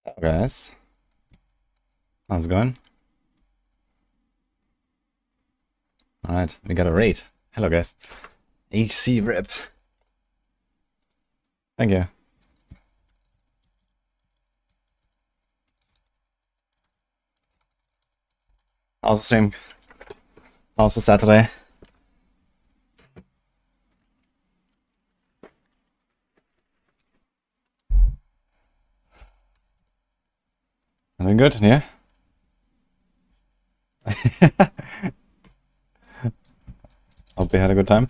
Hello guys, how's it going? Alright, we got a raid. Hello guys. HC rip. Thank you. How's the stream? How's the Saturday? Doing good, yeah? Hope you had a good time.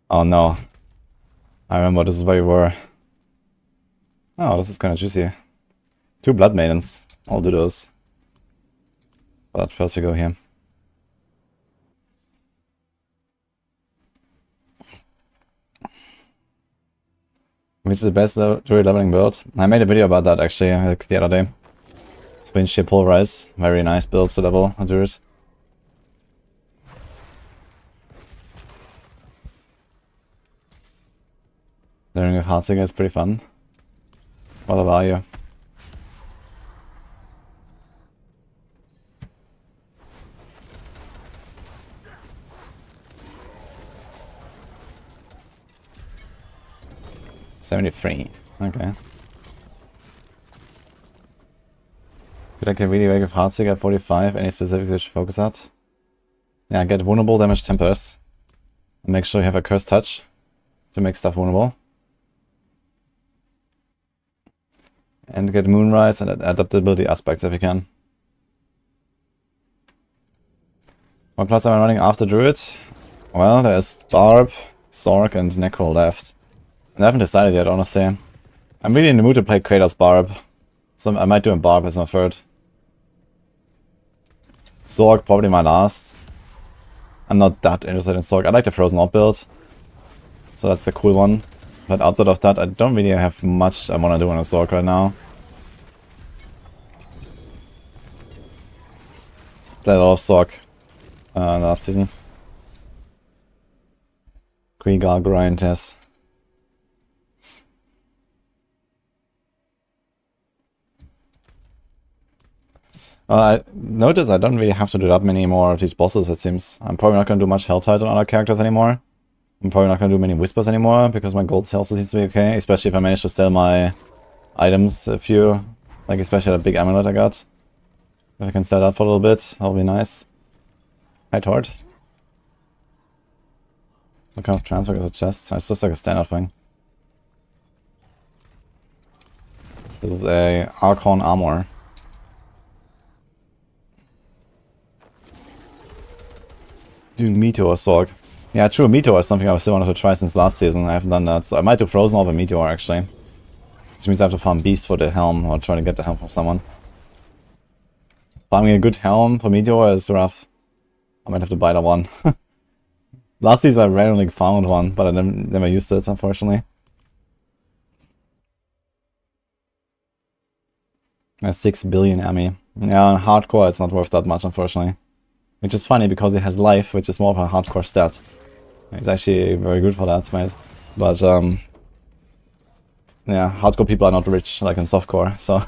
Oh no. I remember this is where you were. Oh, this is kind of juicy. 2 blood maidens. I'll do those. But first we go here. Which is the best druid leveling build? I made a video about that actually like the other day. It's been sheer pulverize. Very nice build to level a druid. Learning with Heartsinger is pretty fun. What about you? $73. Okay. Could I get really wake of Heartsinger at 45? Any specifics you should focus at? Yeah, get vulnerable damage tempers. And make sure you have a cursed touch to make stuff vulnerable. And get Moonrise and adaptability aspects if you can. What class am I running after Druid? Well, there's Barb, Sorc and Necro left. I haven't decided yet, honestly. I'm really in the mood to play Kratos Barb. So I might do a Barb as my third. Sorc probably my last. I'm not that interested in Sorc. I like the Frozen Orb build. So that's the cool one. But outside of that, I don't really have much I want to do on a Sorc right now. Played a lot of Sorc last seasons. Krigar grind, yes. I notice I don't really have to do that many more of these bosses, it seems. I'm probably not going to do much Hell Tide on other characters anymore. I'm probably not going to do many Whispers anymore, because my gold also seems to be okay. Especially if I manage to sell my items a few. Like especially that big amulet I got. If I can sell that for a little bit, that'll be nice. Hi Tord. What kind of transfer is a chest? It's just like a standard thing. This is a Archon armor. Doing Meteor Sorc. Yeah, true, Meteor is something I still wanted to try since last season. I haven't done that, so I might do Frozen Orb and Meteor actually. Which means I have to farm Beast for the helm, or try to get the helm from someone. Farming a good helm for Meteor is rough. I might have to buy that one. Last season I randomly found one, but I never used it, unfortunately. A 6 billion Emmy. Yeah, on hardcore it's not worth that much, unfortunately. Which is funny because it has life, which is more of a hardcore stat. It's actually very good for that, mate. But, yeah, hardcore people are not rich, like in softcore, so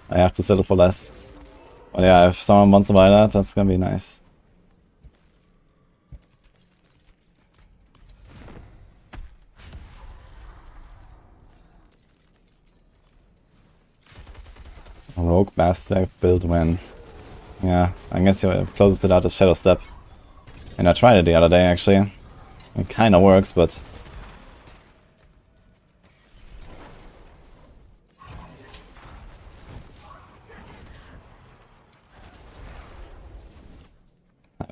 I have to settle for less. But yeah, if someone wants to buy that, that's gonna be nice. Rogue Bastard build when. Yeah, I guess you're closest to that is Shadow Step. And I tried it the other day, actually. It kinda works, but...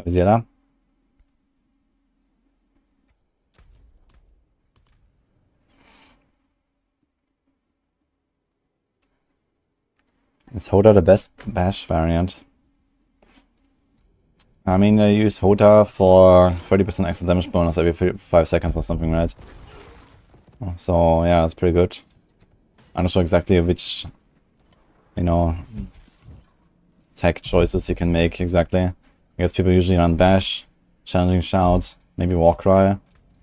Is he there? Is Hoda the best bash variant? I mean, I use Hota for 30% extra damage bonus every 5 seconds or something, right? So, yeah, it's pretty good. I'm not sure exactly which you know, tech choices you can make exactly. I guess people usually run Bash, Challenging Shout, maybe Warcry,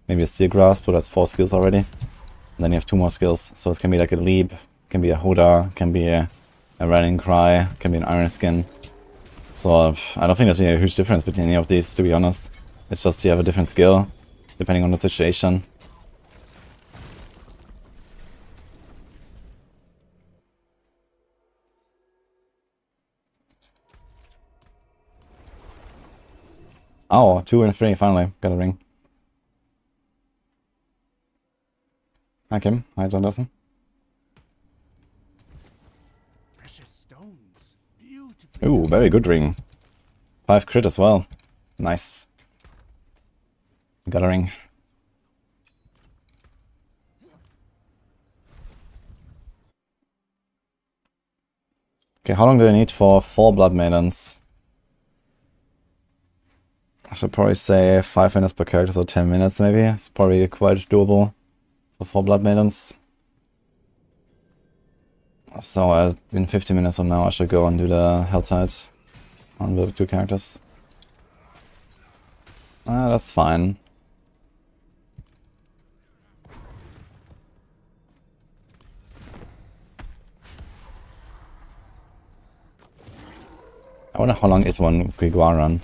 maybe a Steel Grasp, but that's 4 skills already. And then you have 2 more skills, so it can be like a Leap, can be a Hoda, can be a Rallying Cry, can be an Iron Skin. So I don't think there's really a huge difference between any of these, to be honest. It's just you have a different skill, depending on the situation. Oh, 2 and 3, finally. Got a ring. Hi Kim, hi John Dawson. Ooh, very good ring. 5 crit as well. Nice. Got a ring. Okay, how long do I need for 4 Blood Maidens? I should probably say 5 minutes per character, so 10 minutes maybe. It's probably quite doable for 4 Blood Maidens. So in 50 minutes from now I should go and do the Helltide on the 2 characters. That's fine. I wonder how long is one Grimoire run.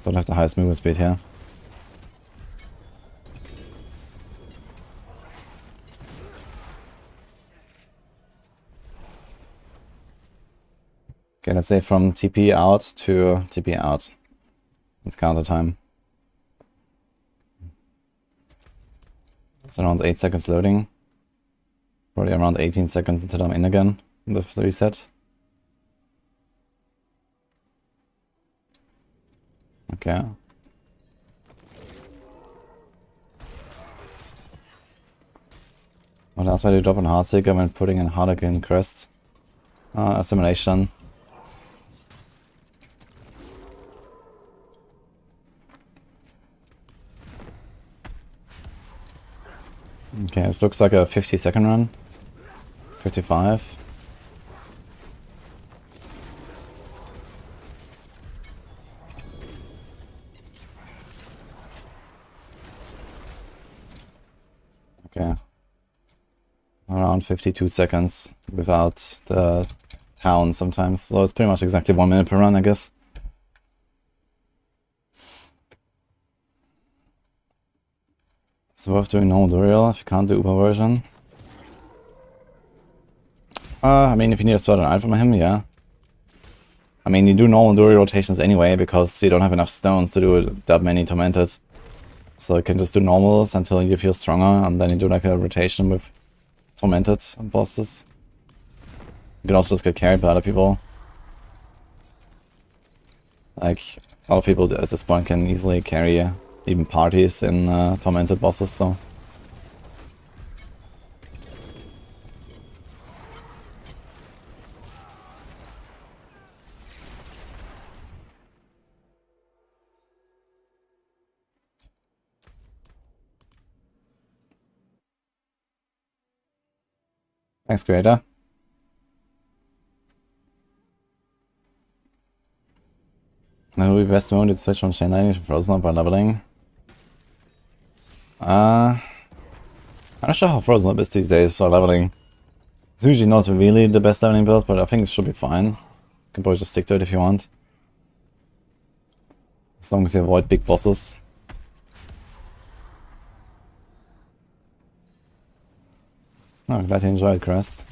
Don't have the highest movement speed here. Okay, let's say from TP out to TP out. It's counter time. It's around 8 seconds loading. Probably around 18 seconds until I'm in again with the reset. Okay. What else might you drop on Heartseeker when putting in Harlequin Crest? Assimilation. Okay, this looks like a 50-second run. 55. Okay. Around 52 seconds without the town sometimes. So it's pretty much exactly 1 minute per run, I guess. It's worth doing normal Duriel if you can't do Uber version. I mean, if you need a certain item from him, yeah. I mean, you do normal Duriel rotations anyway, because you don't have enough stones to do that many Tormented. So you can just do normals until you feel stronger, and then you do like a rotation with Tormented bosses. You can also just get carried by other people. Like, a lot of people at this point can easily carry even parties in Tormented bosses, so... Thanks, creator. Now we best moment to switch from Chain Lightning to Frozen Up by leveling. I'm not sure how Frozen Up is these days, so leveling. It's usually not really the best leveling build, but I think it should be fine. You can probably just stick to it if you want. As long as you avoid big bosses. Oh, glad you enjoyed, Crest.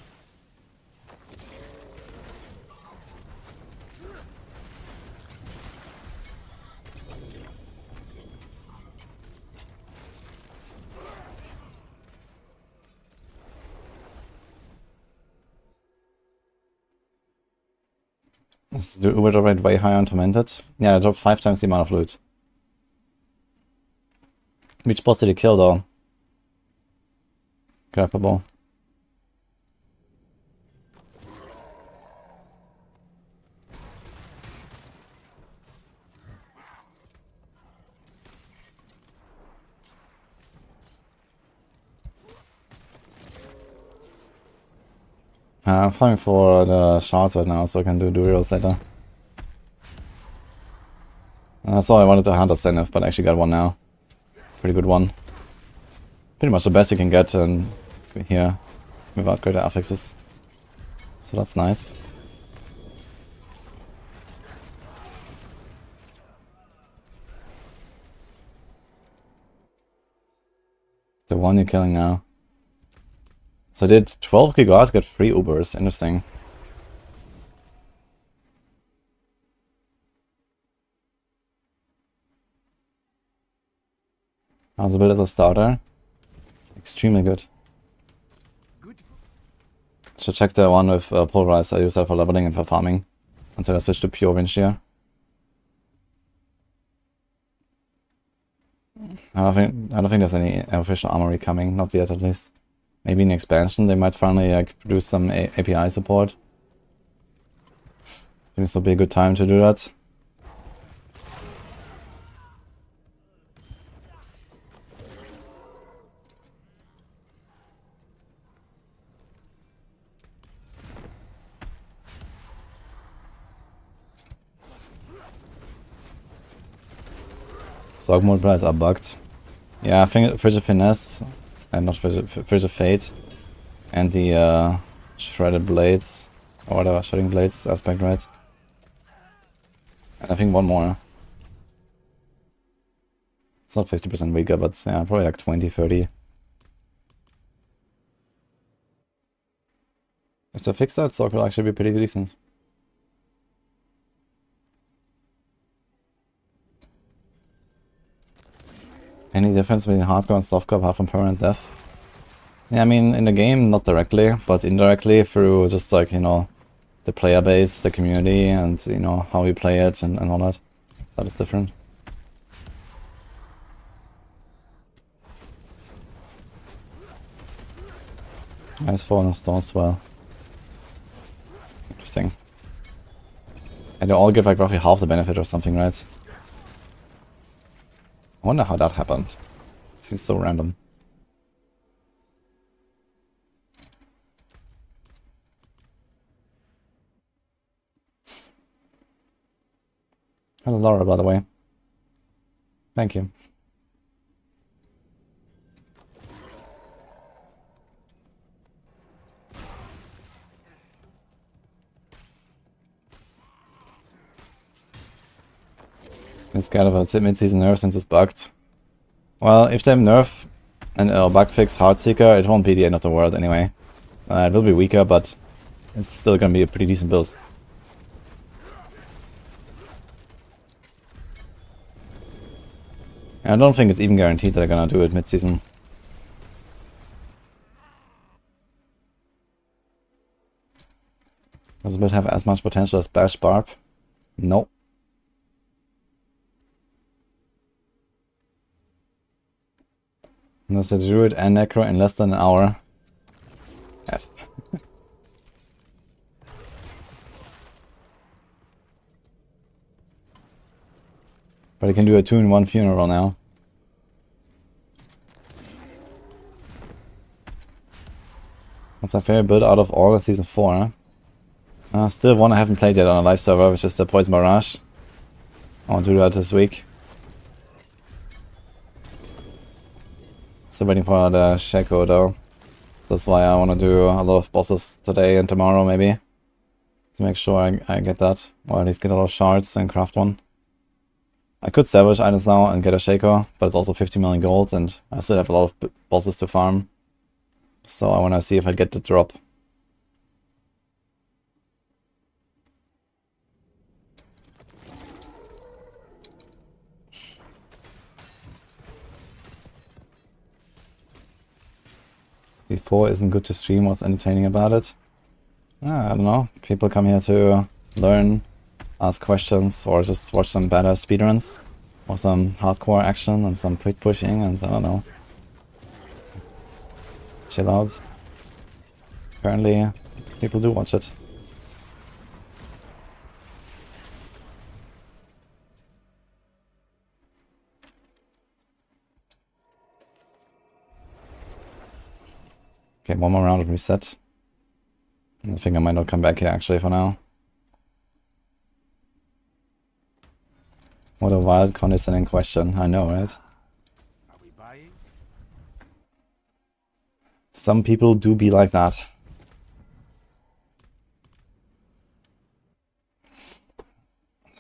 Is the Uber drop rate way higher on Tormented? Yeah, I dropped 5 times the amount of loot. Which boss did he kill though? Grappable. I'm farming for the shards right now, so I can do Durios later. That's all I wanted to hunt a Zenith, but I actually got one now. Pretty good one. Pretty much the best you can get here without greater affixes. So that's nice. The one you're killing now. So I did 12 gigawatts, got 3 Ubers. Interesting. How's the build as a starter? Extremely good. Should check the one with Pulverize. I use that for leveling and for farming until I switch to pure Wind Shear. I don't think there's any official armory coming, not yet at least. Maybe in expansion they might finally like produce some API support. I think this will be a good time to do that. Sorc multipliers are bugged. Yeah, I think Frigid Finesse, and not Frigid Fate, and the Shredded Blades, or whatever, Shredding Blades aspect, right? And I think one more. It's not 50% weaker, but yeah, probably like 20, 30. If they fix that, Sorc will actually be pretty decent. Any difference between hardcore and softcore apart from permanent death? Yeah, I mean, in the game, not directly, but indirectly through just like, you know, the player base, the community, and, you know, how we play it and all that. That is different. Nice Fallen of Stone Swell. Interesting. And they all give like roughly half the benefit or something, right? I wonder how that happened. It seems so random. Hello Laura, by the way. Thank you. Been scared of a mid-season nerf since it's bugged. Well, if they nerf and bug fix Heartseeker, it won't be the end of the world anyway. It will be weaker, but it's still gonna be a pretty decent build. And I don't think it's even guaranteed that they're gonna do it mid-season. Does the build have as much potential as Bash Barb? No. And there's a Druid and Necro in less than an hour. F. But he can do a 2-in-1 funeral now. That's my favorite build out of all in Season 4. Still one I haven't played yet on a live server, which is the Poison Barrage. I want to do that this week. Still waiting for the Shako though. So that's why I want to do a lot of bosses today and tomorrow maybe. To make sure I get that. Or at least get a lot of shards and craft one. I could salvage items now and get a Shako, but it's also 50 million gold and I still have a lot of bosses to farm. So I want to see if I get the drop. D4 isn't good to stream, what's entertaining about it? I don't know, people come here to learn, ask questions, or just watch some better speedruns, or some hardcore action and some quick pushing, and I don't know. Chill out. Apparently, people do watch it. Okay, one more round of reset. I think I might not come back here actually for now. What a wild condescending question, I know, right? Are we buying? Some people do be like that.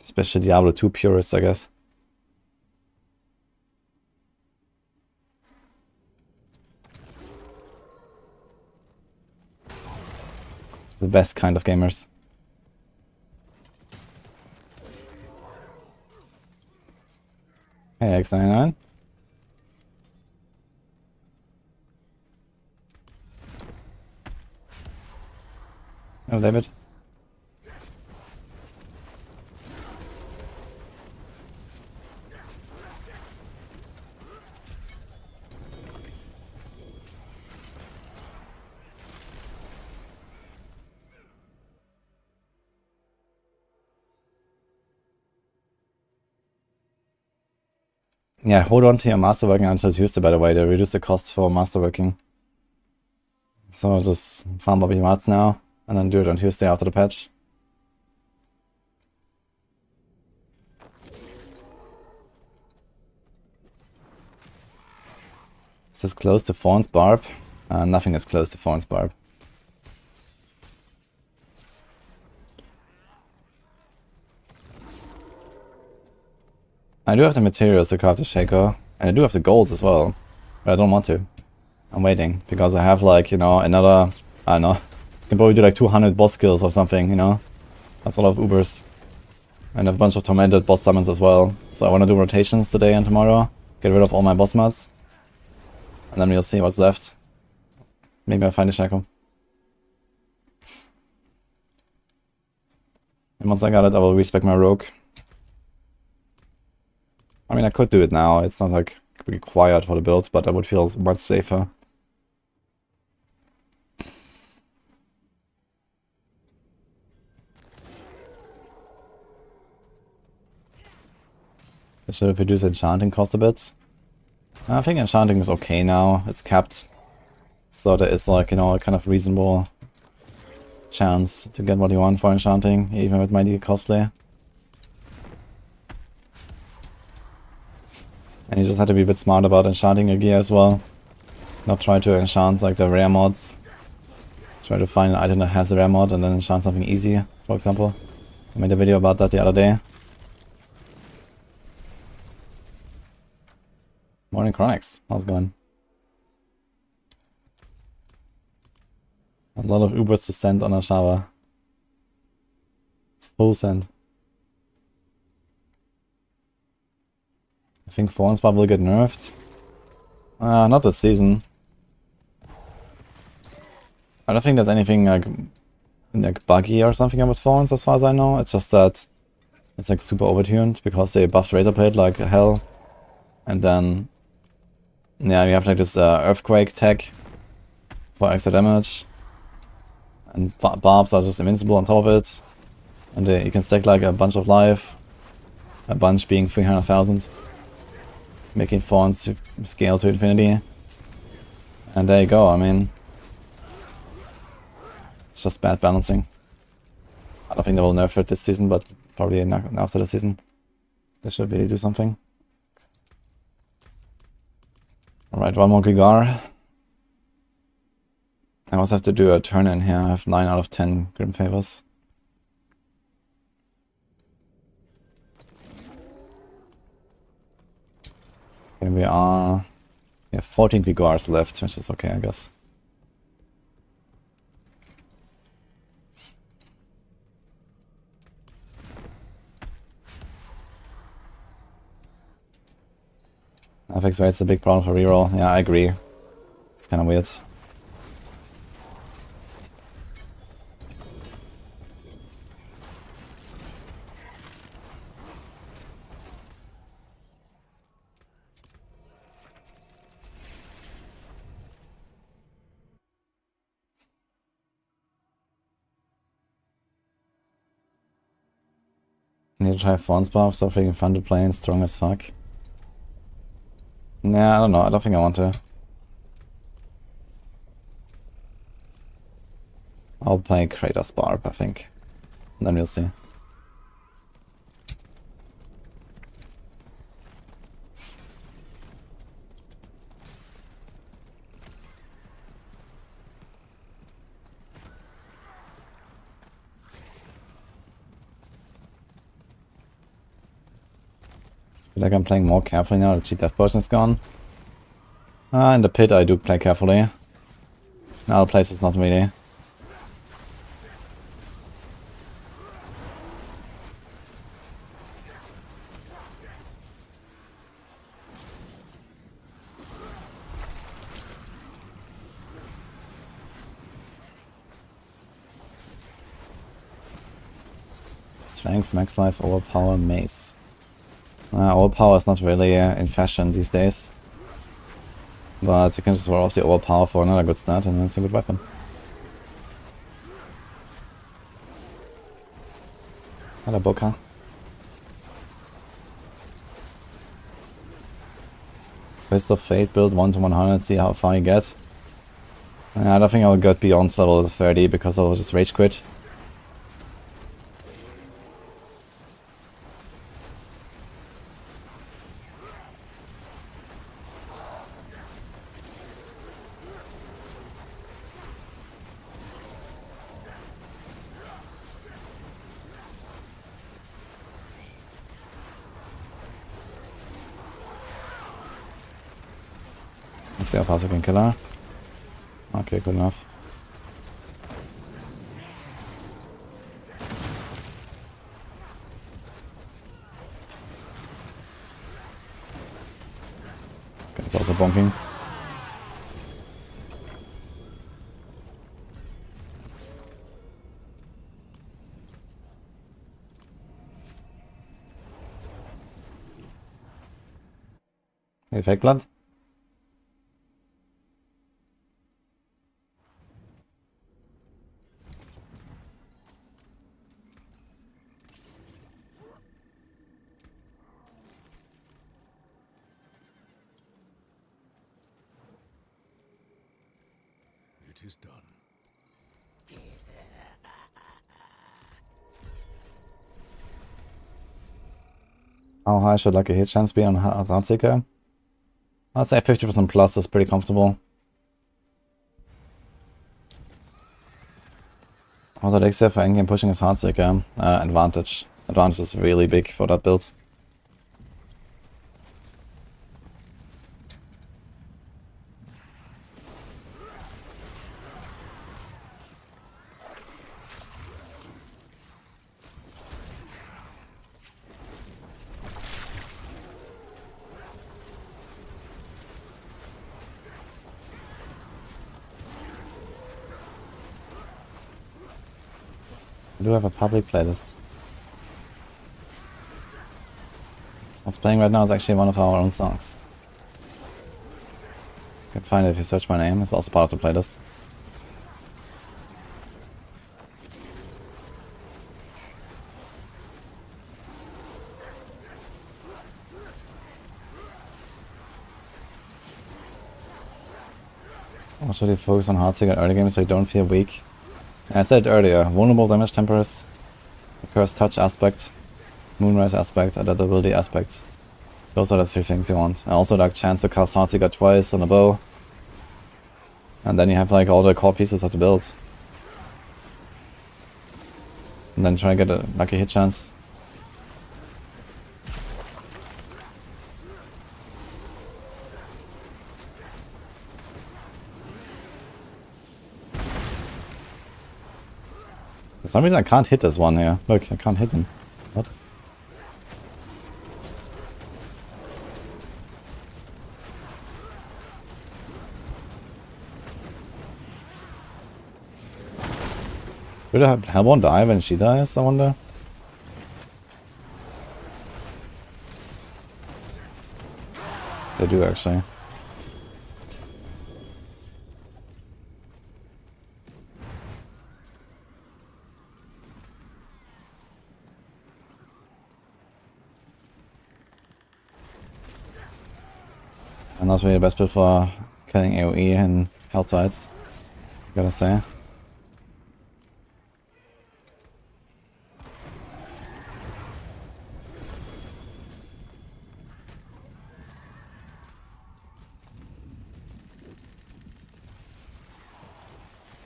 Especially Diablo 2 purists, I guess. The best kind of gamers. Hey, X99. Oh, David. Yeah, hold on to your Masterworking until Tuesday, by the way. They reduce the cost for Masterworking. So I'll just farm up your mats now, and then do it on Tuesday after the patch. Is this close to Thorns Barb? Nothing is close to Thorns Barb. I do have the materials to craft the Shako, and I do have the gold as well, but I don't want to. I'm waiting, because I have like, you know, another, I don't know, I can probably do like 200 boss kills or something, you know? That's a lot of Ubers. And I have a bunch of Tormented boss summons as well. So I want to do rotations today and tomorrow, get rid of all my boss mats, and then we'll see what's left. Maybe I'll find a Shako. And once I got it, I will respec my Rogue. I mean, I could do it now, it's not like required for the build, but I would feel much safer. I should have reduced enchanting cost a bit. I think enchanting is okay now, it's capped. So there is like, you know, a kind of reasonable chance to get what you want for enchanting, even if it might be costly. And you just have to be a bit smart about enchanting your gear as well. Not try to enchant like the rare mods. Try to find an item that has a rare mod and then enchant something easy, for example. I made a video about that the other day. Morning Chronics, how's it going? A lot of Ubers to send on a shower. Full send. I think Thorns Barb will get nerfed. Not this season. I don't think there's anything like buggy or something about Thorns as far as I know. It's just that it's like super overtuned because they buffed Razorblade like hell. And then, yeah, you have like this Earthquake tech for extra damage. And Barbs are just invincible on top of it. And you can stack like a bunch of life. A bunch being 300,000. Making Thorns to scale to infinity. And there you go, I mean. It's just bad balancing. I don't think they will nerf it this season, but probably after the season. They should really do something. Alright, one more Gigar. I also have to do a turn in here. I have 9 out of 10 Grim Favors. Okay, we have 14 Gigars left, which is okay, I guess. FX rate's a big problem for reroll. Yeah, I agree. It's kind of weird. Need to try Thorns Buff, so freaking fun to play and strong as fuck. Nah, I don't know. I don't think I want to. I'll play Kratos Barb, I think. And then we'll see. I feel like I'm playing more carefully now that Cheat Death Potion is gone. In the pit I do play carefully. In other places not really. Strength, max life, overpower, mace. Overpower is not really in fashion these days. But you can just roll off the overpower for another good stat and it's a good weapon. Hello, Boka. Fist of Fate build 1 to 100, see how far you get. I don't think I'll get beyond level 30 because I'll just rage quit. Let's see how fast I can kill her. Okay, good enough. This guy's also bonking. Hey, fake blood? It is done. How high should like a hit chance be on Heartseeker? I'd say 50% plus is pretty comfortable. Although the XF for endgame pushing is Heartseeker, advantage. Advantage is really big for that build. I do have a public playlist. What's playing right now is actually one of our own songs. You can find it if you search my name, it's also part of the playlist. Or should you focus on Heartseeker early game so you don't feel weak? I said earlier, vulnerable damage tempers, cursed touch aspect, moonrise aspect, adaptability aspect. Those are the 3 things you want. And also like chance to cast Heartseeker twice on a bow. And then you have like all the core pieces of the build. And then try to get a lucky hit chance. For some reason I can't hit this one here. Look, I can't hit him. What? Will Hellborn die when she dies, I wonder? They do actually. And not really the best build for killing AoE and Helltides, gotta say.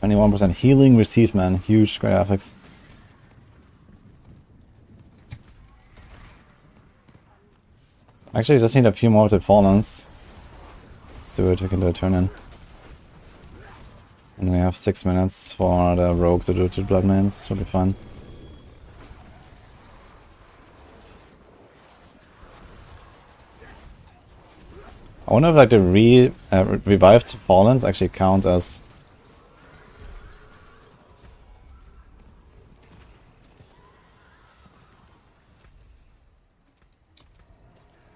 21% healing received, man. Huge graphics. Actually, just need a few more of the Fallens. Let's do it, we can do a turn in. And we have 6 minutes for the Rogue to do 2 Blood Mains, should be fun. I wonder if like the revived Fallens actually count as...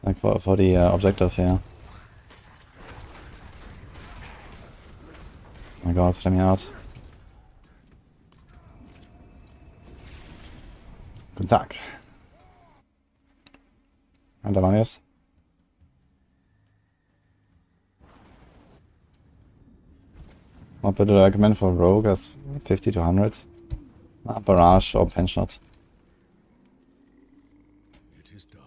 like for the objective, yeah. Oh my god, let me out. Guten Tag. And the money is? What would you recommend for Rogue as 50 to 100? Barrage or Penshot? It is done.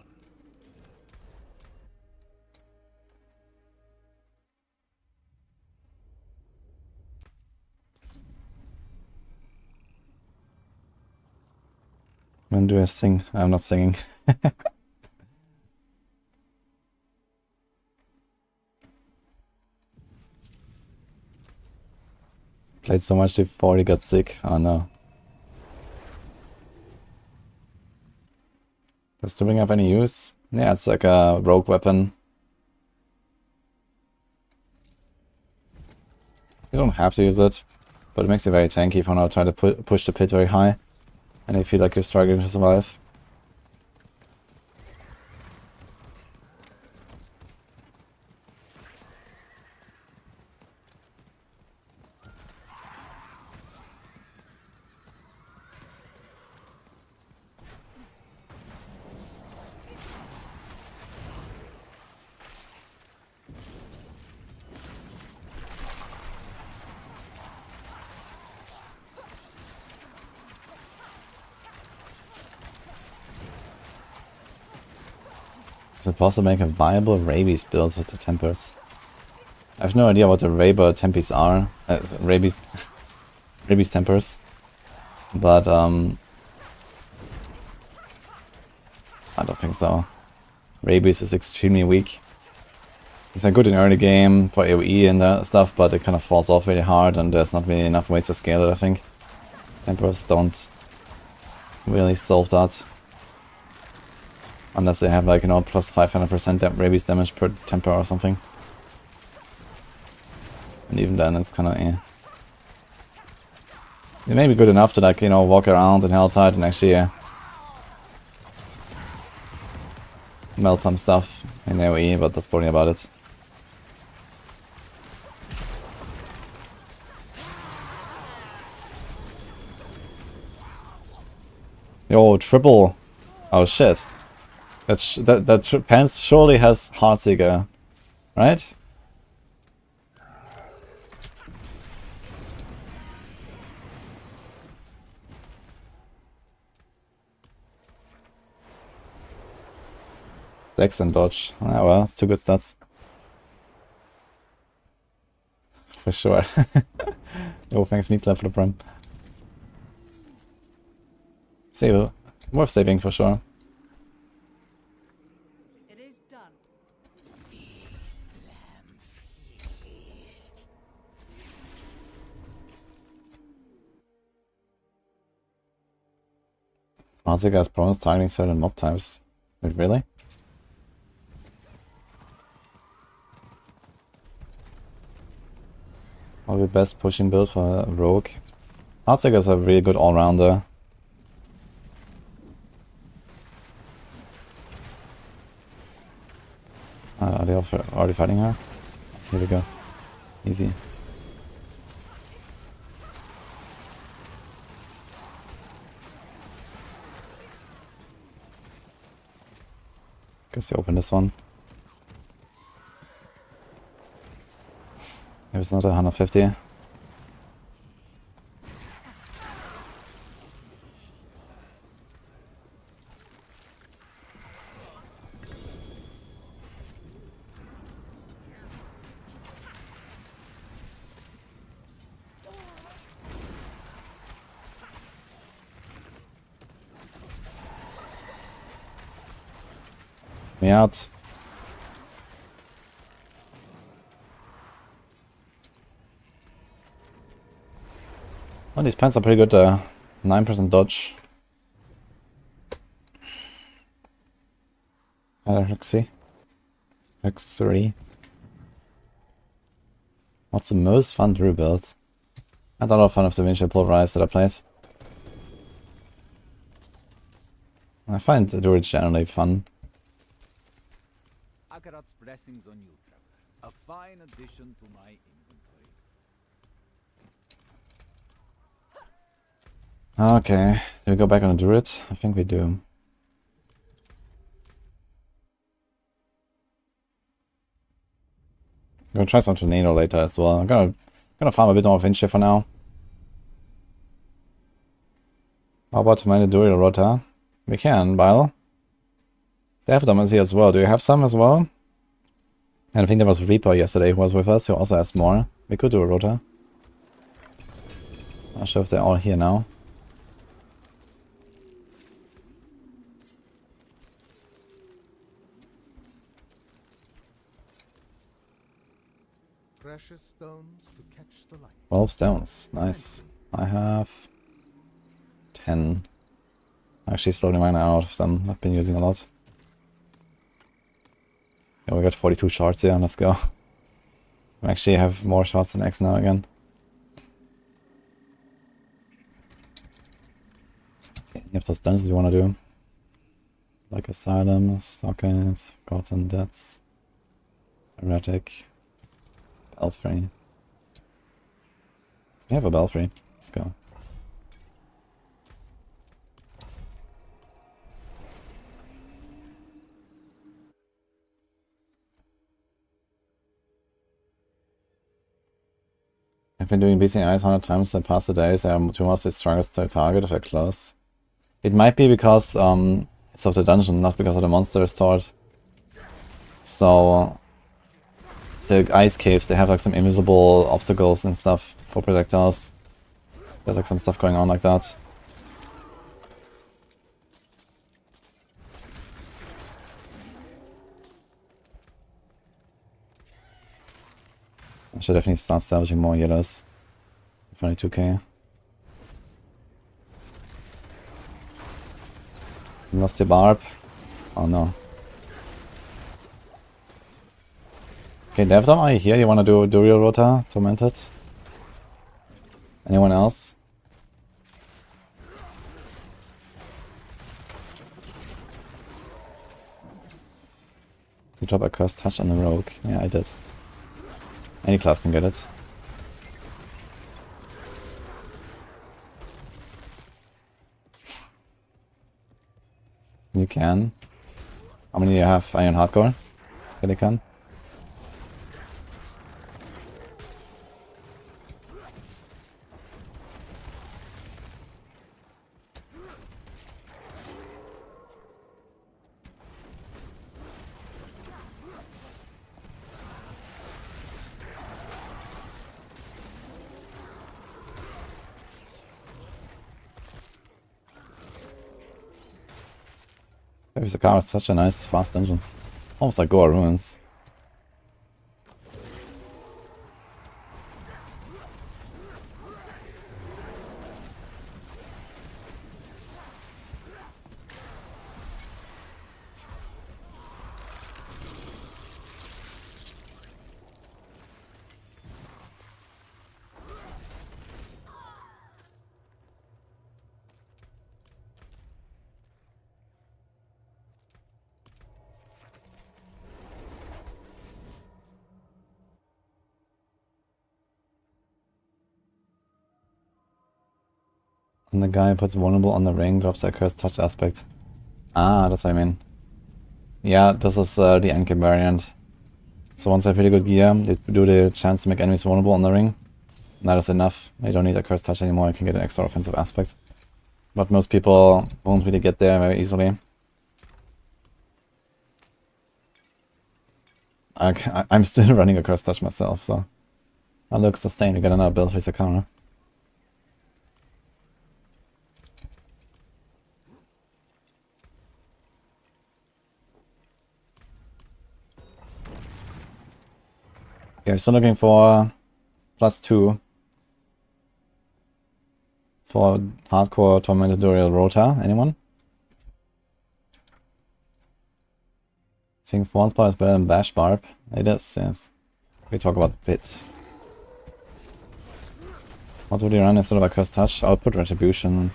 When do I sing? I'm not singing. Played so much before he got sick. Oh no. Does the ring have any use? Yeah, it's like a rogue weapon. You don't have to use it, but it makes it very tanky for now trying to push the pit very high. And you feel like you're struggling to survive. Is it possible to make a viable Rabies build with the Tempers? I have no idea what the Raber Tempers are. Rabies... Rabies Tempers. But, I don't think so. Rabies is extremely weak. It's like good in early game for AoE and that stuff, but it kind of falls off really hard and there's not really enough ways to scale it, I think. Tempers don't really solve that. Unless they have like, you know, plus 500% Rabies damage per temper or something. And even then it's kinda eh. It may be good enough to like, you know, walk around in Helltide and actually melt some stuff in AoE, but that's probably about it. Yo, triple. Oh shit. That Pants surely has Heartseeker, right? Dex and dodge. Ah well, it's 2 good stats. For sure. Yo, thanks Meatclap for the prime. Save. Worth saving for sure. It is done. Heartseeker has problems targeting certain mob types. Wait, really? Probably best pushing build for Rogue. Heartseeker is a really good all-rounder. Are they already fighting her? Here we go. Easy. Guess you open this one. If it's not 150. Me out. Oh, these pants are pretty good. 9% dodge. Hexy. X3. What's the most fun Druid build? I had a lot of fun with the windshield pulverized that I played. I find the Druid generally fun. Akarat's blessings on you, traveler. A fine addition to my inventory. Okay, do we go back on the Druid? I think we do. I'm gonna try some Tornado later as well. I'm gonna farm a bit more of Windshield for now. How about my Druid Rota? We can, Bile. They have them here as well. Do you have some as well? And I think there was Reaper yesterday who was with us, who also has more. We could do a Rota. Not sure if they're all here now. Precious stones to catch the light. 12 stones. Nice. I have 10. Actually slowly running out of them. I've been using a lot. Yeah, we got 42 shards here. Let's go. I actually have more shards than X now again. Any of those dungeons you want to do? Like Asylum, Stockings, Forgotten Deaths, Heretic, Belfry. We have a Belfry. Let's go. I've been doing BCIs 100 times in the past 2 days. They are two most the strongest target if they're close. It might be because it's of the dungeon, not because of the monster stored. So the ice caves, they have like some invisible obstacles and stuff for projectiles. There's like some stuff going on like that. I should definitely start salvaging more yellows. 22k. Lost your Barb. Oh no. Okay, Devdom, are you here? You wanna do real Rota? Tormented? Anyone else? You drop a Curse Touch on the Rogue. Yeah, I did. Any class can get it. You can. How many do you have? Iron Hardcore? Yeah, they can. Zakar is such a nice fast dungeon. Almost like Goa Ruins. And the guy puts vulnerable on the ring, drops a cursed touch aspect. Ah, that's what I mean. Yeah, this is the Endgame variant. So once I have really good gear, they do the chance to make enemies vulnerable on the ring. And that is enough. I don't need a cursed touch anymore, I can get an extra offensive aspect. But most people won't really get there very easily. Okay, I'm still running a cursed touch myself, so... Oh look, sustain, we get another build with the counter. Okay, still looking for +2 for hardcore Tormented Rota. Anyone? I think thorns Barb is better than bash Barb. It is, yes. We talk about the pit. What would you run instead of a Cursed Touch? Output Retribution.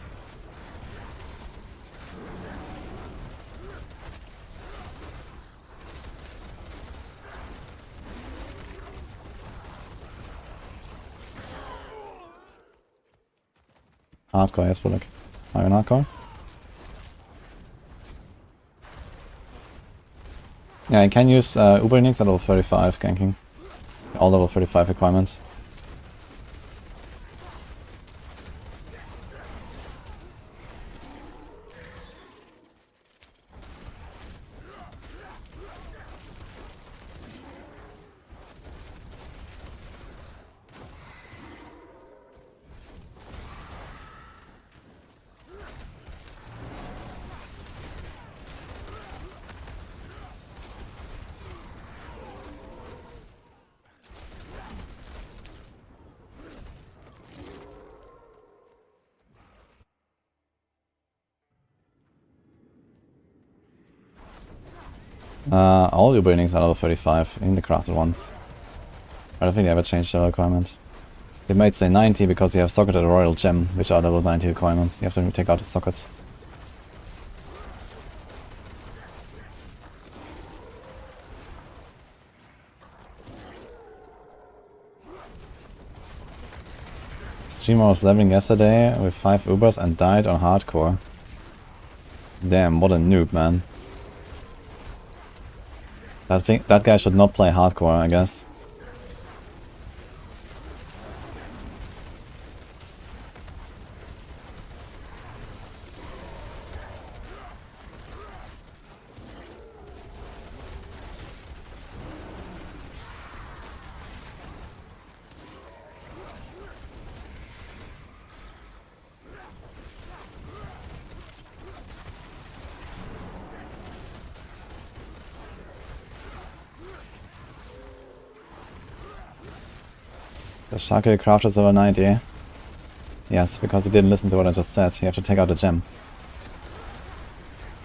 Hardcore, yes, Bullock. Are you in hardcore? Yeah, you can use Uber-Nix at level 35 ganking. All level 35 requirements. All your buildings are level 35 in the crafted ones. I don't think they ever changed the requirement. They might say 90 because you have socketed a royal gem, which are level 90 requirements. You have to take out the socket. Streamer was leveling yesterday with 5 Ubers and died on hardcore. Damn, what a noob, man. That guy should not play hardcore, I guess. The Shako crafted is level 90. Yes, because he didn't listen to what I just said. You have to take out the gem.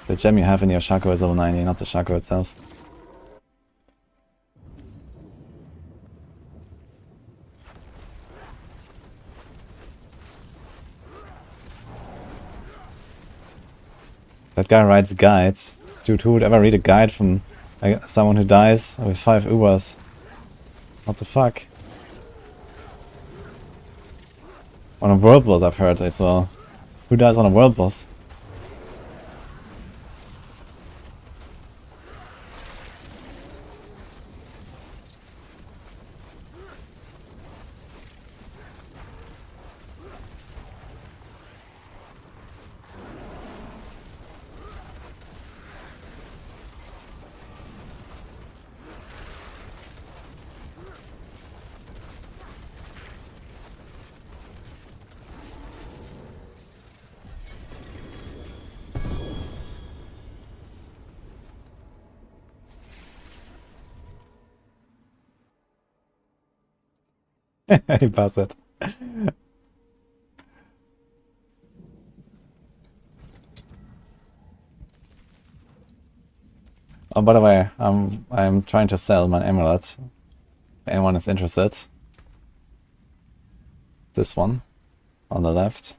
The gem you have in your Shako is level 90, not the Shako itself. That guy writes guides. Dude, who would ever read a guide from someone who dies with 5 Ubers? What the fuck? On a world boss, I've heard as well. Who dies on a world boss? He passed it. Oh, by the way, I'm trying to sell my amulet. If anyone is interested. This one on the left.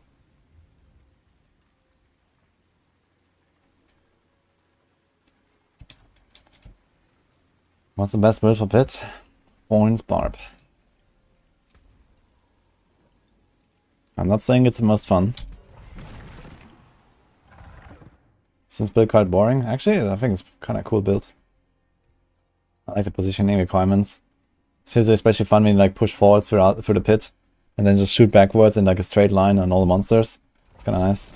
What's the best build for pit? Thorns Barb. I'm not saying it's the most fun. Since build quite boring. Actually, I think it's kind of cool build. I like the positioning requirements. It feels especially fun when you like push forward through the pit and then just shoot backwards in like a straight line on all the monsters. It's kind of nice.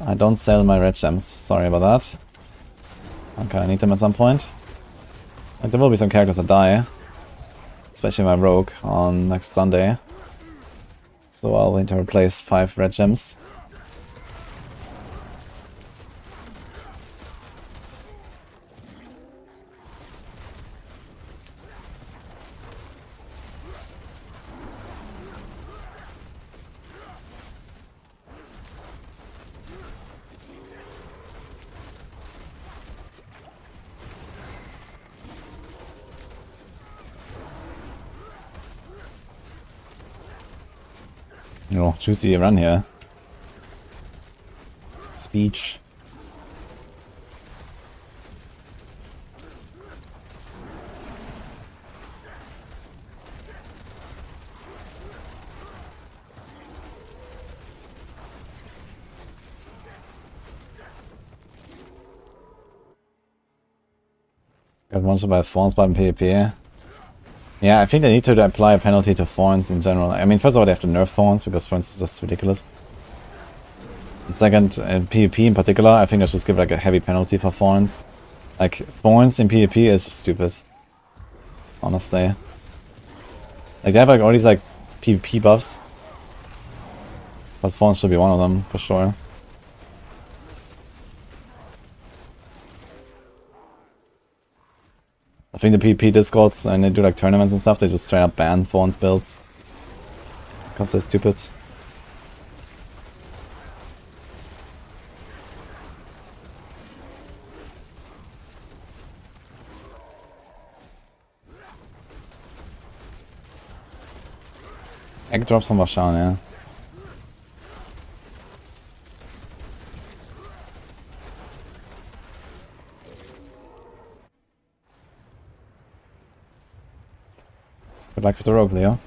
I don't sell my red gems. Sorry about that. I kind of need them at some point. Like there will be some characters that die. Especially my rogue on next Sunday. So I'll need to replace 5 red gems. know, juicy run here. Speech. Got monstered by thorns by PvP. Yeah, I think they need to apply a penalty to thorns in general. I mean, first of all, they have to nerf thorns because thorns is just ridiculous. And second, in PvP in particular, I think I should just give like a heavy penalty for thorns. Like, thorns in PvP is just stupid. Honestly. Like, they have like all these like PvP buffs. But thorns should be one of them, for sure. I think the PvP discords, and they do like tournaments and stuff, they just straight up ban thorns builds. Because they're stupid. Egg drops from Vashan, yeah. Good luck with the rogue, Leo.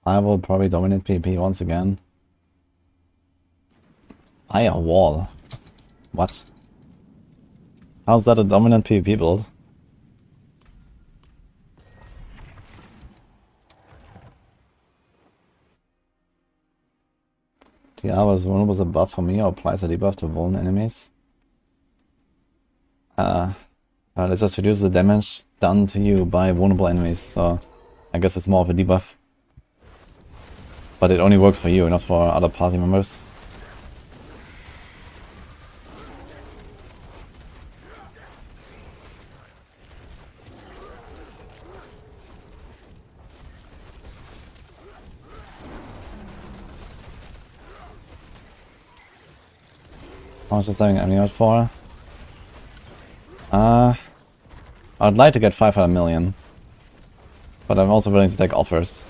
I will probably dominate PvP once again. Fire wall. What? How's that a dominant PvP build? Diablo is vulnerable as a buff for me or applies a debuff to vulnerable enemies. Let's just reduce the damage done to you by vulnerable enemies, so I guess it's more of a debuff. But it only works for you, not for other party members. How much is having ammo for? I'd like to get 500 million. But I'm also willing to take offers.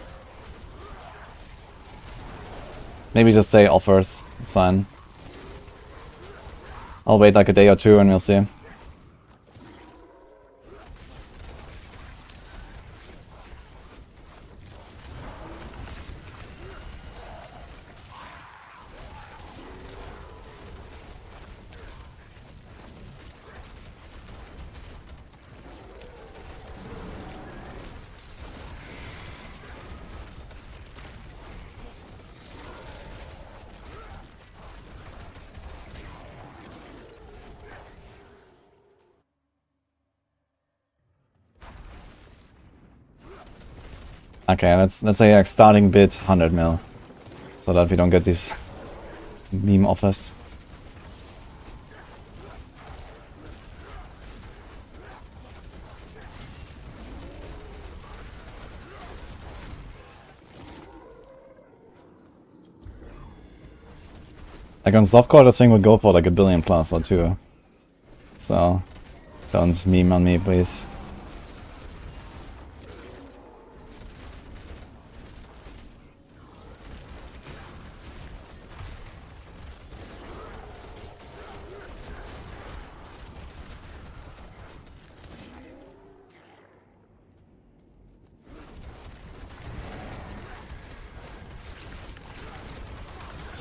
Maybe just say offers, it's fine. I'll wait like a day or two and we'll see. Okay, let's say like starting bid 100 mil, so that we don't get these meme offers. Like on softcore, this thing would go for like $1 billion plus or 2. So don't meme on me, please.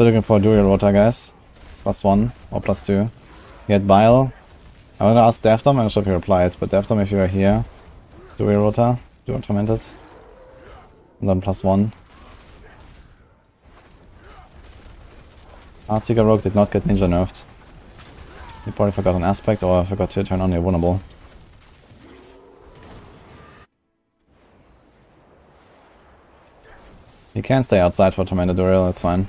still looking for Druid Rogue, guys. +1 or +2. He had Bile. I want to ask Devdom, I'm not sure if he replied, but Devdom, if you are here, Druid Rogue, do Tormented. And then +1. Heartseeker Rogue did not get ninja nerfed. He probably forgot an aspect or forgot to turn on your vulnerable. He can stay outside for Tormented Duel, that's fine.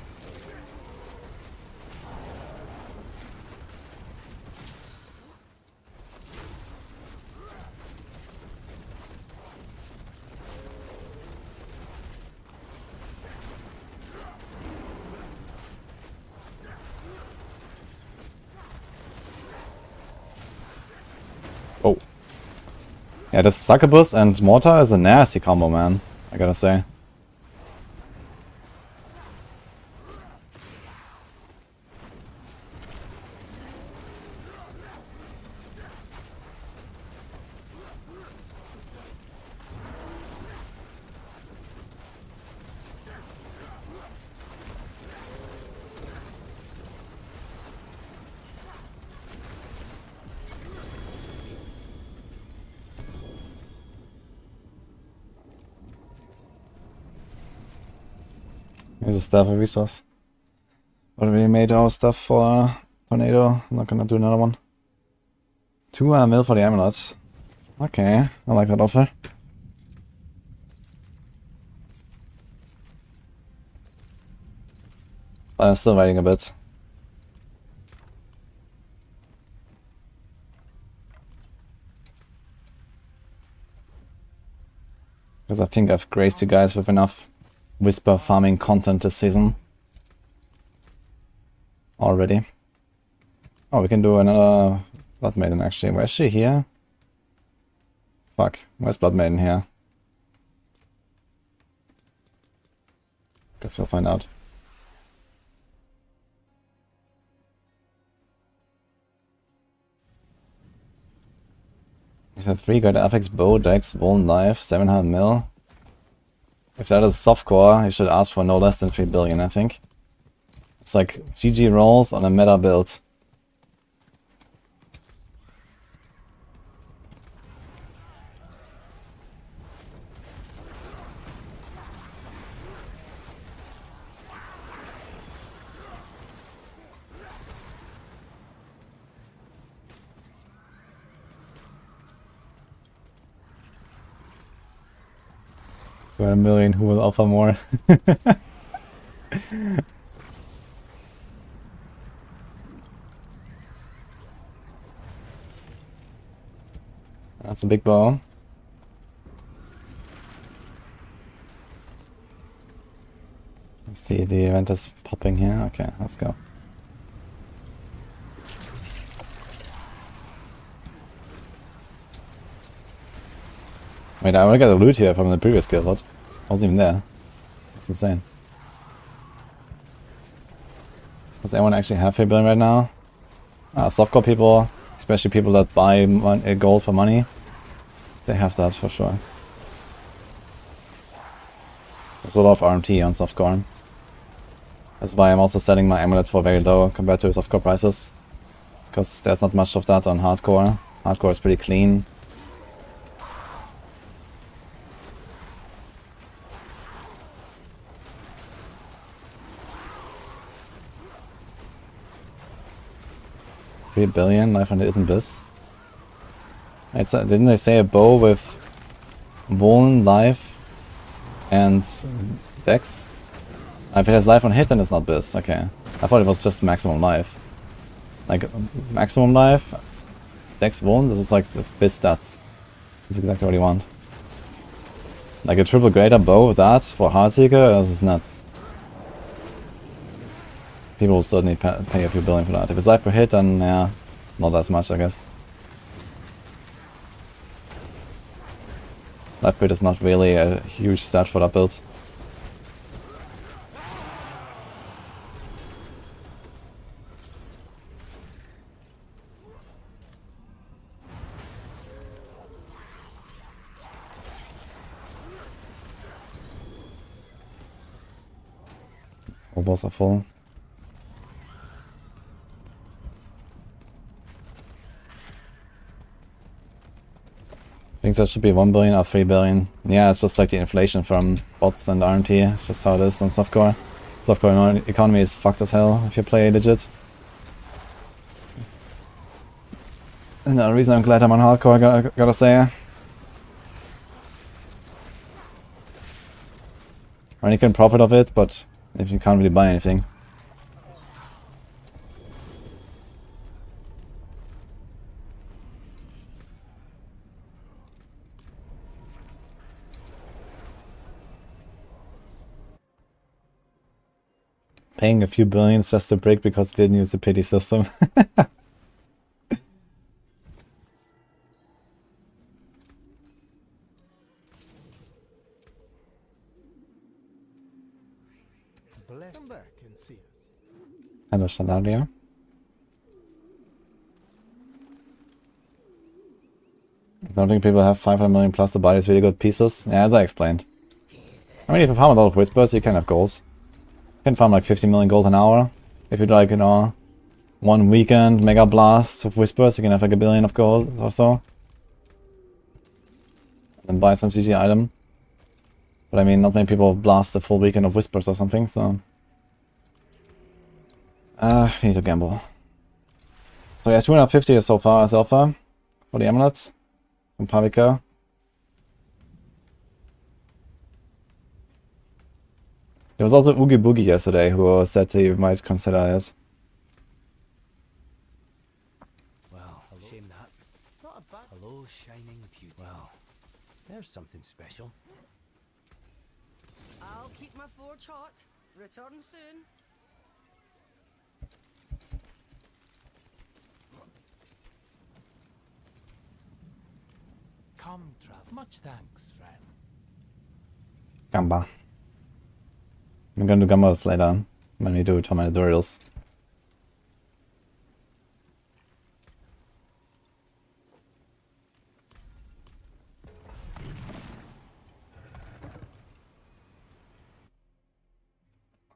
Oh. Yeah, this Succubus and Mortar is a nasty combo, man. I gotta say. Here's a staff of resource. But we made our stuff for Tornado. I'm not gonna do another one. 2 mil for the amulets. Okay, I like that offer. But I'm still waiting a bit. Because I think I've graced you guys with enough Whisper farming content this season. Already. Oh, we can do another Blood Maiden actually. Where's she here? Fuck, where's Blood Maiden here? Guess we'll find out. If you have 3 good affix, bow, dex, bone, knife, 700 mil. If that is softcore, you should ask for no less than 3 billion, I think. It's like GG rolls on a meta build. For a million, who will offer more? That's a big bow. Let's see, the event is popping here. Okay, let's go. Wait, I wanna get the loot here from the previous guild. What? I wasn't even there. That's insane. Does anyone actually have 3 billion right now? Softcore people, especially people that buy gold for money, they have that for sure. There's a lot of RMT on softcore. That's why I'm also selling my amulet for very low compared to softcore prices. Because there's not much of that on hardcore. Hardcore is pretty clean. $3 billion, life under isn't this? Didn't they say a bow with Vuln, life, and dex? If it has life on hit, then it's not this. Okay. I thought it was just maximum life. Like, maximum life, dex, Vuln, this is like the biz stats. That's exactly what you want. Like a triple greater bow with that for Heartseeker, this is nuts. People will certainly pay a few billion for that. If it's life per hit, then yeah, not as much, I guess. Life per hit is not really a huge stat for that build. All balls are full. think that should be 1 billion or 3 billion. Yeah, it's just like the inflation from bots and RMT. It's just how it is on softcore. Softcore economy is fucked as hell if you play legit. Another reason I'm glad I'm on hardcore, gotta say. I mean, you can profit of it, but if you can't really buy anything. Paying a few billions just to break because you didn't use the pity system. Come back and see us. Hello, Shaladia. I don't think people have 500 million plus to buy these really good pieces. Yeah, as I explained. I mean, if you farm a lot of whispers, you can have goals. You can farm like 50 million gold an hour. If you'd like, you know, one weekend mega blast of whispers, you can have like 1 billion of gold or so. And buy some CG item. But I mean, not many people blast a full weekend of whispers or something, so... we need to gamble. So yeah, 250 is so far as alpha for the amulets from Pavika. There was also Oogie Boogie yesterday who said he might consider it. Well, shame that. Not a bad. Hello, shining beauty. Well, there's something special. I'll keep my forge hot. Return soon. Come, Trav. Much thanks, friend. Gamba. I'm gonna do Gambas later when we do Tormented tutorials.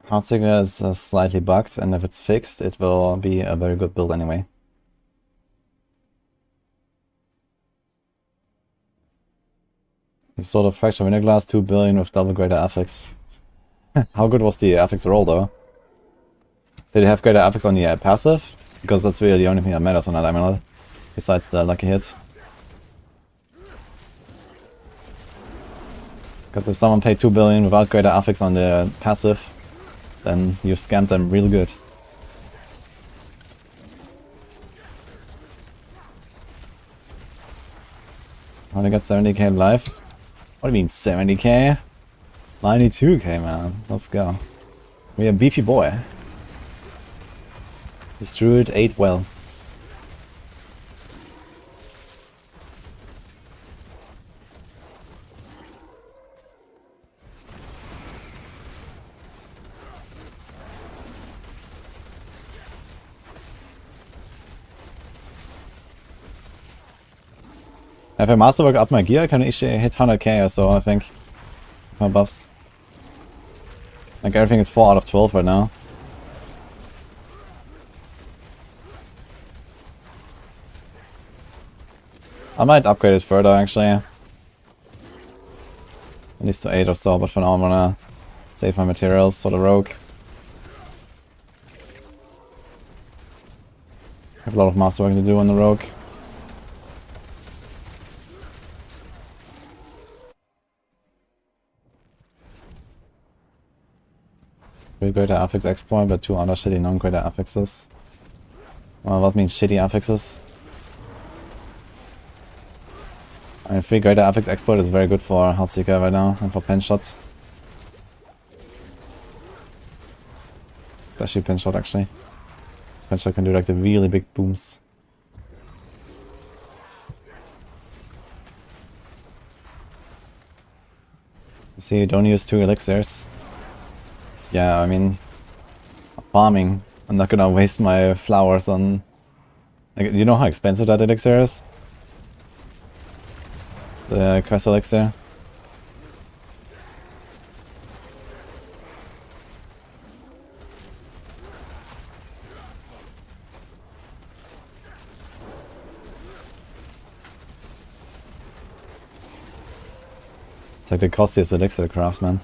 Heartseeker is slightly bugged, and if it's fixed, it will be a very good build anyway. You sold a Fracture Winterglass 2 billion with double greater affix. How good was the affix roll though? Did it have greater affix on the passive? Because that's really the only thing that matters on that amulet, besides the lucky hits. Because if someone paid 2 billion without greater affix on the passive, then you scammed them real good. I only got 70k life. What do you mean 70k? 92k, man. Let's go. We are beefy boy. This Druid ate well. If I Masterwork up my gear, I can actually hit 100k or so, I think. My buffs. Like everything is 4 out of 12 right now. I might upgrade it further actually. At least to 8 or so, but for now I'm gonna save my materials for the rogue. I have a lot of masterworking to do on the rogue. Three greater affix exploit, but 2 other shitty non-greater affixes. Well, that means shitty affixes. I mean, 3 greater affix exploit is very good for Heartseeker right now, and for pen shots. Especially pen shot actually. Pen shot can do like the really big booms. See, you don't use 2 elixirs. Yeah, I mean, farming. I'm not gonna waste my flowers on... Like, you know how expensive that elixir is? The quest elixir. It's like the costiest elixir to craft, man.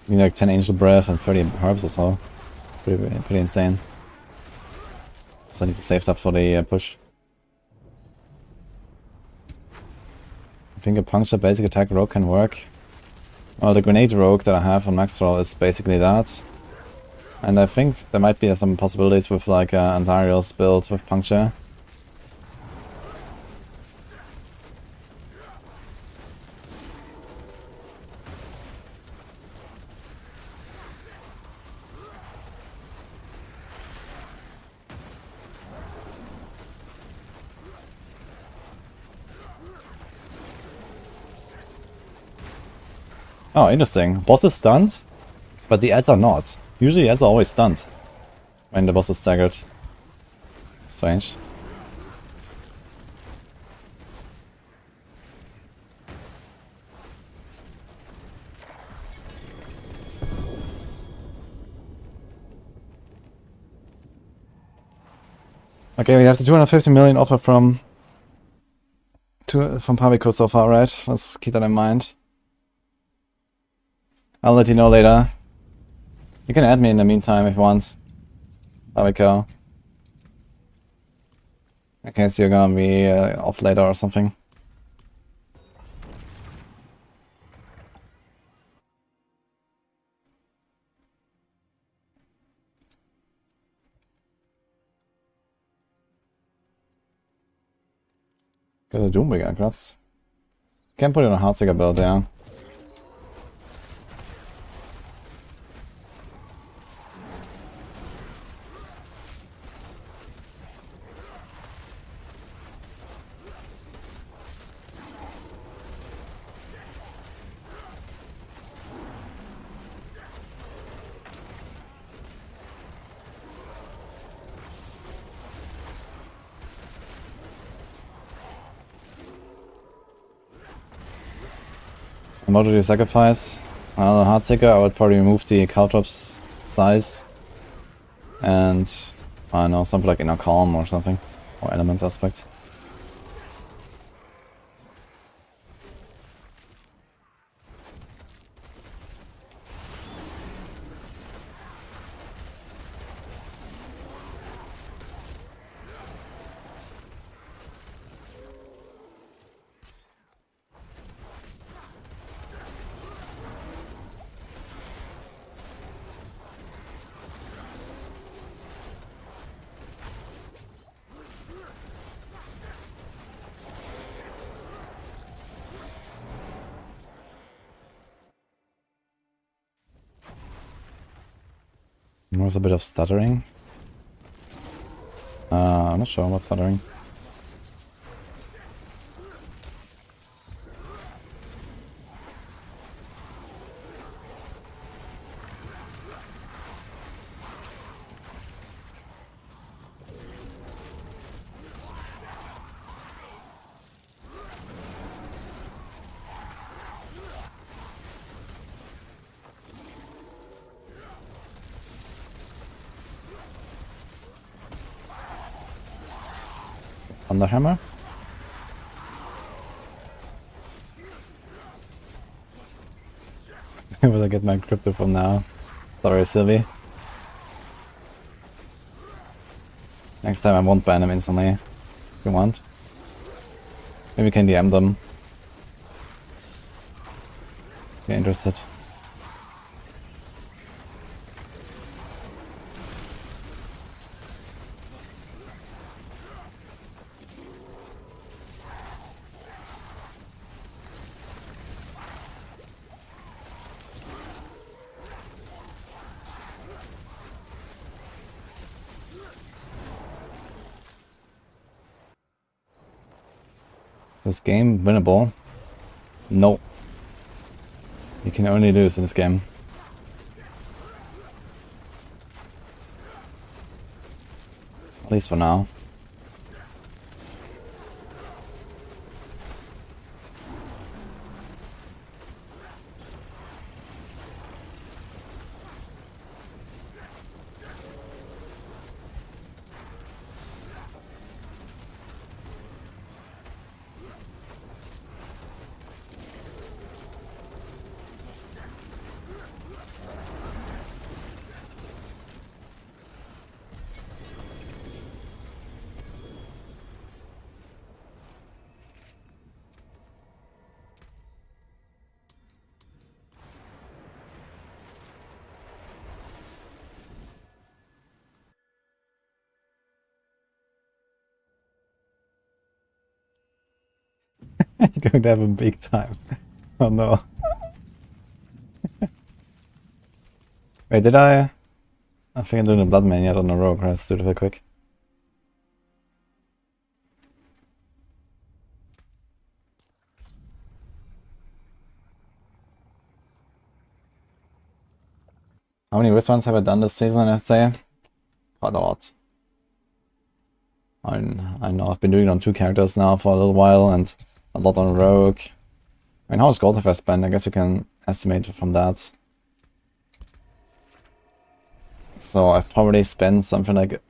You need like 10 Angel Breath and 30 herbs or so. Pretty insane. So I need to save that for the push. I think a puncture basic attack rogue can work. Well, the grenade rogue that I have on max roll is basically that. And I think there might be some possibilities with like Antariel's build with puncture. Oh, interesting. Boss is stunned, but the ads are not. Usually the ads are always stunned when the boss is staggered. Strange. Okay, we have the 250 million offer from Pavico so far, right? Let's keep that in mind. I'll let you know later. You can add me in the meantime if you want. Pavico. In case you're gonna be off later or something. Got a Doombringer, krass. Can put it on a Heartseeker build, yeah. And what would you sacrifice? Heartseeker, I would probably remove the Caltrops size. And I don't know, something like Inner Calm or something. Or Elements aspect. There's a bit of stuttering. I'm not sure what's stuttering. Thunderhammer? Where will I get my crypto from now? Sorry, Sylvie. Next time I won't ban them instantly. If you want. Maybe we can DM them. If you're interested. Is this game winnable? No. You can only lose in this game. At least for now. You're going to have a big time. Oh no. Wait, did I? I think I'm doing a blood main yet on the rogue. Let's do it real quick. How many wristbands have I done this season, I'd say? Quite a lot. I know I've been doing it on 2 characters now for a little while and a lot on rogue. I mean, how much gold have I spent? I guess you can estimate from that. So I've probably spent something like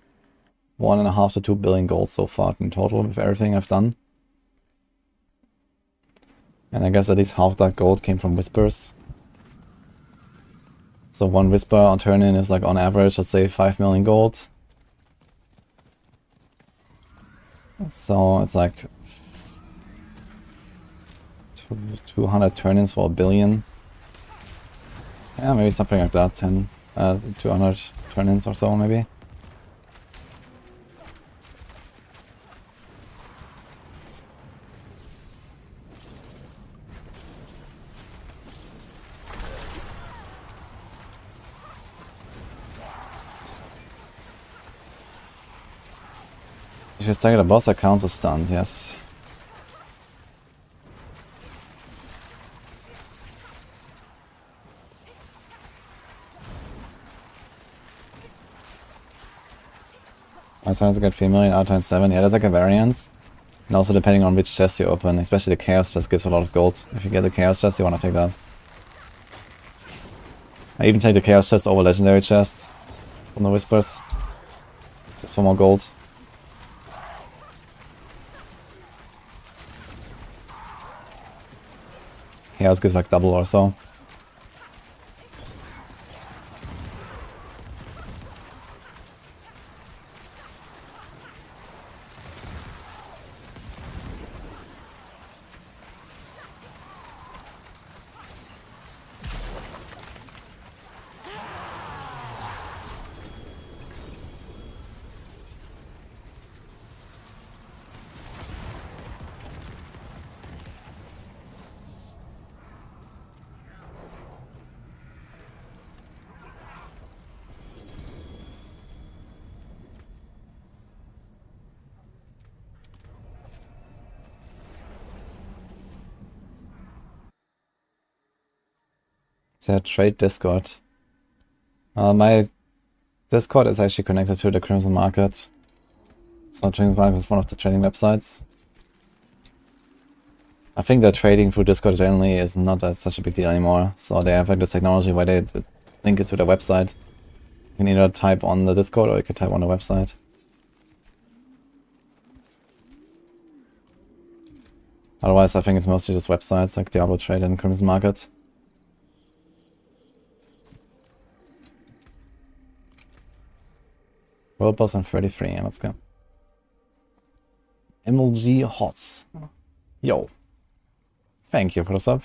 1.5 to 2 billion gold so far in total with everything I've done. And I guess at least half that gold came from whispers. So 1 whisper on turn-in is like on average, let's say 5 million gold. So it's like 200 turn-ins for 1 billion. Yeah, maybe something like that, 200 turn-ins or so maybe. If you stagger the boss, that counts as stunned, yes. My signs get 3 million out of 7. Yeah, there's like a variance. And also depending on which chest you open, especially the chaos chest gives a lot of gold. If you get the chaos chest, you want to take that. I even take the chaos chest over legendary chest from the whispers. Just for more gold. Chaos gives like double or so. Their trade Discord. My Discord is actually connected to the Crimson Market. So Crimson Market is one of the trading websites. I think that trading through Discord generally is not such a big deal anymore. So they have like this technology where they link it to their website. You can either type on the Discord or you can type on the website. Otherwise I think it's mostly just websites like Diablo Trade and Crimson Market. World boss on 33, let's go. MLG Hots. Yo. Thank you for the sub.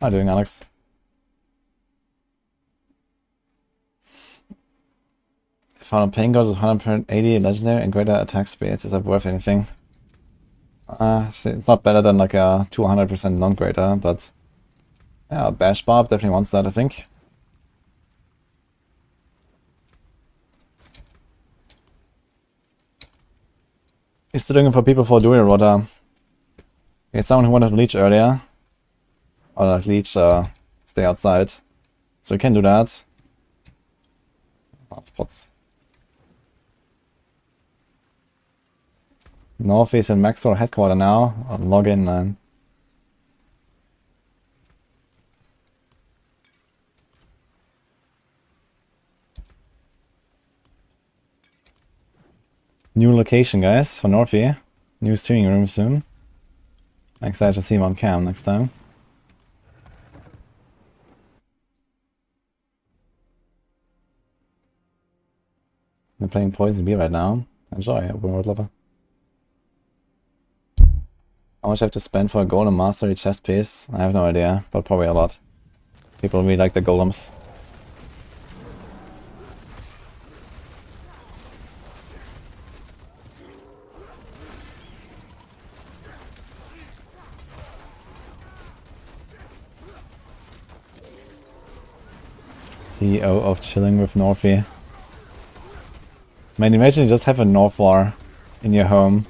How are you doing, Alex? Found a pain goes with 180 legendary and greater attack speeds. Is that worth anything? It's not better than like a 200% non-greater, but yeah, Bash Barb definitely wants that, I think. He's still doing it for people for Druid Rogue. It's someone who wanted to leech earlier. Or like leech, stay outside. So you can do that. Pots. North is in Maxwell headquarter now. I'll log in and new location, guys, for Northie. New streaming room soon. I'm excited to see him on cam next time. They're playing Poison Bee right now. Enjoy, open world lover. How much I have to spend for a golem mastery chest piece? I have no idea, but probably a lot. People really like the golems. CEO of chilling with Northie. Man, imagine you just have a North War in your home.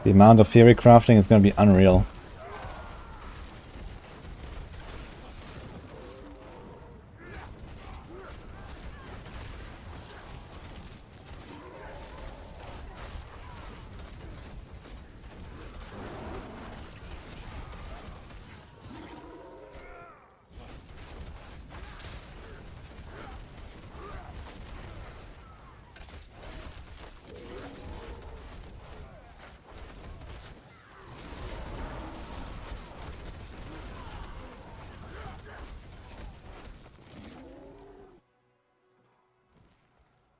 The amount of Theorycrafting is gonna be unreal.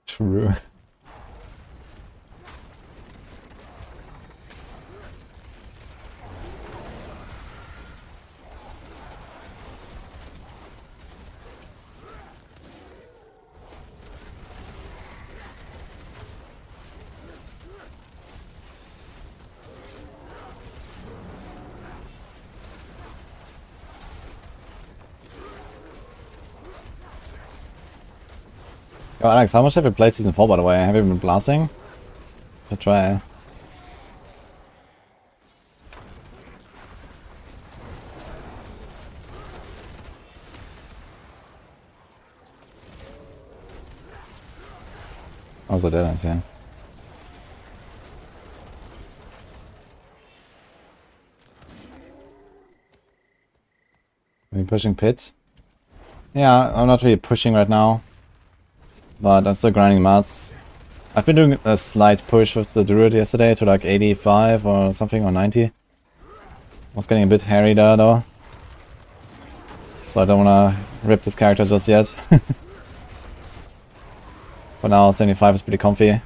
True. Yo, Alex, how much have you played Season 4, by the way? Have you been blasting? To try. Also didn't, yeah. Are you pushing pit? Yeah, I'm not really pushing right now. But I'm still grinding mats. I've been doing a slight push with the Druid yesterday to like 85 or something, or 90. Was getting a bit hairy there though. So I don't wanna rip this character just yet. For now, 75 is pretty comfy.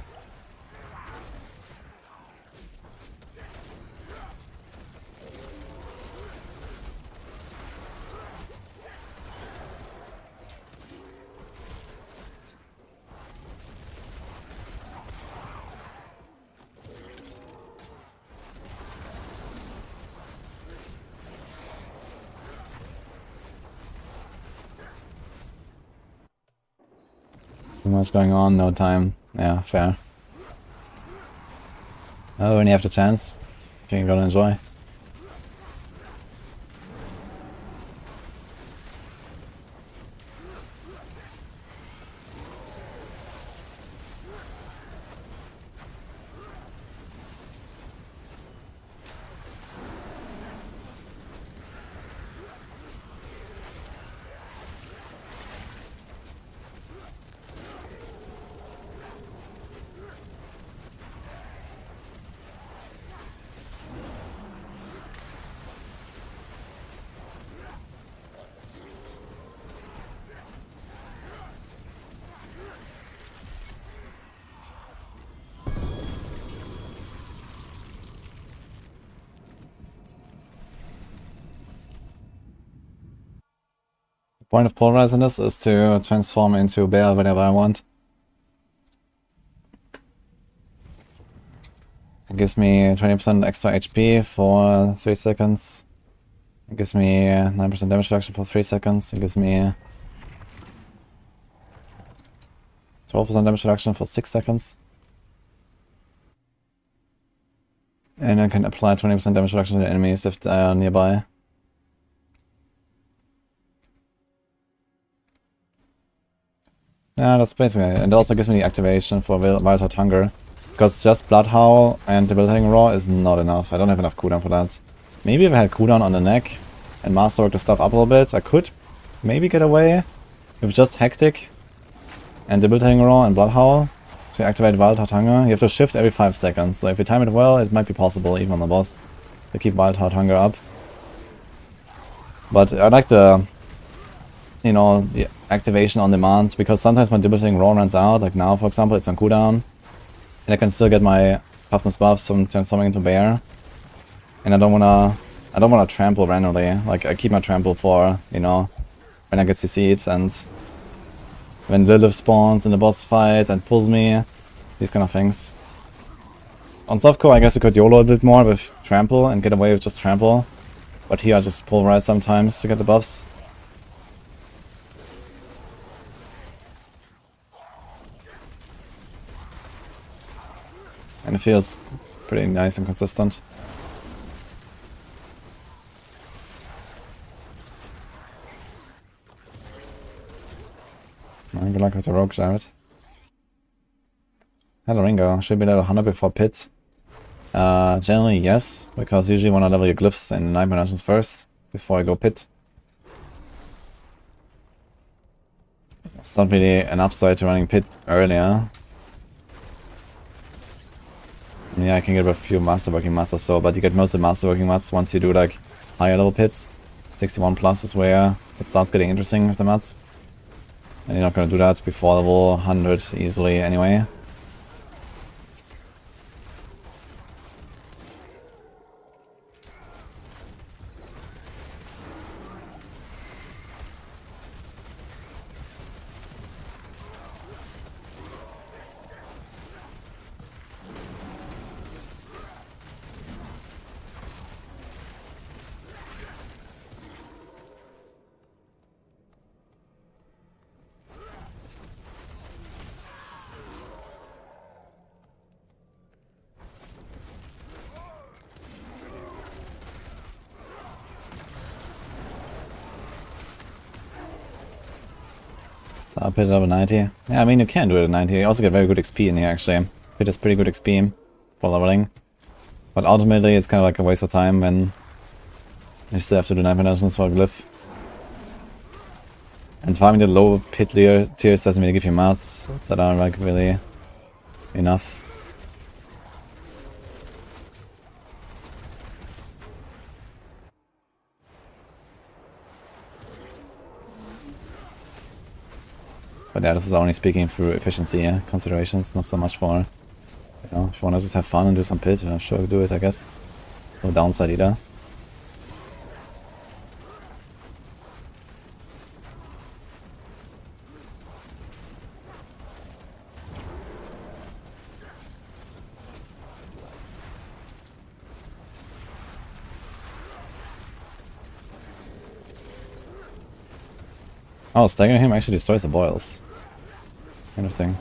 Too much going on, no time. Yeah, fair. Oh, when you have the chance, I think you're gonna enjoy. Point of polarizing this is to transform into bear whenever I want. It gives me 20% extra HP for 3 seconds. It gives me 9% damage reduction for 3 seconds. It gives me 12% damage reduction for 6 seconds. And I can apply 20% damage reduction to the enemies if they are nearby. Yeah, that's basically it. And it also gives me the activation for Wild Hunger. Because just Bloodhowl and Debilitating Roar is not enough. I don't have enough cooldown for that. Maybe if I had cooldown on the neck and Masterwork the stuff up a little bit, I could maybe get away with just Hectic and Debilitating Roar and Bloodhowl to activate Wild Hunger. You have to shift every 5 seconds, so if you time it well, it might be possible, even on the boss, to keep Wild Hunger up. But I like the, you know, the activation on demand, because sometimes my Debilitating Roar runs out, like now for example, it's on cooldown. And I can still get my toughness buffs from transforming into bear. And I don't wanna trample randomly. Like I keep my trample for, you know, when I get CC'd and when Lilith spawns in the boss fight and pulls me. These kind of things. On softcore I guess I could YOLO a bit more with trample and get away with just trample. But here I just pulverize sometimes to get the buffs. And it feels pretty nice and consistent. Good luck with the rogue, Jared. Hello Ringo, should be level 100 before pit. Generally yes, because usually want to level your glyphs and nightmare dungeons first, before I go pit. It's not really an upside to running pit earlier. Yeah, I can get a few Masterworking mats or so, but you get most of the Masterworking mats once you do like higher level pits. 61 plus is where it starts getting interesting with the mats. And you're not gonna do that before level 100 easily anyway. Start pit at level 90. Yeah, I mean you can do it at 90. You also get very good XP in here actually. Pit is pretty good XP for leveling. But ultimately it's kind of like a waste of time when you still have to do nightmare dungeons for a glyph. And farming the low pit tiers doesn't really give you mats that are like really enough. But yeah, this is only speaking through efficiency considerations, not so much for, you know, if you want to just have fun and do some pit, sure, do it, I guess. No downside either. Oh, staggering him actually destroys the boils. Interesting.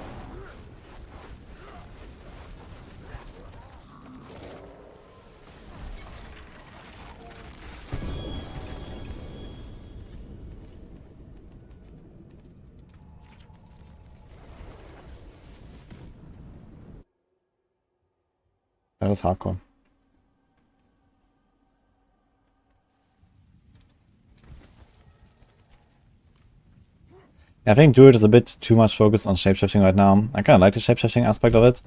That is hardcore. I think Druid is a bit too much focused on shapeshifting right now. I kind of like the shapeshifting aspect of it,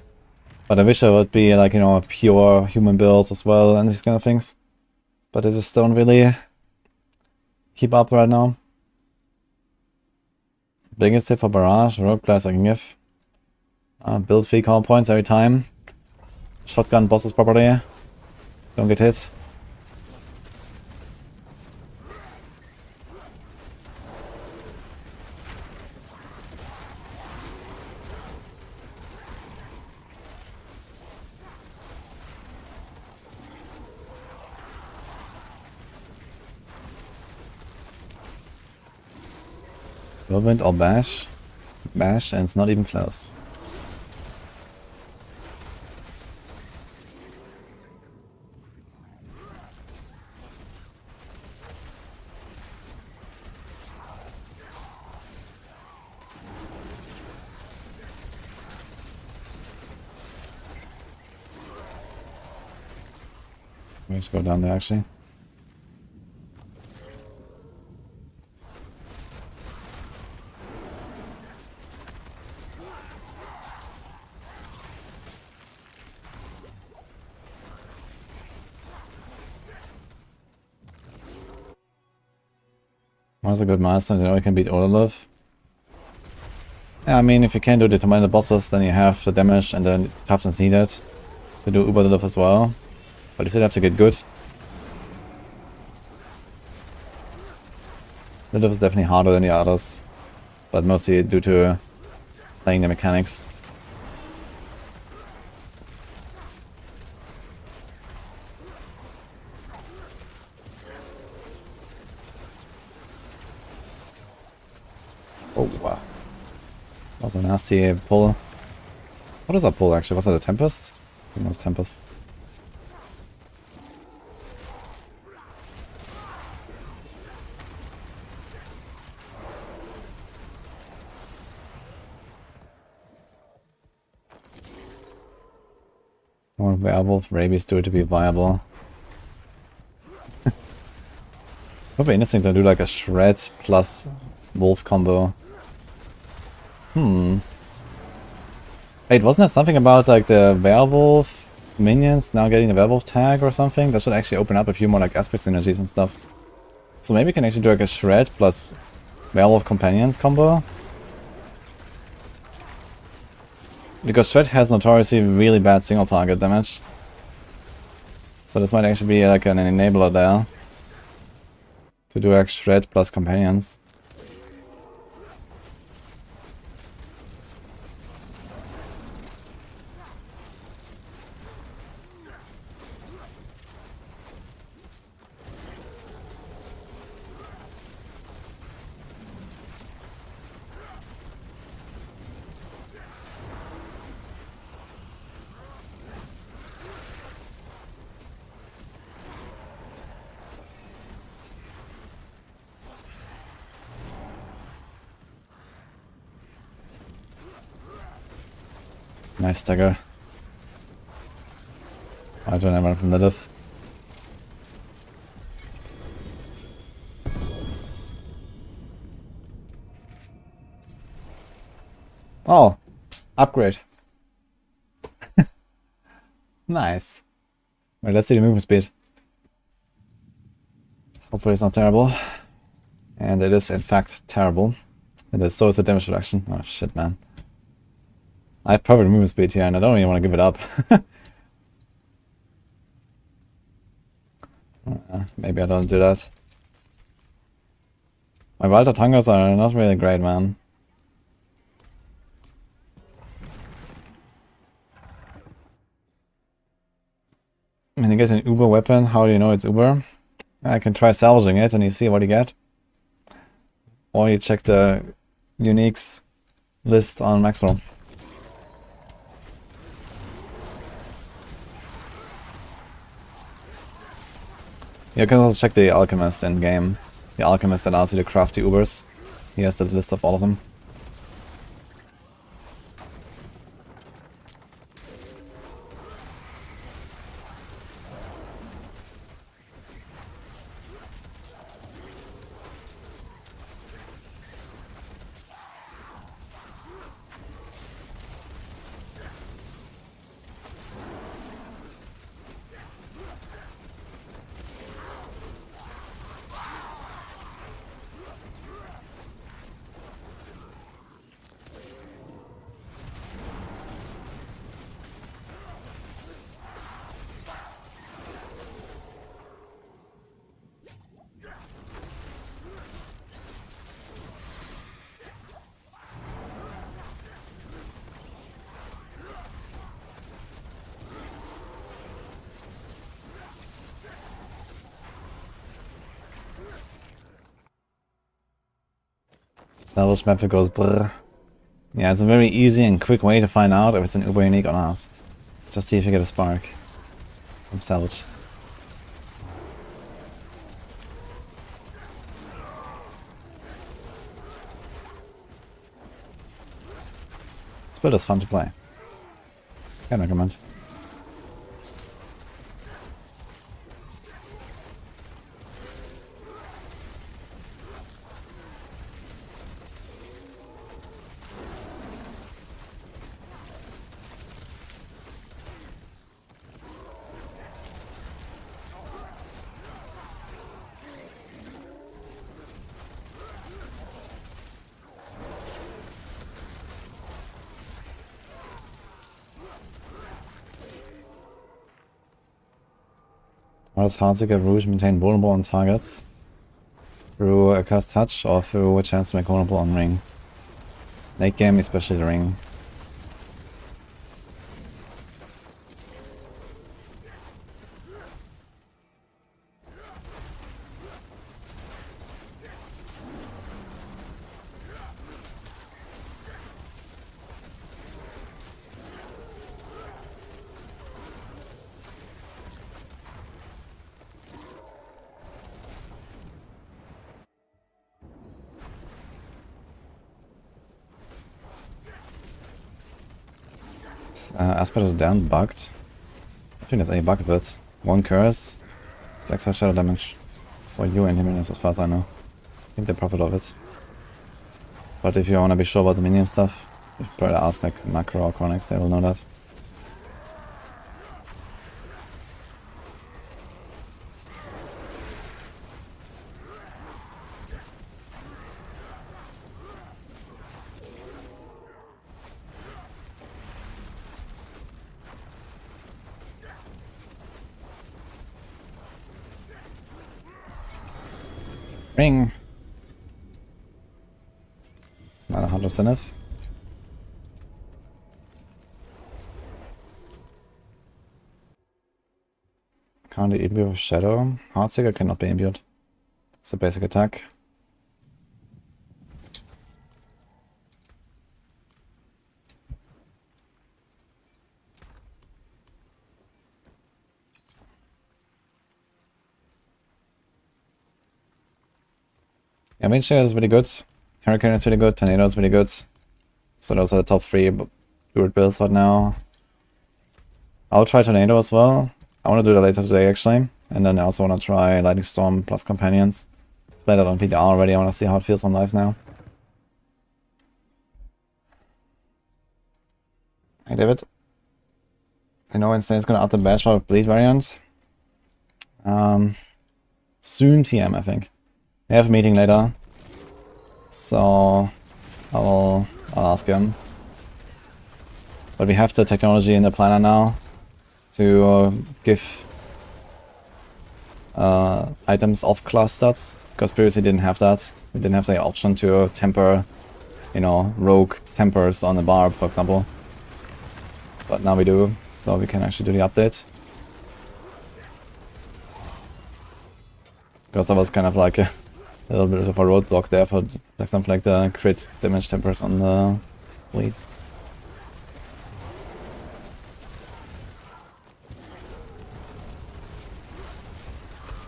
but I wish there would be like, you know, pure human builds as well and these kind of things. But they just don't really keep up right now. Biggest tip for Barrage, rogue class I can give. Build 3 call points every time. Shotgun bosses properly. Don't get hit. Whirlwind or bash. Bash and it's not even close. Let's go down there actually. That's a good master, you know, you can beat Olaf. Yeah, I mean, if you can do determine the bosses, then you have the damage and the toughness needed to do Uber Lilith as well. But you still have to get good. Lilith is definitely harder than the others, but mostly due to playing the mechanics. That was a nasty pull. What is that pull actually? Was it a Tempest? I think it was Tempest. Or werewolf, rabies do it to be viable. Would be interesting to do like a shred plus wolf combo. Wait, wasn't there something about like the werewolf minions now getting the werewolf tag or something? That should actually open up a few more like aspect synergies and stuff. So maybe we can actually do like a shred plus werewolf companions combo. Because shred has notoriously really bad single target damage. So this might actually be like an enabler there. To do like shred plus companions. Nice Stagger. I don't have one from Lilith. Oh, upgrade. Nice. Wait, let's see the movement speed. Hopefully it's not terrible. And it is in fact terrible. And so is the damage reduction. Oh shit, man. I have perfect movement speed here and I don't even want to give it up. Maybe I don't do that. My Wild Tangos are not really great, man. When you get an Uber weapon, how do you know it's Uber? I can try salvaging it and you see what you get. Or you check the uniques list on Maxwell. You can also check the Alchemist Endgame. The Alchemist allows you to craft the Ubers. He has the list of all of them. Salvage map that goes brrr. Yeah, it's a very easy and quick way to find out if it's an Uber unique or not. Just see if you get a spark from salvage. This build is fun to play. Can't recommend. How does Heartsiger Rouge maintain vulnerable on targets? Through a cursed touch or through a chance to make vulnerable on ring? Late game, especially the ring. Aspect of the Damned bugged. I think there's any bug with it. 1 curse. It's extra shadow damage for you and minions as far as I know. I think they profit of it. But if you want to be sure about the minion stuff, you probably ask like Macro or Chronix, they will know that. Ring! Not 100% enough. Can't be imbue with Shadow. Heartseeker cannot be imbued. It's a basic attack. Yeah, Mage Share is really good. Hurricane is really good. Tornado is really good. So those are the top 3 Druid builds right now. I'll try Tornado as well. I want to do that later today actually. And then I also want to try Lightning Storm plus Companions. Played that on PDR already. I want to see how it feels on live now. Hey David. I know Wednesday is going to up the bash with Bleed variant. Soon TM I think. We have a meeting later, so I'll ask him. But we have the technology in the planner now to give items off class stats, because previously we didn't have that. We didn't have the option to temper, you know, rogue tempers on the Barb, for example. But now we do, so we can actually do the update. Because that was kind of like a little bit of a roadblock there for like something like the crit damage tempers on the bleed.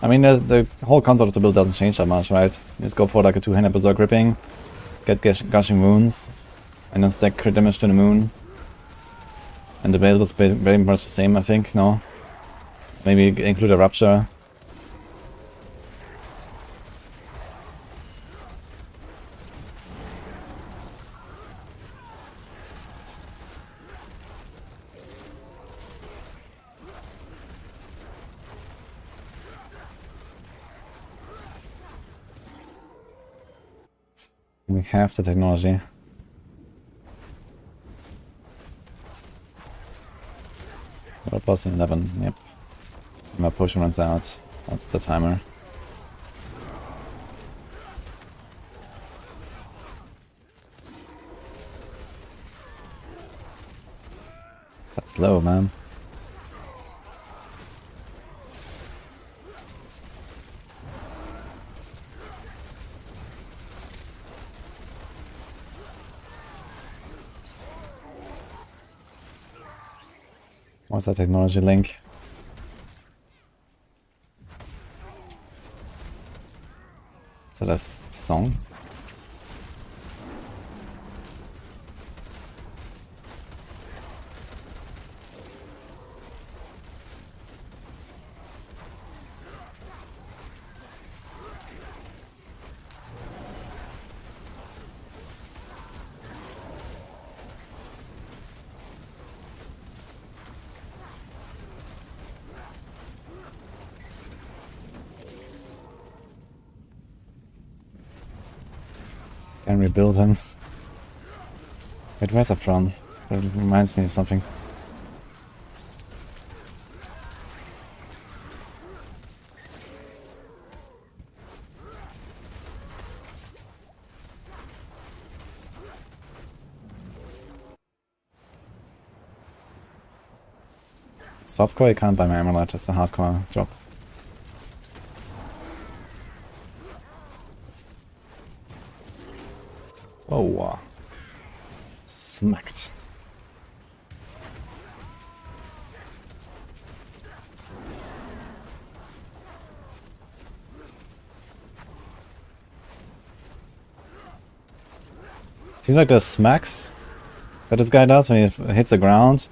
I mean, the whole concept of the build doesn't change that much, right? You just go for like a 2-handed berserk ripping, get gushing wounds, and then stack crit damage to the moon. And the build is very much the same, I think, no? Maybe include a rupture. We have the technology. What was 11? Yep. My potion runs out. That's the timer. That's slow, man. What's that technology link? Is that a song? Can rebuild him. Wait, where's that from? That reminds me of something. Softcore, you can't buy my amulet, it's a hardcore drop. Oh, smacked. Seems like the smacks that this guy does when he hits the ground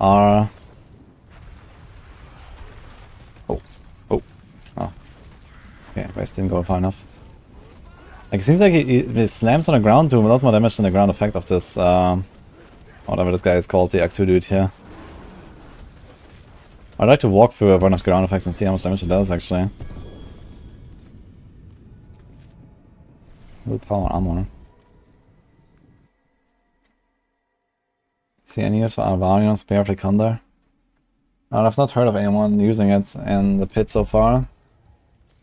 are... Oh. Oh. Oh. Okay, Grace didn't go far enough. Like, it seems like he slams on the ground, doing a lot more damage than the ground effect of this, whatever this guy is called, the Act 2 dude here. I'd like to walk through one of the ground effects and see how much damage it does, actually. Willpower armor. See any use for Barbarian Spear of the Condor? I've not heard of anyone using it in the pit so far.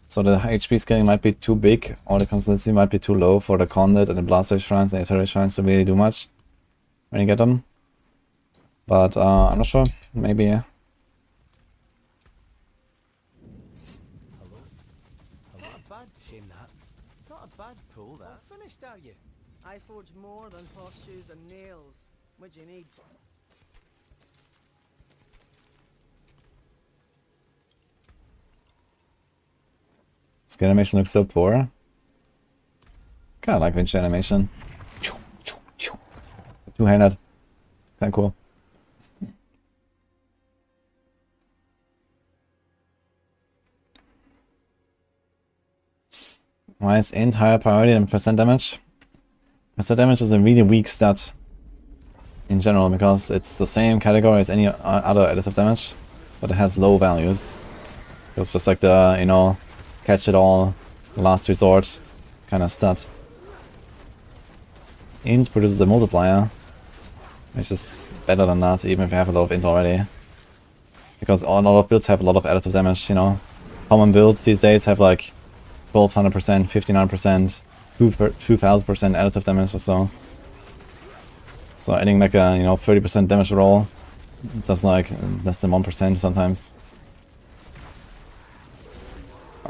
So the HP scaling might be too big, or the consistency might be too low for the Conduit and the Blaster Shrines and the Eternity Shrines to really do much when you get them. But I'm not sure, maybe. Not a bad shame that. Not a bad pull that. Well, finished, are you? I forge more than horseshoes and nails. What do you need? Skill animation looks so poor. Kinda like Vinci animation. Two-handed. Kinda cool. Why is int higher priority than percent damage? Percent damage is a really weak stat in general because it's the same category as any other additive damage, but it has low values. It's just like the, you know, catch it all, last resort kind of stat. Int produces a multiplier, which is better than that, even if you have a lot of int already. Because a lot of builds have a lot of additive damage, you know. Common builds these days have like 1200%, 59%, 2000% additive damage or so. So adding like a, you know, 30% damage roll does like less than 1% sometimes.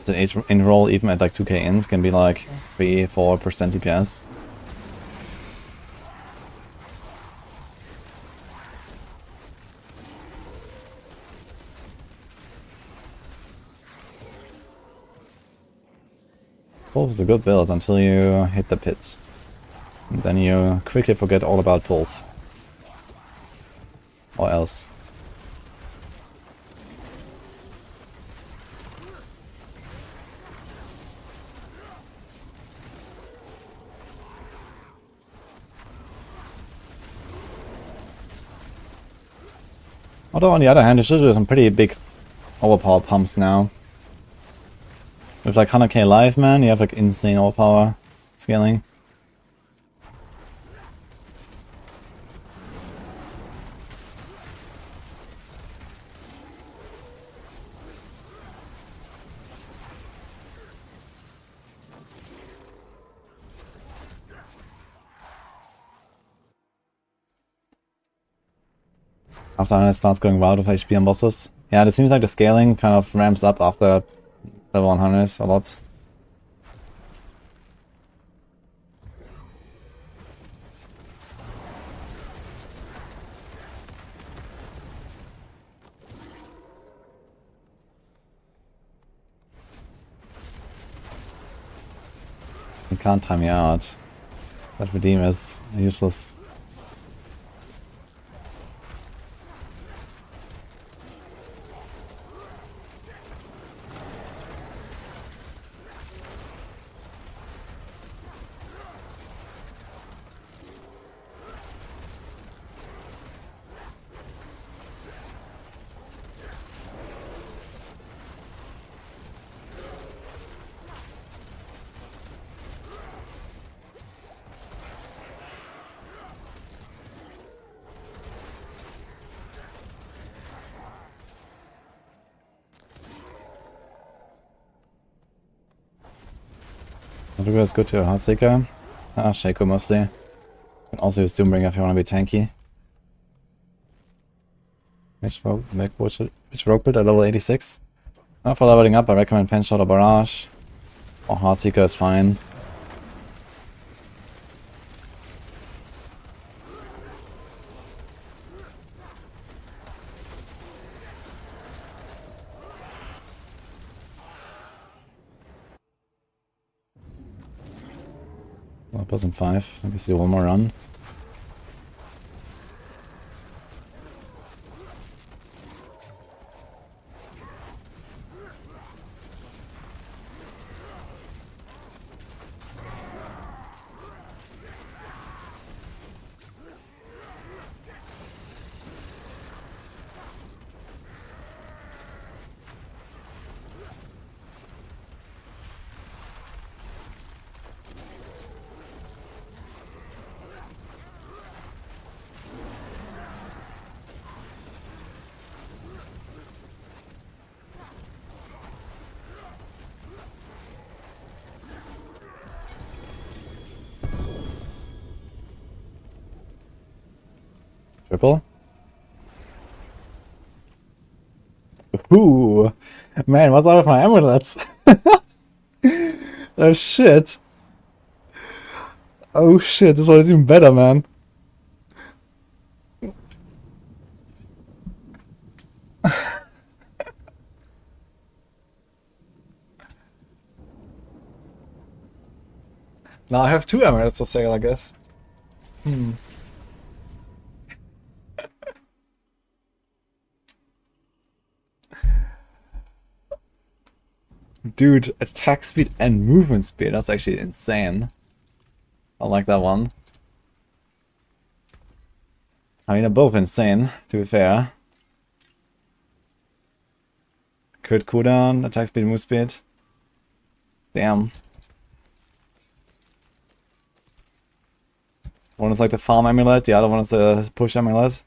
The int roll, even at like 2k int, can be like 3-4% DPS. Pulf is a good build until you hit the pits. And then you quickly forget all about Pulf. Or else. Although on the other hand, you should do some pretty big overpower pumps now. With like 100k life, man, you have like insane overpower scaling. After it starts going wild with HP and bosses. Yeah, it seems like the scaling kind of ramps up after level 100 a lot. You can't time me out. That redeem is useless. Ruga is good to a Heartseeker. Shako mostly. You can also use Doombringer if you want to be tanky. Which rogue build at level 86? For leveling up, I recommend Penshot or Barrage. Or Heartseeker is fine. Well, +5. I guess you do one more run. Triple? Ooh! Man, what's up with my amulets? Oh shit! Oh shit, this one is even better, man. Now I have 2 amulets for sale, I guess. Dude, attack speed and movement speed, that's actually insane. I like that one. I mean, they're both insane, to be fair. Crit cooldown, attack speed, move speed. Damn. One is like the farm amulet, the other one is the push amulet.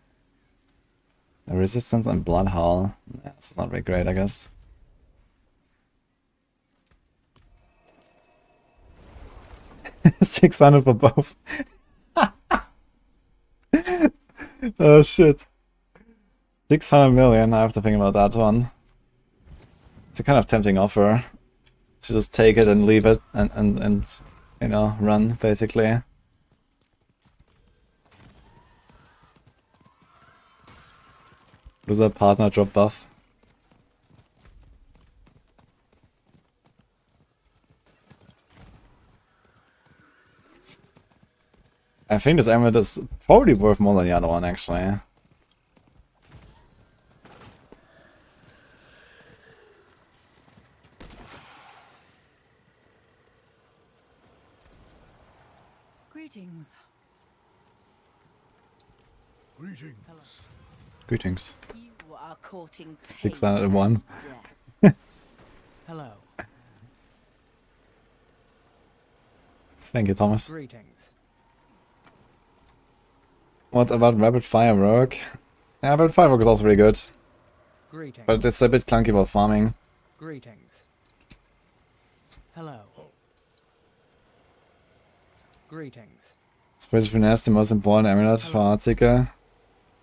The resistance and blood howl. Yeah, this is not very great, I guess. $600 for both. Oh shit. 600 million, I have to think about that one. It's a kind of tempting offer. To just take it and leave it and you know, run, basically. Wizard partner drop buff. I think this amulet is probably worth more than the other one, actually. Greetings. Greetings. You are courting pain 601. and death. Hello. Thank you, Thomas. Greetings. What about Rapid Fire Rogue? Yeah, Rapid Fire Rogue is also really good, Greetings. but it's a bit clunky about farming. Greetings. Hello. Greetings. Frigid Finesse, the most important amulet for Heartseeker.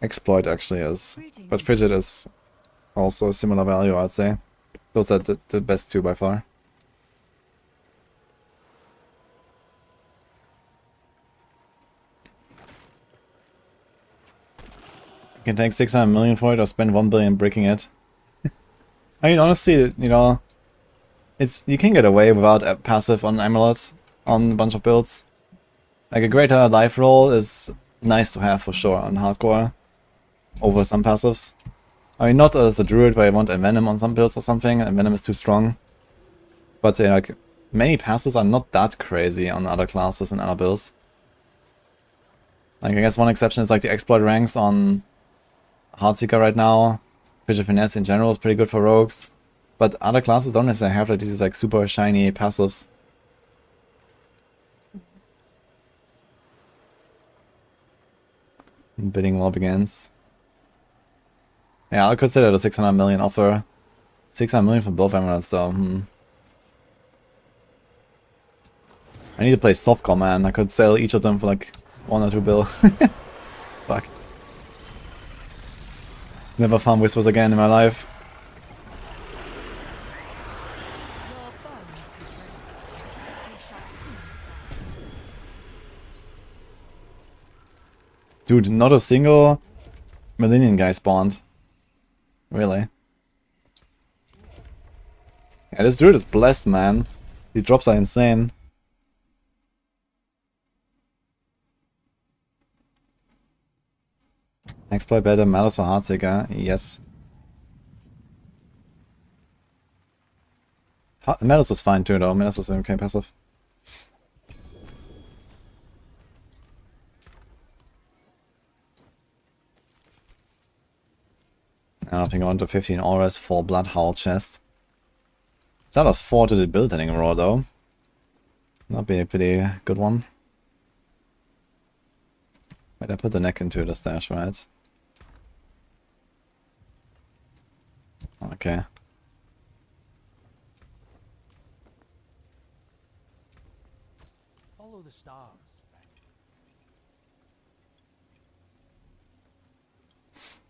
Exploit actually is, but Frigid is also a similar value, I'd say. Those are the best 2 by far. You can take 600 million for it or spend 1 billion breaking it. I mean, honestly, you know, you can get away without a passive on amulet on a bunch of builds. Like a greater life roll is nice to have for sure on hardcore over some passives. I mean, not as a druid where I want envenom on some builds or something, envenom is too strong. But like many passives are not that crazy on other classes and other builds. Like I guess one exception is like the exploit ranks on Heartseeker right now. Frigid Finesse in general is pretty good for rogues. But other classes don't necessarily have like these like super shiny passives. Bidding war begins. Yeah, I'll consider the 600 million offer. 600 million for both amulets though. I need to play softcore, man. I could sell each of them for like 1 or 2 bill. Fuck. Never farm whispers again in my life. Your bones betray. They shall soon serve. Dude, not a single Millennium guy spawned. Really? Yeah, this druid is blessed, man. The drops are insane. Exploit better, Malice for Heartseeker, yes. Malice is fine too though, Malice is okay passive. I think I want to 15 auras for Blood Howl chest. That was 4 to the build ending roll though. That'd be a pretty good one. Wait, I put the neck into the stash, right? Okay. Follow the stars, friend.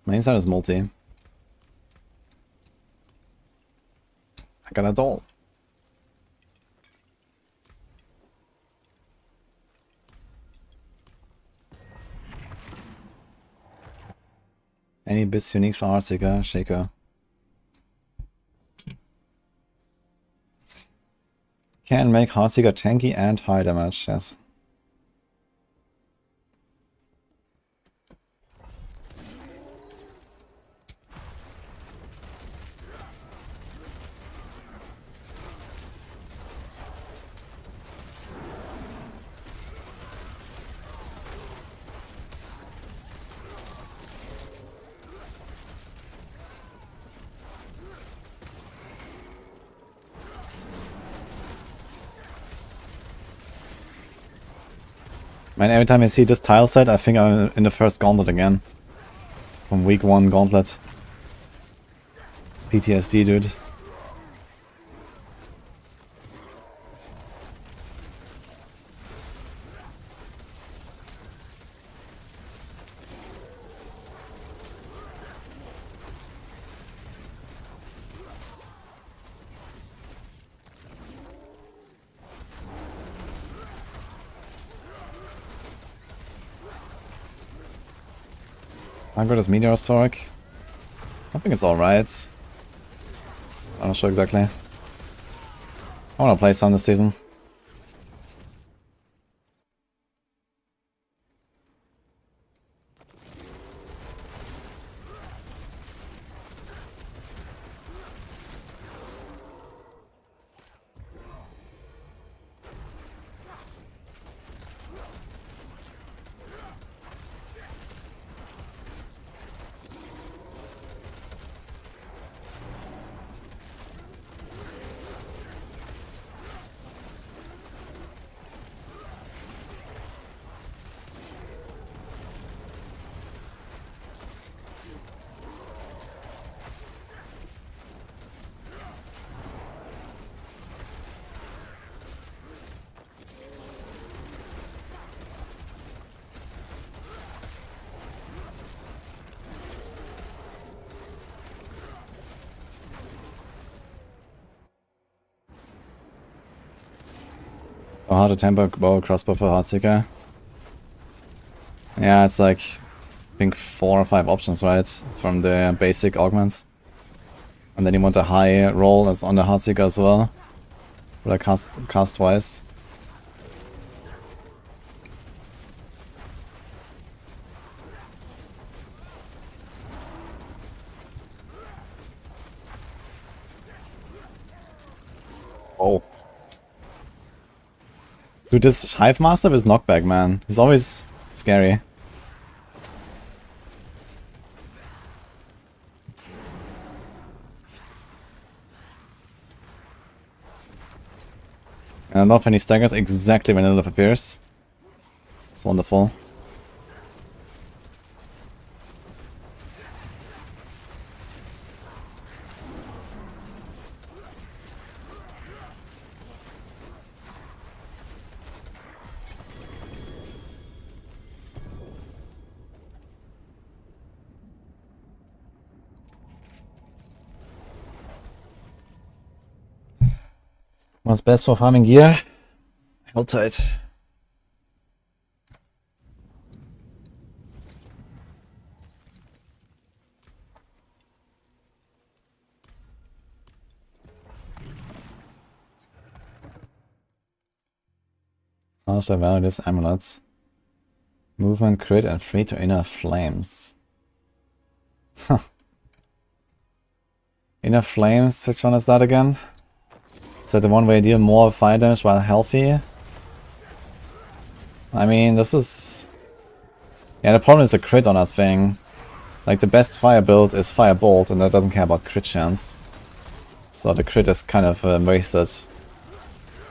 Main side is multi. I got a doll. Any bits unique for Heartseeker? Shako. Can make Heartseeker tanky and high damage, yes. Man, every time I see this tile set, I think I'm in the first gauntlet again. From week 1 gauntlet. PTSD, dude. How good is Meteor Sorc? I think it's alright. I'm not sure exactly. I wanna play some this season. Oh, how to temper bow crossbow for Heartseeker. Yeah, it's like, I think 4 or 5 options, right? From the basic augments. And then you want a high roll as on the Heartseeker as well. Like cast twice. Oh. Dude, this Hive Master is knockback, man. He's always scary. And I love when he staggers exactly when Lilith appears. It's wonderful. What's best for farming gear? Hold tight. Also value this amulets. Movement, crit, and free to inner flames. Huh. Inner flames, which one is that again? Is that the one where you deal more fire damage while healthy? I mean, this is... Yeah, the problem is the crit on that thing. Like, the best fire build is Fire Bolt, and that doesn't care about crit chance. So the crit is kind of a wasted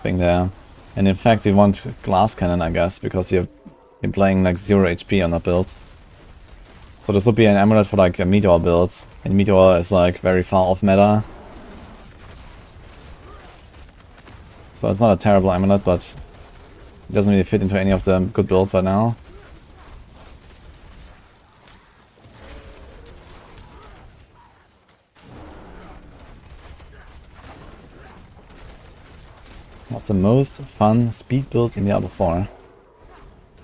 thing there. And in fact, you want Glass Cannon, I guess, because you're playing like 0 HP on that build. So this would be an amulet for like a Meteor build. And Meteor is like very far off meta. So it's not a terrible amulet, but it doesn't really fit into any of the good builds right now. What's the most fun speed build in Diablo 4?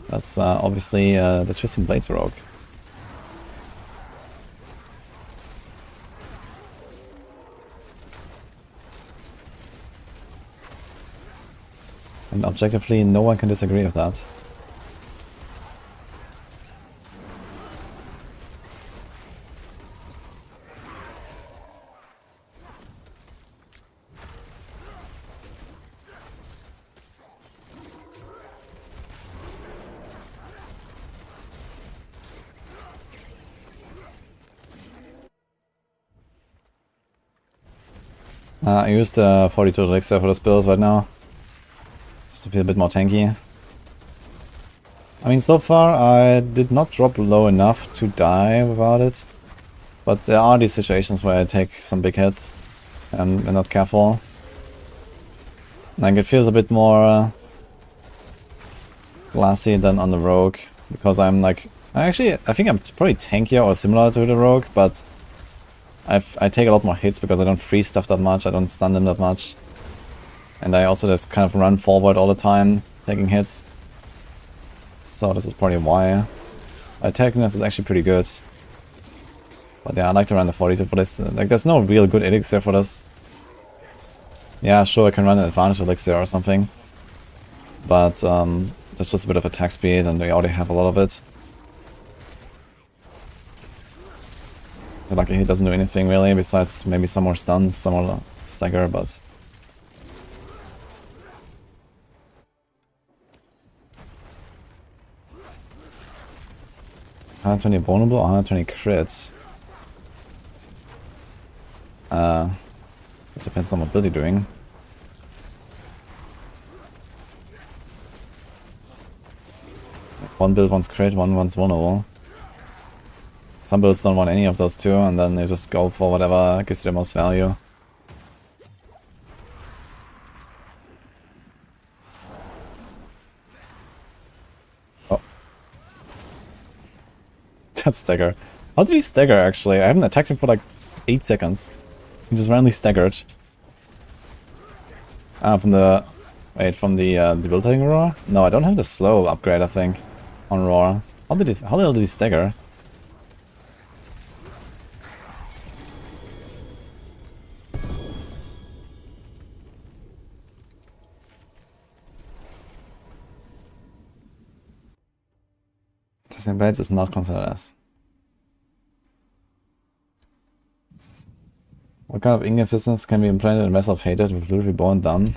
That's obviously the Twisting Blades Rogue. And objectively, no one can disagree with that. I used 42 elixir for this build right now. Just to feel a bit more tanky. I mean, so far I did not drop low enough to die without it. But there are these situations where I take some big hits and I'm not careful. Like, it feels a bit more glassy than on the Rogue. Because I'm like... I think I'm probably tankier or similar to the Rogue, but... I take a lot more hits because I don't freeze stuff that much, I don't stun them that much. And I also just kind of run forward all the time, taking hits. So this is probably why. My attackiness is actually pretty good. But yeah, I like to run the 42 for this. Like, there's no real good elixir for this. Yeah, sure, I can run an advantage elixir or something. But there's just a bit of attack speed and we already have a lot of it. Lucky he doesn't do anything really, besides maybe some more stuns, some more stagger, but... 120 vulnerable, 120 crits. It depends on what build you're doing. One build wants crit, one wants vulnerable. Some builds don't want any of those two, and then they just go for whatever gives you the most value. Oh. That's Stagger. How did he stagger actually? I haven't attacked him for like 8 seconds. He just randomly staggered. Ah, from the... Wait, from the debilitating roar? No, I don't have the slow upgrade, I think, on roar. How the hell did he stagger? Testing blades is not considered as. What kind of inconsistencies can be implanted in Vessel of Hated with Loot Reborn done?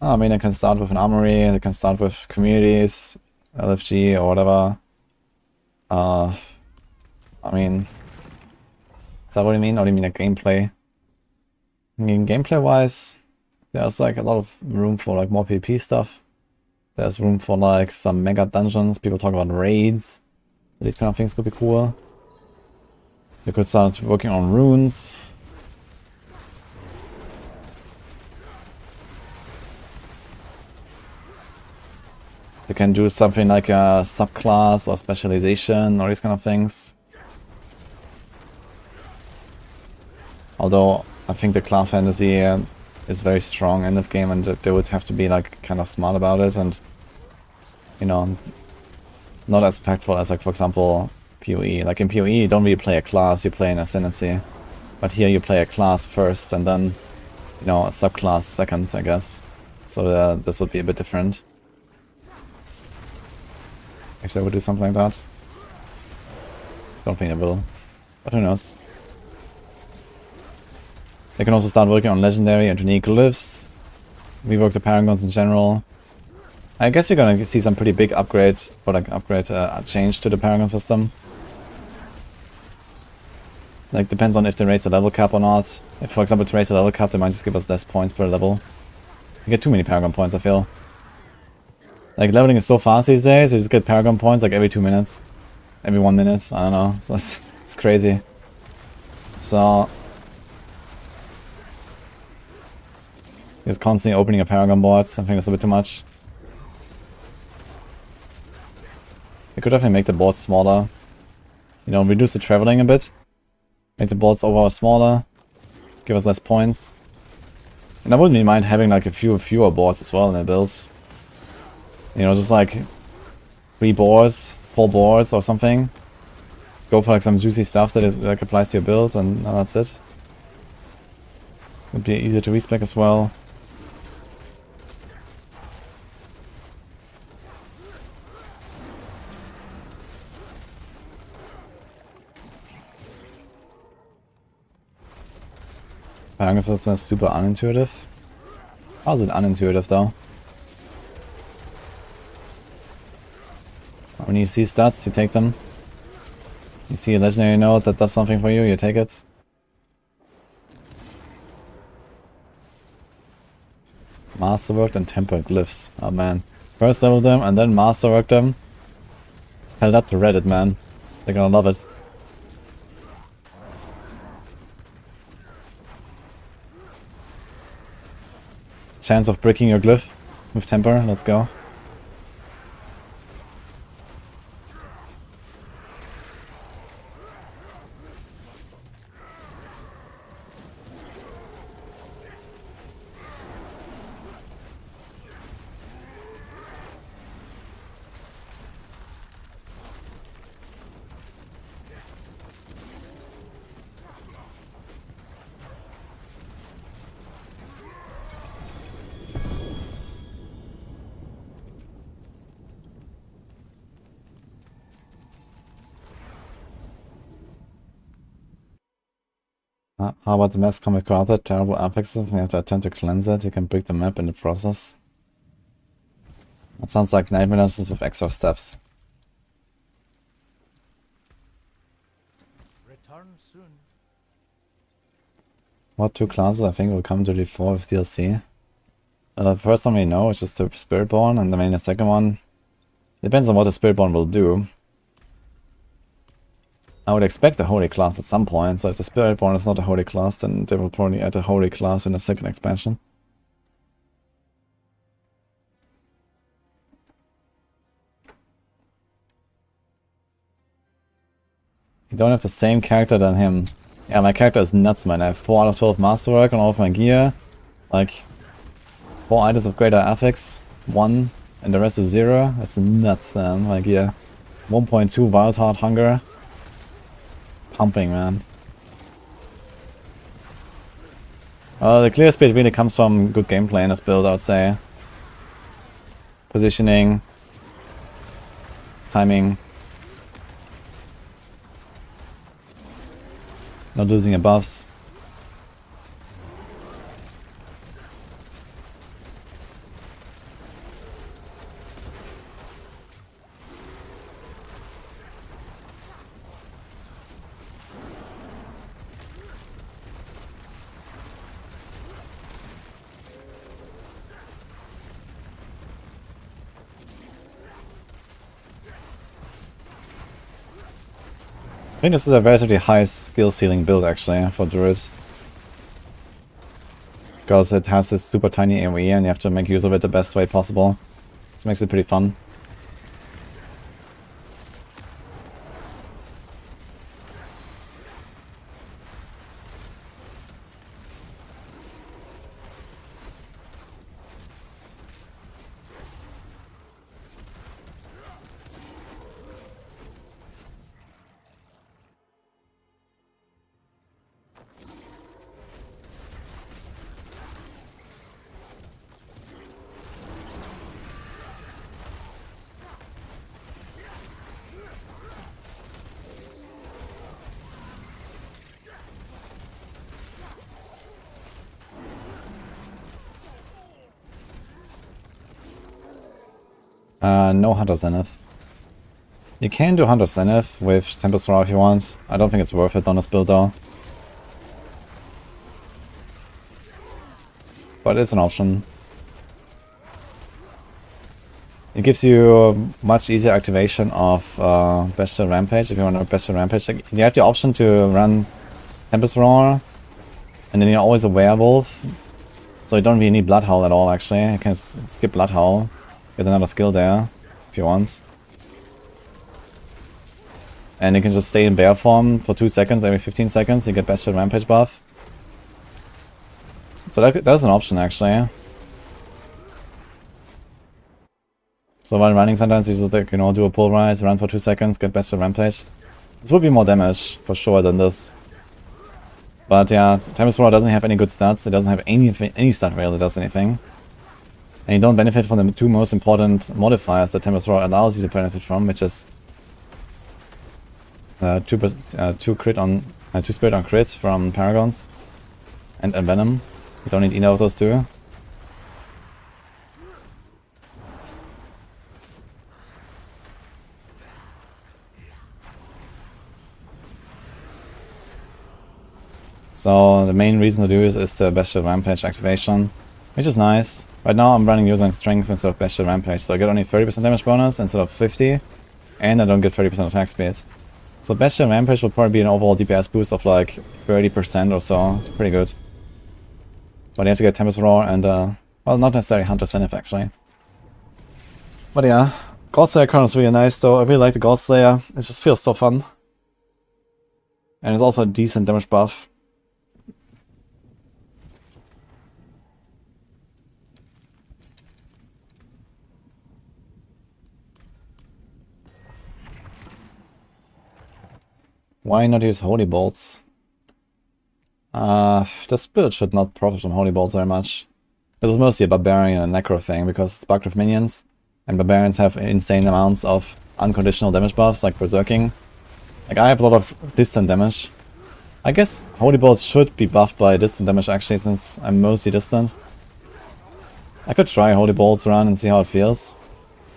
I mean, I can start with an armory, I can start with communities, LFG or whatever. I mean... Is that what you mean? Or do you mean like gameplay? I mean, gameplay wise, there's like a lot of room for like more PvP stuff. There's room for like some mega dungeons, people talk about raids. So these kind of things could be cool. You could start working on runes. You can do something like a subclass or specialization or these kind of things. Although I think the class fantasy is very strong in this game and they would have to be like kind of smart about it and, you know, not as impactful as like, for example, PoE. Like in PoE you don't really play a class, you play an ascendancy. But here you play a class first and then, you know, a subclass second, I guess. So this would be a bit different. If they would do something like that. Don't think they will. But who knows. They can also start working on legendary and unique glyphs. Rework the paragons in general. I guess we're gonna see some pretty big upgrade, or like change to the paragon system. Like, depends on if they raise the level cap or not. If, for example, to raise the level cap, they might just give us less points per level. You get too many paragon points, I feel. Like, leveling is so fast these days, you just get paragon points like every 2 minutes. Every 1 minute, I don't know. So it's crazy. So... just constantly opening a paragon board, I think that's a bit too much. We could definitely make the boards smaller. You know, reduce the traveling a bit. Make the boards overall smaller. Give us less points. And I wouldn't mind having like a fewer boards as well in their builds. You know, just like 3 boards, 4 boards or something. Go for like some juicy stuff that is like applies to your build, and that's it. Would be easier to respec as well. Pegasus is super unintuitive. How's it unintuitive though? When you see stats, you take them. You see a legendary node that does something for you, you take it. Masterworked and tempered glyphs. Oh man. First level them and then masterworked them. Tell that to Reddit, man. They're gonna love it. Chance of breaking your glyph with temper, let's go. How about the mess comic crowded, terrible affixes, and you have to attempt to cleanse it, you can break the map in the process. That sounds like nightmare analysis with extra steps. Return soon. What 2 classes I think will come to the 4 with DLC? The first one we know is just the Spiritborn, and then the second one depends on what the Spiritborn will do. I would expect a holy class at some point, so if the Spiritborn is not a holy class, then they will probably add a holy class in the second expansion. You don't have the same character than him. Yeah, my character is nuts, man. I have 4 out of 12 masterwork on all of my gear. Like, 4 items of greater affix, 1, and the rest of 0. That's nuts, man. My gear. 1.2 Wild Heart Hunger. Pumping, man. The clear speed really comes from good gameplay in this build, I would say. Positioning. Timing. Not losing your buffs. I think this is a relatively high skill ceiling build actually for Druids. Because it has this super tiny AoE and you have to make use of it the best way possible. This makes it pretty fun. No Hunter Zenith. You can do Hunter Zenith with Tempest Roar if you want. I don't think it's worth it on this build though. But it's an option. It gives you much easier activation of Bestial Rampage if you want to Bestial Rampage. Like, you have the option to run Tempest Roar, and then you're always a werewolf. So you don't really need Blood Howl at all actually. You can skip Blood Howl, get another skill there if you want. And you can just stay in bear form for 2 seconds, every 15 seconds you get Bestial Rampage buff. So that's an option actually. So while running sometimes you just like, you know, do a pull rise, run for 2 seconds, get best of rampage. This would be more damage for sure than this. But yeah, Tempest Thrower doesn't have any good stats, it doesn't have any stat rail that does anything. And you don't benefit from the 2 most important modifiers that Tempest Thrower allows you to benefit from, which is 2 crit on 2 spirit on crit from Paragons and Venom. You don't need either of those 2. So the main reason to do is the Bestial Rampage activation, which is nice. Right now I'm running User and Strength instead of Bestial Rampage, so I get only 30% damage bonus instead of 50, and I don't get 30% attack speed. So Bestial Rampage will probably be an overall DPS boost of like 30% or so. It's pretty good. But you have to get Tempest Roar and, well, not necessarily Hunter Zenith actually. But yeah, Godslayer Crown is really nice though. I really like the Godslayer. It just feels so fun. And it's also a decent damage buff. Why not use Holy Bolts? The Spirit should not profit from Holy Bolts very much. This is mostly a Barbarian and Necro thing, because it's bugged with minions, and Barbarians have insane amounts of unconditional damage buffs, like Berserking. Like, I have a lot of distant damage. I guess Holy Bolts should be buffed by distant damage actually, since I'm mostly distant. I could try Holy Bolts run and see how it feels.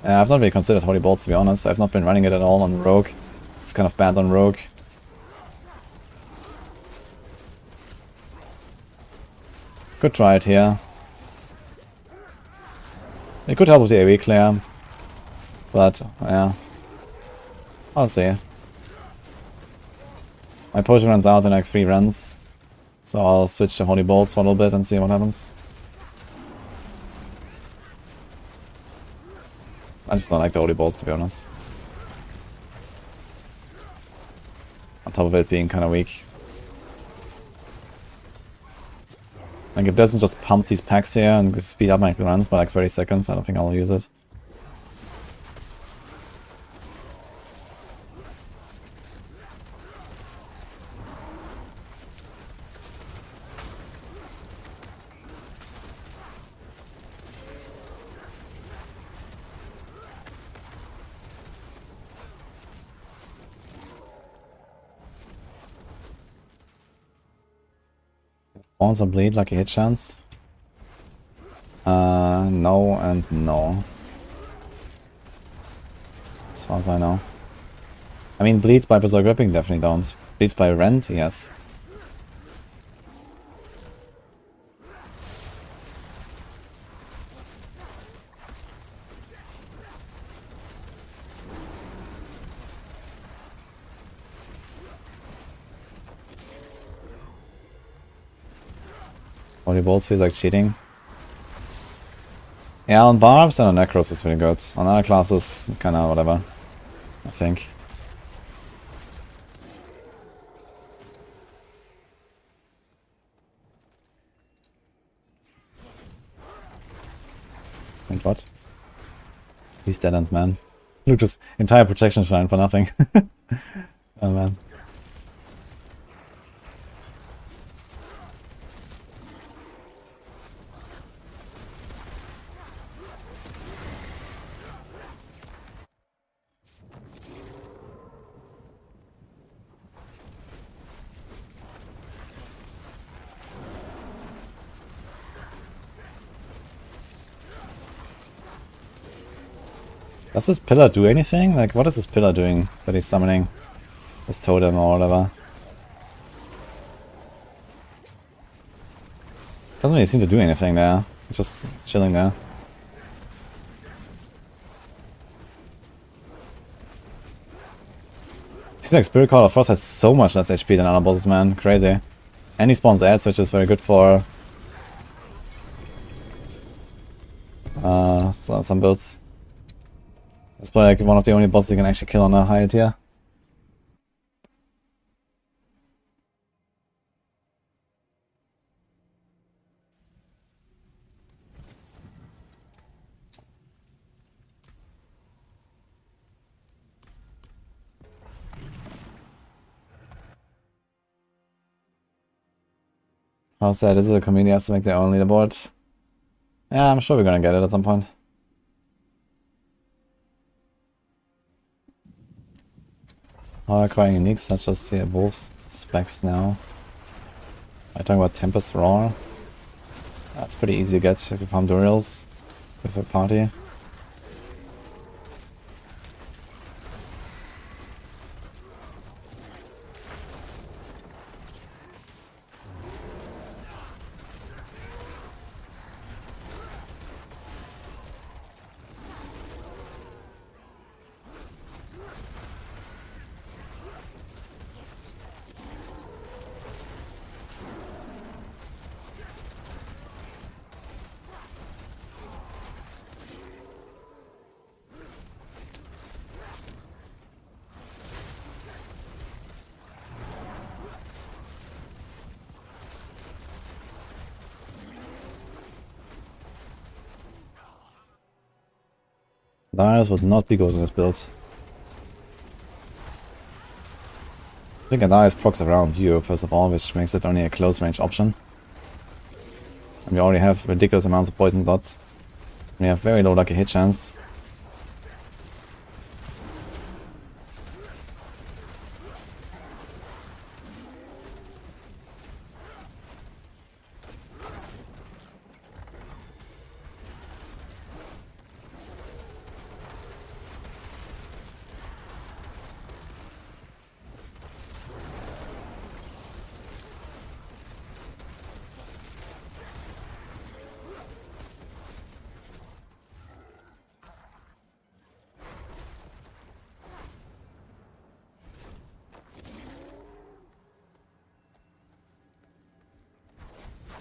I've not really considered Holy Bolts, to be honest. I've not been running it at all on Rogue. It's kind of bad on Rogue. Could try it here. It could help with the AoE clear. But, yeah. I'll see. My potion runs out in like 3 runs. So I'll switch to Holy Bolts for a little bit and see what happens. I just don't like the Holy Bolts, to be honest. On top of it being kind of weak. Like, it doesn't just pump these packs here and speed up my runs by like 30 seconds. I don't think I'll use it. Thorns or bleed, like a hit chance? No and no. As far as I know. I mean, bleeds by Berserk Gripping definitely don't. Bleeds by Rend, yes. Holy Bolts feels like cheating. Yeah, on Barbs and on Necros it's really good. On other classes, kinda whatever, I think. Wait, what? These dead ends, man. Look, this entire protection shine for nothing. Oh man. Does this pillar do anything? Like, what is this pillar doing that he's summoning? This totem or whatever. Doesn't really seem to do anything there. It's just chilling there. Seems like Spirit Call of Frost has so much less HP than other bosses, man. Crazy. And he spawns ads, which is very good for some builds. It's probably like one of the only bosses you can actually kill on a higher tier. How sad is it? The community has to make their own leaderboard. Yeah, I'm sure we're gonna get it at some point. How acquiring uniques such as the wolves specs now. Am I talking about Tempest Roar? That's pretty easy to get if you farm Duriels with a party. Darius would not be good in this build. I think a Darius procs around you, first of all, which makes it only a close range option. And we already have ridiculous amounts of poison dots. We have very low lucky hit chance.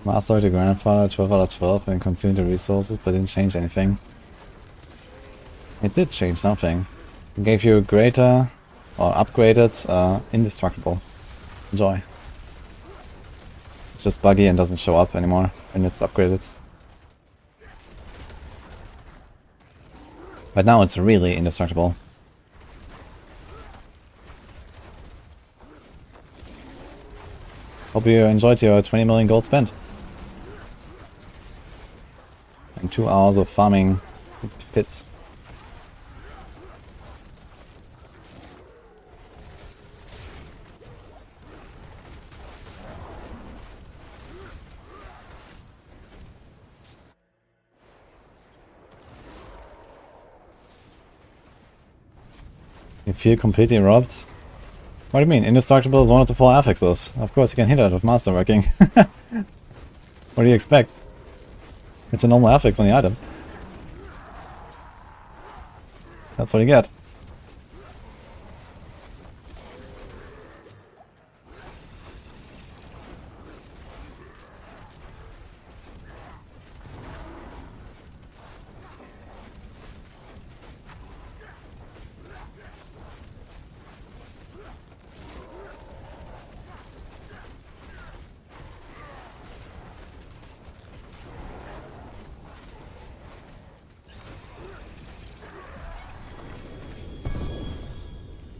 Master the grandfather 12 out of 12 and consumed the resources but didn't change anything. It did change something. It gave you greater or upgraded indestructible. Enjoy. It's just buggy and doesn't show up anymore when it's upgraded. But now it's really indestructible. Hope you enjoyed your 20 million gold spent. And 2 hours of farming pits. You feel completely robbed? What do you mean? Indestructible is one of the 4 affixes. Of course you can hit it with Masterworking. What do you expect? It's a normal affix on the item. That's what you get.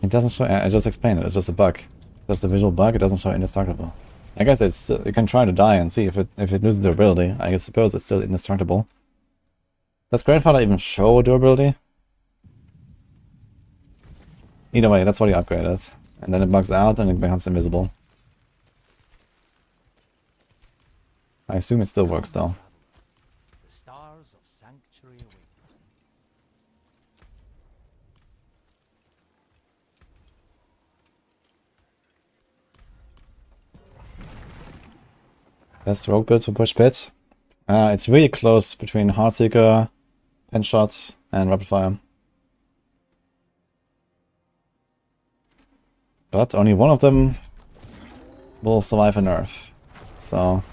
It doesn't show. I just explained it. It's just a bug. Just a visual bug. It doesn't show indestructible. I guess it's. You can try to die and see if it loses durability. I suppose it's still indestructible. Does grandfather even show durability? Either way, that's what you upgraded, and then it bugs out and it becomes invisible. I assume it still works though. The stars of sanctuary await. Best rogue build to push pit. It's really close between Heartseeker, Penshot, and Rapid Fire. But only one of them will survive a nerf. So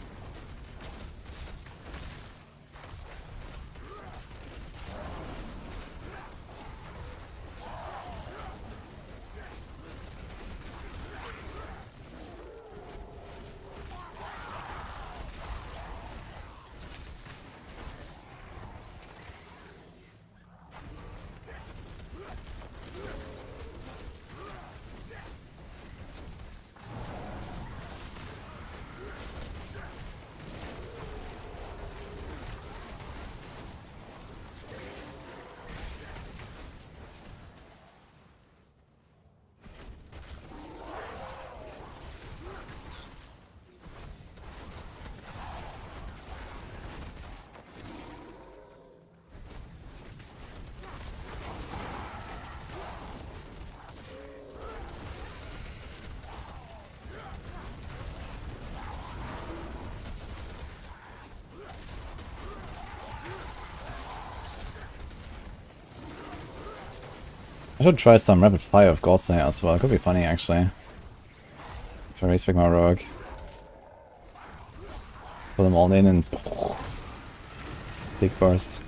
should try some rapid fire of Godslayer as well. It could be funny actually. If I respec my rogue. Put them all in and big burst.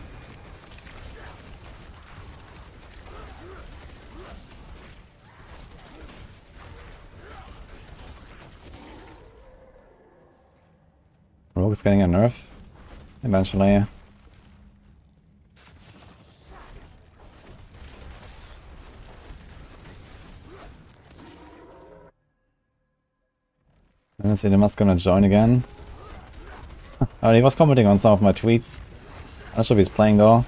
Rogue is getting a nerf eventually. Let's see, the Musk gonna join again. Oh, he was commenting on some of my tweets. I'm not sure if he's playing though.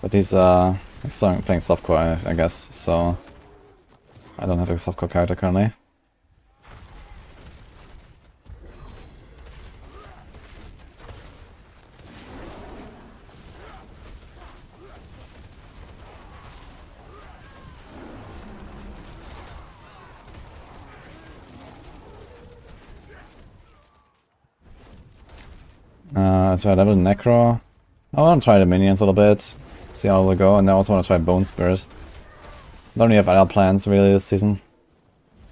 But he's playing softcore, I guess, so I don't have a softcore character currently. So I leveled Necro. I want to try the minions a little bit, see how they go, and I also want to try Bone Spirit. Don't really have other plans really this season.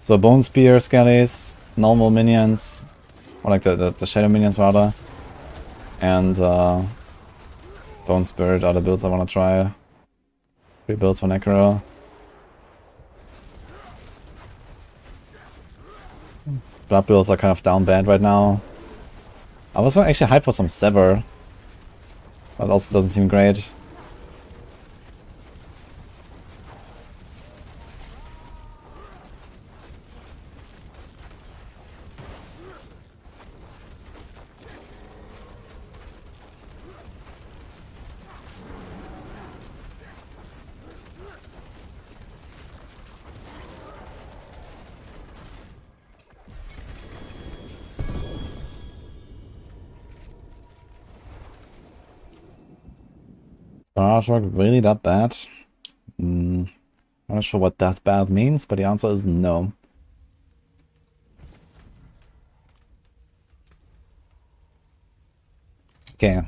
So Bone Spear, Skellies, normal minions, or like the Shadow minions rather, and Bone Spirit are the builds I want to try. 3 builds for Necro. Blood builds are kind of down bad right now. I was actually hyped for some Sever, but also doesn't seem great. Masterworking really that bad? I'm not sure what that bad means, but the answer is no. Okay,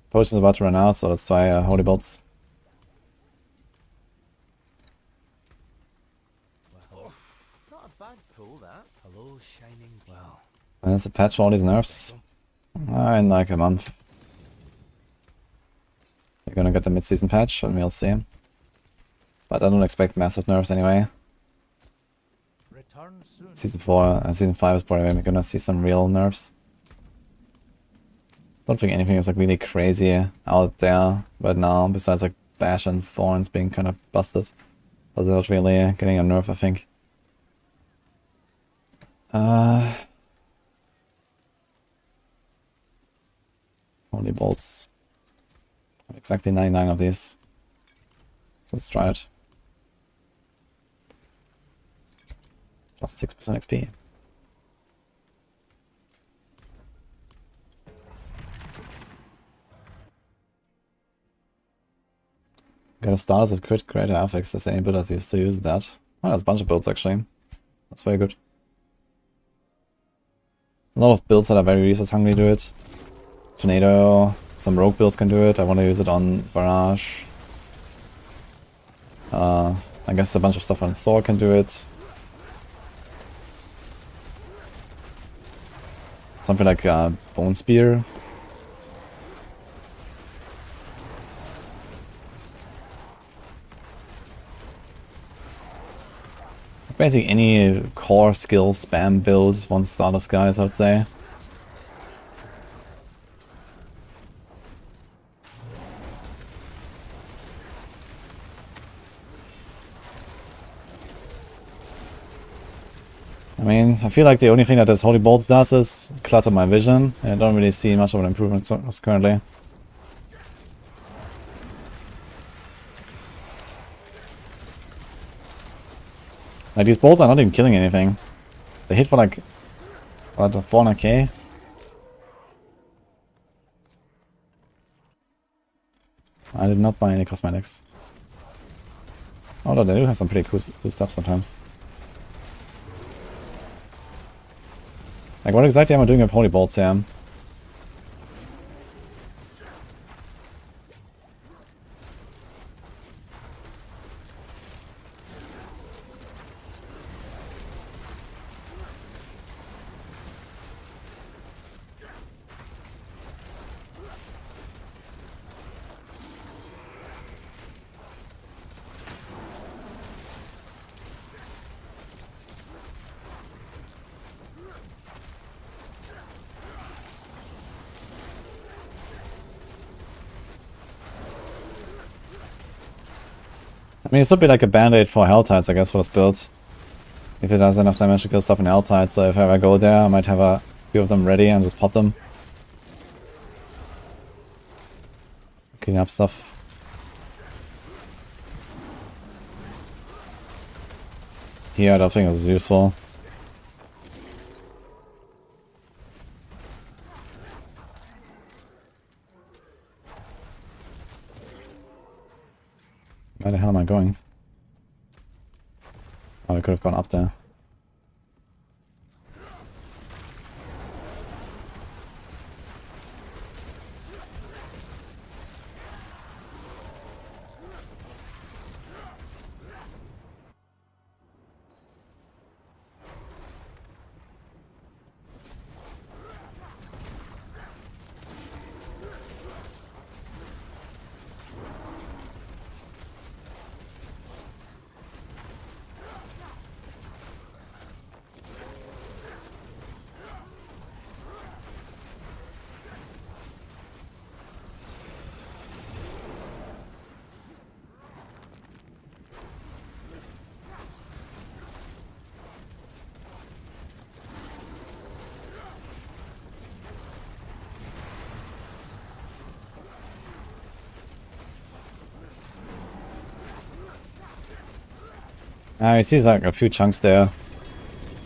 potion's about to run out, so let's try Holy Bolts. Not a bad pull, that. Hello, shining. Well, And it's a patch for all these nerfs. In like a month. We're gonna get the mid-season patch, and we'll see. But I don't expect massive nerfs anyway. Return soon. Season 4 and Season 5 is probably gonna see some real nerfs. Don't think anything is like really crazy out there right now, besides like Bash and Thorns being kind of busted. But they're not really getting a nerf, I think. Holy Bolts. Exactly 99 of these. So let's try it. Plus 6% XP. Got a stars that crit greater affects. There's any build that used to use that. Oh, there's a bunch of builds actually. That's very good. A lot of builds that are very resource hungry do it. Tornado. Some rogue builds can do it. I want to use it on Barrage. I guess a bunch of stuff on Sorc can do it. Something like Bone Spear. Basically any core skill spam build one starter skies, I would say. I mean, I feel like the only thing that this Holy Bolts does is clutter my vision. I don't really see much of an improvement currently. Like, these bolts are not even killing anything. They hit for like, what, 400k? I did not buy any cosmetics. Although they do have some pretty cool stuff sometimes. Like, what exactly am I doing with Holy Bolts here? I mean, it would be like a band-aid for Hell Tides, I guess, for this build. If it has enough damage to kill stuff in Hell Tides, so if I ever go there, I might have a few of them ready and just pop them. Clean up stuff. Here, I don't think this is useful. Where the hell am I going? Oh, I could have gone up there. I see like a few chunks there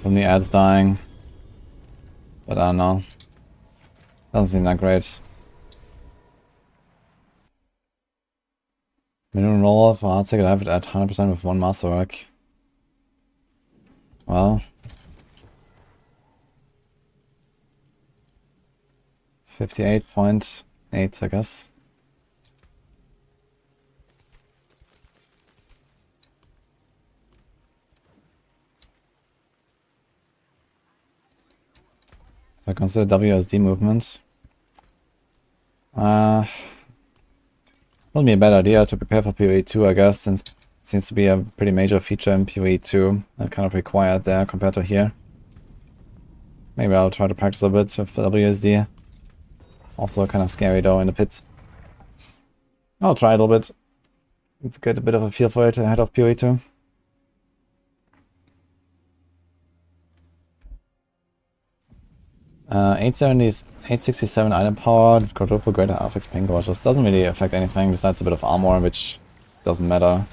from the ads dying, but I don't know. Doesn't seem that great. Minimum roll for hard ticket, I have it at 100% with one masterwork. Well, 58.8, I guess. I consider WSD movement. Would be a bad idea to prepare for PoE 2, I guess, since it seems to be a pretty major feature in PoE 2 and kind of required there compared to here. Maybe I'll try to practice a bit with WSD. Also kind of scary though in the pit. I'll try a little bit to get a bit of a feel for it ahead of PoE 2. Uh, 867 item power, quadruple greater affix ping gorgeous. Doesn't really affect anything besides a bit of armor, which doesn't matter.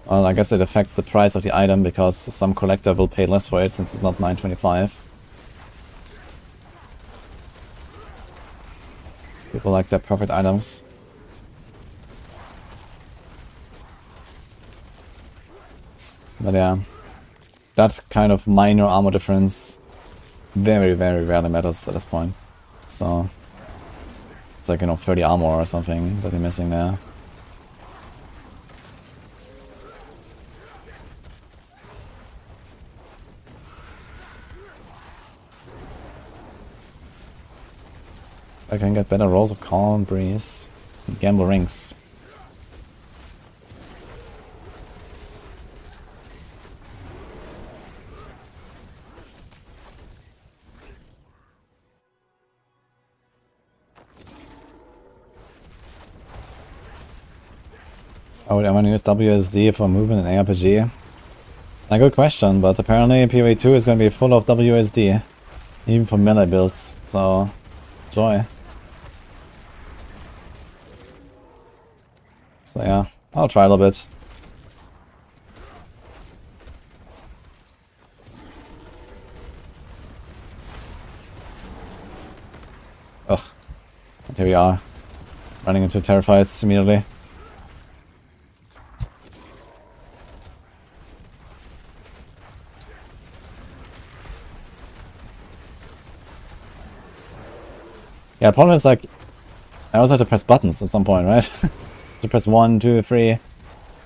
Well, I guess it affects the price of the item because some collector will pay less for it since it's not 925. People like their profit items. But yeah, that kind of minor armor difference very, very rarely matters at this point. So it's like, you know, 30 armor or something that you're missing there. I can get better rolls of Calm Breeze and Gamble Rings. I would want to use WSD for movement in ARPG. A good question, but apparently PoE 2 is going to be full of WSD. Even for melee builds, so joy. So yeah, I'll try a little bit. Ugh. And here we are. Running into Terrifieds immediately. Yeah, the problem is like, I also have to press buttons at some point, right? To press 1, 2, 3.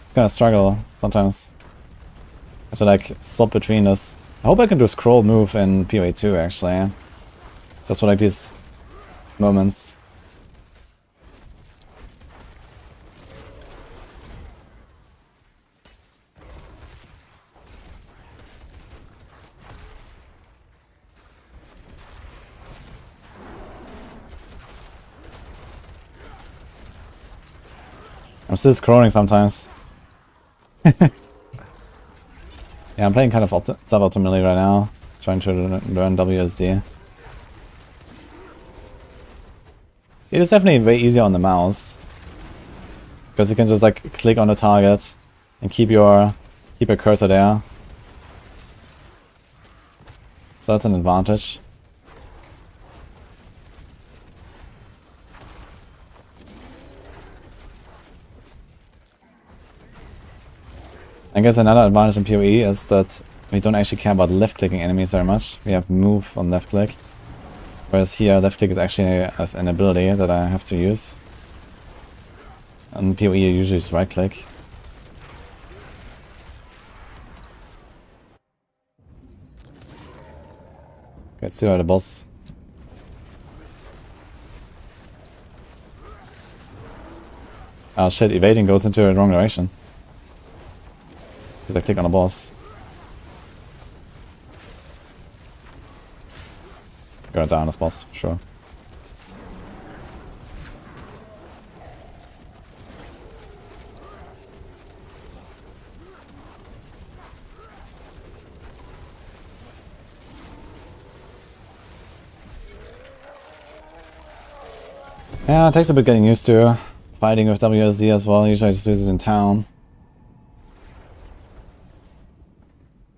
It's gonna struggle sometimes. I have to like swap between this. I hope I can do a scroll move in PoE 2 actually. Just for like these moments. I'm still scrolling sometimes. Yeah, I'm playing kind of suboptimally right now. Trying to learn WSD. It is definitely way easier on the mouse. Because you can just like click on the target and keep your cursor there. So that's an advantage. I guess another advantage in PoE is that we don't actually care about left-clicking enemies very much. We have move on left-click. Whereas here, left-click is actually an ability that I have to use. And PoE you usually just right-click. Okay, let's see where the boss. Ah shit, evading goes into the wrong direction. Because I click on a boss. Gonna die on this boss, sure. Yeah, it takes a bit getting used to fighting with WSD as well. Usually I just use it in town.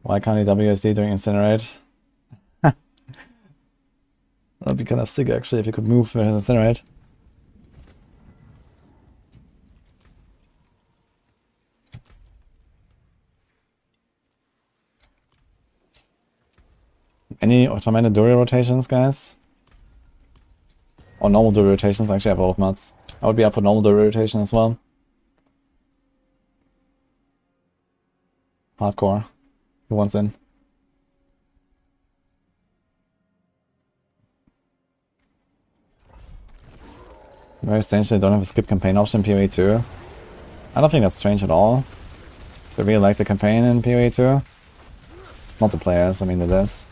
Why can't he WSD during Incinerate? That'd be kind of sick actually if you could move with Incinerate. Any Tormented Dory rotations, guys? Or normal Dory rotations, actually I have a lot of mods. I would be up for normal Dory rotation as well. Hardcore. Who wants in? Very strange they don't have a skip campaign option in PoE 2. I don't think that's strange at all. They really like the campaign in PoE 2. Multiplayers, I mean the devs.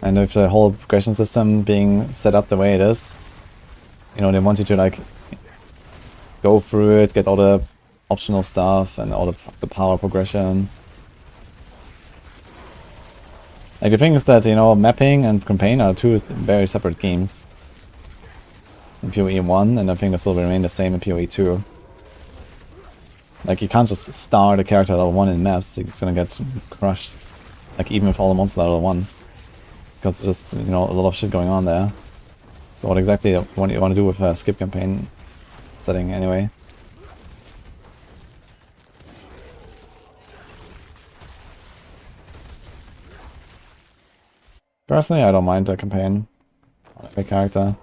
And with the whole progression system being set up the way it is, you know, they want you to like go through it, get all the optional stuff and all the power progression. Like the thing is that, you know, mapping and campaign are two very separate games in PoE 1, and I think this will remain the same in PoE 2. Like you can't just start a character at level 1 in maps, you're just gonna get crushed. Like even with all the monsters at level 1. Because there's just, you know, a lot of shit going on there. So what exactly you want to do with a skip campaign setting anyway? Personally, I don't mind the campaign on every character.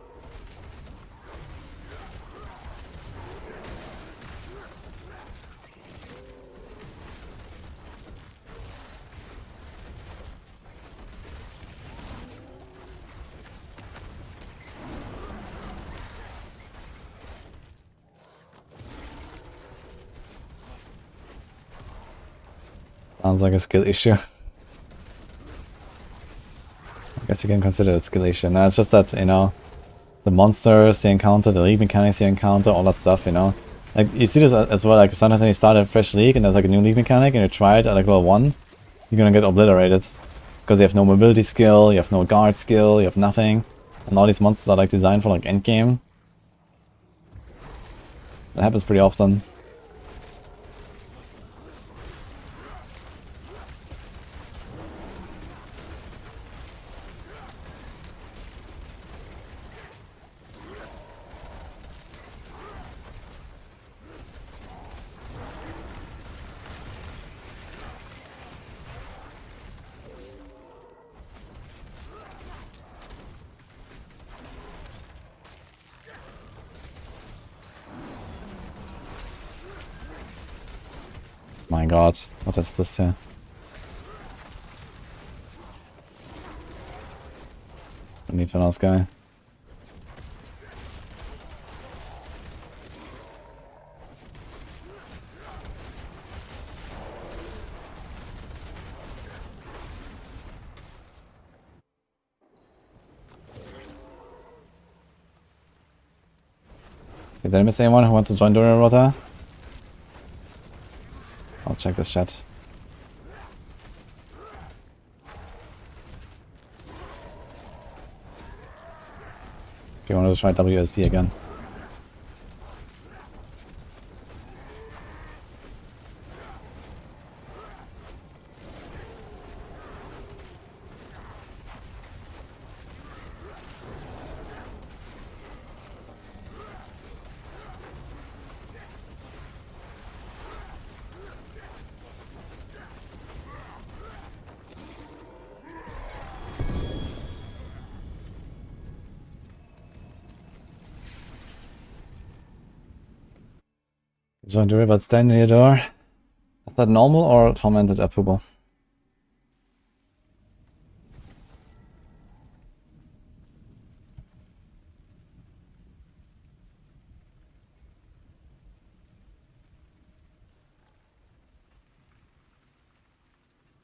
Sounds like a skill issue. I guess you can consider it a skill issue. No, it's just that, you know, the monsters you encounter, the league mechanics you encounter, all that stuff, you know. Like, you see this as well, like, sometimes when you start a fresh league and there's like a new league mechanic and you try it at like level 1, you're gonna get obliterated. Because you have no mobility skill, you have no guard skill, you have nothing. And all these monsters are like designed for like endgame. That happens pretty often. My god, what is this here? I need for this guy. Did I miss anyone who wants to join Druid Rogue? I'll check this chat. If you want to try WSD again. Join the river, stand near your door. Is that normal or tormented approval?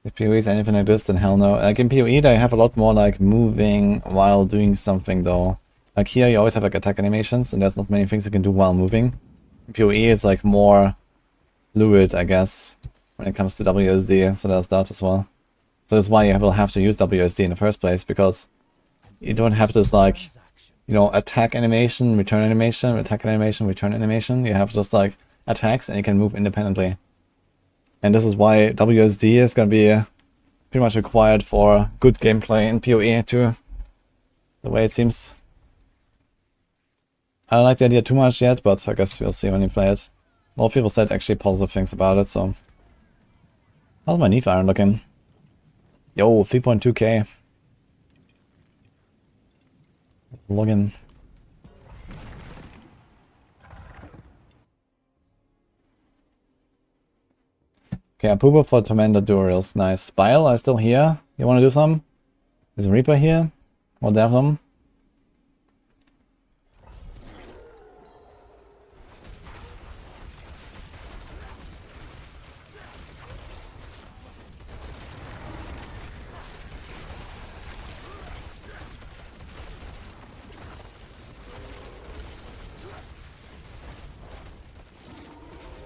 If PoE is anything like this, then hell no. Like in PoE, they have a lot more like moving while doing something though. Like here, you always have like attack animations, and there's not many things you can do while moving. In PoE, it's like more fluid, I guess, when it comes to WSD, so there's that as well. So that's why you will have to use WSD in the first place, because you don't have this like, you know, attack animation, return animation, attack animation, return animation. You have just like attacks and you can move independently. And this is why WSD is going to be pretty much required for good gameplay in PoE too, the way it seems. I don't like the idea too much yet, but I guess we'll see when you play it. A lot of people said actually positive things about it, so... How's my Neef Iron looking? Yo, 3.2k. Login. Okay, approval for Tormented Duels. Nice. Bile, are still here? You wanna do some? Is Reaper here? Or Devlin?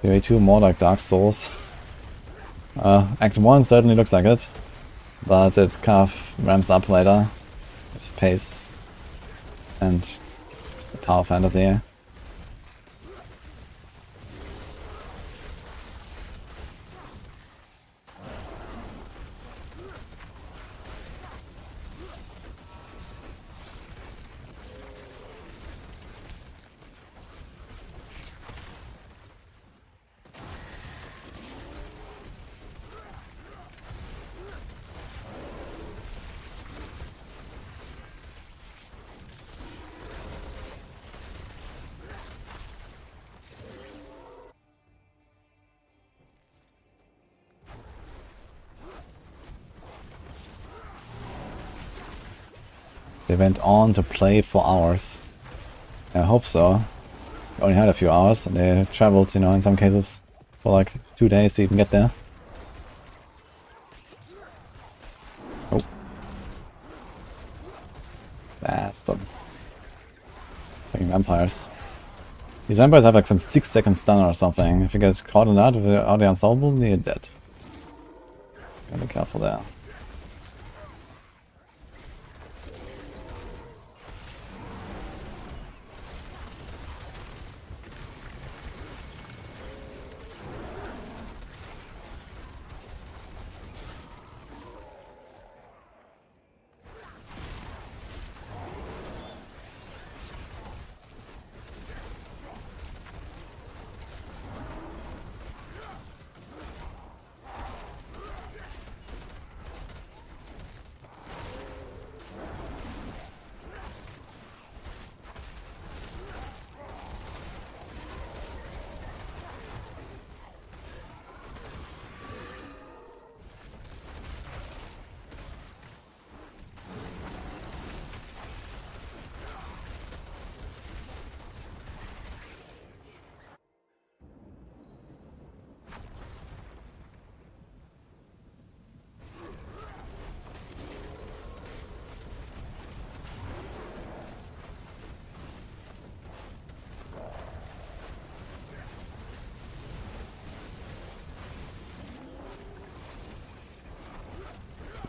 PoE 2 more like Dark Souls. Act 1 certainly looks like it, but it kind of ramps up later with pace and power fantasy. They went on to play for hours. I hope so. They only had a few hours and they traveled, you know, in some cases for like 2 days to even get there. Oh. That's the fucking vampires. These vampires have like some 6-second stun or something. If you get caught in that, are they unstoppable? You're dead. Gotta be careful there.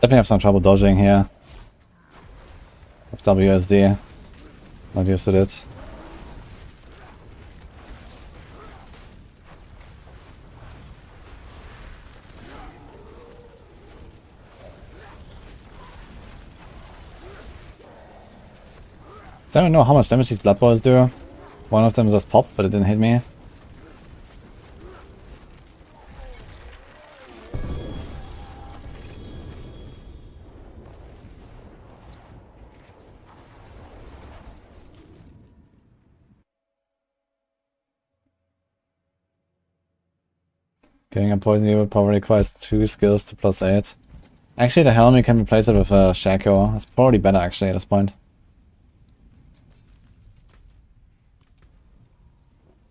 Definitely have some trouble dodging here. With WSD. Not used to it. So I don't know how much damage these blood boys do. One of them just popped, but it didn't hit me. Getting a poison evil probably requires 2 skills to +8. Actually, the helmet can replace it with a Shako. That's probably better actually at this point.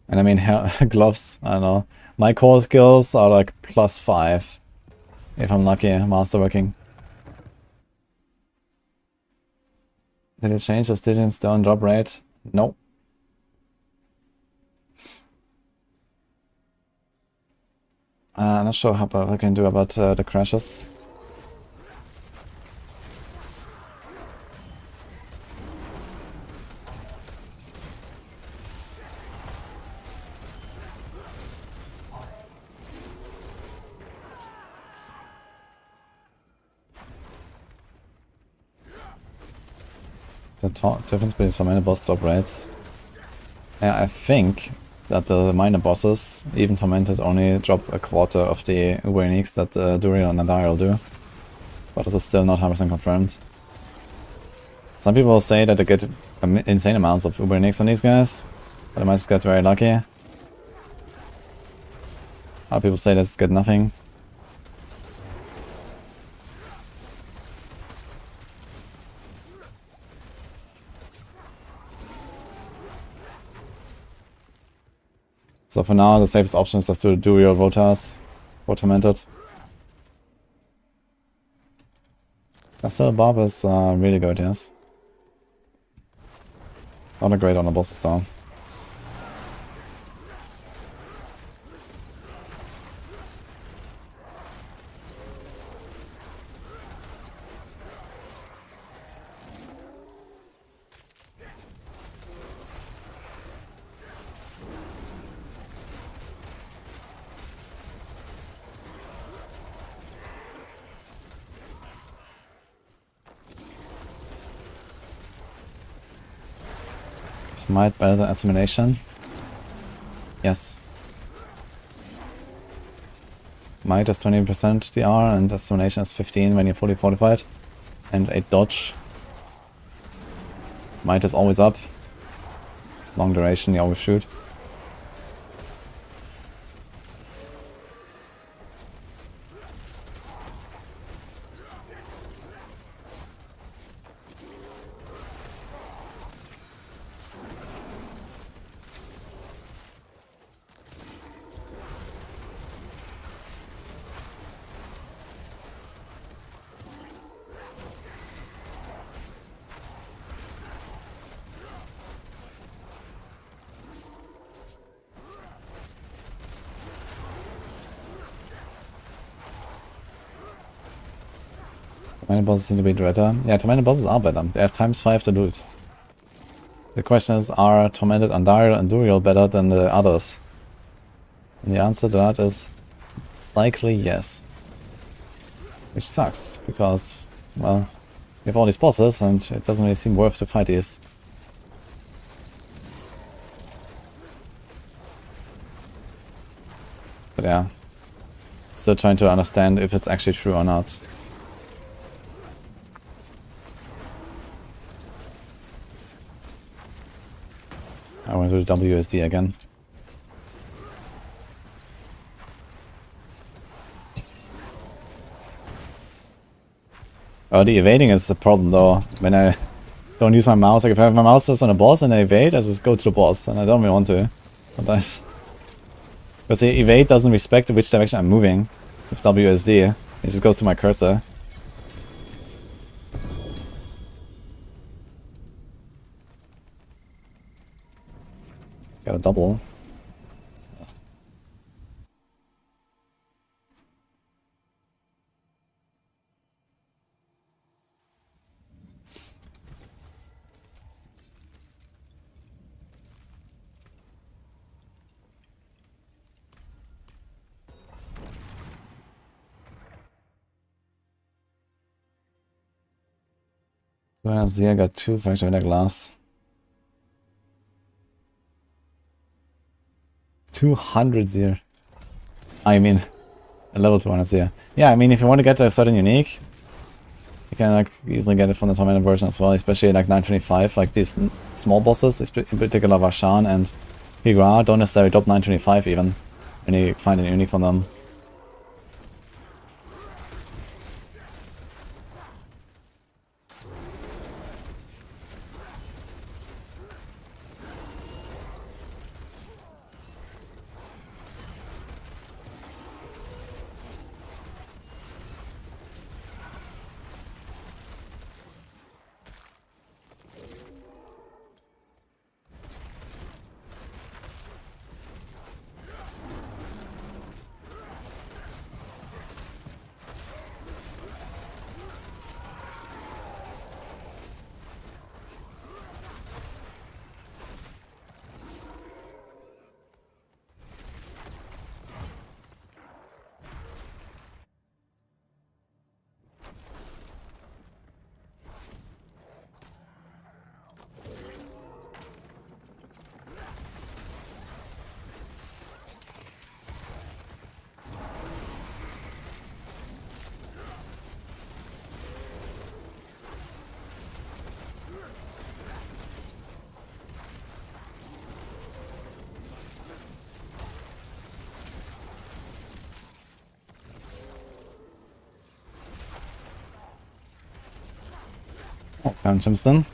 And I mean, gloves, I don't know. My core skills are like +5. If I'm lucky, Masterworking. Did it change the Stygian's down drop rate? Nope. I'm not sure how I can do about the crashes. The difference between tormented boss drop rates. Yeah, I think that the minor bosses, even tormented, only drop a quarter of the uber uniques that Duriel and Nadario do. But this is still not 100% confirmed. Some people say that they get insane amounts of uber uniques on these guys, but they might just get very lucky. Other people say they just get nothing. So for now, the safest option is just to do real rotas for Tormented. So Barb is really good, yes. Not a great on the bosses though. Smite better than assimilation? Yes. Might is 20% DR and assimilation is 15 when you're fully fortified. And 8 dodge. Might is always up. It's long duration, you always shoot. Tormented bosses seem to be better. Yeah, tormented bosses are better. They have ×5 to loot. The question is, are tormented Andariel and Duriel better than the others? And the answer to that is likely yes. Which sucks, because, well, we have all these bosses and it doesn't really seem worth to fight these. But yeah, still trying to understand if it's actually true or not. I want to do the WSD again. Oh, the evading is a problem though. When I don't use my mouse, like if I have my mouse just on a boss and I evade, I just go to the boss, and I don't really want to sometimes. Because the evade doesn't respect which direction I'm moving with WSD. It just goes to my cursor. Got a double. Buenos Dias, got 2 factory in a glass. 200 Zir. I mean, a level 200 Zir. Yeah, I mean, if you want to get a certain unique, you can like easily get it from the Tormented version as well, especially like 925. Like these small bosses, in particular Varshan and Higra, don't necessarily drop 925 even when you find a unique from them. Oh, found Chimston.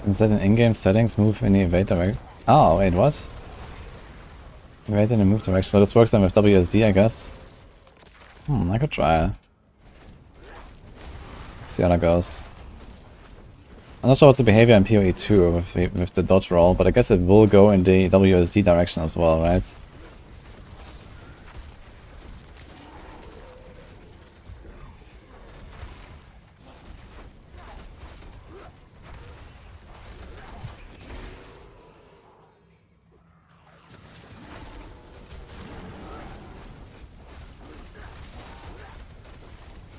Instead in in-game settings, move in the evade direction. Oh, wait, what? Evade in the move direction. So this works then with WSD, I guess. I could try. Let's see how that goes. I'm not sure what's the behavior in PoE 2 with the dodge roll, but I guess it will go in the WSD direction as well, right?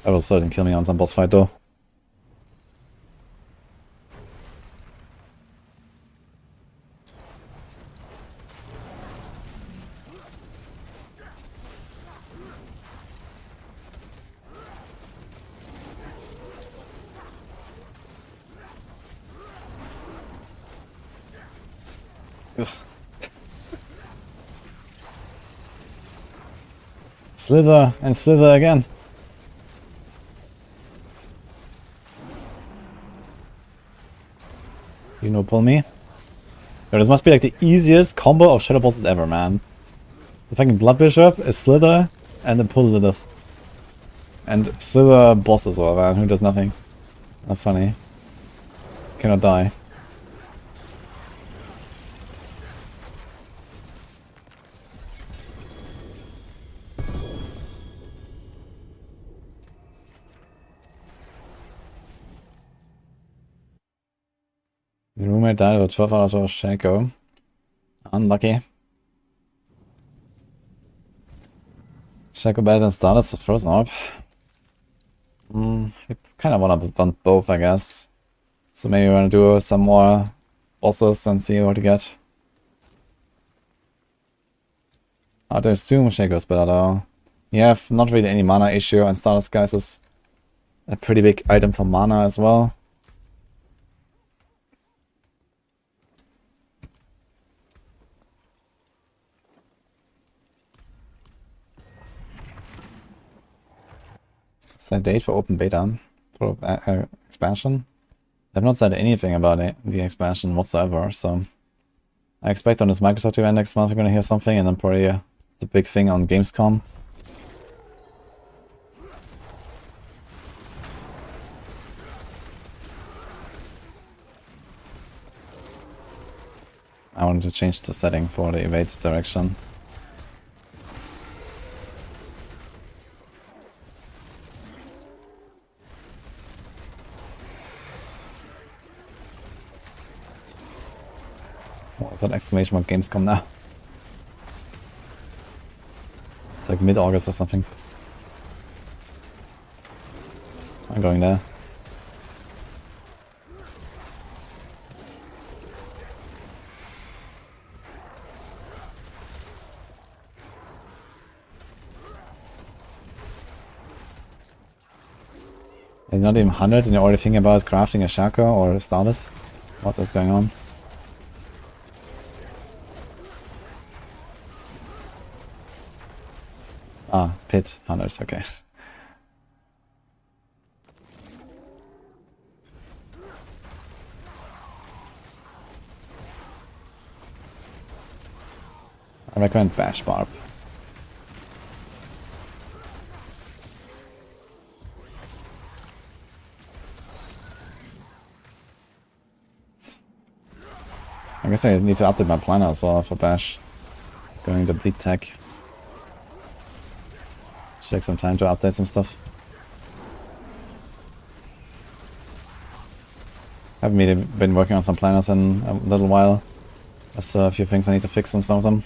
That will certainly kill me on some boss fight though. Ugh. Slither and slither again. You know, pull me. Yo, this must be like the easiest combo of shadow bosses ever, man. The fucking Blood Bishop, a slither, and then pull Lilith. And slither boss as well, man, who does nothing. That's funny. Cannot die. The roommate died with 12 out of Shako. Unlucky. Shako better than Stardust or Frozen Orb. We kind of want to bump both, I guess. So maybe we want to do some more bosses and see what we get. I'd assume Shako's better though. You have not really any mana issue, and Stardust Guys is a pretty big item for mana as well. a date for open beta for expansion. They've not said anything about the expansion whatsoever, so I expect on this Microsoft event next month we're gonna hear something, and then probably the big thing on Gamescom. I wanted to change the setting for the evade direction. What is that exclamation mark Gamescom now? It's like mid-August or something. I'm going there. It's not even 100 and you're already thinking about crafting a Shako or a Starless? What is going on? Ah, pit 100, okay. I recommend Bash Barb. I guess I need to update my planner as well for Bash. Going to bleed tech. Should take some time to update some stuff. Haven't really been working on some planners in a little while. There's a few things I need to fix on some of them.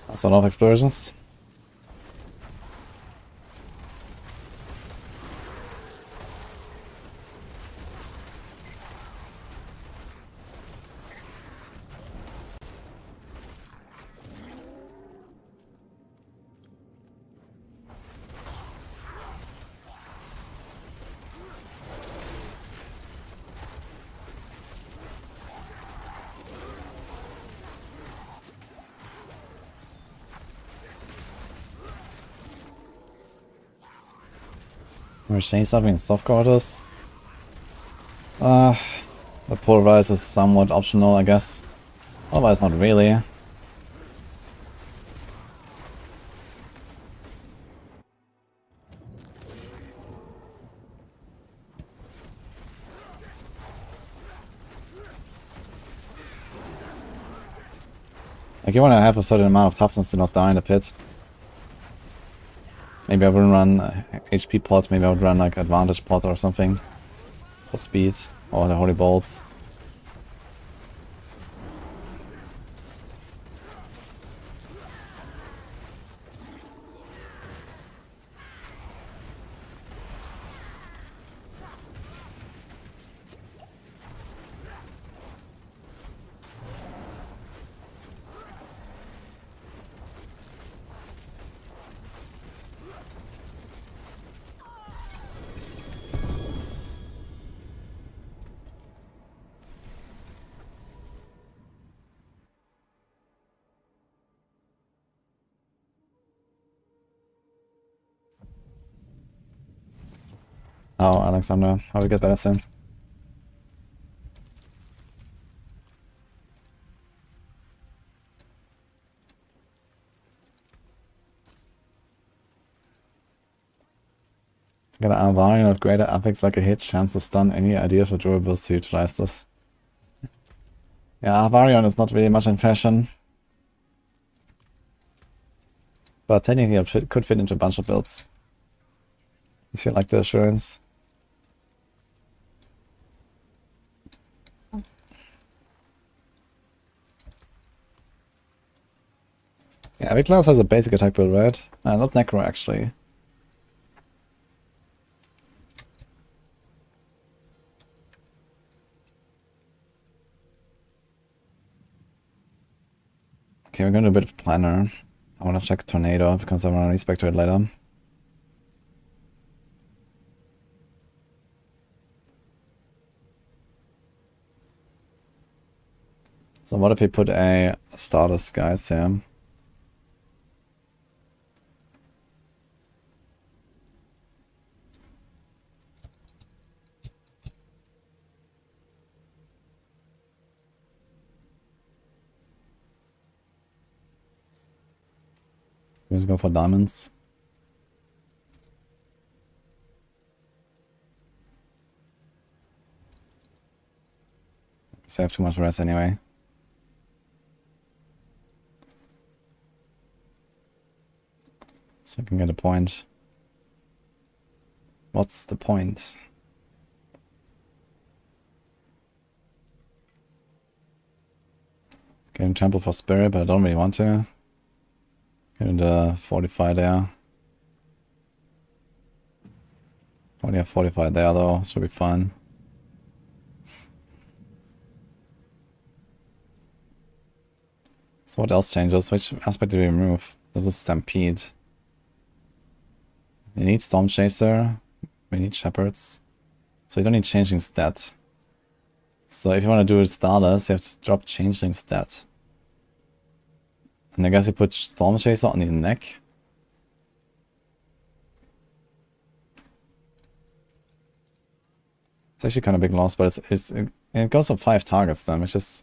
That's a lot of explosions. We're changing something in soft quarters. The polarize is somewhat optional, I guess. Otherwise, not really. Like, you want to have a certain amount of toughness to not die in the pit. Maybe I wouldn't run HP pot, maybe I would run like advantage pot or something. For speed, or the holy bolts. Oh, Alexander, I will get better soon. Got an Barbarian with greater apex like a hit, chance to stun. Any idea for durables to utilize this? Yeah, Barbarian is not really much in fashion. But technically it could fit into a bunch of builds. If you like the assurance. Yeah, every class has a basic attack build, right? Not Necro, actually. Okay, we're gonna do a bit of planner. I wanna check tornado because I wanna respec to it later. So what if we put a Stardust guys here? Let's go for diamonds. Because I have too much rest anyway. So I can get a point. What's the point? Getting Temple for Spirit, but I don't really want to. Getting the Fortify there. Only have Fortify there though, should be fine. So what else changes? Which aspect do we remove? This is Stampede. We need Storm Chaser. We need Shepherds. So you don't need Changing Stat. So if you want to do it Stardust, you have to drop Changing Stat. And I guess you put Storm Chaser on the neck. It's actually kind of big loss, but it goes for 5 targets then, which is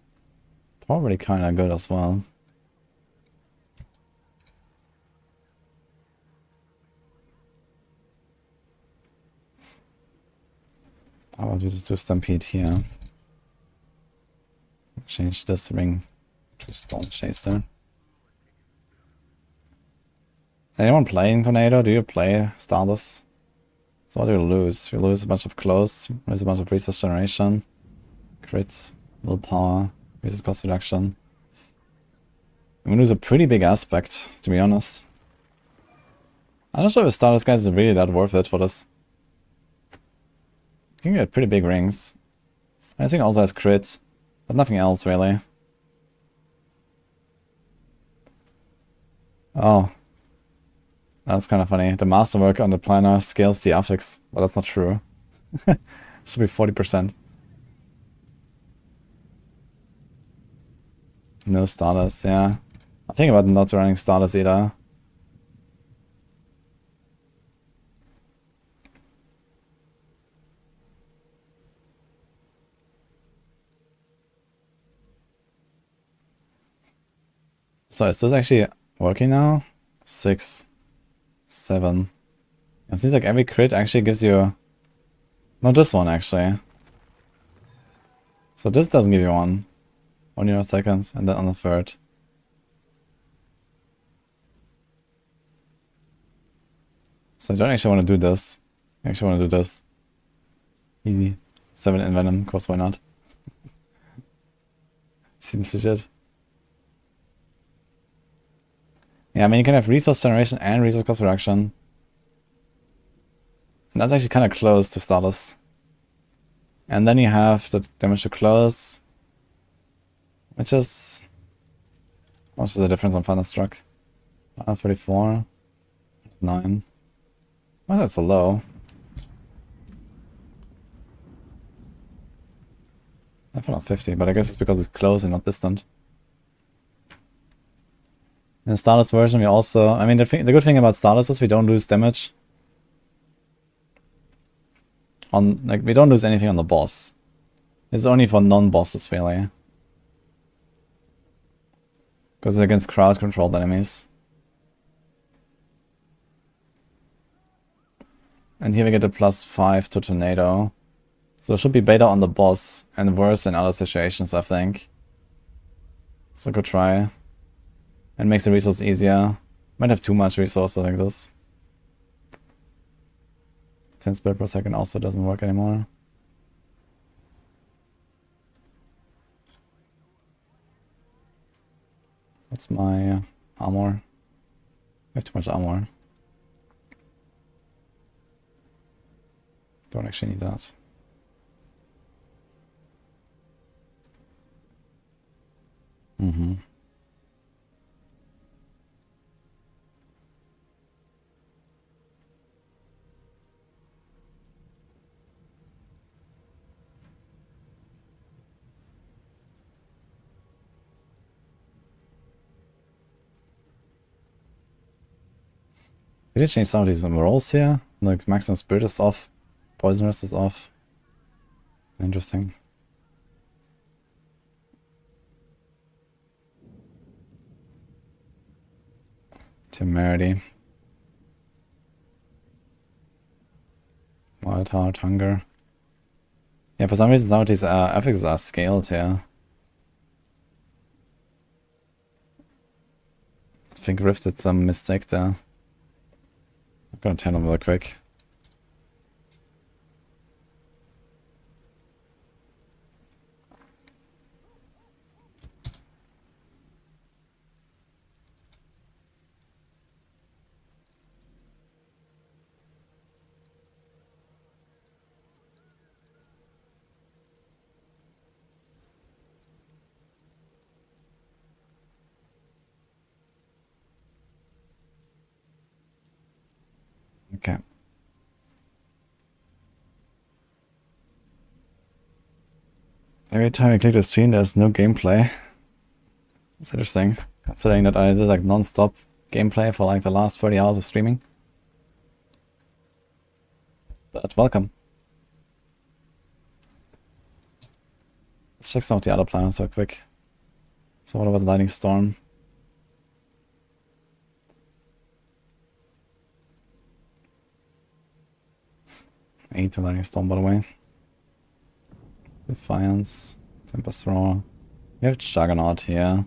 probably kind of good as well. How about we just do Stampede here? Change this ring to Storm Chaser. Anyone playing Tornado? Do you play Stardust? So what do we lose? We lose a bunch of close, lose a bunch of resource generation, crits, willpower, resource cost reduction. We lose a pretty big aspect, to be honest. I'm not sure if Stardust guys is really that worth it for this. You can get pretty big rings. I think also has crit, but nothing else really. Oh. That's kind of funny. The Masterwork on the planner scales the affix, but that's not true. Should be 40%. No Stardust, yeah. I'm thinking about not running Stardust either. So is this actually working now? 6, 7. It seems like every crit actually gives you... Not this one actually. So this doesn't give you one. Only on the second, and then on the third. So I don't actually want to do this. I actually want to do this. Easy. 7 in Venom, of course, why not? Seems legit. Yeah, I mean, you can have resource generation and resource cost reduction. And that's actually kind of close to Stardust. And then you have the damage to close. Which is... What's the difference on Thunderstruck? 34. 9. Well, that's a low. I found 50, but I guess it's because it's close and not distant. In the Stardust version, we also... I mean, the good thing about Stardust is we don't lose damage. Like, we don't lose anything on the boss. It's only for non-bosses, really. Because it's against crowd-controlled enemies. And here we get a +5 to Tornado. So it should be better on the boss and worse in other situations, I think. So good try. And makes the resource easier. Might have too much resource like this. 10 spell per second also doesn't work anymore. What's my armor? I have too much armor. Don't actually need that. Did they change some of these rolls here? Like maximum spirit is off, poison rest is off. Interesting. Temerity. Wild Heart, Hunger. Yeah, for some reason some of these affixes are scaled here. I think Rift did some mistake there. I'm gonna turn them real quick. Okay. Every time I click the screen, there's no gameplay. It's interesting, considering that I did like non-stop gameplay for like the last 30 hours of streaming. But welcome. Let's check some of the other planets real quick. So what about Lightning Storm? Eight to Lightning Storm, by the way. Defiance, Tempest Roar. We have Juggernaut here.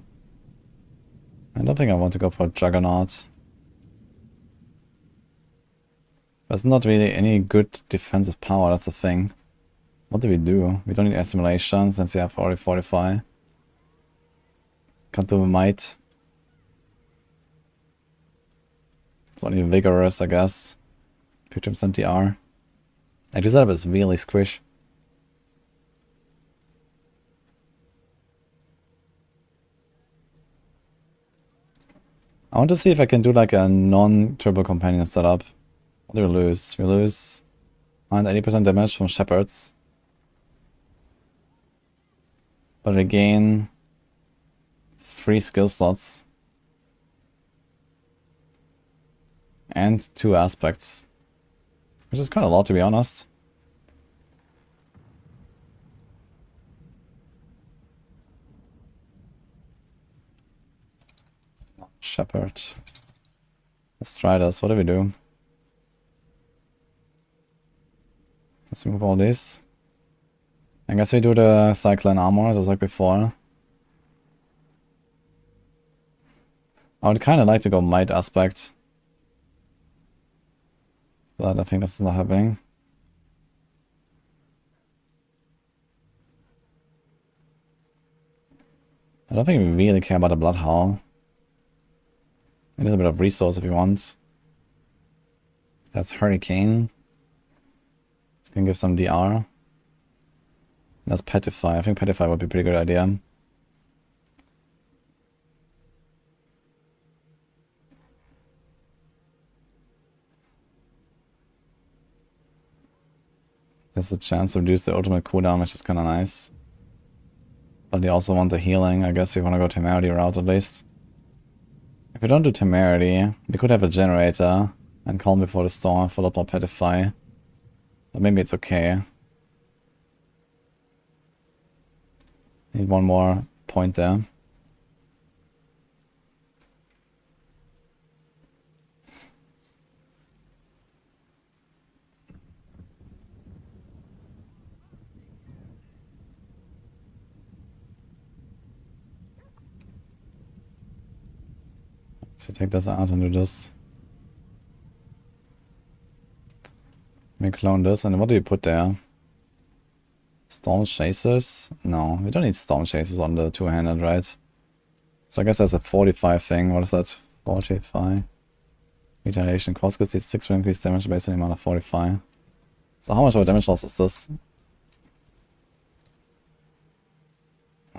I don't think I want to go for Juggernaut. There's not really any good defensive power, that's the thing. What do? We don't need assimilation since we have already Fortify. Can't do Might. It's only Vigorous, I guess. 50% DR. Like, this setup is really squish. I want to see if I can do like a non-turbo companion setup. What do we lose? We lose 80% damage from shepherds. But we gain 3 skill slots. And 2 aspects. Which is kind of a lot, to be honest. Shepherd. Let's try this. What do we do? Let's remove all this. I guess we do the Cyclone Armor, just like before. I would kind of like to go Might Aspect. But I think this is not happening. I don't think we really care about the Blood Howl. It is a bit of resource if you want. That's Hurricane. It's gonna give some DR. That's Petrify. I think Petrify would be a pretty good idea. There's a chance to reduce the ultimate cooldown, which is kind of nice. But you also want the healing. I guess you want to go Temerity route at least. If we don't do Temerity, we could have a generator and Calm Before the Storm for a lot more Petrify. But maybe it's okay. Need one more point there. So take this out and do this. We clone this, and what do you put there? Storm Chasers? No, we don't need Storm Chasers on the two-handed, right? So I guess that's a 45 thing. What is that? 45. Retaliation cost gets 6 increased damage based on the amount of 45. So how much of a damage loss is this?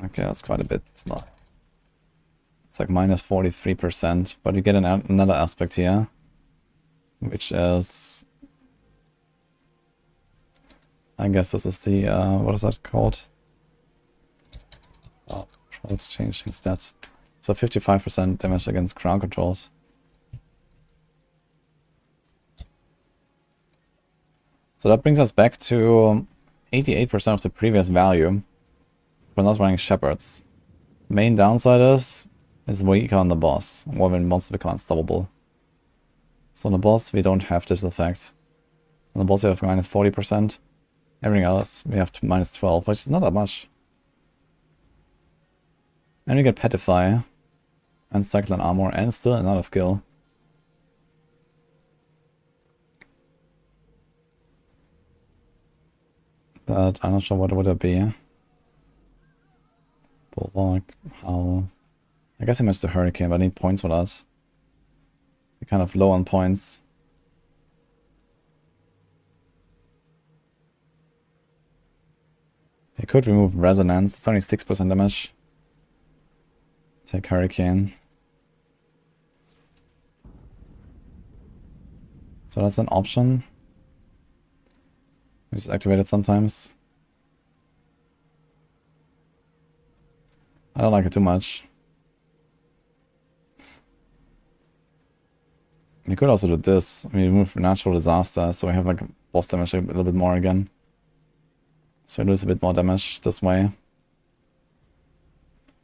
Okay, that's quite a bit. It's not. It's like minus 43%, but you get another aspect here, which is, I guess this is the, what is that called? Oh, controls changing stats. So 55% damage against ground controls. So that brings us back to 88% of the previous value. We're not running shepherds. Main downside is weaker on the boss. Warwind wants to become unstoppable. So on the boss we don't have this effect. On the boss we have minus 40%. Everything else we have to minus 12, which is not that much. And we get Petrify and Cyclone Armor and still another skill. But I'm not sure what would it be. Bulwark, how... I guess I missed the Hurricane, but I need points for that. They're kind of low on points. I could remove Resonance, it's only 6% damage. Take Hurricane. So that's an option. We just activate it sometimes. I don't like it too much. We could also do this. We remove Natural Disaster, so we have like boss damage a little bit more again. So we lose a bit more damage this way.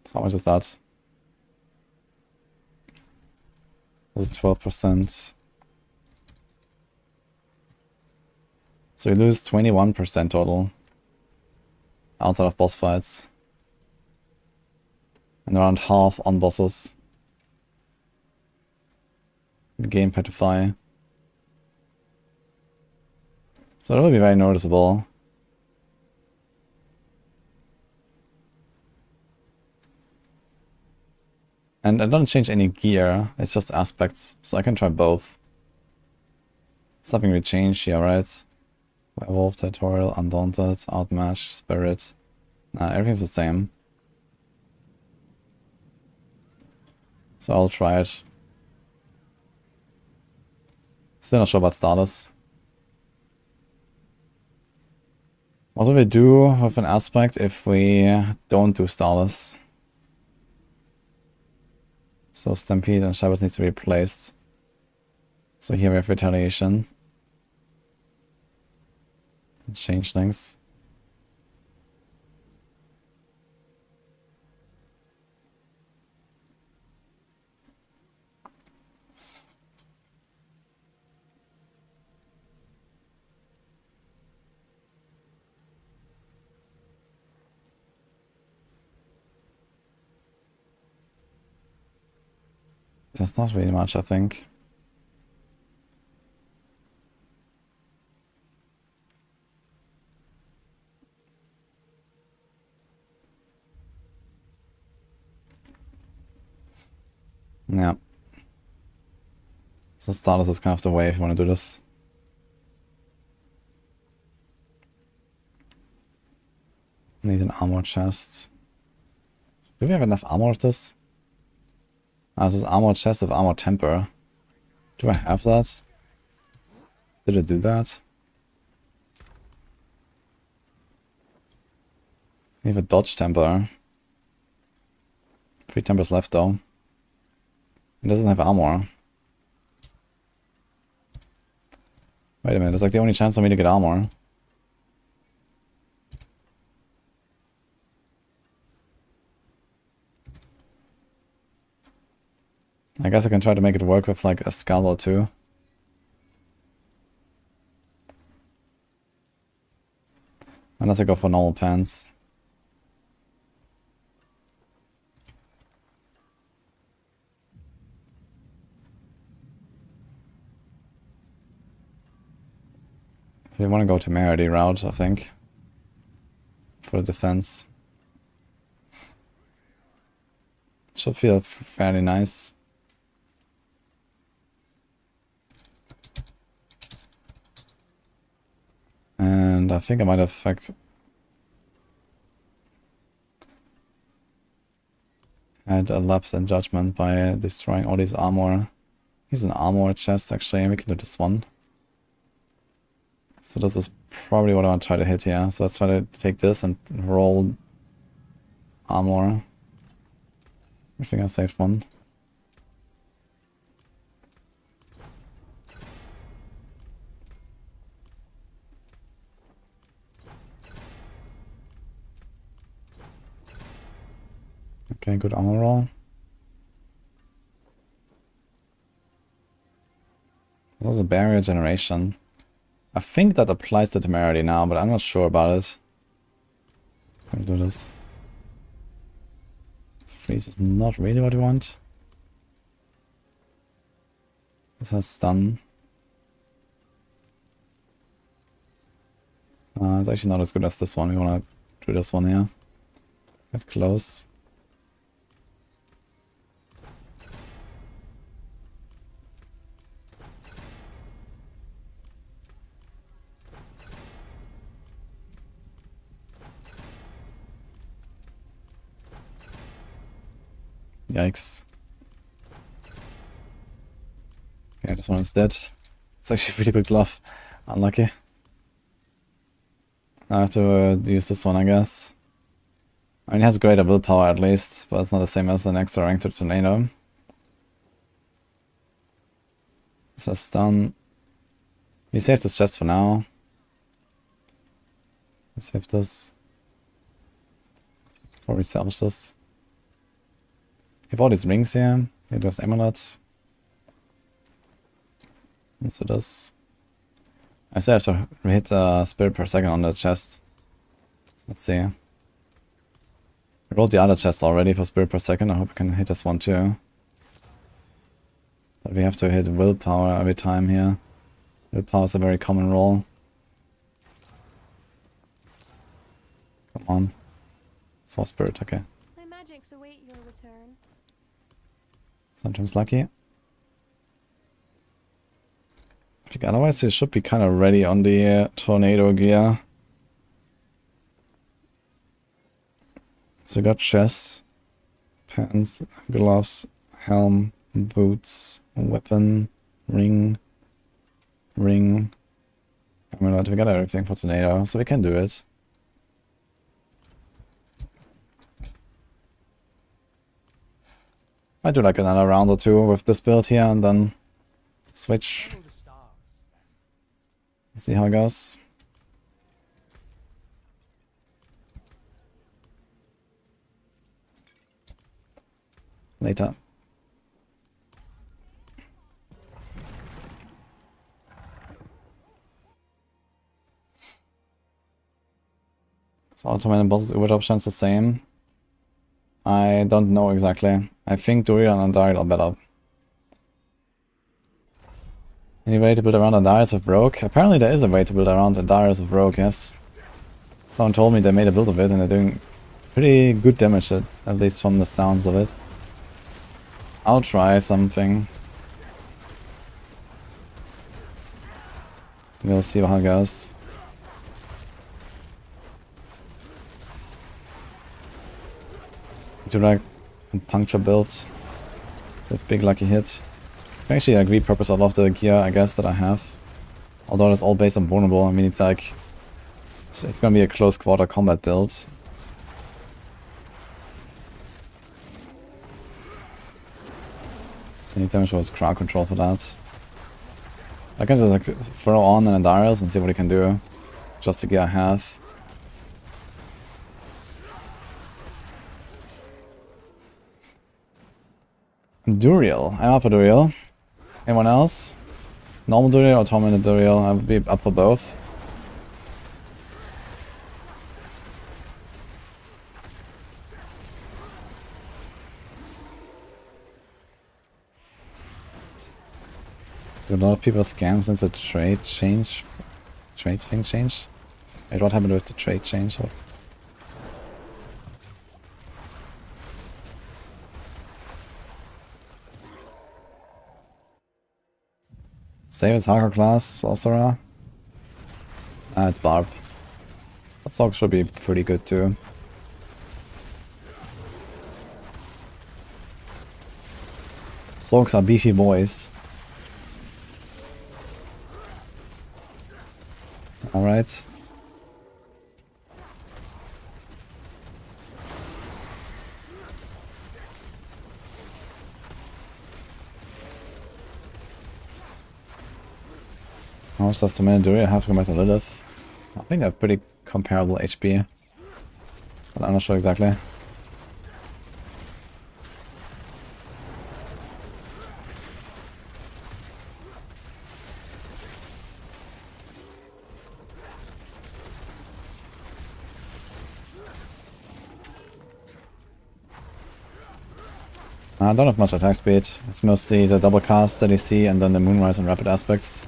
So how much is that? This is 12%. So we lose 21% total outside of boss fights. And around half on bosses. Game Petrify. So that will be very noticeable. And I don't change any gear, it's just aspects, so I can try both. Something we change here, right? Werewolf, Territorial, Undaunted, Outmatched, Spirit. Nah, everything's the same. So I'll try it. Still not sure about Starless. What do we do with an aspect if we don't do Starless? So Stampede and Shepherds needs to be replaced. So here we have Retaliation. Change things. There's not really much, I think. Yeah. So Starless is kind of the way if you want to do this. Need an armor chest. Do we have enough armor of this? Ah, this is armor chest of armor temper. Do I have that? Did I do that? We have a dodge temper. 3 tempers left though. It doesn't have armor. Wait a minute, that's like the only chance for me to get armor. I guess I can try to make it work with like a skull or two. Unless I go for normal pants. We want to go temerity route, I think. For the defense. Should feel fairly nice. And I think I might have like had a lapse in judgment by destroying all these armor. He's an armor chest actually, and we can do this one. So this is probably what I want to try to hit here. So let's try to take this and roll armor. I think I saved one. Okay, good armor roll. That was a barrier generation. I think that applies to temerity now, but I'm not sure about it. Let me do this. Freeze is not really what we want. This has stun. It's actually not as good as this one. We want to do this one here. Get close. Yikes. Okay, this one is dead. It's actually a really good glove. Unlucky. I have to use this one, I guess. I mean, it has greater willpower at least, but it's not the same as the next rank to Tornado. This has stun. We save this chest for now. We save this. Before we salvage this. We have all these rings here. Here there's amulet. And so this. I still have to hit spirit per second on the chest. Let's see. I rolled the other chest already for spirit per second. I hope I can hit this one too. But we have to hit willpower every time here. Willpower is a very common roll. Come on. 4 spirit, okay. My magics await your return. Sometimes lucky. I think otherwise we should be kind of ready on the tornado gear. So we got chest, pants, gloves, helm, boots, weapon, ring, amulet. We got everything for tornado, so we can do it. I do like another round or two with this build here and then switch. Let's see how it goes. Later. So automated bosses Uber options the same. I don't know exactly. I think Durian and Darius are better. Any way to build around a Darius of Rogue? Apparently there is a way to build around a Darius of Rogue, yes. Someone told me they made a build of it and they're doing pretty good damage, at least from the sounds of it. I'll try something. We'll see how it goes. Do like a puncture build with big lucky hits. Actually, I repurpose a lot of the gear, I guess, that I have. Although it's all based on vulnerable, I mean, it's like... it's gonna be a close quarter combat build. So I need damage was crowd control for that. I can just like throw on an Darius and see what he can do. Just the gear I have. Duriel. I'm up for Duriel. Anyone else? Normal Duriel or Tormented Duriel? I would be up for both. Do a lot of people scam since the trade change? Trade thing changed? Wait, what happened with the trade change? Save his hardcore class, sorcerer. Ah, it's Barb. That Sorc should be pretty good too. Sorcs are beefy boys. Alright. How much does the Tormented have compared to Lilith? I think they have pretty comparable HP. But I'm not sure exactly. I don't have much attack speed. It's mostly the double cast that you see and then the moonrise and rapid aspects.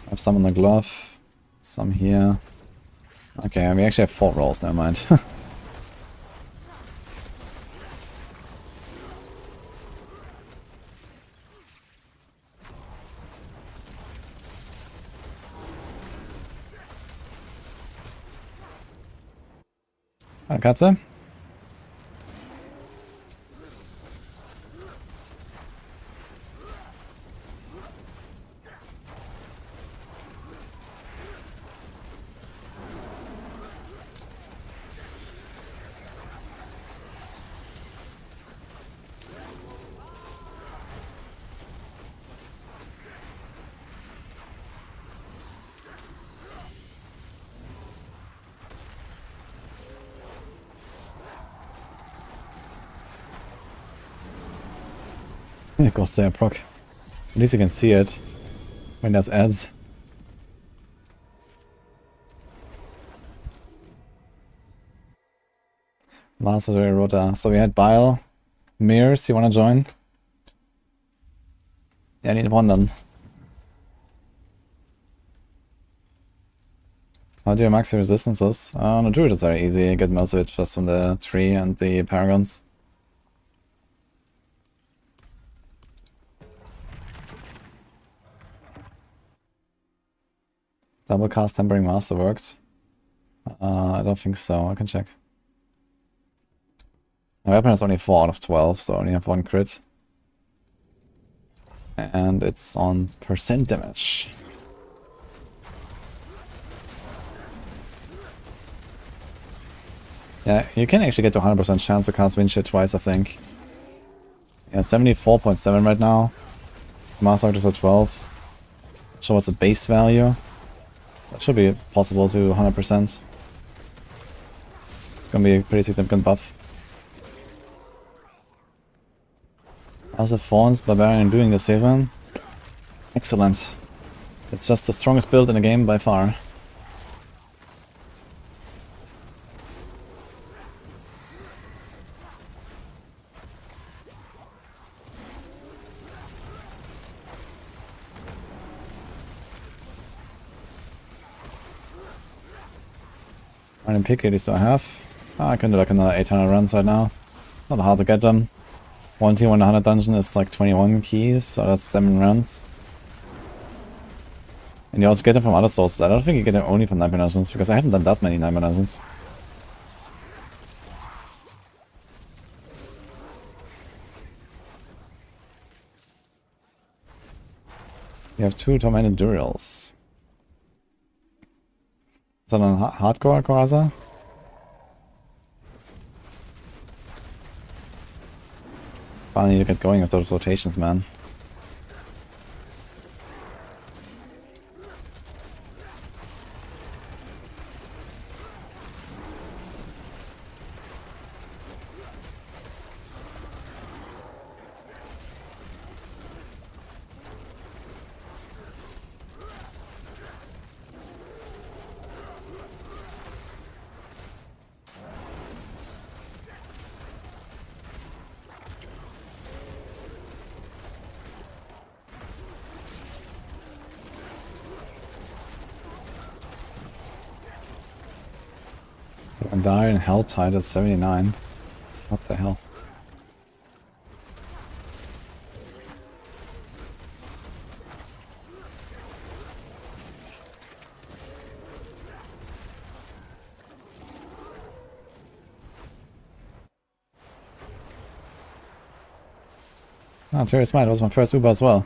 I have some on the glove, some here. Okay, we actually have 4 rolls, never mind. Katze. It goes there, proc. At least you can see it when there's ads. Masterworking Rota. So we had Bile. Mirrors, you wanna join? Yeah, I need one then. How do you max your resistances? On the Druid is very easy. You get most of it just from the tree and the paragons. Double cast Tempering Master worked. I don't think so. I can check. My weapon is only 4 out of 12, so I only have 1 crit. And it's on percent damage. Yeah, you can actually get to 100% chance to cast Wind Shit twice, I think. Yeah, 74.7 right now. Master Arc is at 12. So what's the base value? That should be possible to 100%. It's gonna be a pretty significant buff. How's the thorns Barbarian doing this season? Excellent. It's just the strongest build in the game by far. How many pick do I have? I can do like another 800 runs right now. Not hard to get them. One tier 100 dungeon is like 21 keys, so that's 7 runs. And you also get them from other sources. I don't think you get them only from Nightmare Dungeons, because I haven't done that many Nightmare Dungeons. You have 2 Tormented Durals. Is that on hardcore, Coraza? Finally, need to get going with those rotations, man. And die in Helltide at 79. What the hell? Ah, Terry Smite was my first Uber as well.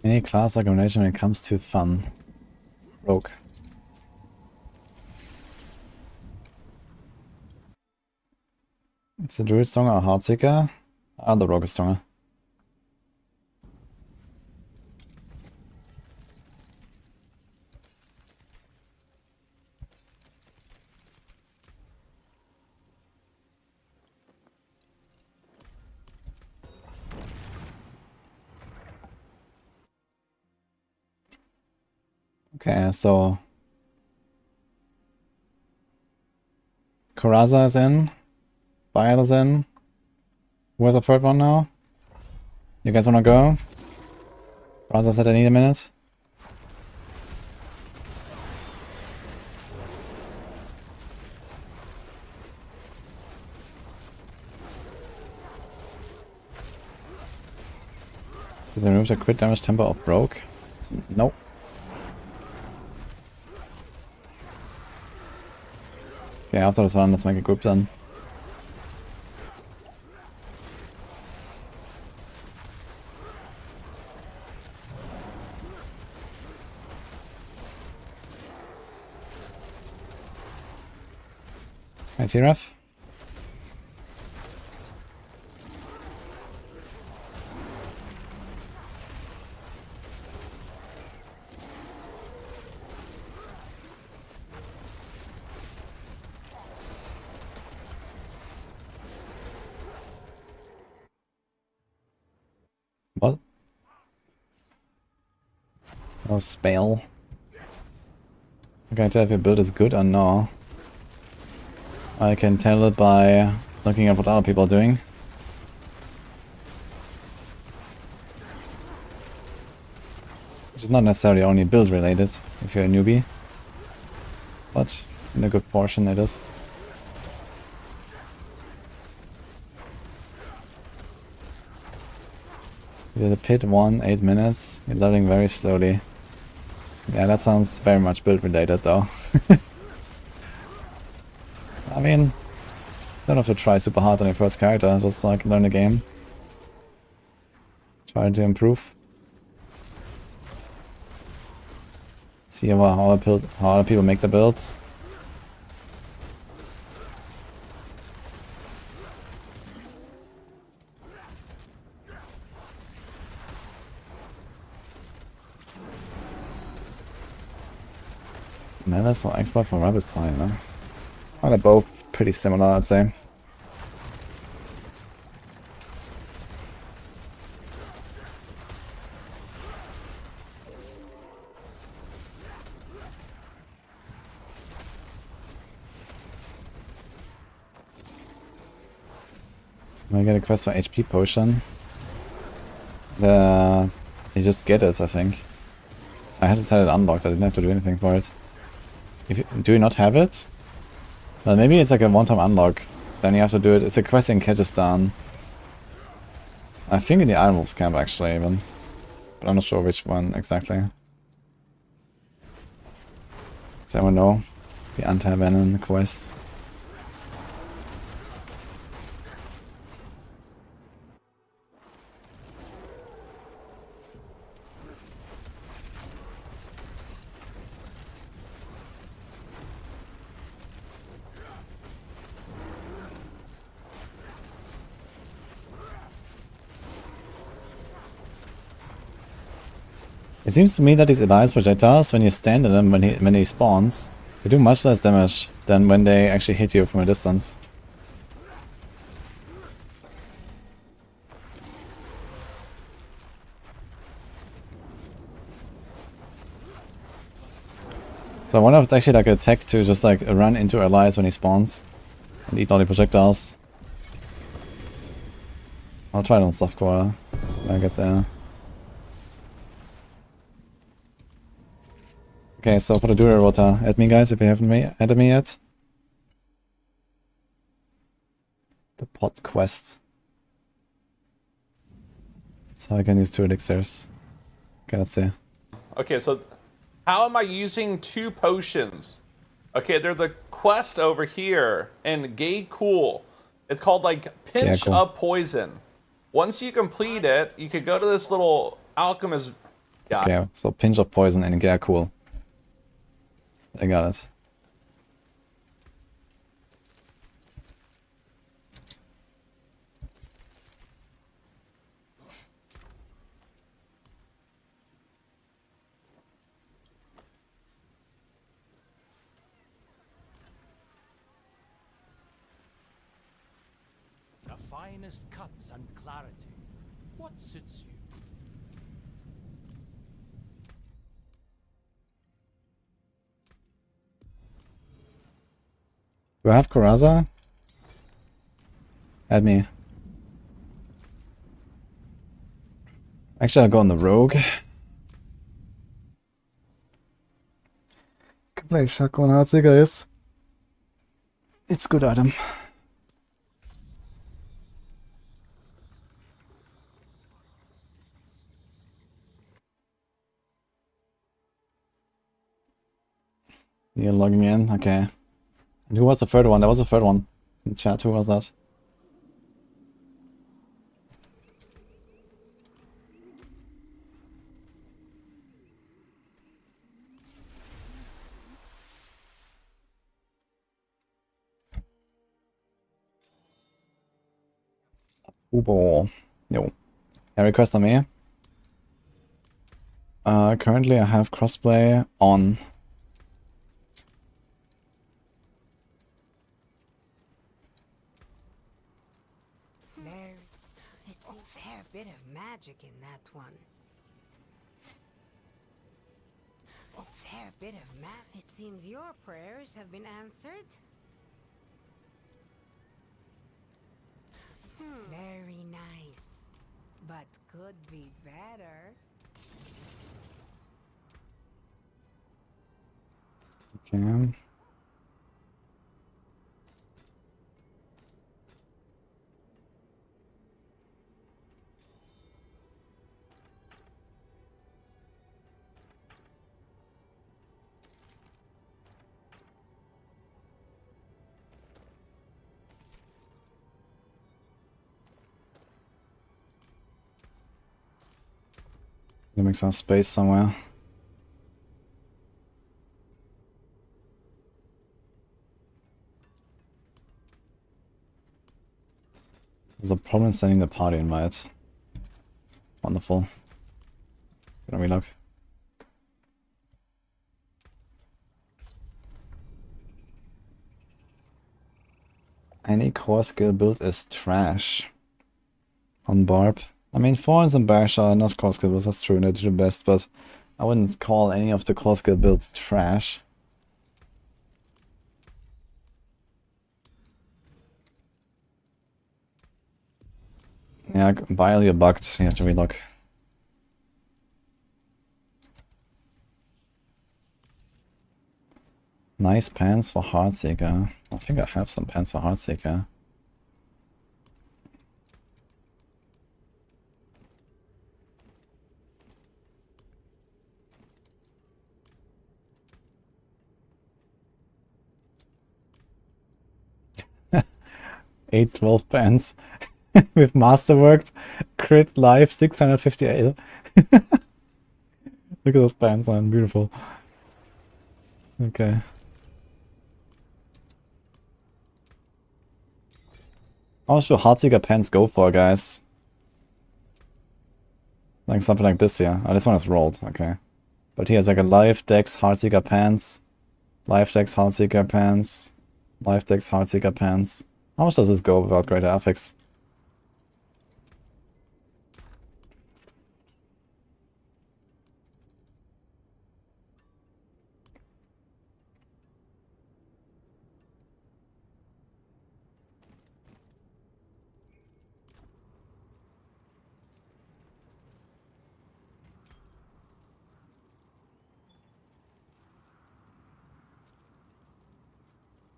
Any class recommendation when it comes to fun? Rogue. Is the Druid stronger or Heartseeker? The Rogue is stronger. Okay, so Coraza is in. Bile is in. Where's the third one now? You guys wanna go? Coraza said I need a minute. Does it remove the crit damage temper of Rogue? Nope. Okay, after this one, let's make a group then. Hi, T-Ref. What? Oh, spell. I can tell if your build is good or no. I can tell it by looking at what other people are doing. Which is not necessarily only build related if you're a newbie. But in a good portion it is. You did a pit 1, 8 minutes. You're leveling very slowly. Yeah, that sounds very much build related though. I mean, don't have to try super hard on your first character, just like learn the game. Try to improve. See how other people make their builds. Menace or expert for Rabbit Fire, no? Oh, they're both pretty similar, I'd say. I get a quest for HP potion. You just get it, I think. I had to set it unlocked, I didn't have to do anything for it. Do you not have it? Well, maybe it's like a one-time unlock. Then you have to do it. It's a quest in Kyrgyzstan. I think in the Iron Wolves camp actually even. But I'm not sure which one exactly. Does anyone know? The anti-venom quest. It seems to me that these Elias projectiles, when you stand in them, when he spawns, they do much less damage than when they actually hit you from a distance. So I wonder if it's actually like a tech to just like run into Elias when he spawns and eat all the projectiles. I'll try it on softcore when I get there. Okay, so for the Druid Rota, add me guys if you haven't added me yet. The pot quest. So I can use 2 elixirs. Okay, let's see. Okay, so how am I using 2 potions? Okay, there's the quest over here in Gay Cool. It's called like Pinch cool. of Poison. Once you complete it, you could go to this little alchemist Got it. Okay, so pinch of poison and yeah, cool. I got it. The finest cuts and clarity. What suits you? Do I have Coraza? Add me. Actually, I'll go on the Rogue. Can play Shako and Heartseeker is. It's a good item. You're logging me in? Okay. And who was the third one? There was a third one. In chat, who was that? Ubo. Yo. A request on me. Currently I have crossplay on. It's a fair bit of magic in that one. A fair bit of magic. It seems your prayers have been answered. Very nice. But could be better. Okay. Let me make some space somewhere. There's a problem sending the party invite. Wonderful. Gonna relook. Any core skill build is trash. On Barb. I mean, thorns and bash are not core skill builds, that's true, they do the best, but I wouldn't call any of the core skill builds trash. Yeah, barely bugged, you have to relook. Nice pants for Heartseeker. I think I have some pants for Heartseeker. Eight 12 pants with Masterworked crit life 658. Look at those pants, man, beautiful. Okay. How should Heartseeker pants go for, guys? Like something like this here. Oh, this one is rolled, okay. But he has like a life dex Heartseeker pants, life dex Heartseeker pants, life dex Heartseeker pants. How much does this go without greater affix?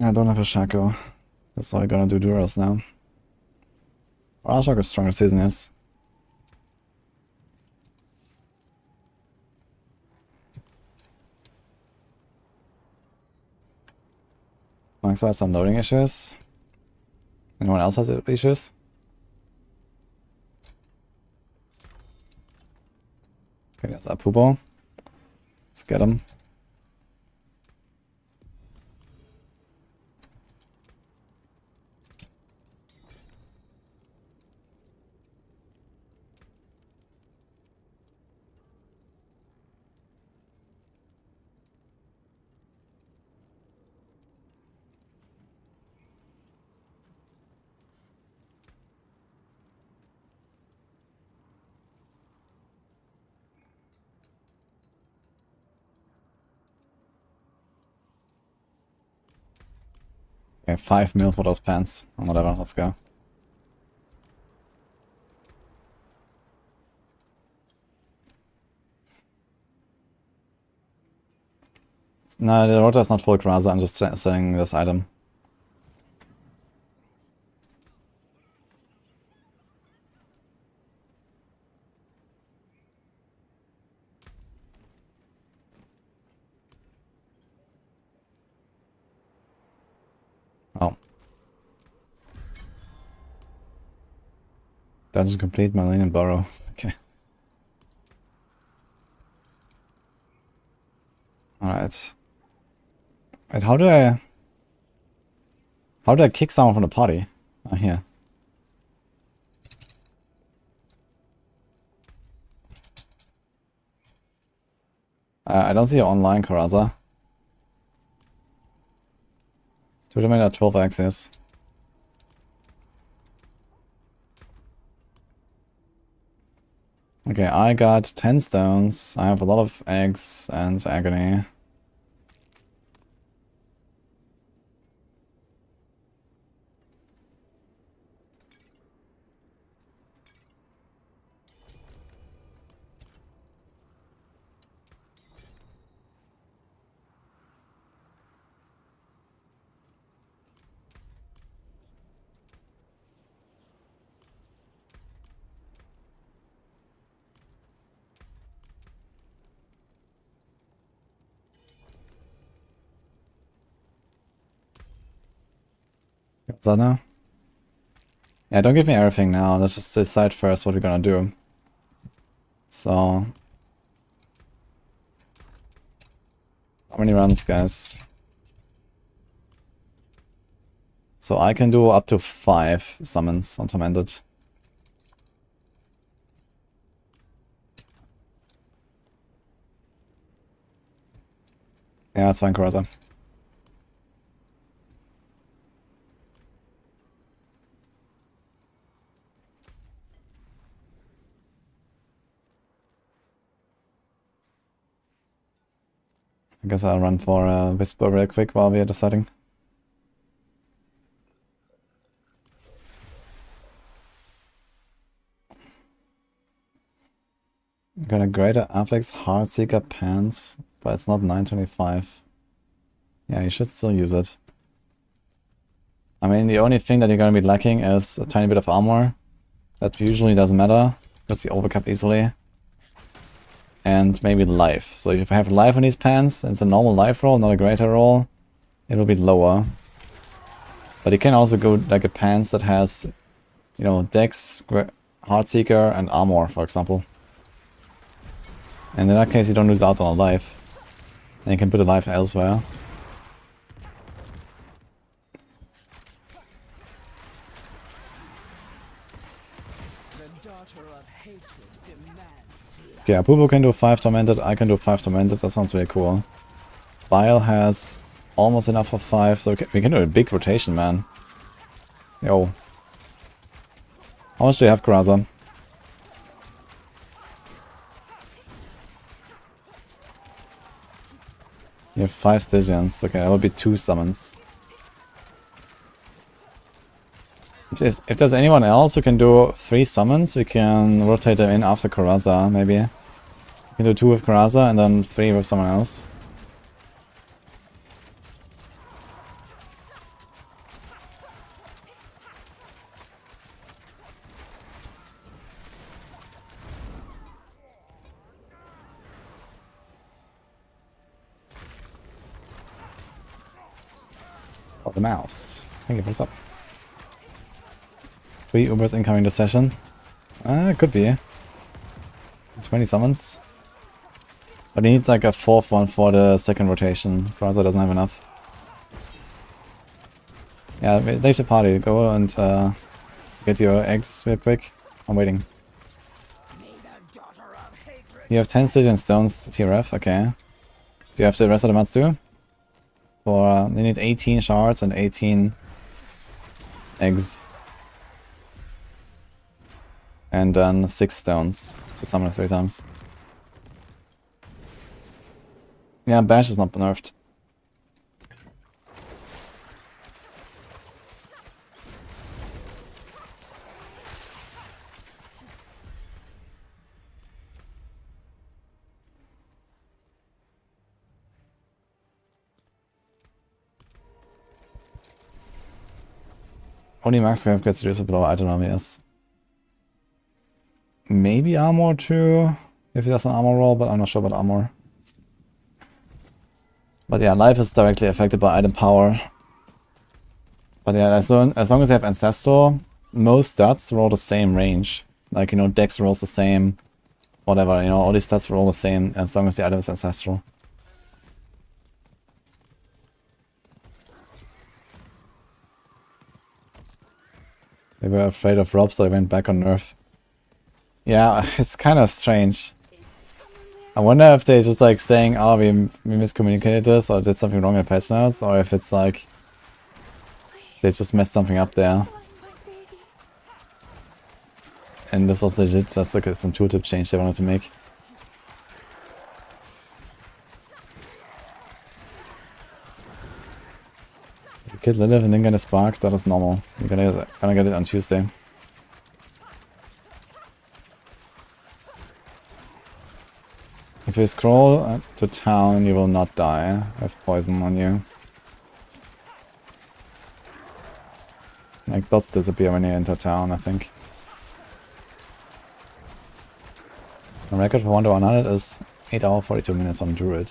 I don't have a Shako. That's why I'm gonna do Duros now. Well, Shako's stronger season is. Max has some loading issues. Anyone else has issues? Okay, there's our Pubo. Let's get him. Okay, 5 mil for those pants. Or whatever, let's go. No, the rota is not full Graza, I'm just selling this item. Oh. Dungeon complete, Millennium Burrow. Okay. Alright. Wait, how do I kick someone from the party? Oh, here. I don't see online Karaza. To the at 12 axis. Okay, I got 10 stones. I have a lot of eggs and agony. What's that now? Yeah, don't give me everything now. Let's just decide first what we're gonna do. So... how many runs, guys? So I can do up to 5 summons on Tormented. Yeah, that's fine, Karaza. I guess I'll run for Whisper real quick while we are deciding. Got a greater affix Heartseeker pants, but it's not 925. Yeah, you should still use it. I mean, the only thing that you're gonna be lacking is a tiny bit of armor. That usually doesn't matter, because you overcap easily. And maybe life. So if you have life on these pants, it's a normal life roll, not a greater roll, it will be lower. But you can also go like a pants that has, you know, Dex, Heartseeker, and armor, for example. And in that case, you don't lose out on a life. And you can put a life elsewhere. Okay, Apubo can do 5 Tormented, I can do 5 Tormented, that sounds really cool. Bile has almost enough for 5, so we can do a big rotation, man. Yo. How much do you have, Karaza? You have 5 Stygians, okay, that will be 2 summons. If there's anyone else who can do 3 summons, we can rotate them in after Karaza, maybe. We can do 2 with Karaza and then 3 with someone else. Oh, the mouse. Thank you, what's up? 3 Ubers incoming this session. Could be. 20 summons. But he needs like a 4th one for the second rotation. Krauser doesn't have enough. Yeah, leave the party. Go and get your eggs real quick. I'm waiting. You have 10 Stygian stones, TRF, okay. Do you have the rest of the mats too? For they need 18 shards and 18 eggs. And then 6 stones to summon it 3 times. Yeah, Bash is not nerfed. Only max cap gets reduced below item army, yes. Maybe armor too, if he does an armor roll, but I'm not sure about armor. But yeah, life is directly affected by item power. But yeah, as long as you have Ancestral, most stats roll the same range. Like, you know, Dex rolls the same, whatever, you know, all these stats roll the same as long as the item is Ancestral. They were afraid of Rob, so they went back on Nerf. Yeah, it's kind of strange. I wonder if they're just like saying, oh, we miscommunicated this, or did something wrong in the patch notes, or if it's like they just messed something up there. And this was legit just like some tooltip change they wanted to make. The kid Lilith and then get a spark, that is normal. You're gonna get it on Tuesday. If you scroll to town, you will not die with poison on you. Like, dots disappear when you enter town, I think. The record for 1 to 100 is 8 hours 42 minutes on Druid.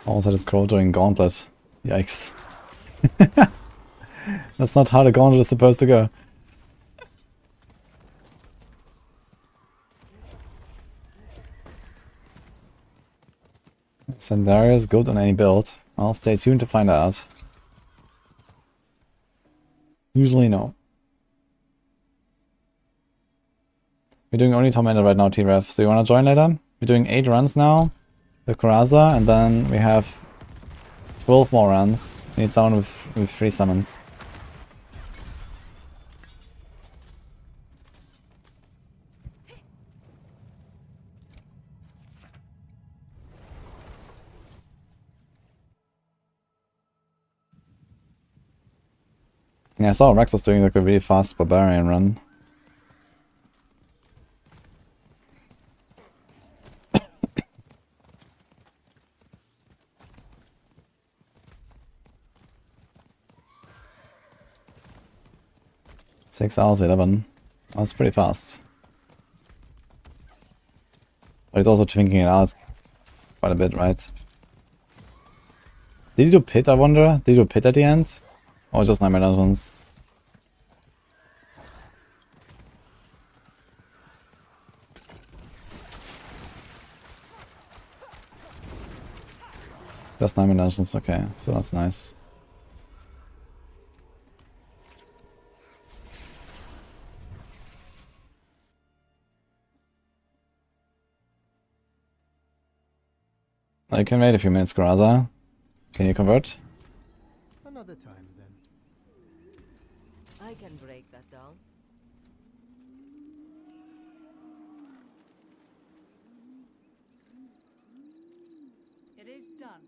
Also the scroll during Gauntlet. Yikes. That's not how the Gauntlet is supposed to go. Sandarius is good on any build. I'll stay tuned to find out. Usually no. We're doing only Tormented right now, T-Ref. So you wanna join later? We're doing 8 runs now with Karaza, and then we have 12 more runs. We need someone with 3 summons. Yeah, I saw Rex was doing like a really fast Barbarian run. Six hours 11. That's pretty fast. But he's also thinking it out quite a bit, right? Did he do pit, I wonder? Did he do pit at the end? Or just Nightmare Dungeons? Just Nightmare Dungeons, okay, so that's nice. You can wait a few minutes, Karaza. Can you convert? Another time then. I can break that down. It is done.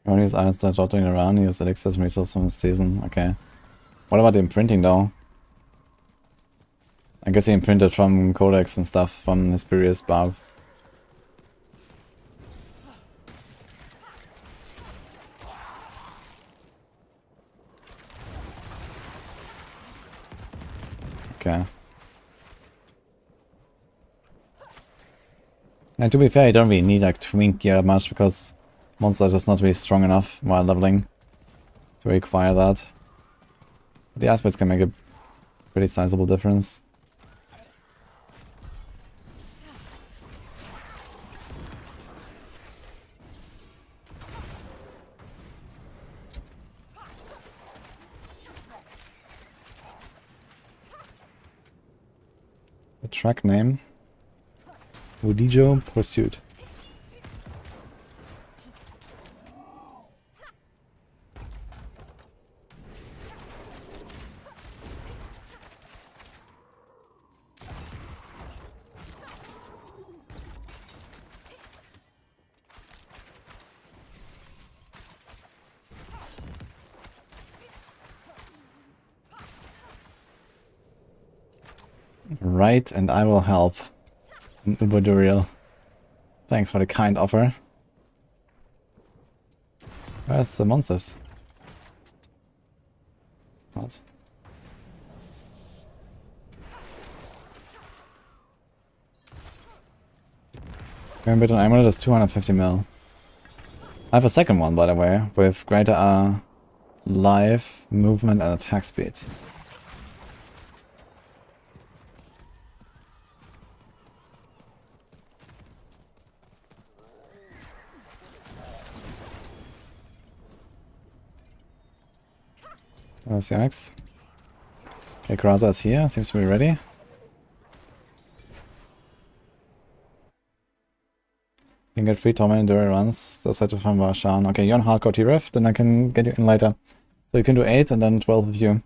Only use items that dotting around, use elixirs and resources from the season. Okay. What about the imprinting though? I guess he imprinted from Codex and stuff from his previous Barb. Okay. And to be fair, you don't really need like twink gear that much because monsters are just not really strong enough while leveling to require that. But the aspects can make a pretty sizable difference. The track name. Wudijo Pursuit. Right, and I will help. Uboduriel. Thanks for the kind offer. Where's the monsters? What? Gambit on Amulet is 250 mil. I have a second one, by the way, with greater life, movement, and attack speed. Where's the Onyx? Okay, Karaza is here, seems to be ready. You can get free Tormented during runs. That's set to find Barshan. Okay, you're on hardcore T-Ref, then I can get you in later. So you can do 8 and then 12 of you.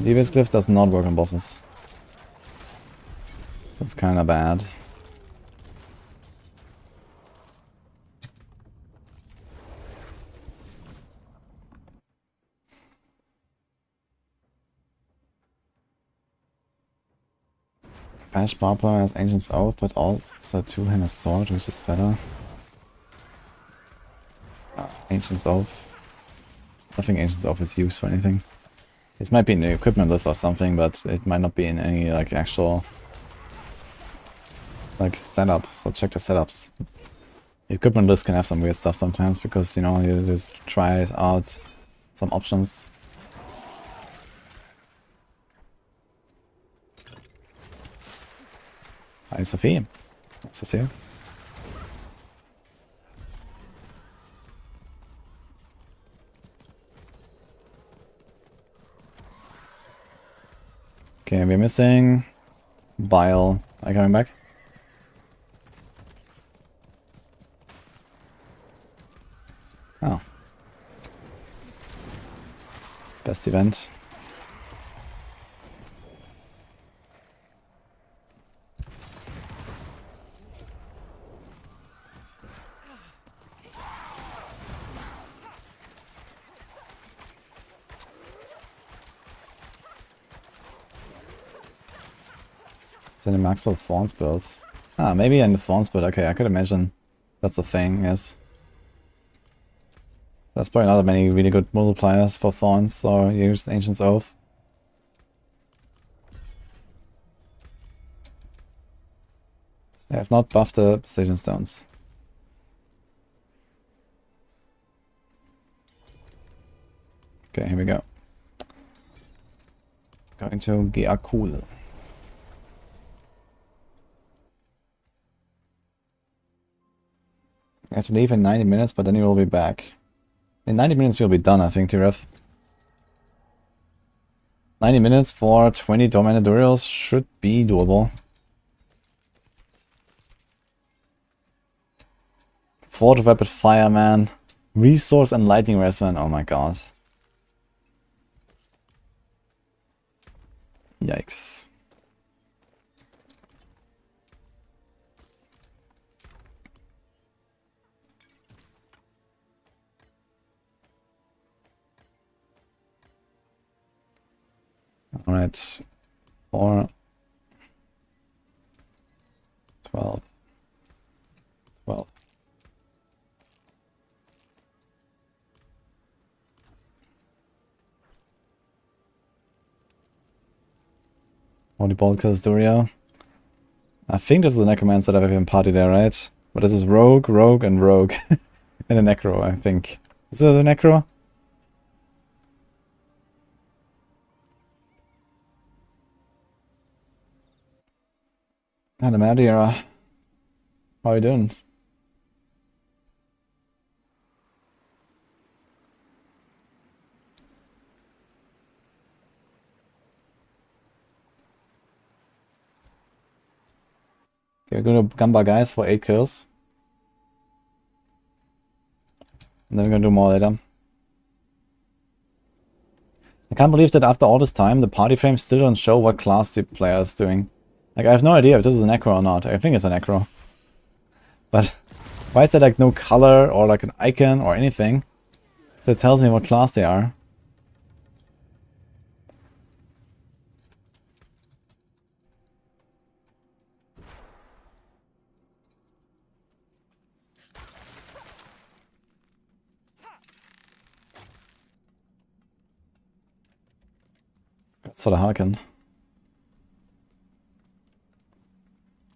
Devious Glyph does not work on bosses. So it's kinda bad. Bash Barbarian has Ancient's Oath, but also two-handed sword, which is better. Ancient's Oath. I think Ancient's Oath is used for anything. This might be in the equipment list or something, but it might not be in any like actual like setup. So check the setups. The equipment list can have some weird stuff sometimes because, you know, you just try out some options. Hi Sophie, nice to see you. Okay, we're missing Bile. Are you coming back? Oh. Best event. In the Maxwell Thorns builds. Ah, maybe in the Thorns build. Okay, I could imagine that's the thing, yes. There's probably not many really good multipliers for Thorns, so use Ancient's Oath. They have not buffed the Precision Stones. Okay, here we go. Going to Giakul. I have to leave in 90 minutes, but then you will be back. In 90 minutes you'll be done, I think, T-Ref. 90 minutes for 20 Tormented duels should be doable. 4 Rapid Fire, man. Resource and Lightning Resonant, oh my god. Yikes. Alright. 4. 12. 12. Holy Bolt kills Doria. I think this is a Necromancer that I've even party there, right? But this is Rogue, Rogue, and Rogue. And a Necro, I think. Is it a Necro? And a Meteor. How are you doing? Okay, we're gonna Gamba guys for 8 kills. And then we're gonna do more later. I can't believe that after all this time, the party frames still don't show what class the player is doing. Like, I have no idea if this is a Necro or not. I think it's a Necro. But why is there like no color or like an icon or anything that tells me what class they are? Sort of Harkin.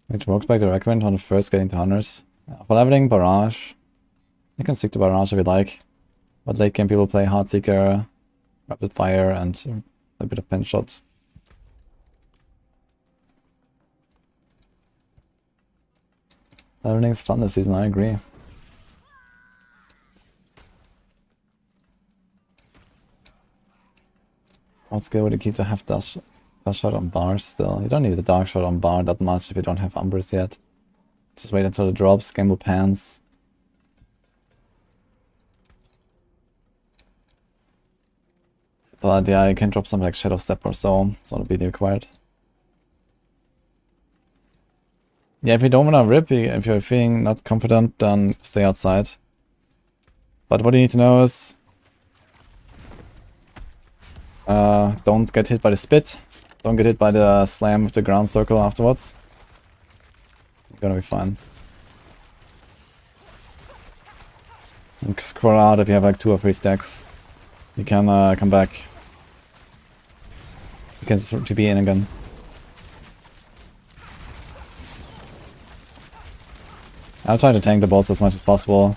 Which works back to recommend on first getting to hunters. For leveling, Barrage. You can stick to Barrage if you like. But late game people play Heartseeker, Rapid Fire, and a bit of Pen Shots. Leveling's fun this season, I agree. What skill would you keep to have Dust Shot on Bar still? You don't need a Dark Shot on Bar that much if you don't have Umbers yet. Just wait until it drops, gamble Pants. But yeah, you can drop something like Shadow Step or so. It's not really required. Yeah, if you don't want to rip, if you're feeling not confident, then stay outside. But what you need to know is... don't get hit by the spit. Don't get hit by the slam with the ground circle afterwards. You're gonna be fine. And scroll out if you have like 2 or 3 stacks. You can come back. You can TP in again. I'll try to tank the boss as much as possible.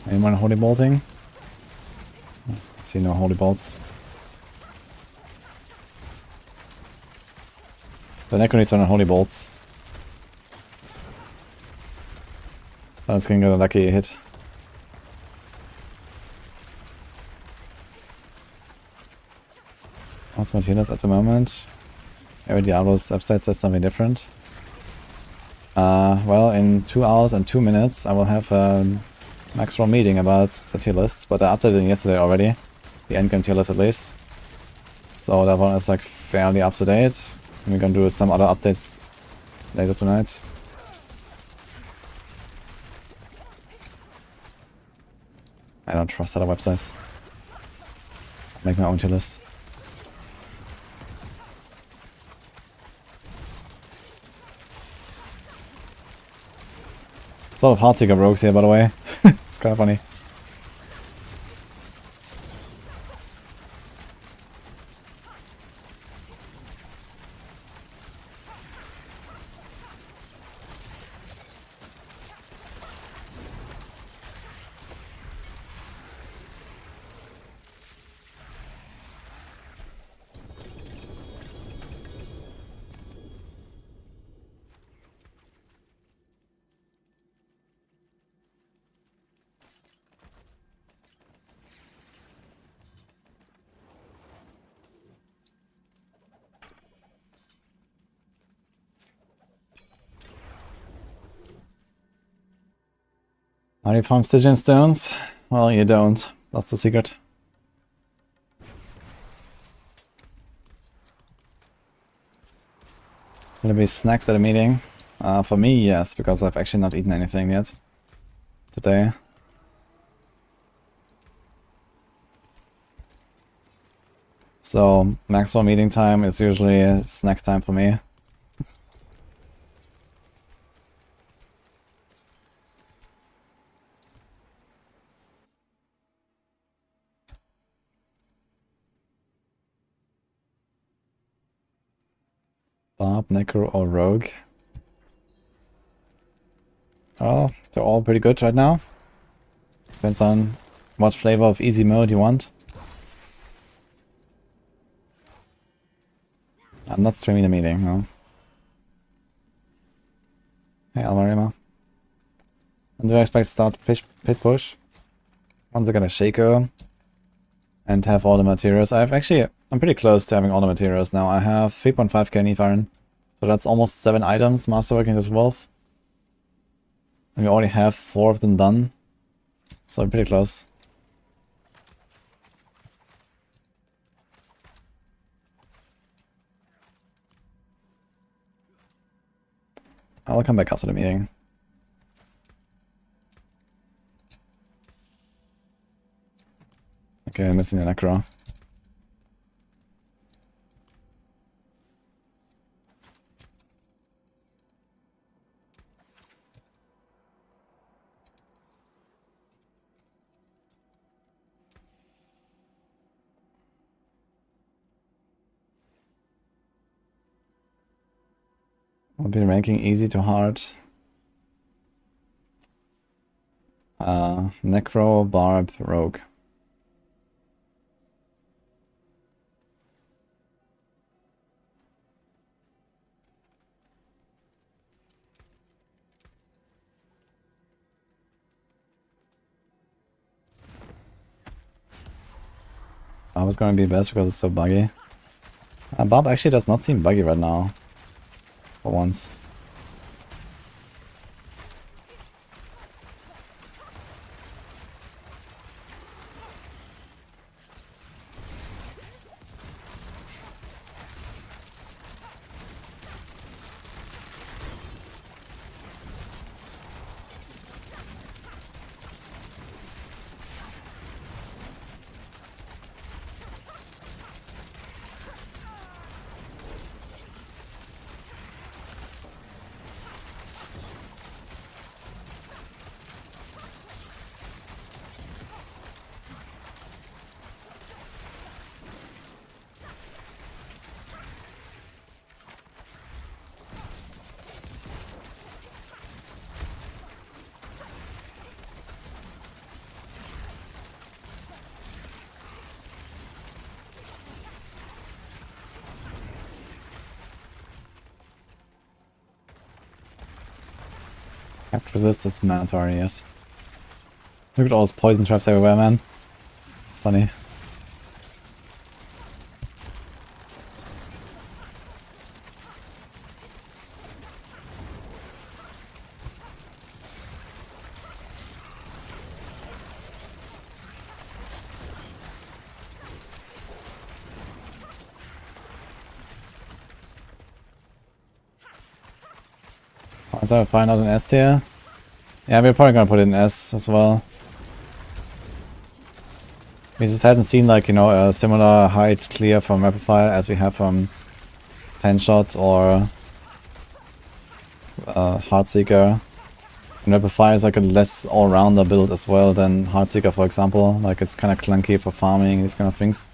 Anyone holy bolting? I see no holy bolts. The Necro needs on holy bolts. So it's gonna get a lucky hit. What's Martinez at the moment? Every Diablo's website says something different. Well, in 2 hours and 2 minutes I will have a max roll meeting about the tier lists, but I updated it yesterday already. The Endgame tier list at least. So that one is like fairly up to date. And we're gonna do some other updates later tonight. I don't trust other websites. Make my own tier list. It's a lot of Heartseeker rogues here, by the way. It's kind of funny. How do you farm Stygian stones? Well, you don't. That's the secret. Will there be snacks at a meeting? For me, yes, because I've actually not eaten anything yet today. So, maximum meeting time is usually snack time for me. Barb, Necro, or Rogue? Oh, they're all pretty good right now. Depends on what flavor of easy mode you want. I'm not streaming the meeting, no. Hey, Almarima. And do I expect to start pit push? Once I get a Shako and have all the materials. I'm pretty close to having all the materials now. I have 3.5k Neef Iron. So that's almost 7 items, Masterworking to 12. And we already have 4 of them done. So I'm pretty close. I'll come back after the meeting. Okay, I'm missing the Necro. I'll be ranking easy to hard. Necro, Barb, Rogue. Barb is going to be best because it's so buggy. Barb actually does not seem buggy right now. For once. Capped resist is mandatory, yes. Look at all those poison traps everywhere, man. It's funny. So find out an S tier. Yeah, we're probably gonna put it in S as well. We just hadn't seen, like, you know, a similar height clear from Rapidfire as we have from Penshot or Heartseeker. And Rapidfire is like a less all-rounder build as well than Heartseeker, for example. Like, it's kind of clunky for farming, these kind of things.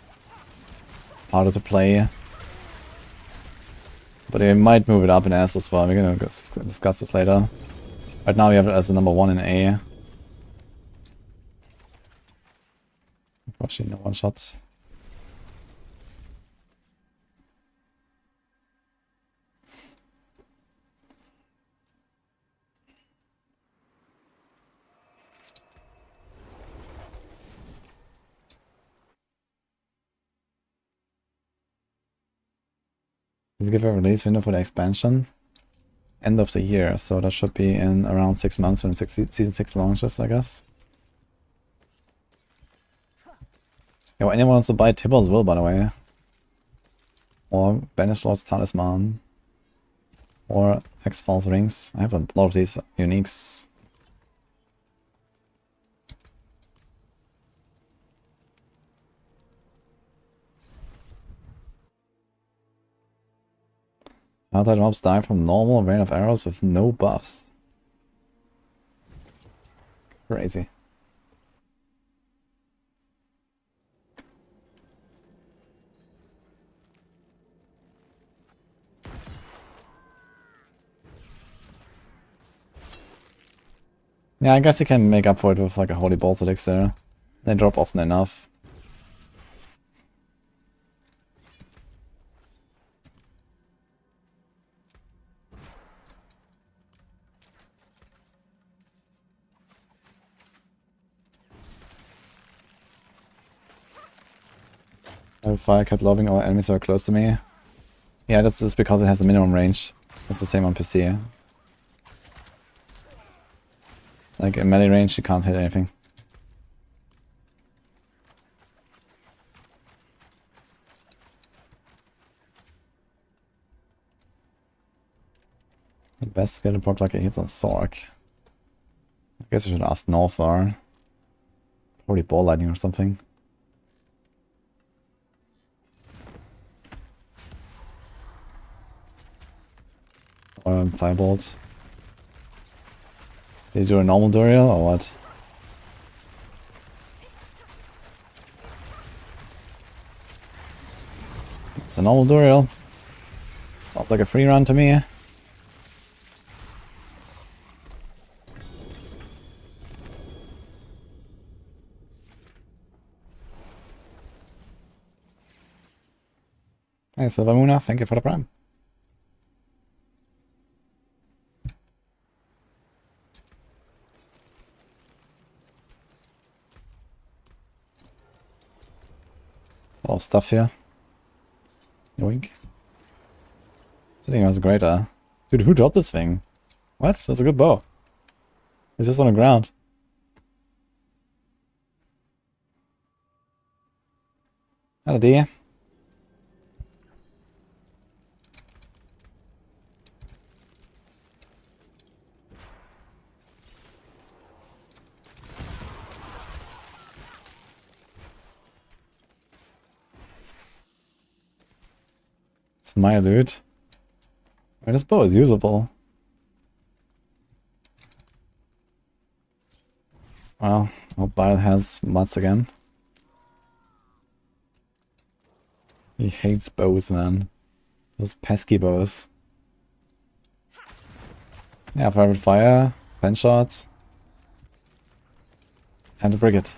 Harder to play. But they might move it up in S as well. We're gonna discuss this later. Right now we have it as the number 1 in A. Unfortunately, no one shots. Let's give a release window for the expansion. End of the year, so that should be in around 6 months when Season 6 launches, I guess. Yeah, well, anyone wants to buy Tibble's Will, by the way. Or Banish Lord's Talisman. Or X-Falls rings. I have a lot of these uniques. Allied mobs die from normal rain of arrows with no buffs. Crazy. Yeah, I guess you can make up for it with like a Holy Bolt elixir. They drop often enough. I have fire cat loving all enemies who are close to me. Yeah, that's just because it has a minimum range. It's the same on PC. Like in melee range you can't hit anything. The best skill to proc like it hits on Sorc. I guess I should ask Northar. Probably ball lightning or something. Or firebolt. Did you do a normal Duriel or what? It's a normal Duriel. Sounds like a free run to me. Hey Silvermoona, thank you for the prime. A lot of stuff here. Yoink. This thing has a greater. Dude, who dropped this thing? What? That's a good bow. It's just on the ground. Hello, D. It's my loot. I mean, this bow is usable. Well, hope Barb has mutts again. He hates bows, man. Those pesky bows. Yeah, private fire, pen shot. And a brigade.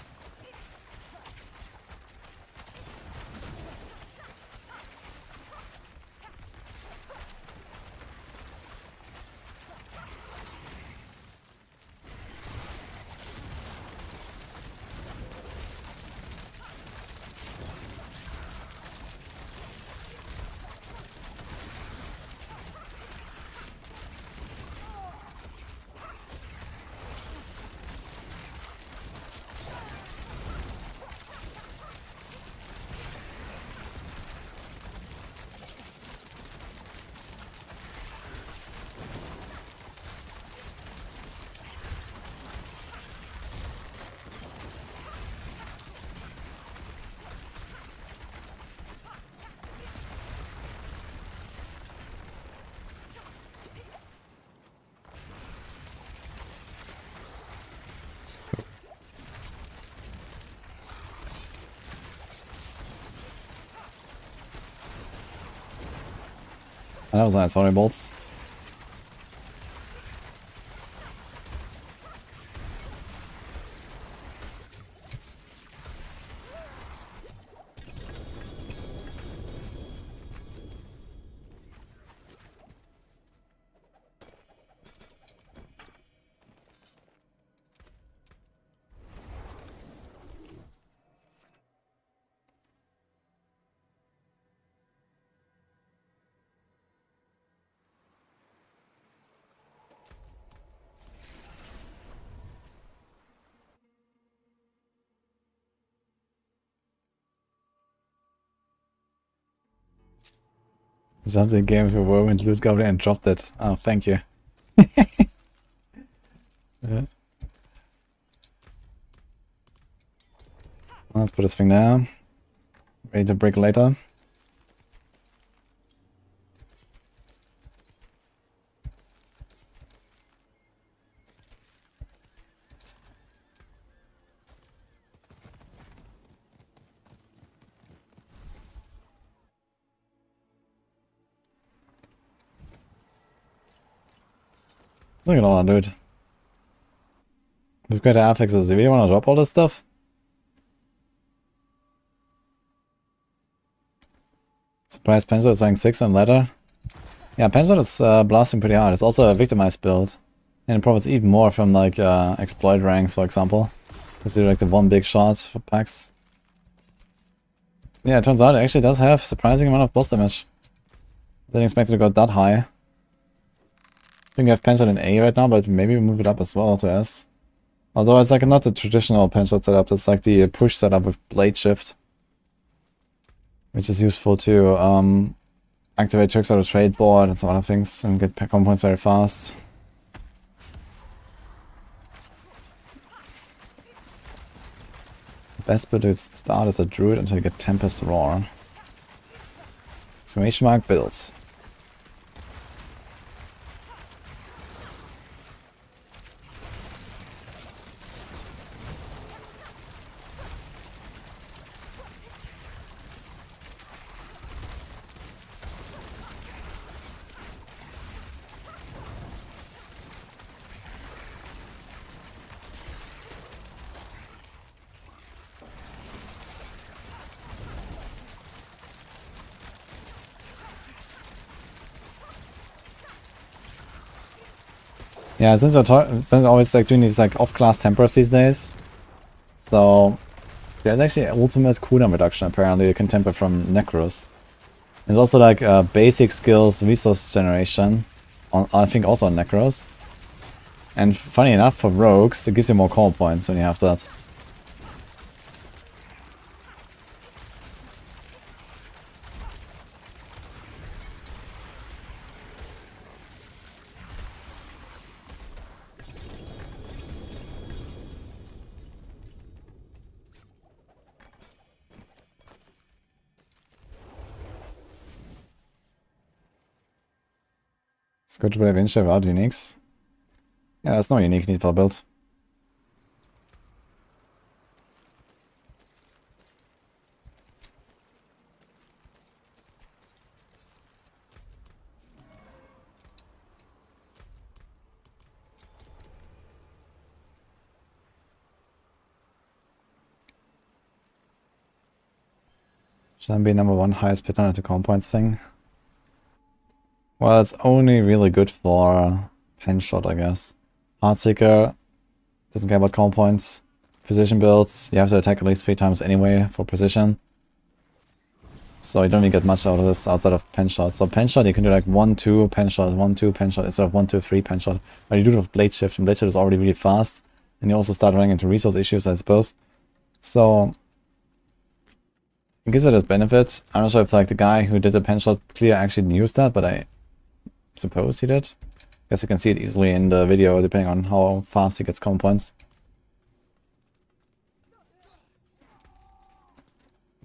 That was nice, Holy Bolts. Just a game for Whirlwind Loot Goblin and dropped it. Oh, thank you. Yeah. Let's put this thing there. Ready to break later. Look at all that loot. We've got affixes. Do you really want to drop all this stuff? Surprise Penshot is rank 6 on ladder. Yeah, Penshot is blasting pretty hard. It's also a victimized build. And it profits even more from like exploit ranks, for example. Because you do like the one big shot for packs. Yeah, it turns out it actually does have surprising amount of boss damage. Didn't expect it to go that high. I think I have Penshot in A right now, but maybe move it up as well to S. Although it's like not the traditional Penshot setup, it's like the push setup with blade shift. Which is useful to activate tricks on the trade board and some other things and get comm points very fast. Best build to start as a druid until you get Tempest Roar. Exclamation mark builds. Yeah, since we're always like doing these like off-class tempers these days, so there's actually ultimate cooldown reduction apparently you can temper from Necros. There's also like basic skills resource generation, on, I think also on Necros. And funny enough for rogues, it gives you more call points when you have that. It's good to play Vinci without uniques. Yeah, there's no unique need for a build. Should I be #1 highest bid on the comm points thing? Well, it's only really good for Penshot, I guess. Heartseeker doesn't care about comm points. Precision builds, you have to attack at least 3 times anyway for precision. So you don't really get much out of this outside of Penshot. So Penshot you can do like 1-2 Penshot, 1-2 Penshot instead of 1-2-3 Penshot. But you do it with Blade Shift, and Blade Shift is already really fast. And you also start running into resource issues, I suppose. So it gives it its benefit. I'm not sure if like the guy who did the Penshot clear actually used that, but I suppose he did. Guess you can see it easily in the video depending on how fast he gets comm points.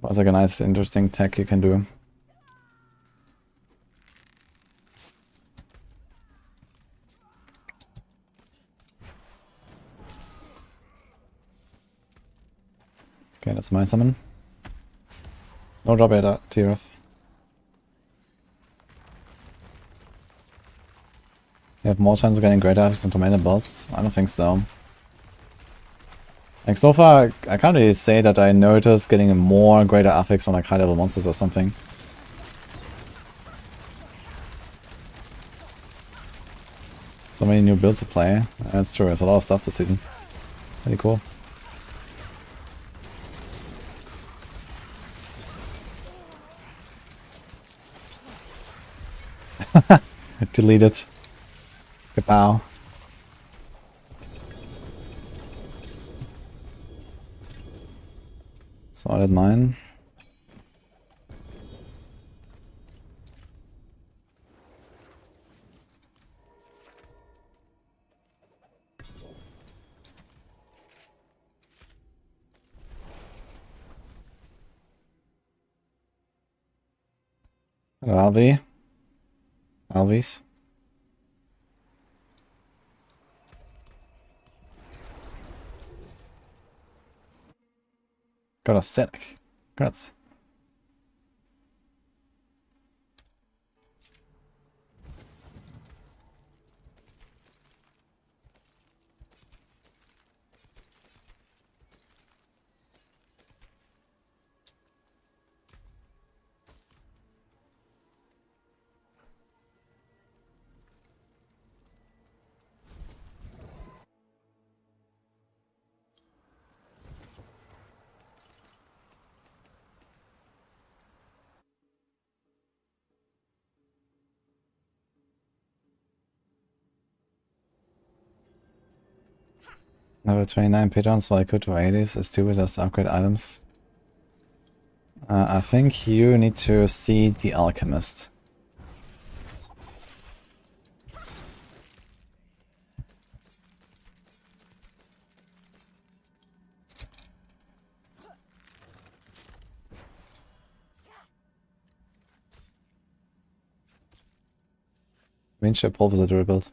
But it's like a nice interesting tech you can do. Okay, that's my summon. No drop at TRF. You have more chance of getting greater affix on Tormented boss? I don't think so. Like so far, I can't really say that I noticed getting more greater affix on like high level monsters or something. So many new builds to play. That's true, there's a lot of stuff this season. Pretty cool. Delete it. Kapow. Solid mine. Alvies. Got a Cynic. Congrats. Level 29 patrons, so I could to 80s as stupid as to upgrade items. I think you need to see the Alchemist. Windshield Pulver rebuild.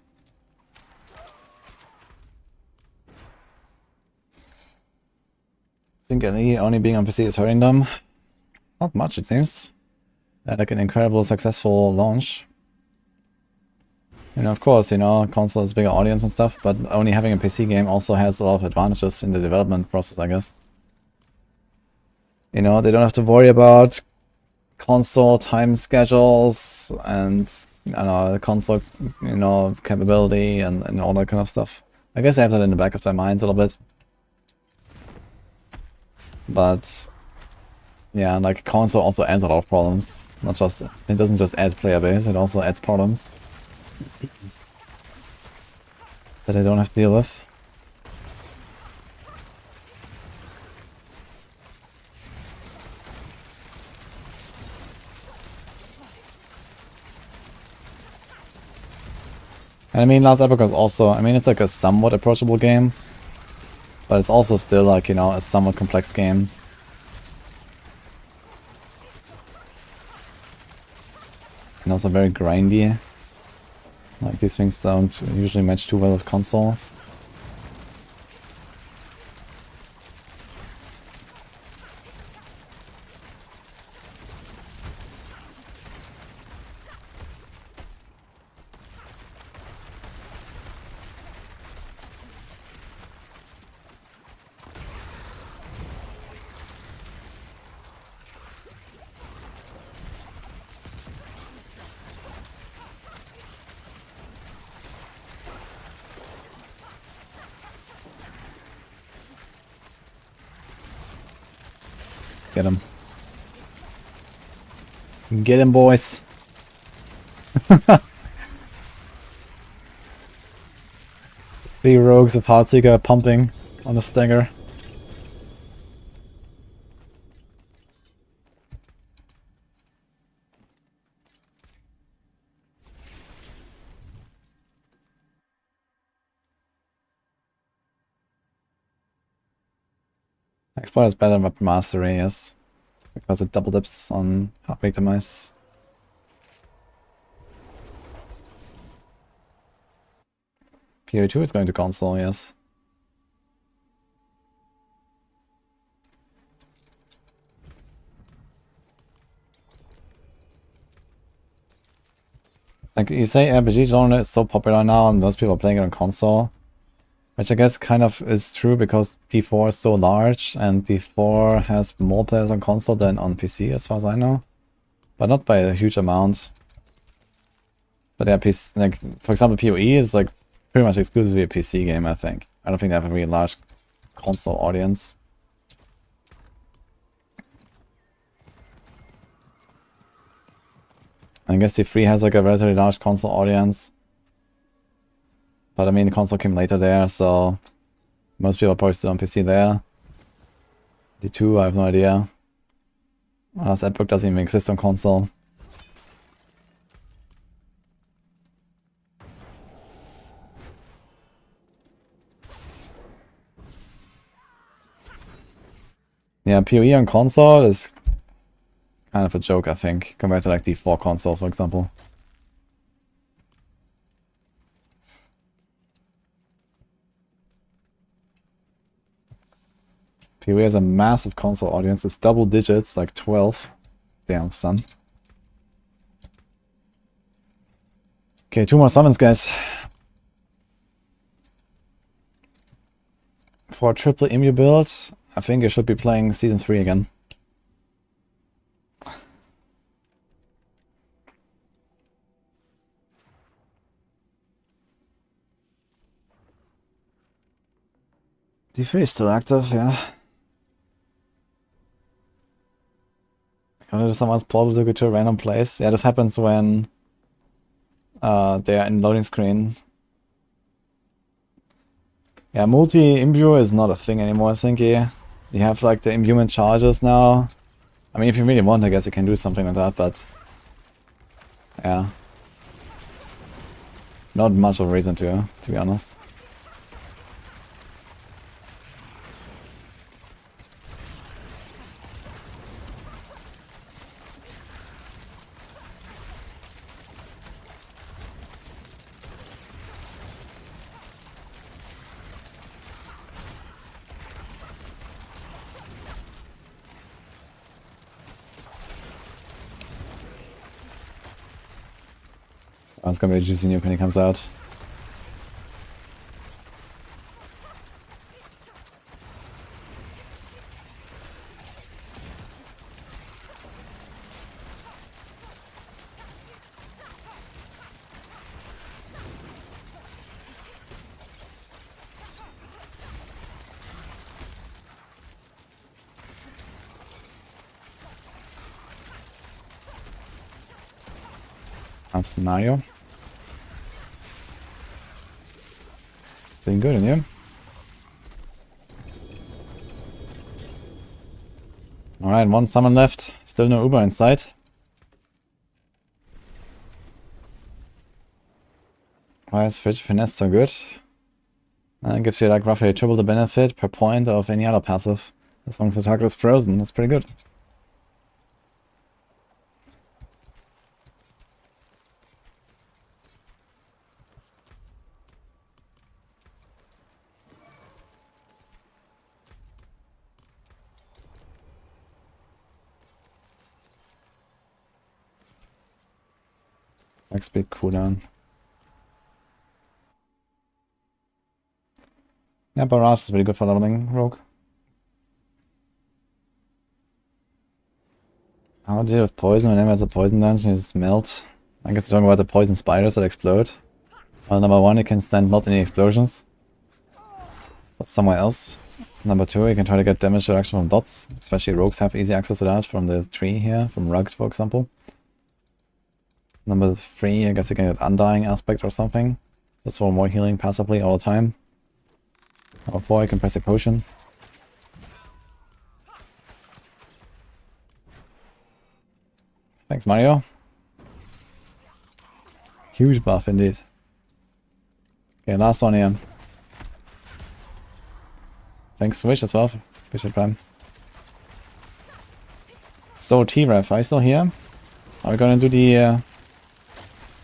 I think only being on PC is hurting them. Not much, it seems. They had like an incredible successful launch. You know, of course, you know, console is bigger audience and stuff, but only having a PC game also has a lot of advantages in the development process, I guess. You know, they don't have to worry about console time schedules and, I don't know, console, you know, capability and all that kind of stuff. I guess they have that in the back of their minds a little bit. But yeah, like console also adds a lot of problems. Not just, it doesn't just add player base, it also adds problems that I don't have to deal with. And I mean, Last Epoch was also, I mean, it's like a somewhat approachable game, but it's also still like, you know, a somewhat complex game. And also very grindy. Like, these things don't usually match too well with console. Get him. Get him, boys. Three rogues of Heartseeker pumping on the Stagger. Explorer is better than Mastery, yes. Because it double dips on half victimize. PO2 is going to console, yes. Like, you say RPG genre is so popular now and most people are playing it on console. Which I guess kind of is true because P4 is so large and D4 has more players on console than on PC as far as I know. But not by a huge amount. But yeah, like, for example, PoE is like pretty much exclusively a PC game, I think. I don't think they have a really large console audience. I guess D3 has like a relatively large console audience. But I mean, the console came later there, so most people are probably still on PC there. D2, I have no idea. Last Epoch doesn't even exist on console. Yeah, PoE on console is kind of a joke, I think, compared to like the 4 console, for example. PoE has a massive console audience. It's double digits, like 12. Damn, son. Okay, 2 more summons, guys. For a triple Imbu build, I think I should be playing Season 3 again. D3 is still active, yeah. Gonna do someone's portal to go to a random place. Yeah, this happens when they are in loading screen. Yeah, multi-imbue is not a thing anymore, I think. You have like the imbuement charges now. I mean, if you really want, I guess you can do something like that, but yeah. Not much of a reason to be honest. Oh, it's gonna be a juicy nuke when he comes out. Scenario. Doing good in here. Alright, 1 summon left. Still no Uber in sight. Why is Finesse so good? Gives you like roughly triple the benefit per point of any other passive. As long as the target is frozen, that's pretty good. Speed cooldown. Yeah, Barrage is really good for leveling Rogue. How do you deal with poison whenever it's a poison dungeon? You just melt. I guess you're talking about the poison spiders that explode. Well, number 1, you can stand not any explosions, but somewhere else. Number 2, you can try to get damage reduction from dots. Especially rogues have easy access to that from the tree here, from Rugged, for example. Number 3, I guess you can get Undying aspect or something. Just for more healing passively all the time. Number 4, you can press a potion. Thanks, Mario. Huge buff indeed. Okay, last one here. Thanks, Switch as well. Appreciate Prime. So, T-Ref, are you still here? Are we gonna do the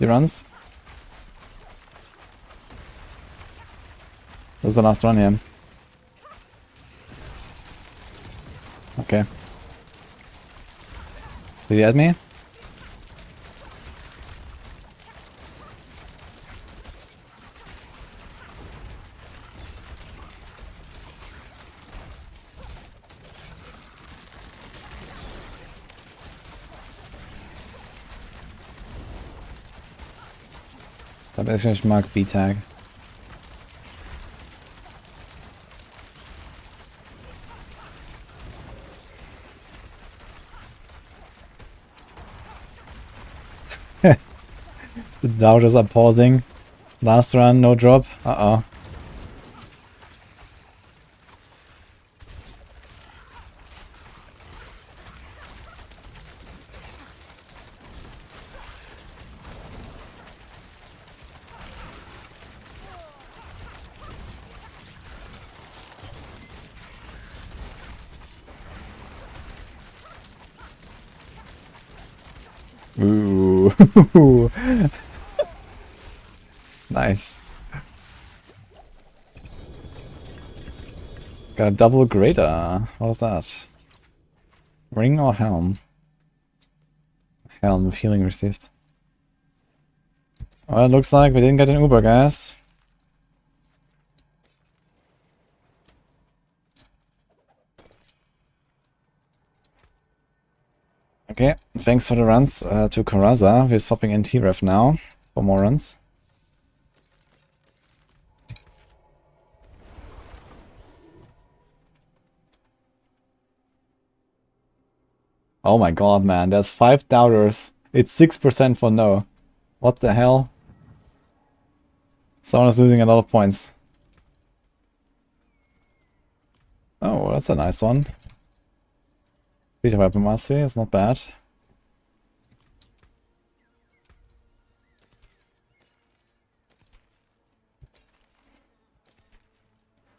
runs? This is the last run here. Okay. Did he add me? Da ist ich mag B-Tag. The doubters are pausing. Last run, no drop. Uh-oh. Ooh. Nice. Got a double greater. What was that? Ring or helm? Helm with healing received. Well, it looks like we didn't get an Uber, guys. Okay, thanks for the runs to Karaza. We're swapping in T-Ref now for more runs. Oh my god, man, there's 5 doubters. It's 6% for no. What the hell? Someone is losing a lot of points. Oh, that's a nice one. Beta weapon mastery, it's not bad.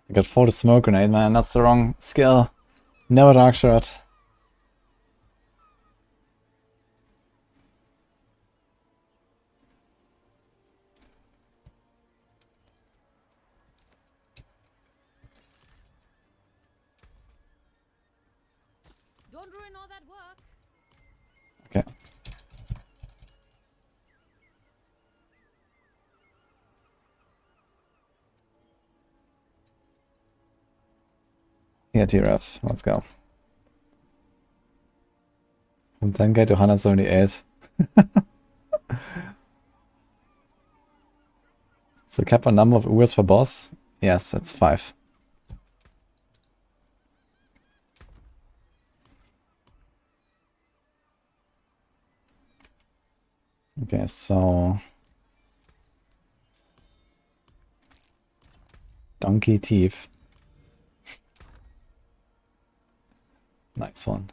I got 4 to smoke grenade, man, that's the wrong skill. Never dark shot. Don't ruin all that work. Okay. Yeah, T-Ref, let's go. From 10k to 178. So cap on number of Urs per boss? Yes, it's 5. Okay, so... Donkey Teeth. Nice one.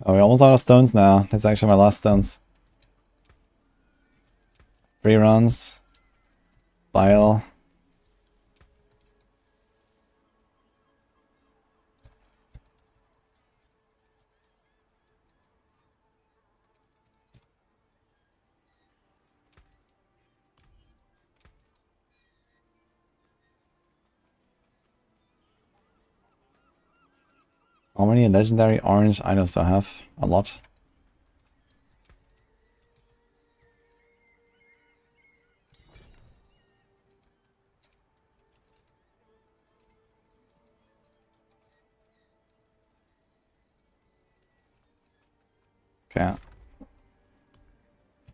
Oh, we're almost out of stones now. That's actually my last stones. 3 runs. Bile. How many legendary orange items do I have? A lot. Okay.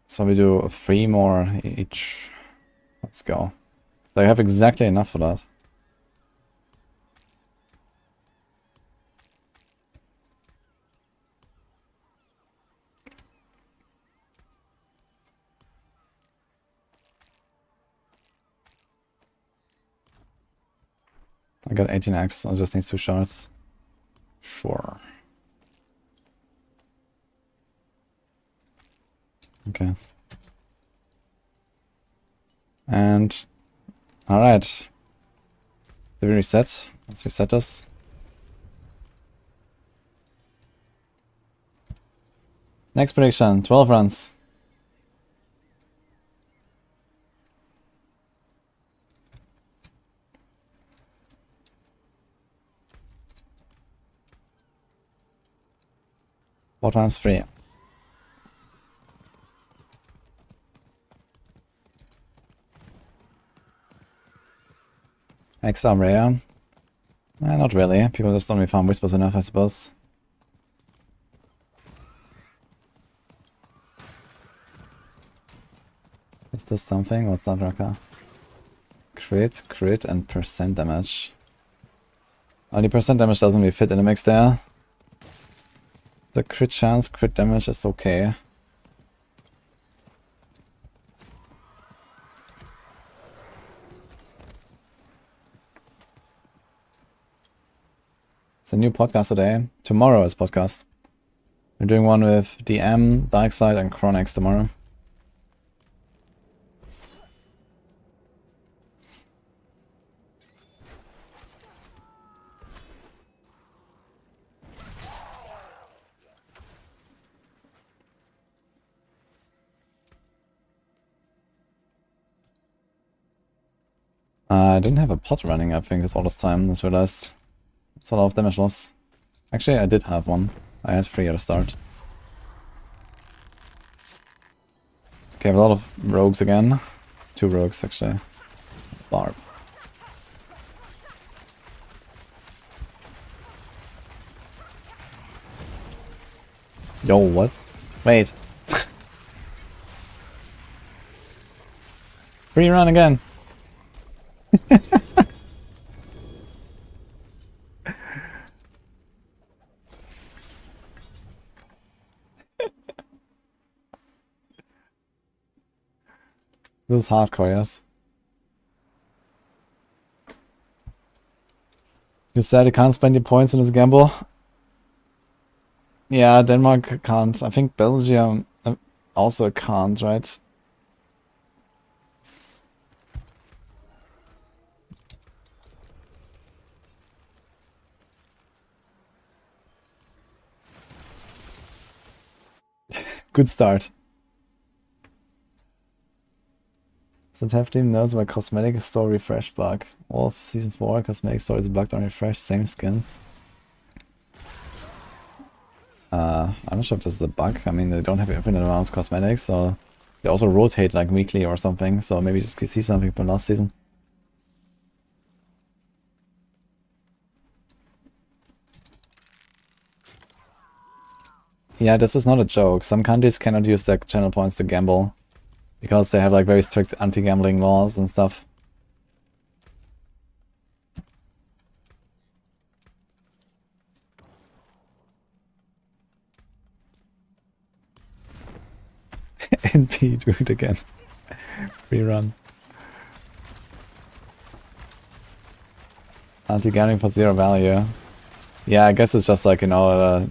So we do 3 more each. Let's go. So I have exactly enough for that. I got 18x, I just need 2 shards. Sure. Okay. And... Alright. Did we reset? Let's reset this. Next prediction, 12 runs. Four times 3. Exam rare. Not really. People just don't farm whispers enough, I suppose. Is this something? What's that, Raka? Crit, and percent damage. Only percent damage doesn't really fit in the mix there. The crit chance, crit damage is okay. It's a new podcast today. Tomorrow is podcast. We're doing one with DM, Darkside, and Chronix tomorrow. I didn't have a pot running, I think, it's all this time, just realized. It's a lot of damage loss. Actually, I did have one. I had 3 at the start. Okay, I have a lot of rogues again. 2 rogues, actually. Barb. Yo, what? Wait. Free run again. This is hardcore, yes. You said you can't spend your points in this gamble? Yeah, Denmark can't. I think Belgium also can't, right? Good start. Doesn't have to even knows about cosmetic store refresh bug. All of season 4 cosmetic store is bugged on refresh, same skins. I'm not sure if this is a bug. I mean, they don't have infinite amounts of cosmetics, so they also rotate like weekly or something, so maybe just see something from last season. Yeah, this is not a joke. Some countries cannot use their channel points to gamble because they have like very strict anti-gambling laws and stuff. NP, do it again. Free run. Anti-gambling for 0 value. Yeah, I guess it's just like, you know,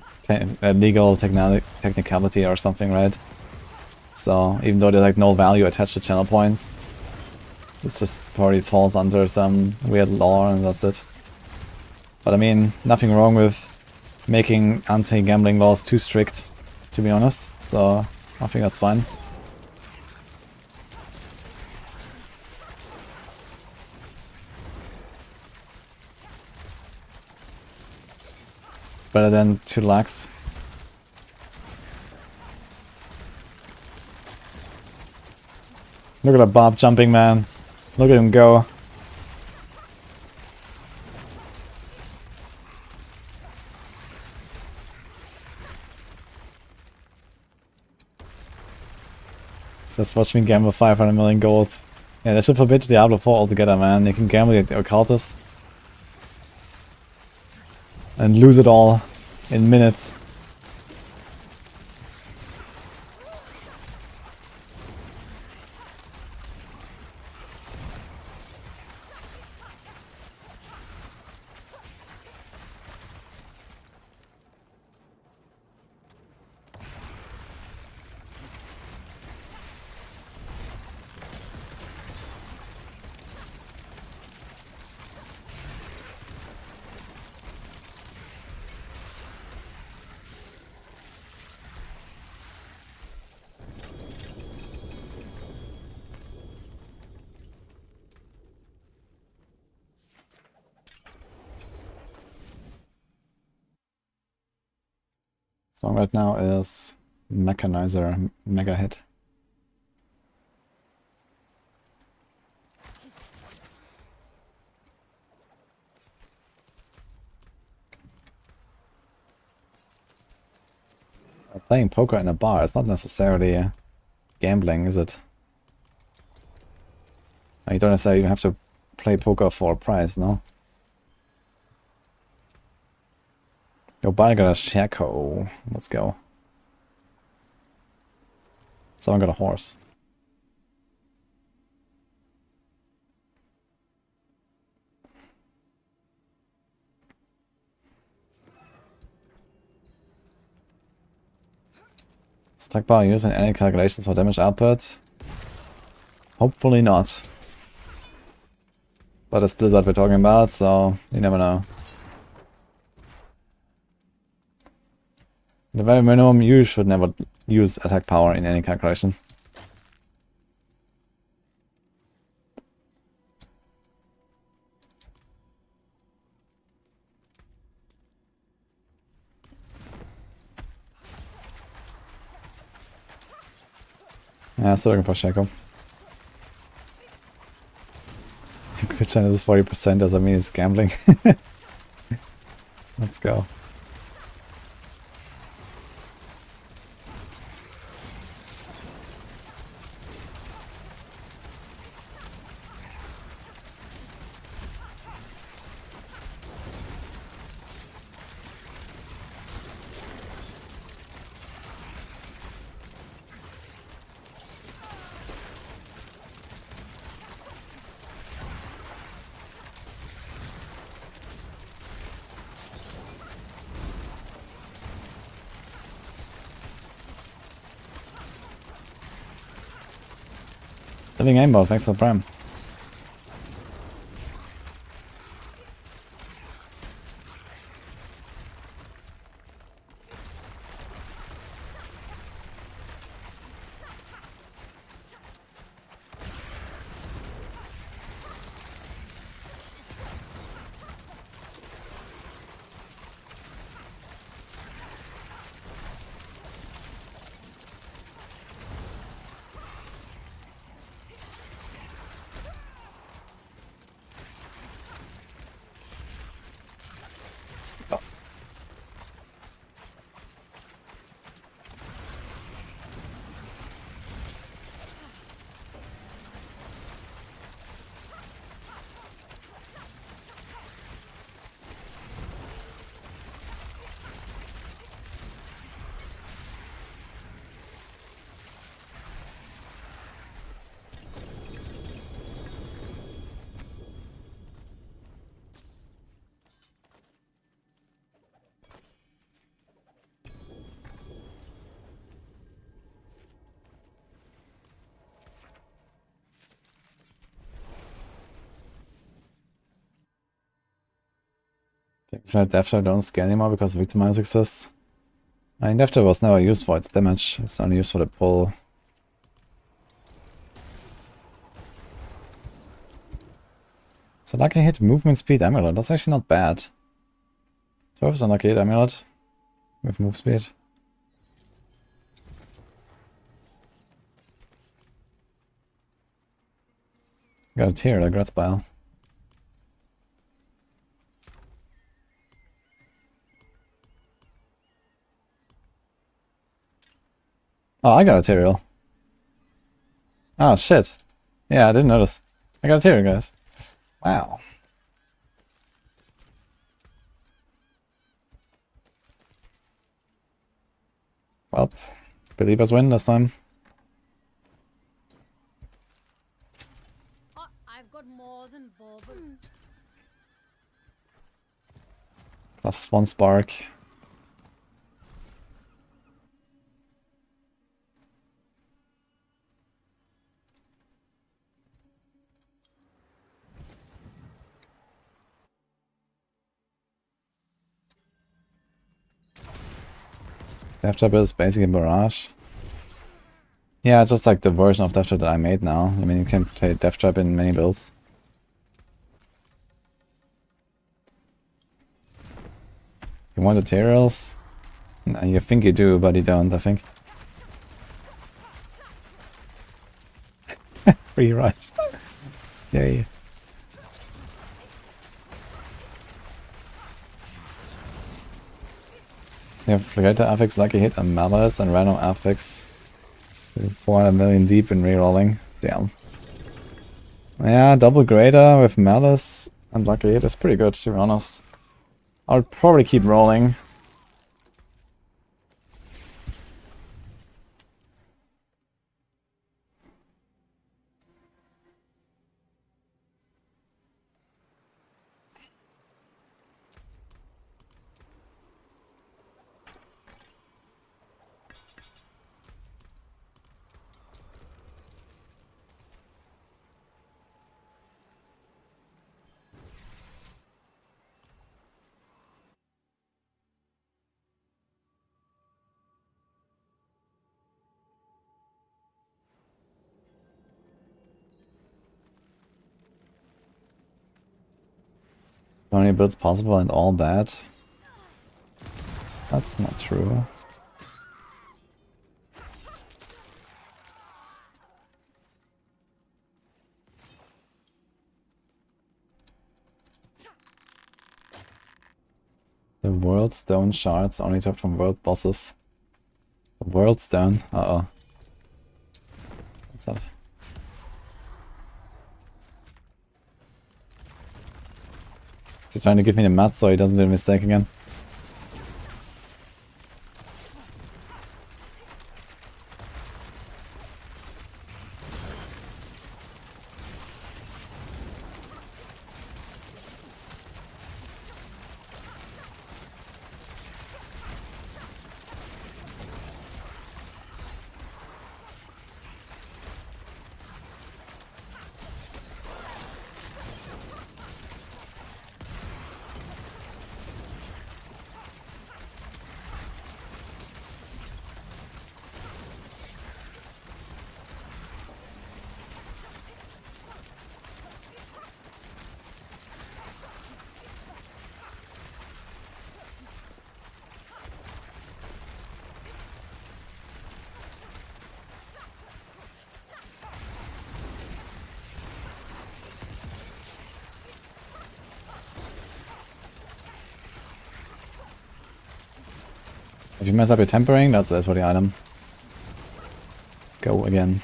a legal technicality or something, right? So, even though there's like no value attached to channel points, it's just probably falls under some weird law and that's it. But I mean, nothing wrong with making anti-gambling laws too strict, to be honest, so I think that's fine. Better than 2 lakhs. Look at that Barb jumping, man. Look at him go. Just watch me gamble 500 million gold. Yeah, they should forbid Diablo 4 altogether, man. You can gamble the occultist and lose it all in minutes. Song right now is Mechanizer Mega Hit. Playing poker in a bar is not necessarily gambling, is it? You don't necessarily even have to play poker for a prize, no? Yo, Barb got a Shako. Let's go. Someone got a horse. Stack bar using any calculations for damage output? Hopefully not. But it's Blizzard we're talking about, so you never know. At the very minimum, you should never use attack power in any calculation. Yeah, still looking for Shako. Crit chance is 40%, does that mean it's gambling? Let's go. Living aimbot, thanks for Prime. So Death Trap don't scale anymore because Victimize exists. I mean, Death Trap was never used for its damage, it's only used for the pull. So lucky hit movement speed amulet, that's actually not bad. 12 is unlucky hit amulet with move speed. Got a tear like Red Spile. Oh, I got a Tyrael. Oh, shit. Yeah, I didn't notice. I got a Tyrael, guys. Wow. Well, believers win this time. Oh, I've got more than bauble. Plus 1 spark. Death Trap is basically Barrage. Yeah, it's just like the version of Death Trap that I made now. I mean, you can play Death Trap in many builds. You want the Tyraels? No, you think you do, but you don't, I think. Free rush. Yay. You have Fligator affix, Lucky Hit, and Malice, and random affix. 400 million deep in rerolling. Damn. Yeah, double Greater with Malice and Lucky Hit is pretty good, to be honest. I'll probably keep rolling. So many builds possible and all bad. That's not true. The World Stone shards only dropped from world bosses. The World Stone? Uh-oh. What's that? Is he trying to give me the mats so he doesn't do a mistake again? If you mess up your tempering, that's it for the item. Go again.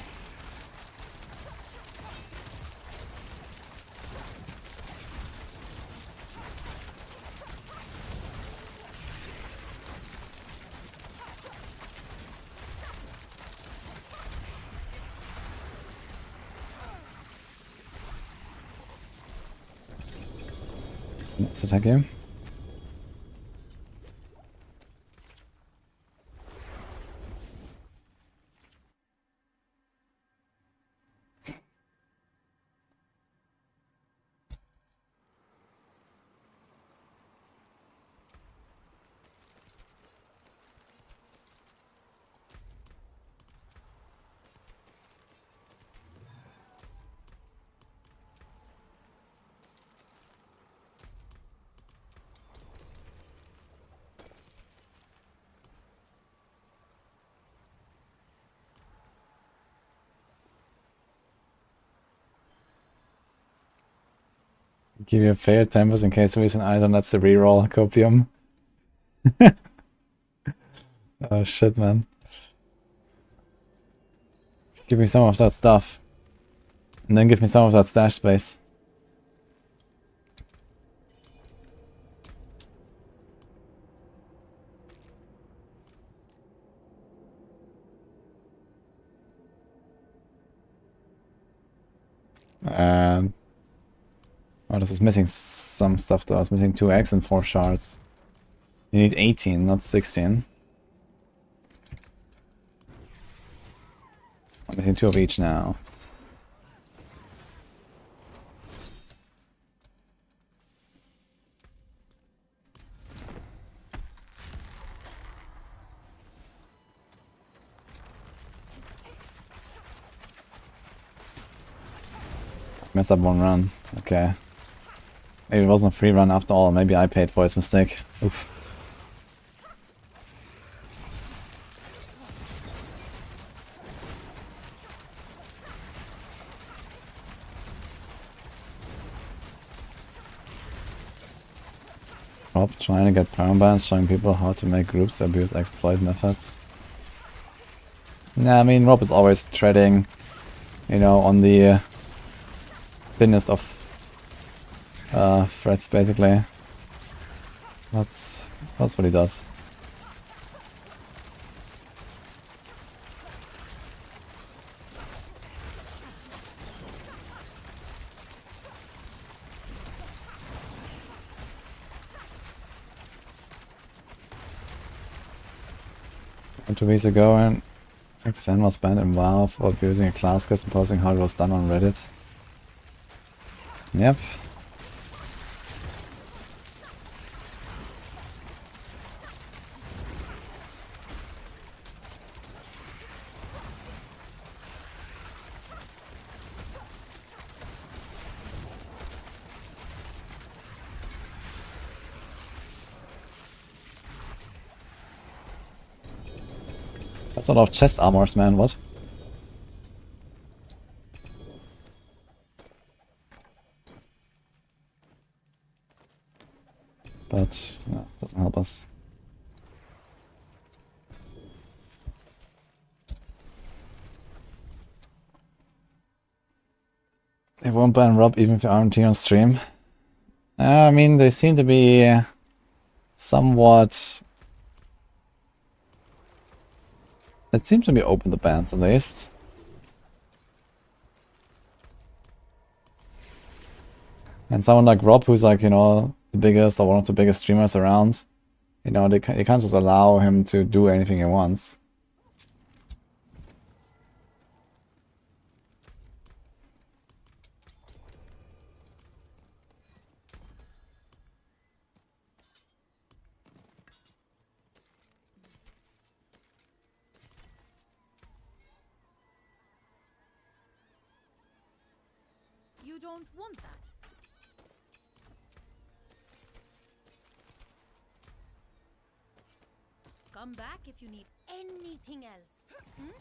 Let's attack you. Give you a fair tempers in case there is an item that's the reroll copium. Oh shit, man. Give me some of that stuff. And then give me some of that stash space. Oh, this is missing some stuff though. It's missing 2 eggs and 4 shards. You need 18, not 16. I'm missing 2 of each now. Messed up one run. Okay. Maybe it wasn't a free run after all. Maybe I paid for his mistake. Oof. Rob trying to get permabans, showing people how to make groups to abuse exploit methods. Nah, I mean, Rob is always treading, you know, on the thinnest of threats, basically. That's what he does. And 2 weeks ago, and XN was banned in WoW for abusing a class cast and posting how it was done on Reddit. Yep. That's a lot of chest armors, man, what? But, no, doesn't help us. They won't ban Rob even if RMT on stream. I mean, they seem to be somewhat... It seems to be open to bans at least. And someone like Rob, who's like, you know, the biggest or one of the biggest streamers around, you know, they can't just allow him to do anything he wants. You don't want that. Come back if you need anything else. Hmm?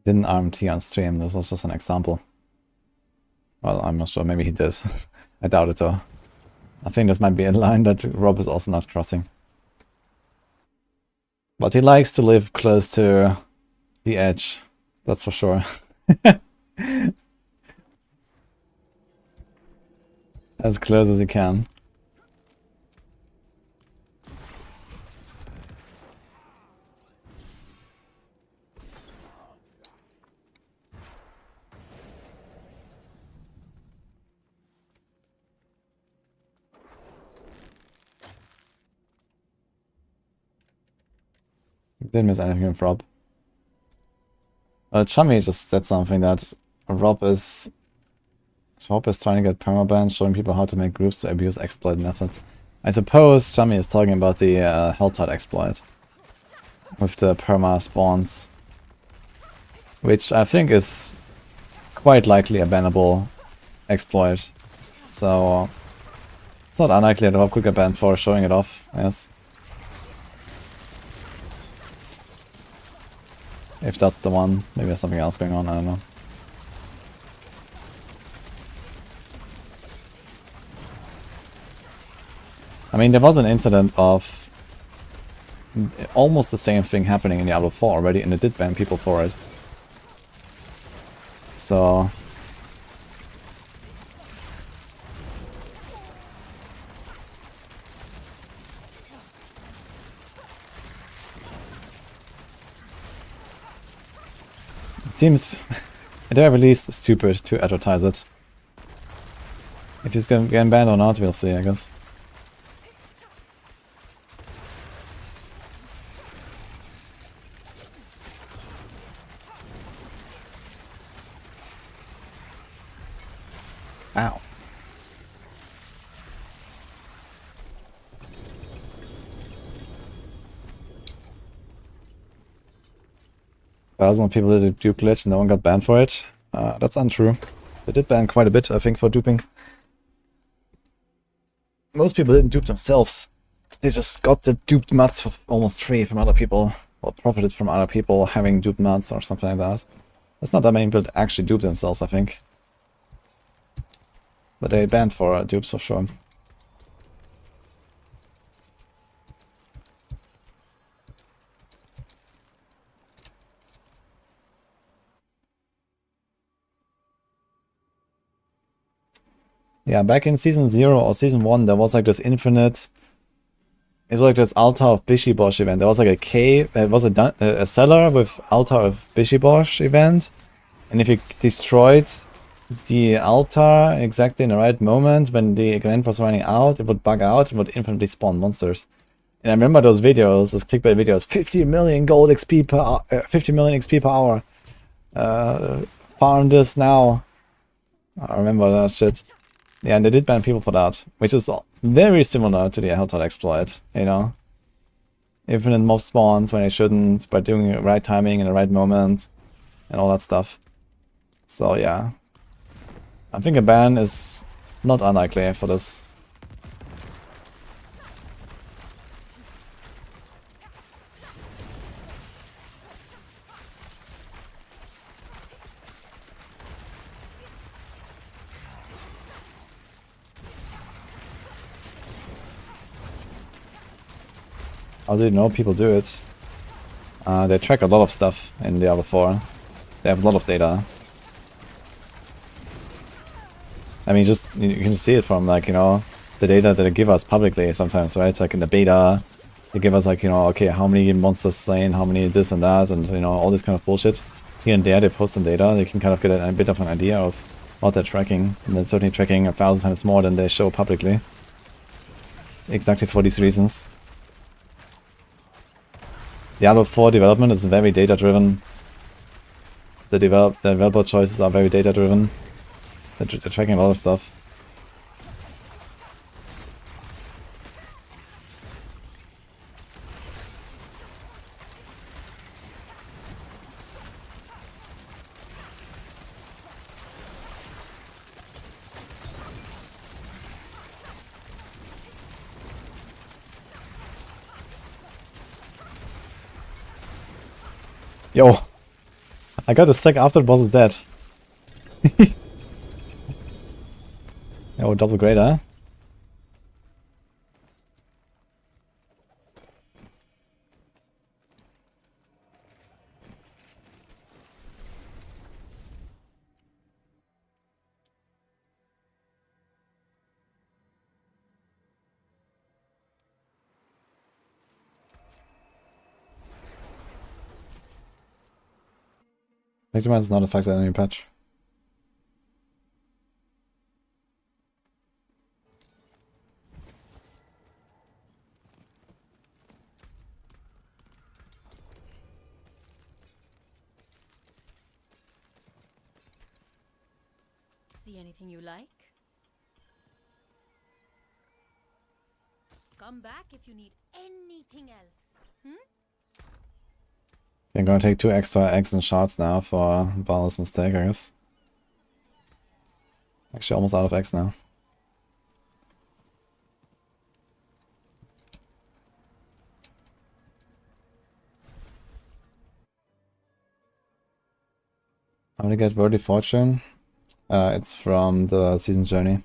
Didn't RMT on stream, this was just an example. Well, I'm not sure, maybe he did. I doubt it though. I think this might be a line that Rob is also not crossing. But he likes to live close to the edge, that's for sure. As close as he can. Didn't miss anything with Rob. Chummy just said something that Rob is trying to get permaban, showing people how to make groups to abuse exploit methods. I suppose Chummy is talking about the Helltide exploit with the perma spawns, which I think is quite likely a bannable exploit. So it's not unlikely that Rob could get banned for showing it off, yes. If that's the one, maybe there's something else going on, I don't know. I mean, there was an incident of almost the same thing happening in Diablo 4 already, and it did ban people for it. So... it seems, at the very least, stupid to advertise it. If he's getting banned or not, we'll see, I guess. Ow. Thousands of people did a dupe glitch, no one got banned for it. That's untrue. They did ban quite a bit, I think, for duping. Most people didn't dupe themselves. They just got the duped mats for almost free from other people, or profited from other people having duped mats or something like that. There's not that many people that actually dupe themselves, I think. But they banned for dupes for sure. Yeah, back in Season 0 or Season 1, there was like this infinite... It was like this Altar of Bishibosh event. There was like a cave, there was a cellar with Altar of Bishibosh event. And if you destroyed the altar exactly in the right moment when the event was running out, it would bug out, it would infinitely spawn monsters. And I remember those videos, those clickbait videos, 50 million gold XP per hour, 50 million XP per hour. Farm this now. I remember that shit. Yeah, and they did ban people for that, which is very similar to the Helltide exploit, you know? Infinite mob spawns when they shouldn't, by doing the right timing in the right moment, and all that stuff. So yeah. I think a ban is not unlikely for this. How do you know people do it? They track a lot of stuff in Diablo 4. They have a lot of data. I mean, just you can see it from like, you know, the data that they give us publicly sometimes, right? It's like in the beta, they give us like, you know, okay, how many monsters slain, how many this and that, and you know, all this kind of bullshit. Here and there, they post some data. They can kind of get a bit of an idea of what they're tracking, and then certainly tracking 1,000 times more than they show publicly. Exactly for these reasons. Diablo 4 development is very data-driven. The developer choices are very data-driven. They're tracking a lot of stuff. Yo! I got a stack after the boss is dead. Yo, double great, huh? Victimize is not affected in any patch. See anything you like? Come back if you need anything else. I'm gonna take 2 extra eggs and shards now for Barb's mistake, I guess. Actually, almost out of eggs now. I'm gonna get Worthy Fortune. It's from the season journey.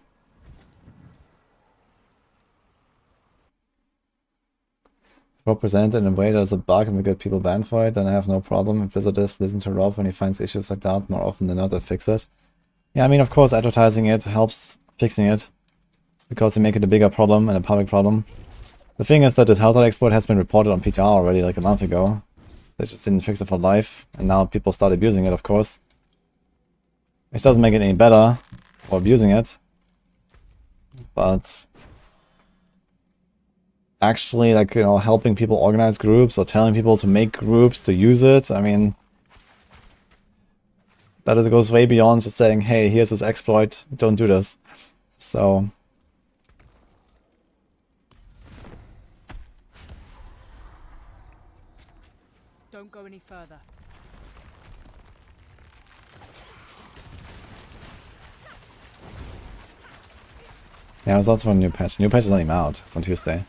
If presented in a way there's a bug and we get people banned for it, then I have no problem. If Blizzard is, listen to Rob when he finds issues like that. More often than not, they fix it. Yeah, I mean, of course, advertising it helps fixing it, because you make it a bigger problem and a public problem. The thing is that this Helltide exploit has been reported on PTR already like a month ago. They just didn't fix it for life, and now people start abusing it, of course. Which doesn't make it any better for abusing it, but actually, like, you know, helping people organize groups or telling people to make groups to use it, I mean, that it goes way beyond just saying, hey, here's this exploit, don't do this. So Don't go any further. yeah, there's also a new patch. New patch is not even out. It's on Tuesday.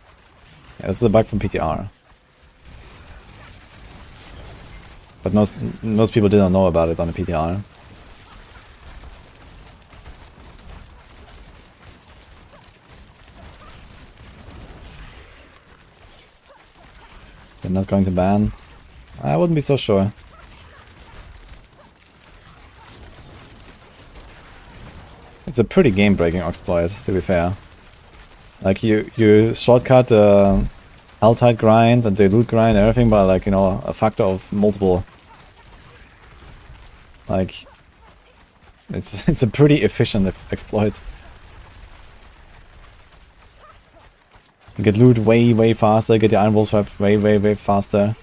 Yeah, this is a bug from PTR. But most people didn't know about it on the PTR. They're not going to ban. I wouldn't be so sure. It's a pretty game-breaking exploit, to be fair. Like, you shortcut the Helltide grind and the loot grind and everything by, like, you know, a factor of multiple. Like, it's a pretty efficient exploit. You get loot way faster, get your Iron Wolf swept way faster.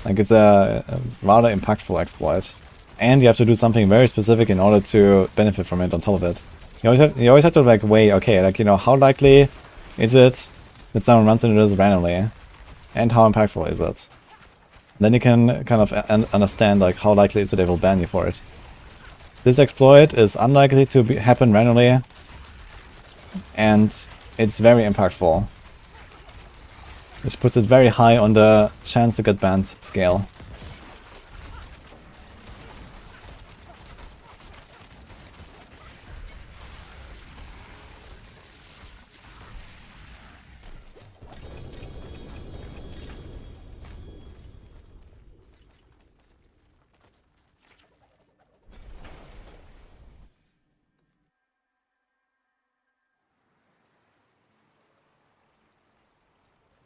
Like, it's a rather impactful exploit. And you have to do something very specific in order to benefit from it on top of it. You always have to, like, weigh, okay, like, you know, how likely is it that someone runs into this randomly? And how impactful is it? Then you can kind of understand, like, how likely is it they will ban you for it. This exploit is unlikely to happen randomly, and it's very impactful. Which puts it very high on the chance to get banned scale.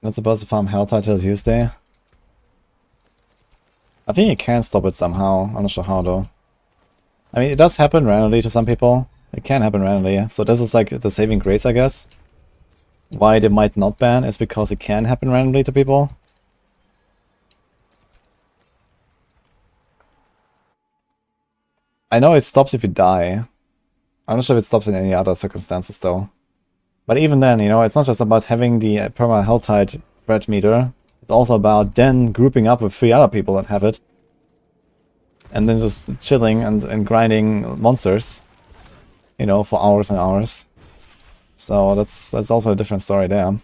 Not supposed to farm Helltide till Tuesday. I think you can stop it somehow. I'm not sure how though. I mean, it does happen randomly to some people. It can happen randomly. So this is like the saving grace, I guess. Why they might not ban is because it can happen randomly to people. I know it stops if you die. I'm not sure if it stops in any other circumstances though. But even then, you know, it's not just about having the perma Helltide threat meter. It's also about then grouping up with 3 other people that have it. And then just chilling and grinding monsters. You know, for hours and hours. So that's also a different story there.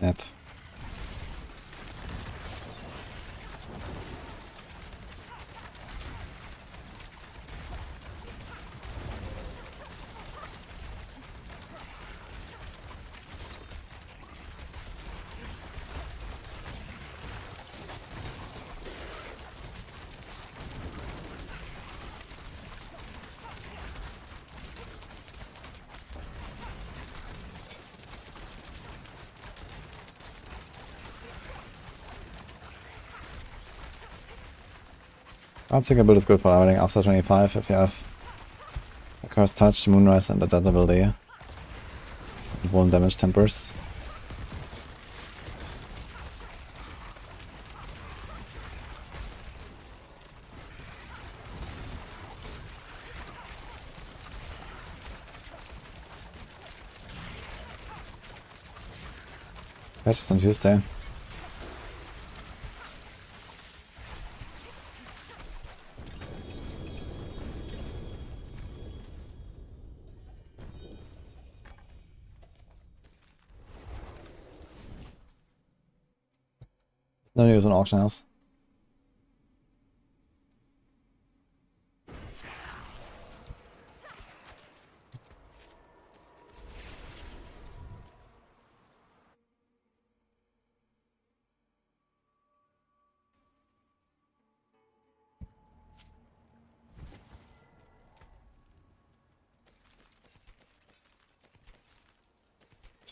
Yep. I think a build is good for everything after 25 if you have a Curse Touch, Moonrise and Adaptability. And 1 damage tempers. Patches on Tuesday. No news on auction house.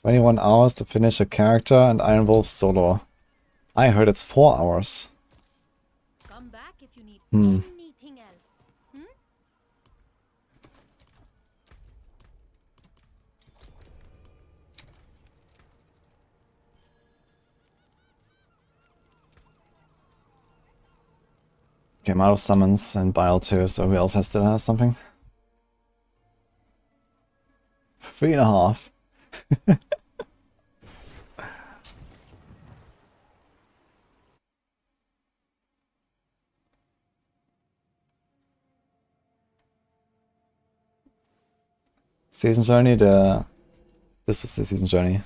"21 hours to finish a character and Iron Wolf solo." I heard it's 4 hours. Come back if you need Hmm. anything else. Hmm? Okay, I'm out of summons and bile too, so who else still has something? 3.5. Season journey, this is the season journey.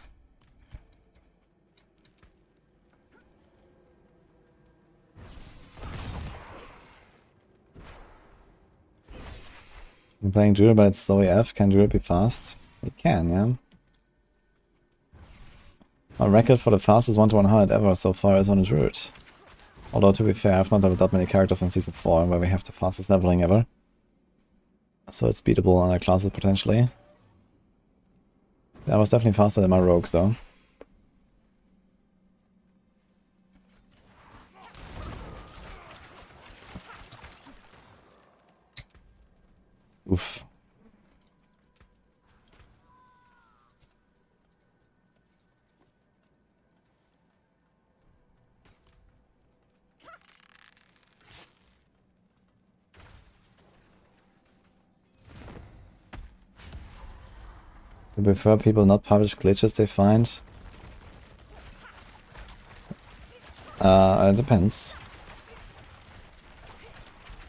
I'm playing Druid, but it's slow AF. Can Druid be fast? It can, yeah. My record for the fastest 1-to-100 ever so far is on a Druid. Although, to be fair, I've not leveled that many characters in Season 4, where we have the fastest leveling ever. So it's beatable on other classes, potentially. That was definitely faster than my rogues, though. Oof. I prefer people not publish glitches they find. It depends.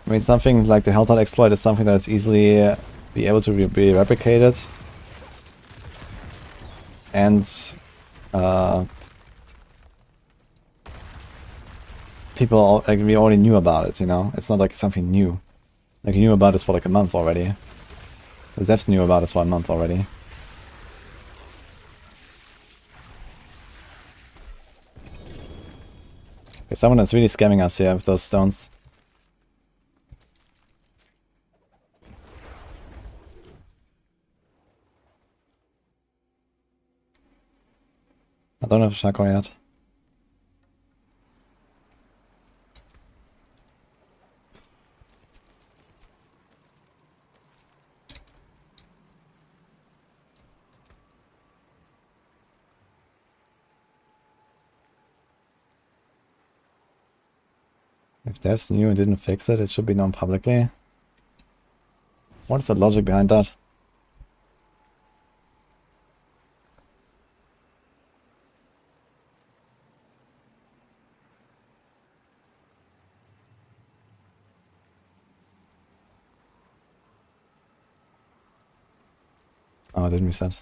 I mean, something like the Helltide exploit is something that is easily be able to be replicated. And people, like, we already knew about it, you know? It's not like something new. Like, you knew about this for like a month already. The devs knew about this for a month already. Okay, someone is really scamming us here with those stones. I don't have Shako yet. If devs knew and didn't fix it, it should be known publicly. What is the logic behind that? Oh, I didn't reset.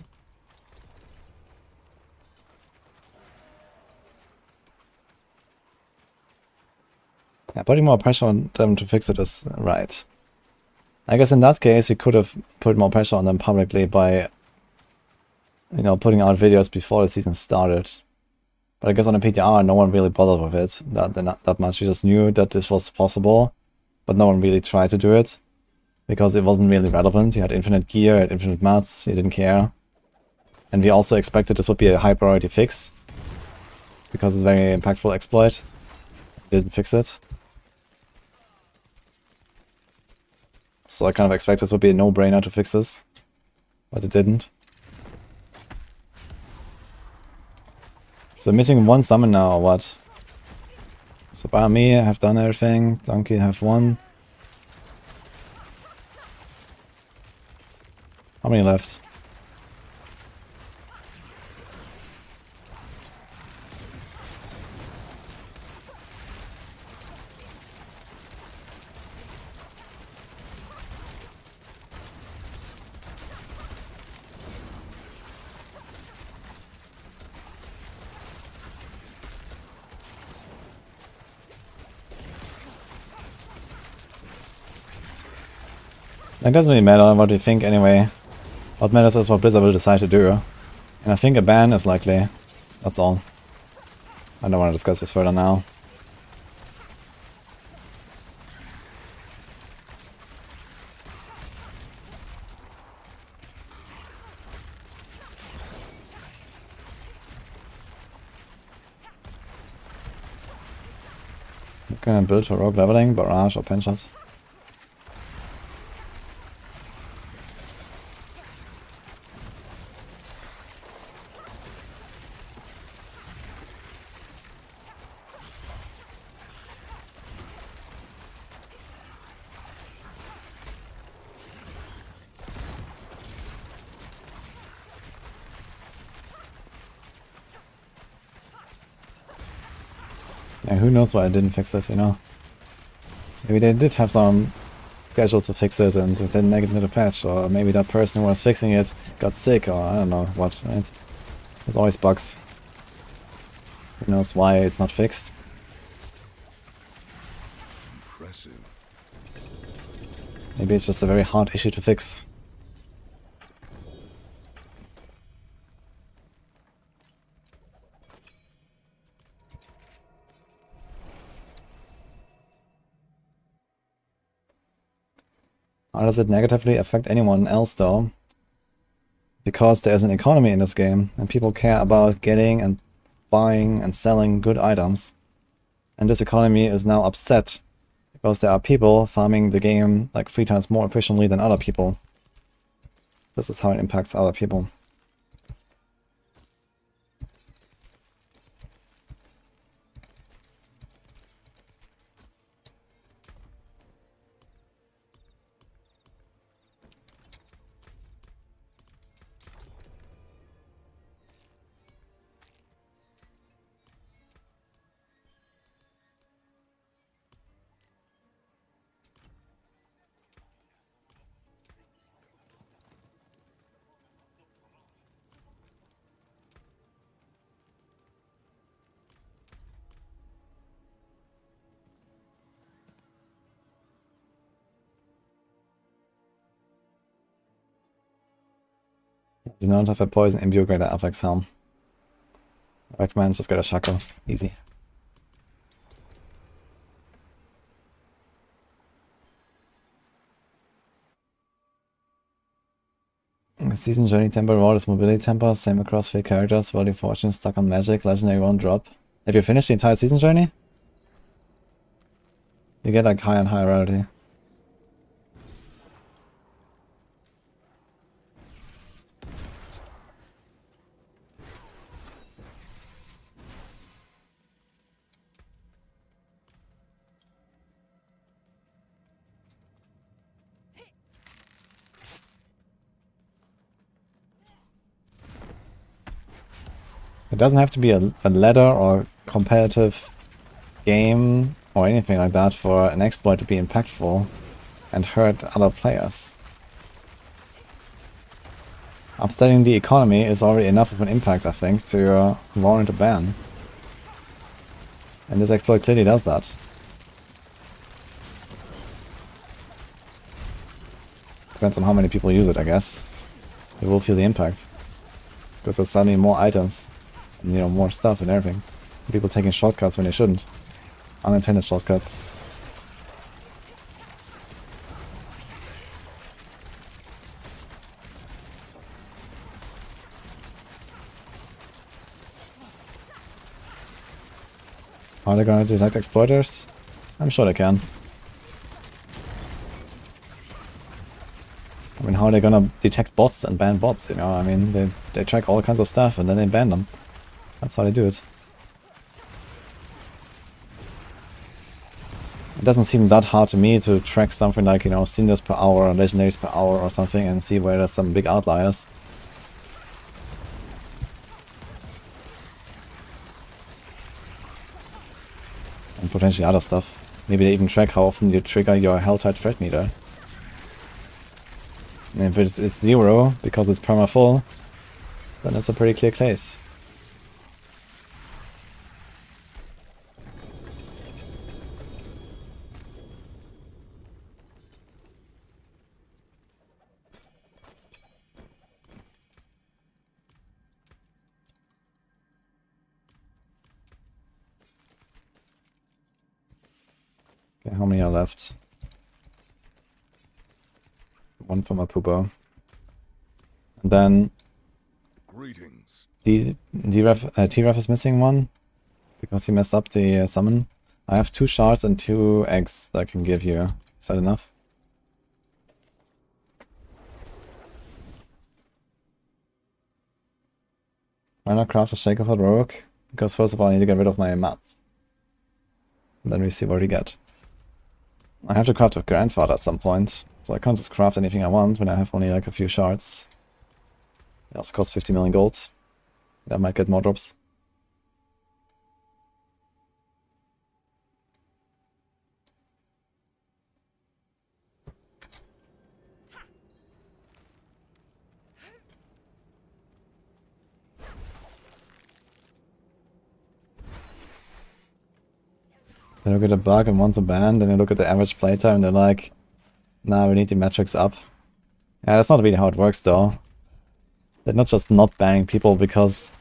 Yeah, putting more pressure on them to fix it is right. I guess in that case, we could have put more pressure on them publicly by, you know, putting out videos before the season started. But I guess on the PTR, no one really bothered with it that much. We just knew that this was possible, but no one really tried to do it because it wasn't really relevant. You had infinite gear, you had infinite mats, you didn't care. And we also expected this would be a high priority fix because it's a very impactful exploit. Didn't fix it. So I kind of expect this would be a no-brainer to fix this, but it didn't. So missing one summon now, or what? So by me, I have done everything. Donkey have one. How many left? It doesn't really matter what we think anyway. What matters is what Blizzard will decide to do. And I think a ban is likely. That's all. I don't want to discuss this further now. I'm gonna build for rogue leveling, barrage or pen shot. Yeah, who knows why I didn't fix it, you know? Maybe they did have some schedule to fix it and it didn't make it into the patch, or maybe that person who was fixing it got sick, or I don't know what, right? There's always bugs. Who knows why it's not fixed? Impressive. Maybe it's just a very hard issue to fix. How does it negatively affect anyone else though? Because there's an economy in this game and people care about getting and buying and selling good items. And this economy is now upset because there are people farming the game like 3 times more efficiently than other people. This is how it impacts other people. Do not have a poison imbue greater FX helm. I recommend just get a Shako. Easy. The season journey temper reward is mobility temper, same across 3 characters, Worldly Fortune stuck on magic, legendary won't drop. If you finish the entire season journey, you get like higher and higher rarity. It doesn't have to be a ladder or competitive game or anything like that for an exploit to be impactful and hurt other players. Upsetting the economy is already enough of an impact, I think, to warrant a ban. And this exploit clearly does that. Depends on how many people use it, I guess. They will feel the impact. Because there's suddenly more items. And, you know, more stuff and everything. People taking shortcuts when they shouldn't. Unintended shortcuts. Are they gonna detect exploiters? I'm sure they can. I mean, how are they gonna detect bots and ban bots, you know? I mean, they track all kinds of stuff and then they ban them. That's how they do it. It doesn't seem that hard to me to track something like, you know, cinders per hour or legendaries per hour or something and see where there's some big outliers. And potentially other stuff. Maybe they even track how often you trigger your Helltide threat meter. And if it's 0 because it's perma full, then that's a pretty clear case. Okay, how many are left? One for my poopo. And then Greetings. T-Ref is missing one because he messed up the summon. I have 2 shards and 2 eggs that I can give you. Is that enough? Why not craft a Shako for Rogue? Because first of all I need to get rid of my mats. And then we see what we get. I have to craft a grandfather at some point, so I can't just craft anything I want when I have only like a few shards. It also costs 50 million gold. I might get more drops. They look at a bug and want a ban, then they look at the average playtime and they're like, nah, we need the metrics up. Yeah, that's not really how it works though. They're not just not banning people because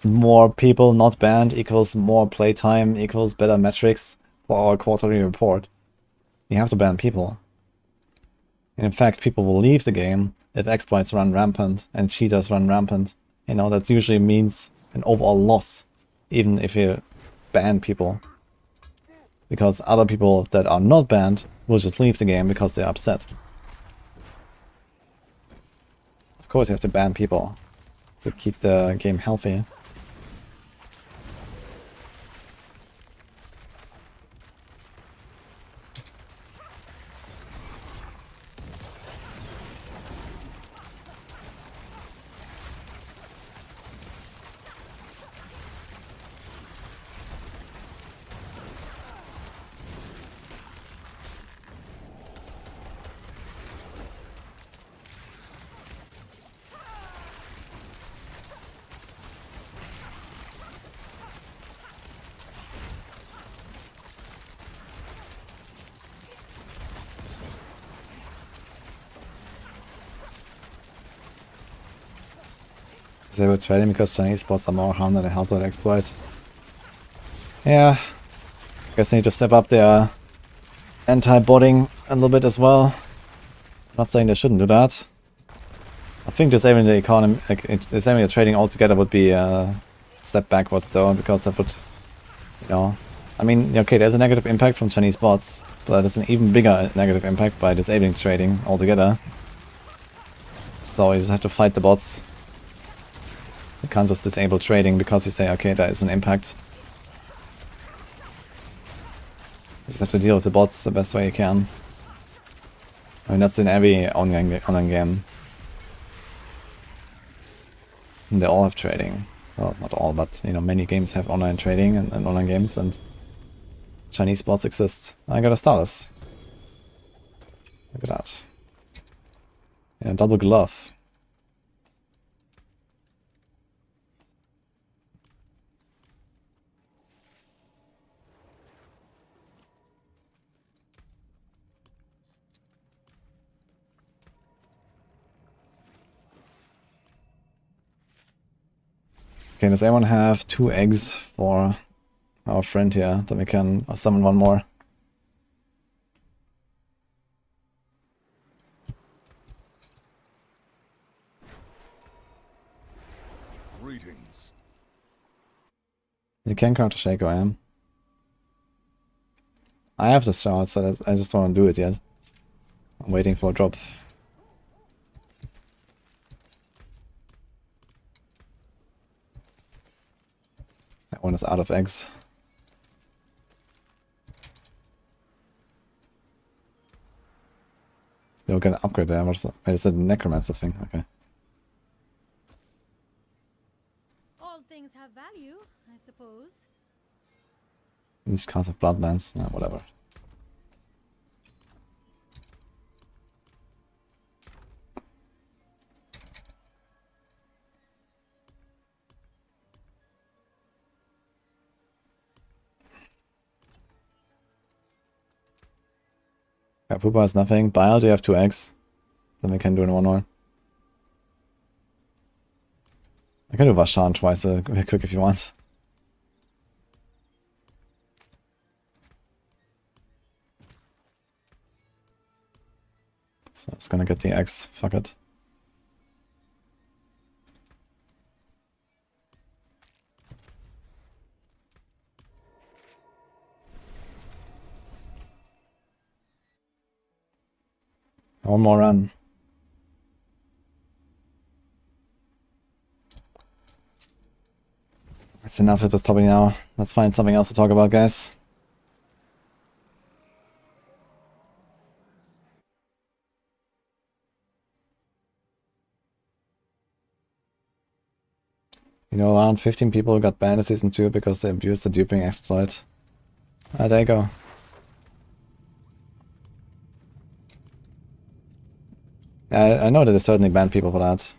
more people not banned equals more playtime equals better metrics for our quarterly report. You have to ban people. And in fact, people will leave the game if exploits run rampant and cheaters run rampant. You know, that usually means an overall loss, even if you ban people. Because other people that are not banned will just leave the game because they're upset. Of course you have to ban people to keep the game healthy. Disable trading because Chinese bots are more harm than a helpful exploit. Yeah. Guess they need to step up their anti-botting a little bit as well. Not saying they shouldn't do that. I think disabling the economy, disabling the trading altogether would be a step backwards though, because that would, you know, I mean, okay, there's a negative impact from Chinese bots, but there's an even bigger negative impact by disabling trading altogether. So you just have to fight the bots. You can't just disable trading because you say, okay, there is an impact. You just have to deal with the bots the best way you can. I mean, that's in every online game. And they all have trading. Well, not all, but, you know, many games have online trading and online games, and Chinese bots exist. I got a Stardust. Look at that. Yeah, double glove. Okay, does anyone have 2 eggs for our friend here? Then we can summon one more. Greetings. You can counter Shako, I am. I have the shards, so I just don't want to do it yet. I'm waiting for a drop. That one is out of eggs. You'll get an upgrade there. What's that? Wait, it's a necromancer thing. Okay. All things have value, I suppose. These cards have bloodlands. Nah, whatever. Pupa has nothing. Bile, do you have 2 eggs? Then we can do it in one more. I can do Vashan twice quick if you want. So it's gonna get the eggs. Fuck it. One more run. That's enough with this topic now. Let's find something else to talk about, guys. You know, around 15 people got banned in Season 2 because they abused the duping exploit. Ah, there you go. I know that they certainly banned people for that.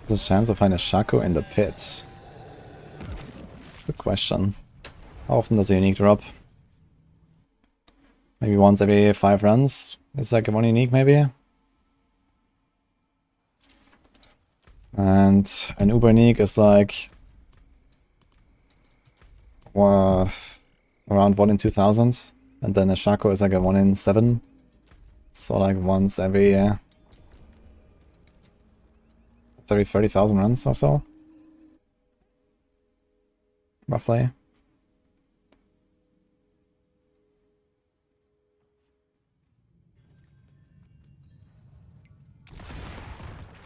There's a chance to find a Shako in the pit. Good question. How often does a unique drop? Maybe once every 5 runs? It's like 1 unique maybe? And an Uber unique is like around 1 in 2000. And then a Shako is like a 1 in 7. So like once every every 30,000 runs or so. Roughly.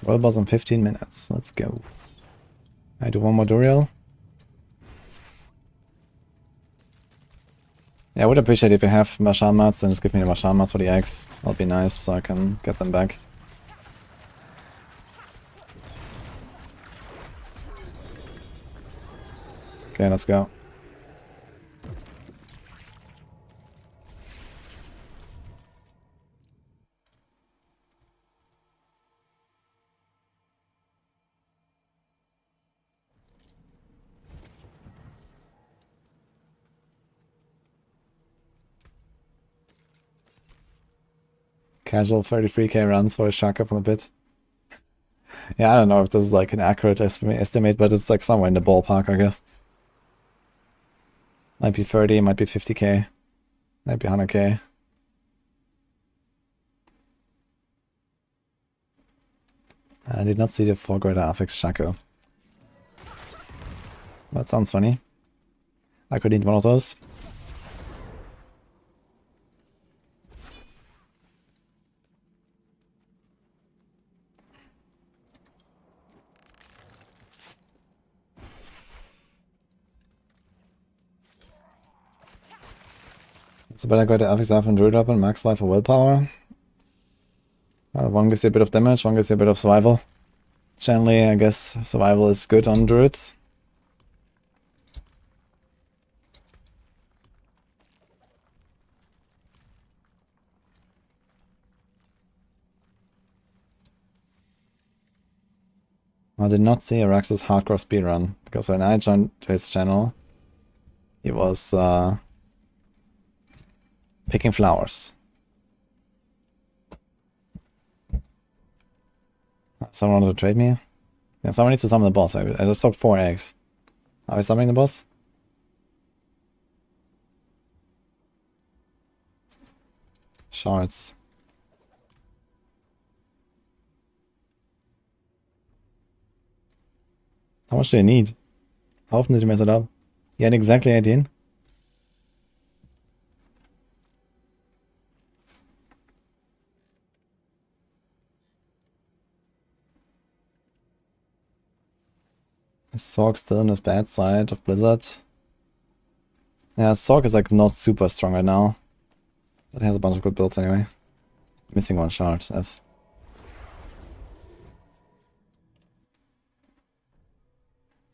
World boss in 15 minutes. Let's go. I do one more Duriel. Yeah, I would appreciate if you have Mashan mats, then just give me the Mashan mats for the eggs. That'll be nice so I can get them back. Okay, let's go. Casual 33k runs for a Shako from a bit. Yeah, I don't know if this is like an accurate estimate, but it's like somewhere in the ballpark, I guess. Might be 30, might be 50k, might be 100k. I did not see the 4 greater affix Shako. That sounds funny. I could need one of those. It's a better greater affix life and Druid Rogue and max life or willpower. One gives you a bit of damage, one gives you a bit of survival. Generally, I guess survival is good on druids. I did not see Arax's hardcore speedrun, because when I joined his channel, he was picking flowers. Someone wanted to trade me? Yeah, someone needs to summon the boss. I just took 4 eggs. Are we summoning the boss? Shards. How much do you need? How often did you mess it up? You had exactly 18? Is Sorc still on his bad side of Blizzard? Yeah, Sorc is like not super strong right now. But he has a bunch of good builds anyway. Missing 1 shard, F.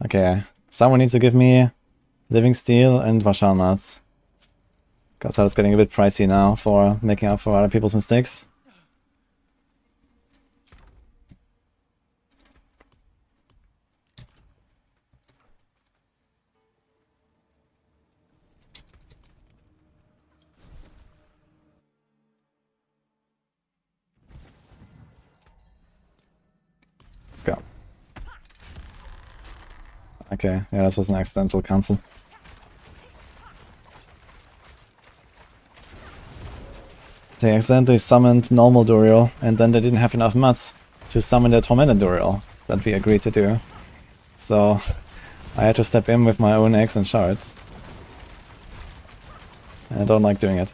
Okay, someone needs to give me Living Steel and Vashal Nuts. Because that is getting a bit pricey now for making up for other people's mistakes. Let's go. Okay, yeah, this was an accidental cancel. They accidentally summoned normal Duriel, and then they didn't have enough mats to summon the Tormented Duriel that we agreed to do. So I had to step in with my own eggs and shards. And I don't like doing it.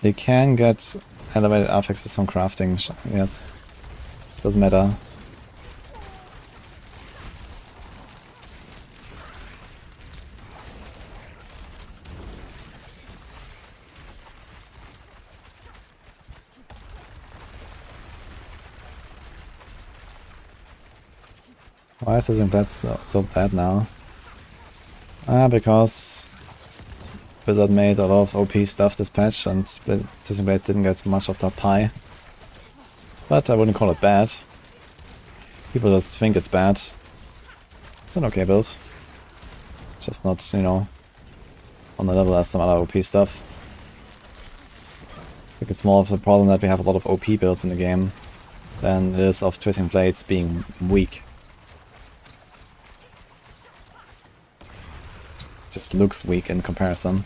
They can get elevated affixes from crafting, yes. Doesn't matter. Why is this in so bad now? Because Blizzard made a lot of OP stuff this patch, and Disney Blades didn't get much of that pie. But I wouldn't call it bad. People just think it's bad. It's an okay build. Just not, you know, on the level as some other OP stuff. I think it's more of a problem that we have a lot of OP builds in the game than it is of Twisting Blades being weak. Just looks weak in comparison.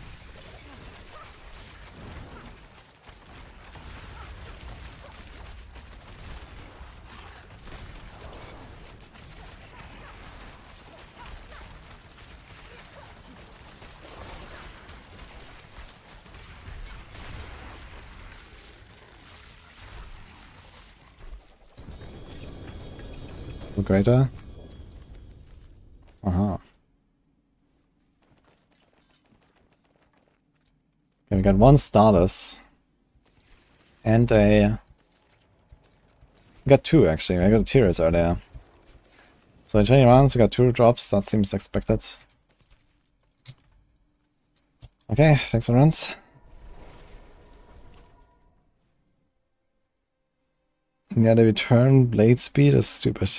Greater. Okay, we got 1 Starless. And we got 2 actually. I got a Tears earlier. So in 20 rounds we got 2 drops, that seems expected. Okay, thanks for runs. Yeah, the return blade speed is stupid.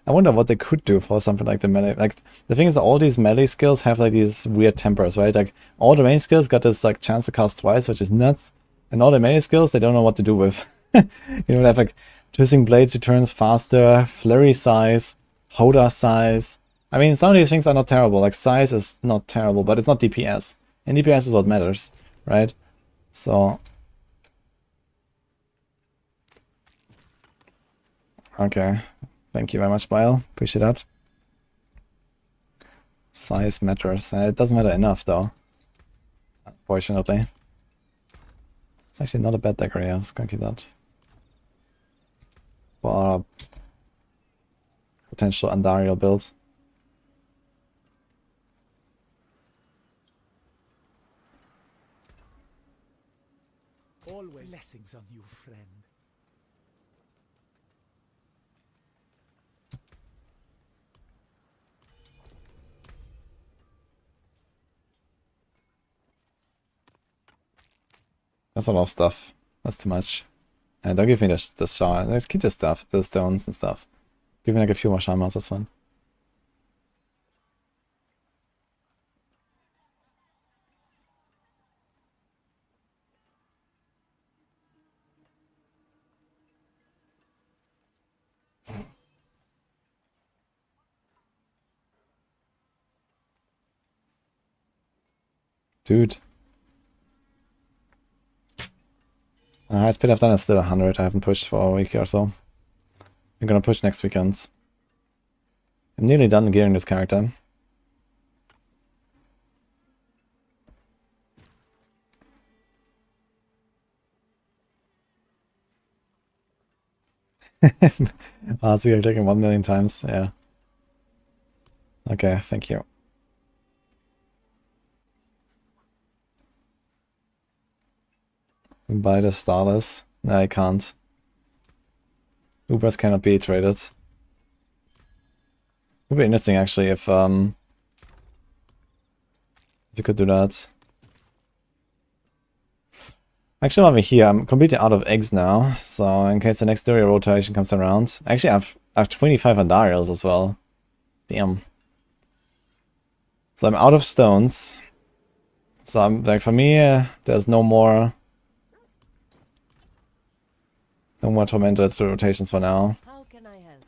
I wonder what they could do for something like the melee. Like, the thing is, all these melee skills have like these weird tempers, right? Like, all the main skills got this like chance to cast twice, which is nuts. And all the melee skills, they don't know what to do with. You know, they have like twisting blades returns faster, flurry size, Hoda size. I mean, some of these things are not terrible. Like, size is not terrible, but it's not DPS. And DPS is what matters, right? So... Okay. Thank you very much, Bile. Appreciate that. Size matters. It doesn't matter enough, though. Unfortunately. It's actually not a bad decker, yeah. Let's go keep that. For our potential Andariel build. Always blessings on you, friend. That's a lot of stuff. That's too much. And don't give me the shard. Keep the stuff, the stones and stuff. Give me like a few more shamans, that's fun. Dude. Highest speed I've done is still 100. I haven't pushed for a week or so. I'm gonna push next weekend. I'm nearly done gearing this character. So you're clicking 1 million times, yeah. Okay, thank you. Buy the Starless. No, I can't. Ubers cannot be traded. It would be interesting actually if you could do that. Actually, while we're here, I'm completely out of eggs now, so in case the next Theory rotation comes around. Actually, I have 25 Andariels as well. Damn. So I'm out of stones. So I'm like, for me, there's no more Tormented rotations for now. How can I help?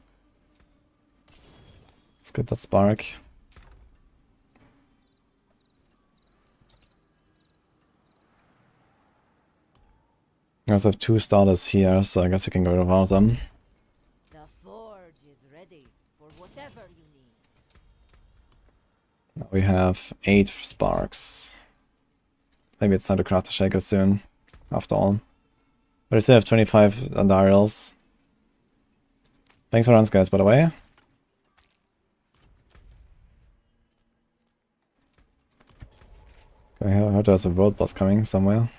Let's get that spark. I also have 2 starters here, so I guess you can go without them. The forge is ready for whatever you need. Now we have 8 sparks. Maybe it's time to craft a Shako soon, after all. But I still have 25 Andariels. Thanks for runs, guys, by the way. I heard there's a world boss coming somewhere.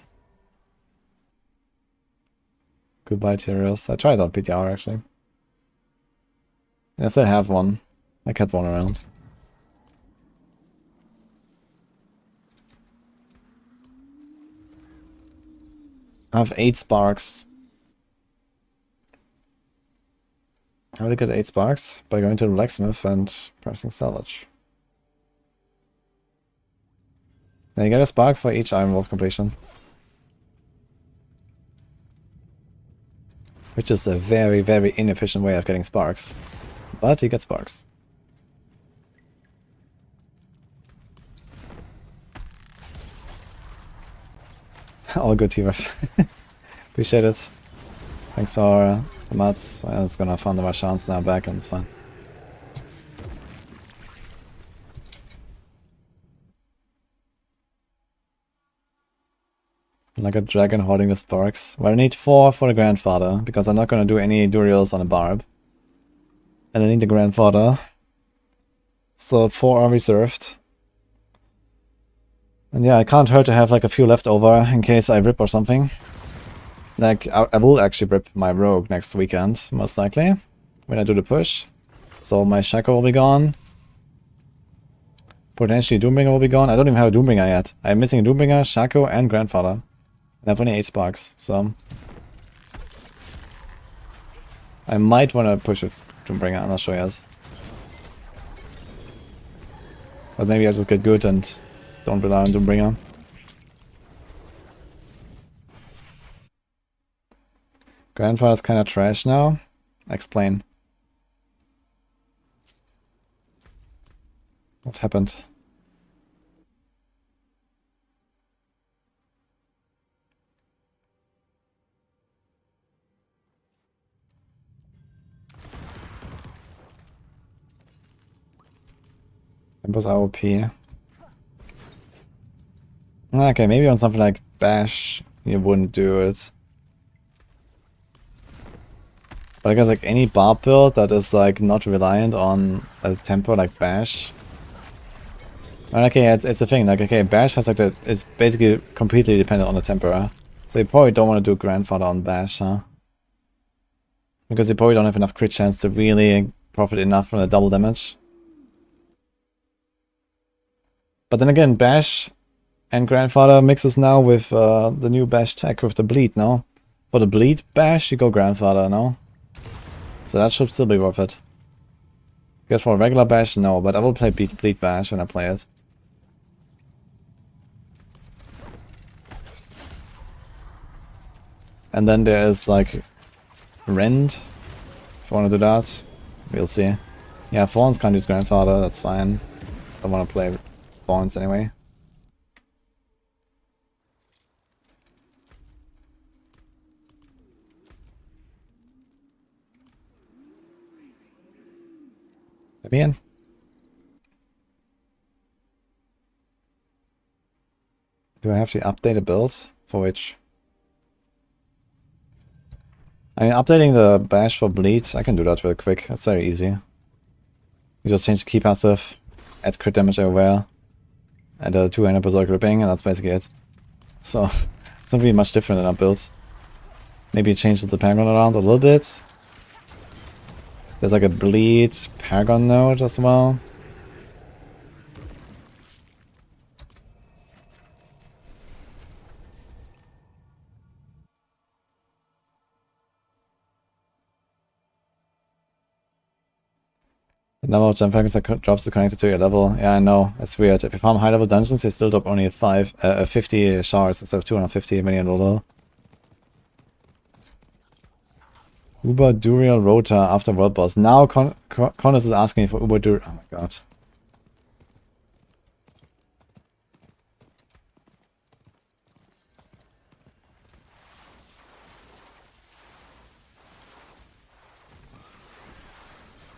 Goodbye, Tyrios. I tried on PTR, actually. And I still have one. I kept one around. I have 8 sparks. How do I get 8 sparks? By going to the blacksmith and pressing salvage. Then you get a spark for each Iron Wolf completion. Which is a very, very inefficient way of getting sparks. But you get sparks. All good, team. Appreciate it. Thanks for the mats. I was gonna find the Rashans now back and it's fine. Like a dragon holding the sparks. Well, I need 4 for the grandfather, because I'm not gonna do any Durials on a Barb. And I need the grandfather. So 4 are reserved. And yeah, it can't hurt to have like a few left over in case I rip or something. Like, I will actually rip my Rogue next weekend, most likely, when I do the push. So my Shako will be gone. Potentially Doombringer will be gone. I don't even have a Doombringer yet. I'm missing a Doombringer, Shako, and Grandfather. And I have only 8 sparks, so... I might want to push a Doombringer, I'm not sure yet. But maybe I just get good and don't rely on Doombringer. Grandfather's kinda trash now. Explain. What happened? It was AOP. Okay, maybe on something like Bash, you wouldn't do it. But I guess like any Barb build that is like not reliant on a tempo like Bash. And okay, it's the thing, like okay, Bash has like that, it's basically completely dependent on the tempo, huh? So you probably don't want to do Grandfather on Bash, huh? Because you probably don't have enough crit chance to really profit enough from the double damage. But then again, Bash and Grandfather mixes now with the new Bash tech with the Bleed, no? For the Bleed Bash, you go Grandfather, no? So that should still be worth it. I guess for a regular Bash, no, but I will play Bleed Bash when I play it. And then there is like Rend, if you want to do that. We'll see. Yeah, Thorns can't use Grandfather, that's fine. I want to play Thorns anyway. Let me in. Do I have to update a build? For which? I mean, updating the Bash for Bleed, I can do that real quick. It's very easy. You just change the key passive, add crit damage everywhere, and a 200 berserk ripping, and that's basically it. So, it's not really much different in our builds. Maybe change the Paragon around a little bit. There's like a Bleed Paragon node as well. The number of gem fragments that drops is connected to your level. Yeah, I know. It's weird. If you farm high level dungeons, you still drop only 50 shards instead of 250 million total. Uber Duriel Rota after World Boss. Now Connors is asking for Uber Duriel. Oh my god.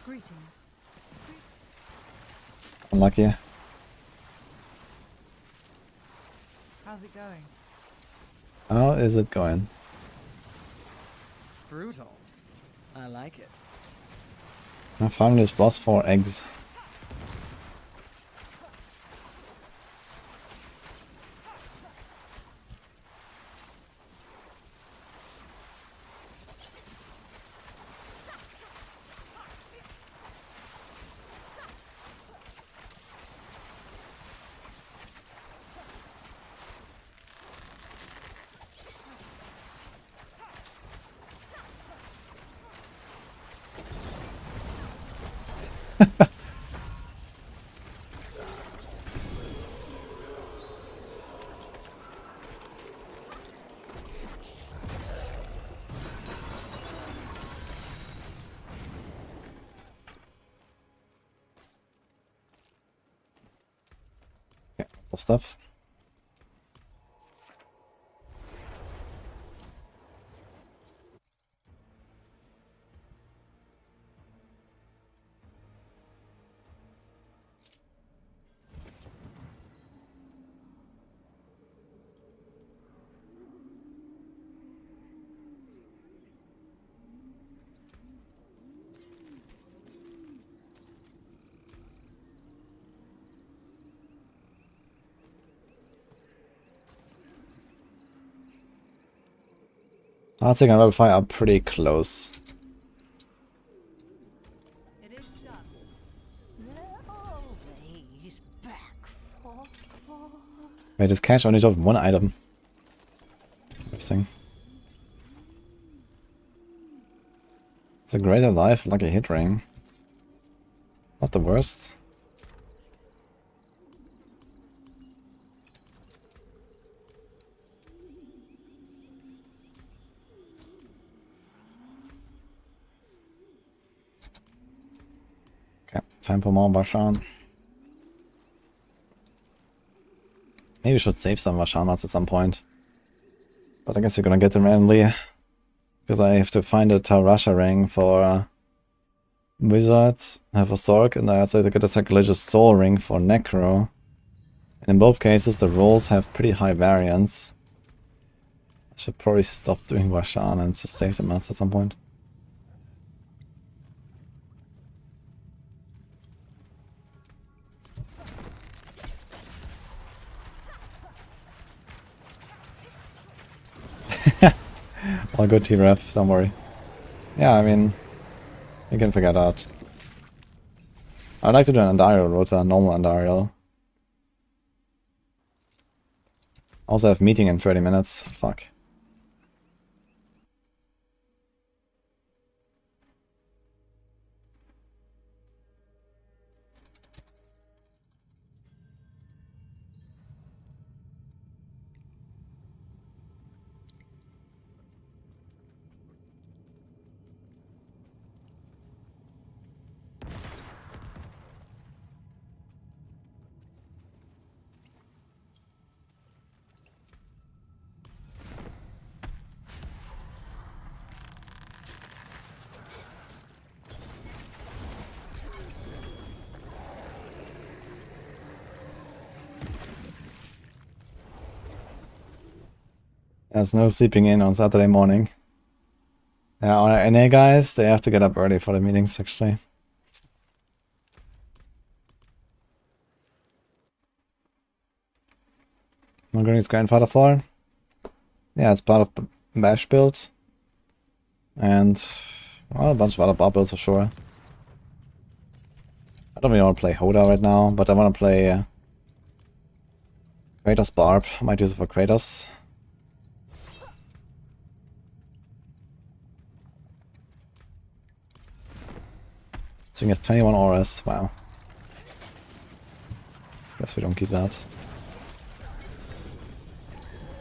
Greetings. Unlucky. How's it going? How is it going? Brutal. I like it. I found this boss for eggs. Stuff. I think level 5 are pretty close. It is done. They're always back. Wait, this cache only dropped one item. Interesting. It's a greater life, like a hit ring. Not the worst. Okay, time for more Bashan. Maybe we should save some Vashanas at some point. But I guess you're gonna get them randomly. Because I have to find a Tarasha ring for Wizard, I have a Sorc, and I also have to get a Sacrilegious Soul ring for Necro. And in both cases the rolls have pretty high variance. I should probably stop doing Vashan and just save the mats at some point. I'll go T-Ref, don't worry. Yeah, I mean, you can figure it out. I'd like to do an Andariel rota, a normal Andariel. Also have meeting in 30 minutes, fuck. There's no sleeping in on Saturday morning. Yeah, our NA guys, they have to get up early for the meetings actually. Margari's grandfather fall. Yeah, it's part of Bash build. And well, a bunch of other Barb builds for sure. I don't really want to play Hoda right now, but I want to play Kratos Barb. I might use it for Kratos. So he has 21 auras, wow. Guess we don't keep that.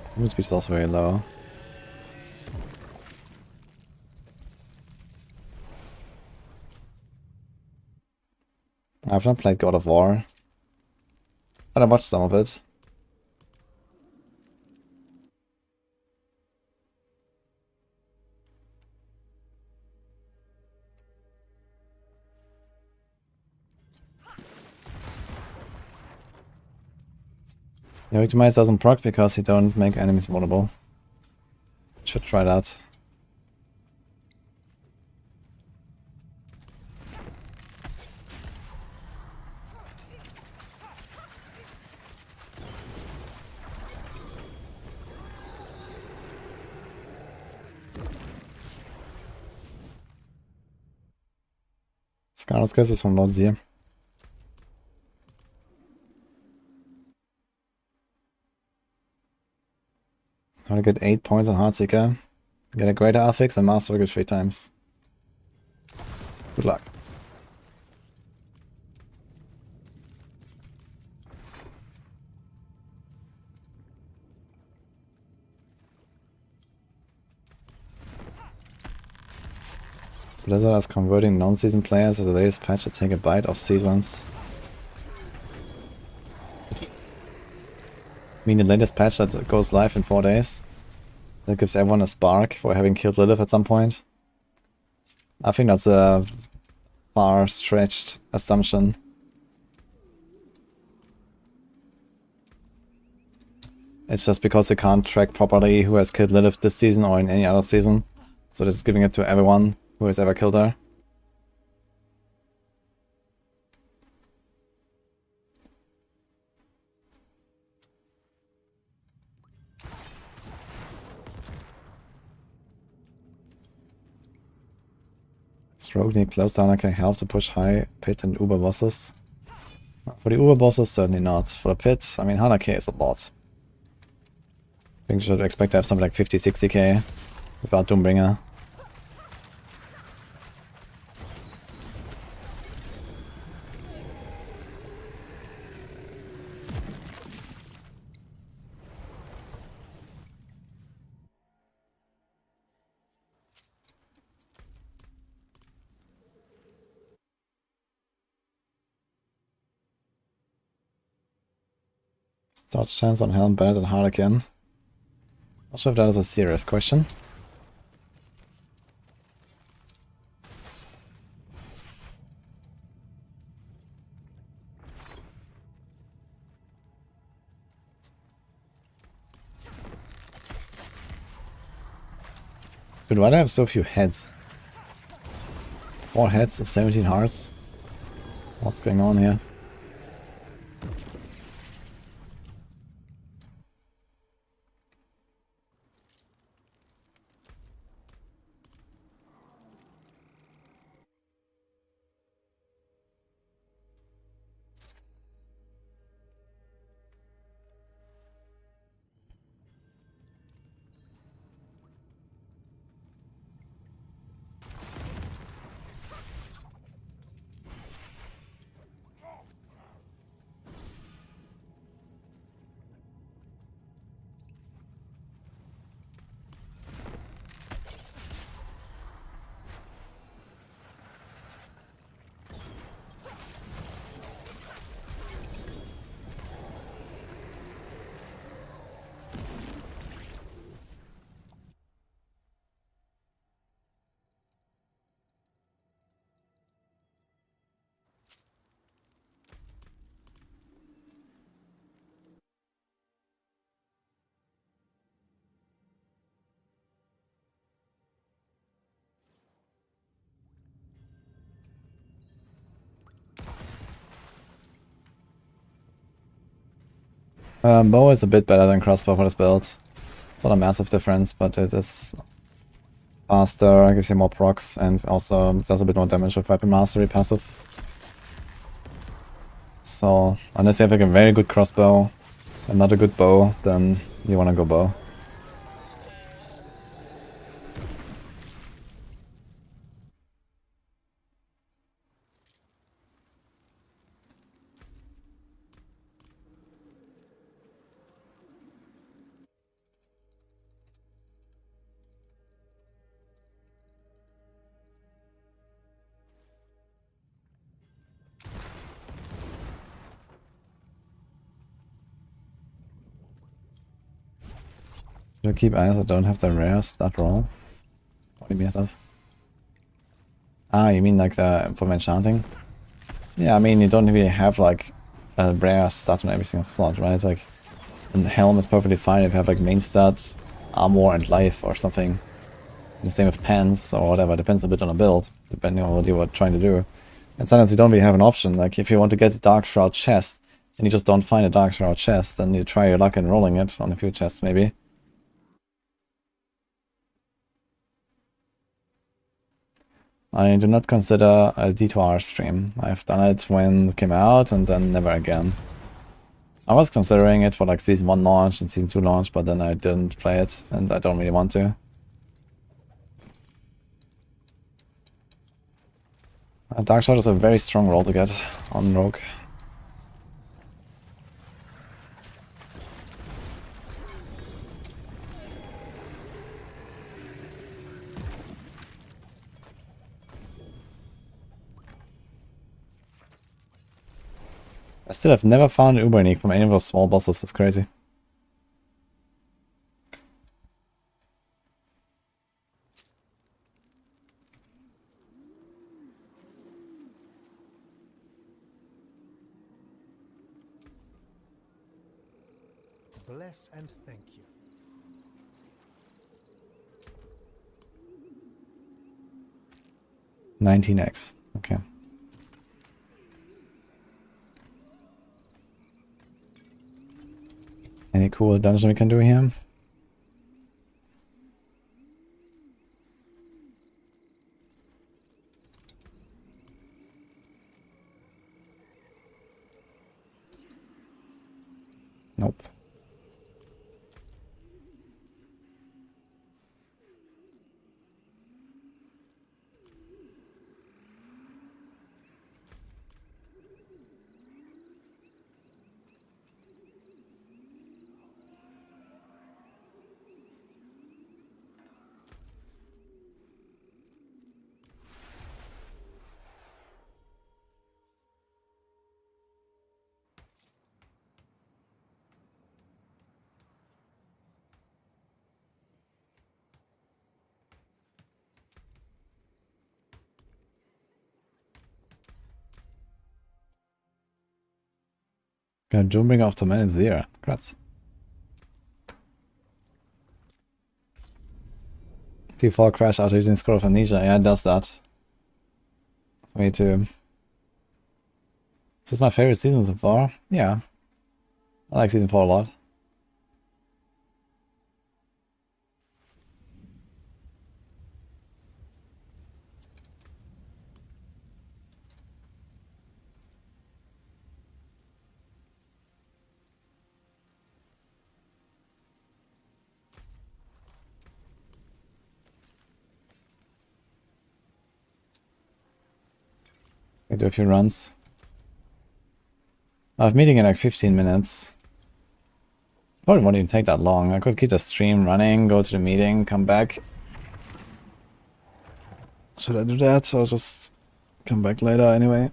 Movement speed is also very low. I've not played God of War, but I watched some of it. Yeah, Victimize doesn't proc because you don't make enemies vulnerable. Should try that. Scarlet's Curse is from Lord Zir. How to get 8 points on Heartseeker. Get a greater affix and Masterworking 3 times. Good luck. Blizzard is converting non-season players to the latest patch to take a bite of seasons. I mean the latest patch that goes live in 4 days. That gives everyone a spark for having killed Lilith at some point. I think that's a far-stretched assumption. It's just because they can't track properly who has killed Lilith this season or in any other season. So they're just giving it to everyone who has ever killed her. Rogue need close down can help to push high pit and uber bosses. For the uber bosses, certainly not. For the pit, I mean 100k is a lot. think you should expect to have something like 50, 60k without Doombringer. Dodge chance on Helm, Bennett, and Harlequin. Not sure if that is a serious question. Dude, why do I have so few heads? 4 heads and 17 hearts? What's going on here? Bow is a bit better than crossbow for this build. It's not a massive difference, but it is faster, gives you more procs, and also does a bit more damage with Weapon Mastery passive. So, unless you have like a very good crossbow and not a good bow, then you wanna go bow. Should I keep eyes that don't have the rares that roll? What do you mean that? Ah, you mean like the from enchanting? Yeah, I mean you don't really have like a rare stat on every single slot, right? Like, and Helm is perfectly fine if you have like main stats, armor and life or something. And the same with pants or whatever, depends a bit on the build, depending on what you were trying to do. And sometimes you don't really have an option, like if you want to get the Dark Shroud chest, and you just don't find a Dark Shroud chest, then you try your luck in rolling it on a few chests maybe. I do not consider a D2R stream. I've done it when it came out and then never again. I was considering it for like Season 1 launch and Season 2 launch, but then I didn't play it and I don't really want to. Dark Shroud is a very strong roll to get on Rogue. I still have never found an Uber unique from any of those small bosses, it's crazy. Bless and thank you. $19x, okay. Any cool dungeon we can do here? Nope. Got Doombringer of Tormented 0. Congrats. T4 crash after using Scroll of Amnesia. Yeah, it does that. Me too. This is my favorite season so far. Yeah. I like season 4 a lot. I do a few runs. I have a meeting in like 15 minutes. Probably won't even take that long. I could keep the stream running, go to the meeting, come back. Should I do that? Or just come back later anyway?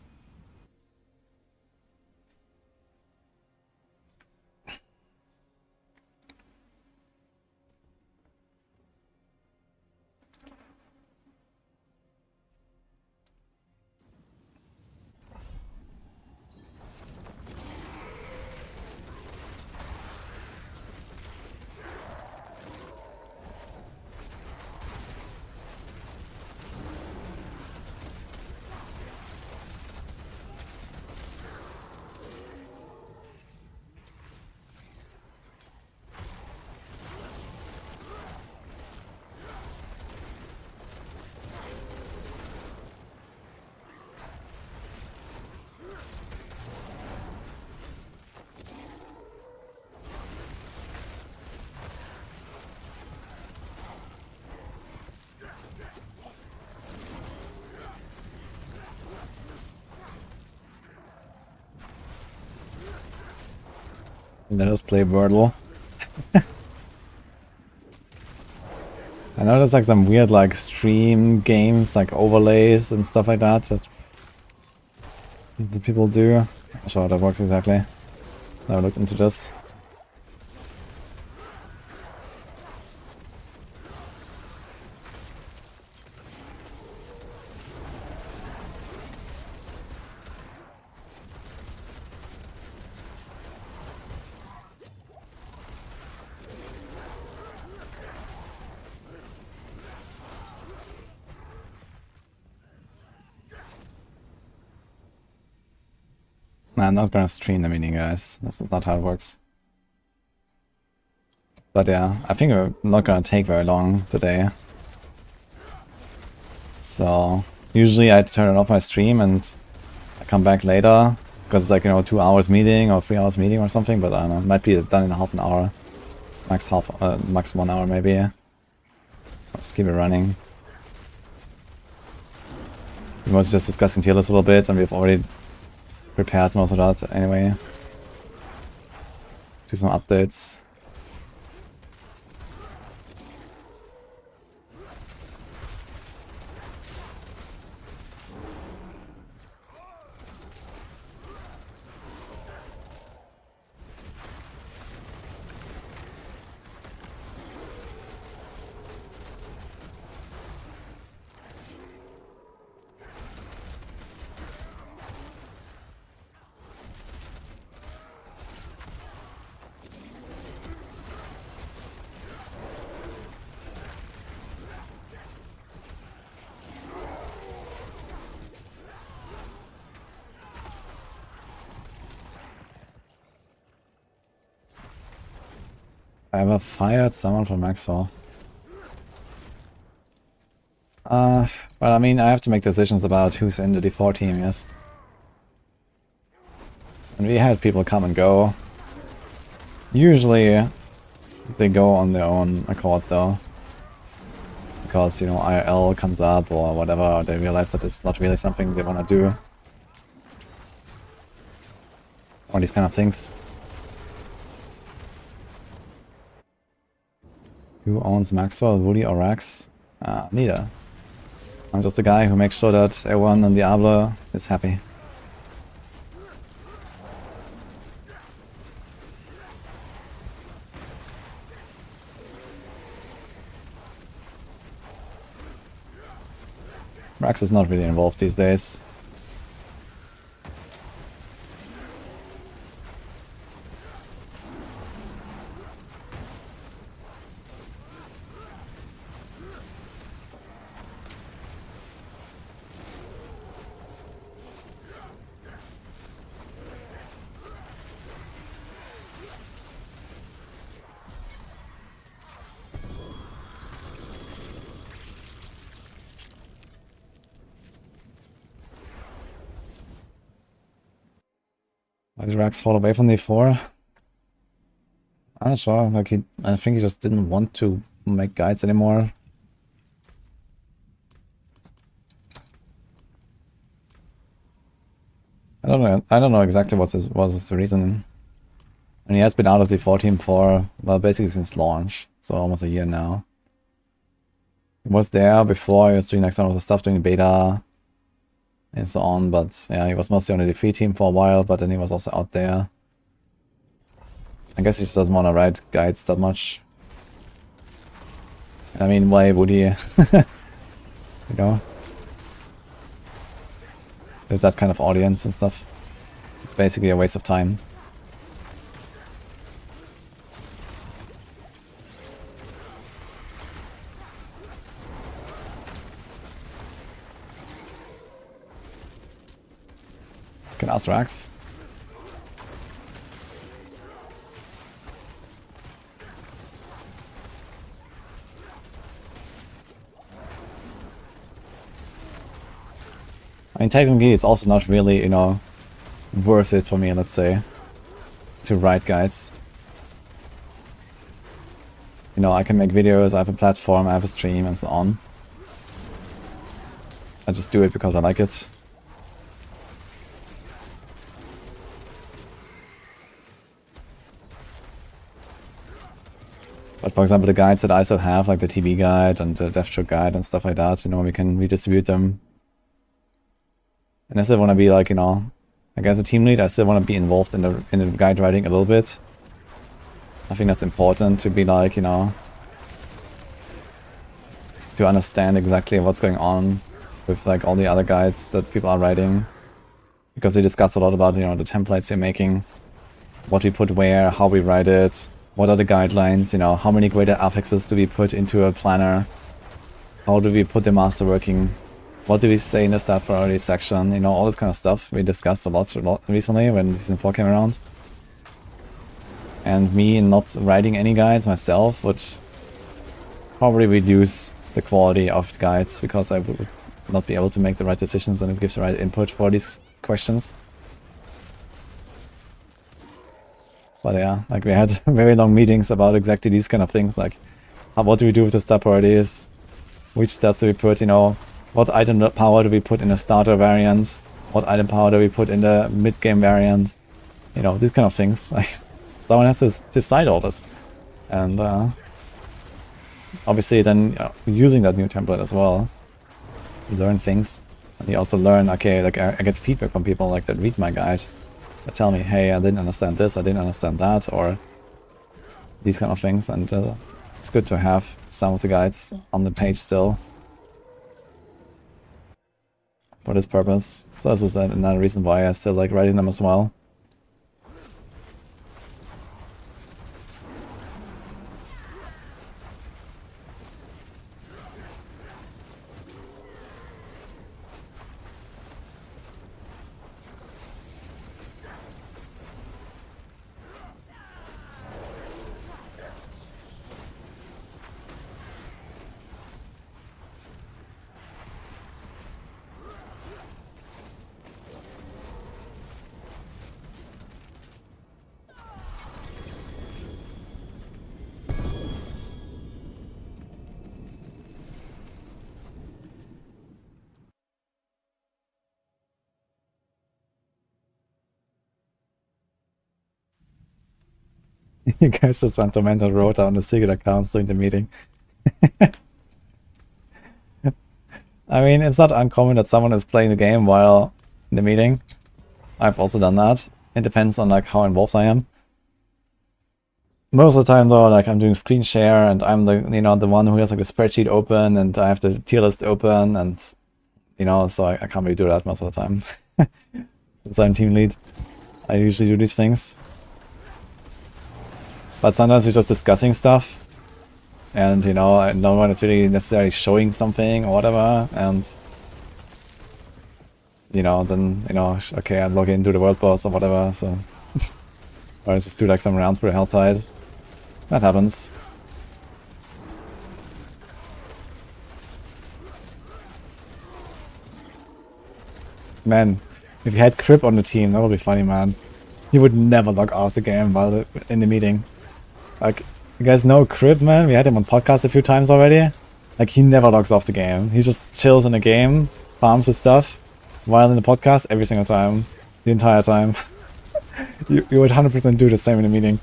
Let us play Wordle. I know there's like some weird like stream games, like overlays and stuff like that that people do. I'm not sure how that works exactly. Never looked into this. Nah, I'm not gonna stream the meeting, guys. That's not how it works. But yeah, I think we're not gonna take very long today. So usually I turn off my stream and I come back later because it's like, you know, 2 hours meeting or 3 hours meeting or something. But I don't know, it might be done in half an hour, max 1 hour maybe. Just keep it running. We was just discussing tier list a little bit, and we've already prepared most of that anyway. Do some updates. I ever fired someone from Maxwell? Well, I mean, I have to make decisions about who's in the D4 team, yes. And we had people come and go. Usually, they go on their own accord, though. Because, you know, IRL comes up or whatever, or they realize that it's not really something they want to do. Or these kind of things. Who owns Maxwell, Woody, or Rax? Neither. I'm just a guy who makes sure that everyone in Diablo is happy. Rax is not really involved these days. Like Rax fall away from the 4. I'm not sure. Like I think he just didn't want to make guides anymore. I don't know exactly what was his reason. And he has been out of the 4 team for, well, basically since launch, so almost a year now. He was there before, he was doing like some of the stuff doing beta and so on, but yeah, he was mostly on the defeat team for a while, but then he was also out there. I guess he just doesn't want to write guides that much. I mean, why would he? You know? With that kind of audience and stuff. It's basically a waste of time. Can ask Rax. I mean, technically it's also not really, you know, worth it for me, let's say, to write guides. You know, I can make videos, I have a platform, I have a stream and so on. I just do it because I like it. But for example, the guides that I still have, like the TB guide and the Death Stroke guide and stuff like that, you know, we can redistribute them. And I still want to be like, you know, like as a team lead, I still want to be involved in the guide writing a little bit. I think that's important to be like, you know, to understand exactly what's going on with like all the other guides that people are writing. Because they discuss a lot about, you know, the templates they're making, what we put where, how we write it, what are the guidelines, you know, how many greater affixes do we put into a planner, how do we put the masterworking, what do we say in the stat priority section, you know, all this kind of stuff we discussed a lot recently when Season 4 came around. And me not writing any guides myself would probably reduce the quality of the guides, because I would not be able to make the right decisions and give the right input for these questions. But yeah, like we had very long meetings about exactly these kind of things, like what do we do with the stat priorities, which stats do we put, you know, what item power do we put in the starter variant, what item power do we put in the mid-game variant, you know, these kind of things. Like, someone has to decide all this. And obviously then using that new template as well, you learn things. And you also learn, okay, like I get feedback from people like that read my guide. That tell me, hey, I didn't understand this, I didn't understand that, or these kind of things. And it's good to have some of the guides on the page still for this purpose. So this is another reason why I still like writing them as well. You guys just on Tormented wrote down the secret accounts during the meeting. I mean, it's not uncommon that someone is playing the game while in the meeting. I've also done that. It depends on like how involved I am. Most of the time though, like I'm doing screen share and I'm the, you know, the one who has like a spreadsheet open and I have the tier list open, and you know, so I can't really do that most of the time. Since I'm team lead, I usually do these things. But sometimes we're just discussing stuff, and you know, no one is really necessarily showing something or whatever, and you know, then, you know, okay, I log in, do the world boss or whatever, so or I just do like some rounds for the Helltide. That happens. Man, if you had Crip on the team, that would be funny, man. He would never log out of the game while in the meeting. Like, you guys know Crib, man? We had him on podcast a few times already. Like, he never logs off the game. He just chills in the game, farms his stuff, while in the podcast every single time. The entire time. you would 100% do the same in a meeting.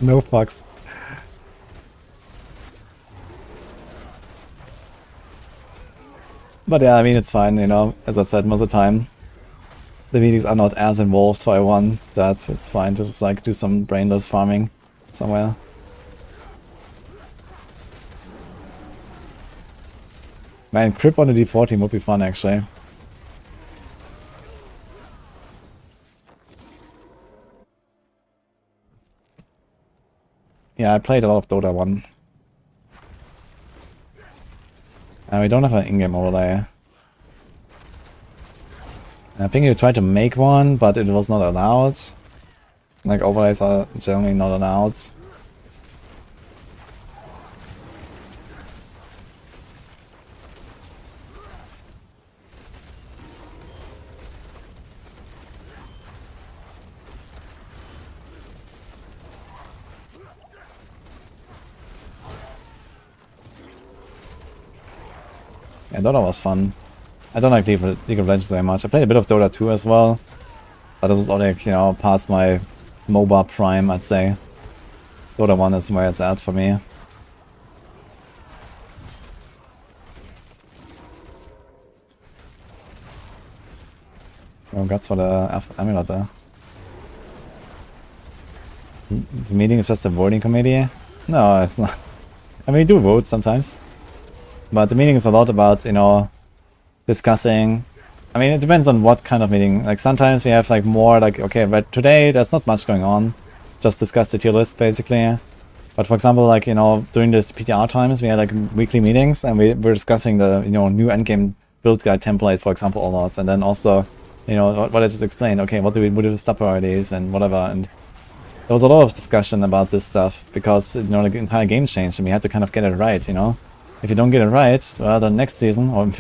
No fucks. But yeah, I mean, it's fine, you know. As I said, most of the time, the meetings are not as involved, so I want that it's fine to just like do some brainless farming somewhere. Man, Crip on the D14 would be fun, actually. Yeah, I played a lot of Dota 1. And we don't have an in-game overlay. I think you tried to make one, but it was not allowed. Like, overlays are generally not allowed. Yeah, Dota was fun. I don't like League of Legends very much. I played a bit of Dota 2 as well. But it was all like, you know, past my MOBA prime, I'd say. Dota 1 is where it's at for me. Congrats for the amulet there. The meeting is just a voting committee? No, it's not. I mean, we do vote sometimes. But the meeting is a lot about, you know, discussing. I mean, it depends on what kind of meeting. Like, sometimes we have, like, more, like, okay, but today there's not much going on. Just discuss the tier list, basically. But for example, like, you know, during this PTR times, we had, like, weekly meetings, and we're discussing the, you know, new endgame build guide template, for example, a lot. And then also, you know, what I just explained. Okay, what do we do with stop priorities and whatever. And there was a lot of discussion about this stuff because, you know, the entire game changed, and we had to kind of get it right, you know? If you don't get it right, well, the next season, or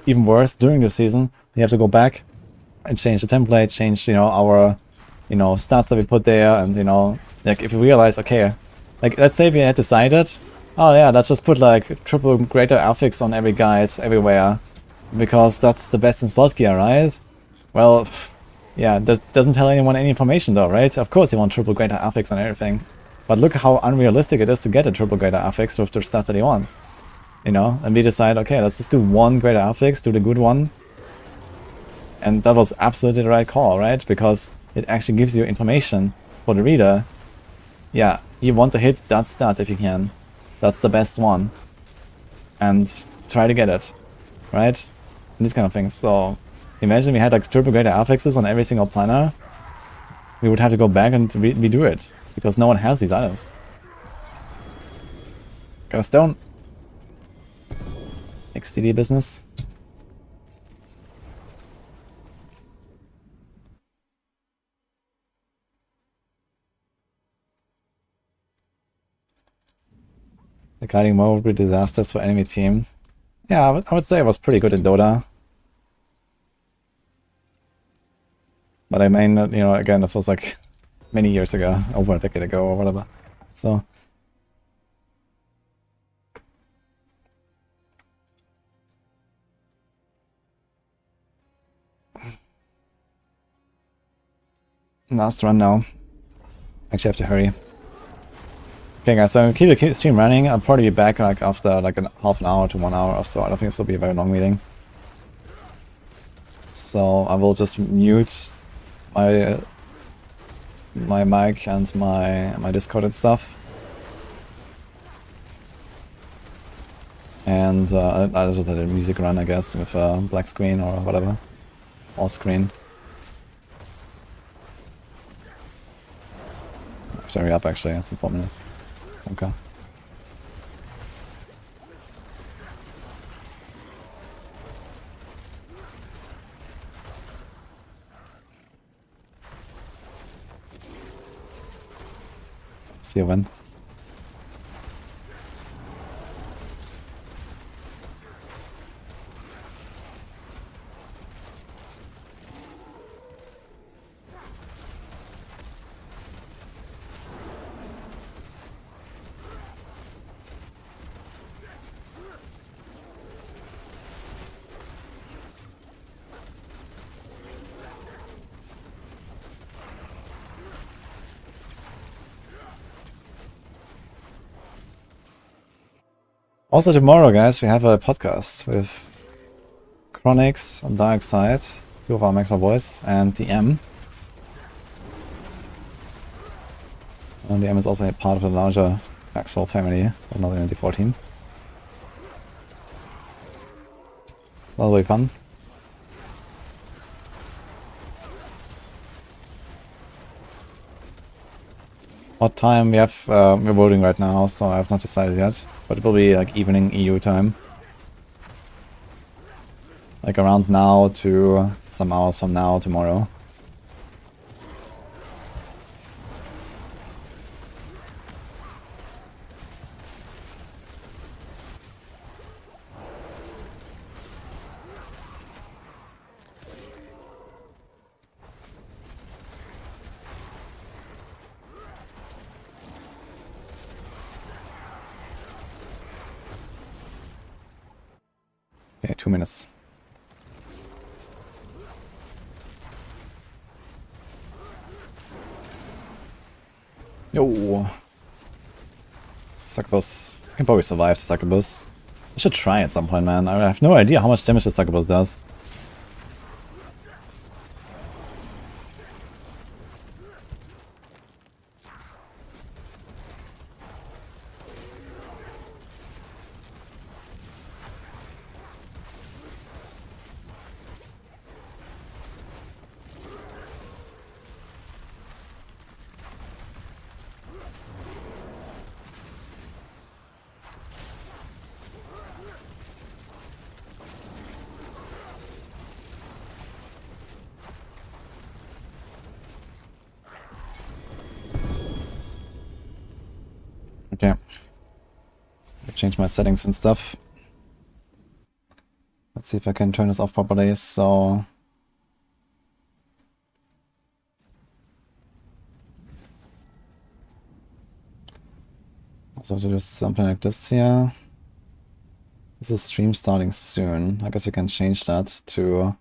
even worse, during the season, you have to go back and change the template, change, you know, our, you know, stats that we put there, and, you know, like, if you realize, okay, like, let's say we had decided, oh yeah, let's just put, like, triple greater affix on every guide, everywhere, because that's the best in slot gear, right? Well, yeah, that doesn't tell anyone any information, though, right? Of course you want triple greater affix on everything, but look how unrealistic it is to get a triple greater affix with the stat that you want. You know, and we decide, okay, let's just do one greater affix, do the good one. And that was absolutely the right call, right? Because it actually gives you information for the reader. Yeah, you want to hit that stat if you can. That's the best one. And try to get it, right? And these kind of things. So, imagine we had like triple greater affixes on every single planner. We would have to go back and redo it. Because no one has these items. Got a stone. XTD business. The guiding mode would be disastrous for enemy team. Yeah, I would say it was pretty good in Dota. But I mean, you know, again, this was like many years ago, over a decade ago or whatever. So. Last run now. Actually, I have to hurry. Okay, guys, so keep the stream running. I'll probably be back like after like half an hour to 1 hour or so. I don't think this will be a very long meeting. So I will just mute my my mic and my Discord and stuff. And I'll just let the music run, I guess, with a black screen or whatever. All screen. I have to hurry up, actually. It's in 4 minutes. Okay. See you when. Also tomorrow, guys, we have a podcast with Chronix on Dark Side, 2 of our Maxwell boys, and DM. And DM is also a part of the larger Maxwell family, but not in the 14. That'll be fun. What time we have? We're voting right now, so I have not decided yet. But it will be like evening EU time. Like around now to some hours from now tomorrow. Okay, 2 minutes. Yo. Succubus. I can probably survive the succubus. I should try at some point, man. I have no idea how much damage the succubus does. Okay. I change my settings and stuff. Let's see if I can turn this off properly, so... So to do something like this here. This is stream starting soon. I guess we can change that to...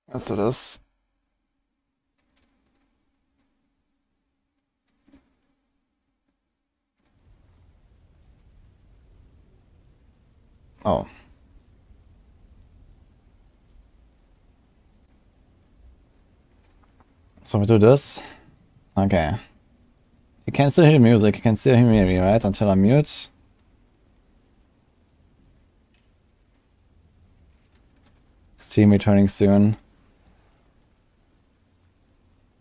Let's do this. Oh. So we do this. Okay. You can still hear the music, you can still hear me, right? Until I mute. Stream returning soon.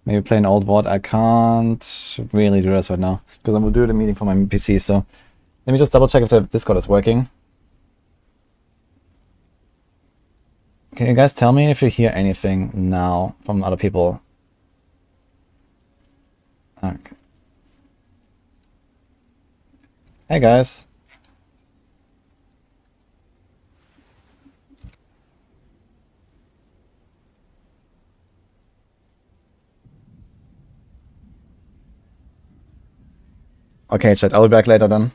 Maybe play an old VOD. I can't really do this right now because I will do the meeting for my PC. So let me just double check if the Discord is working. Can you guys tell me if you hear anything now from other people? Okay. Hey guys. Okay, chat. I'll be back later then.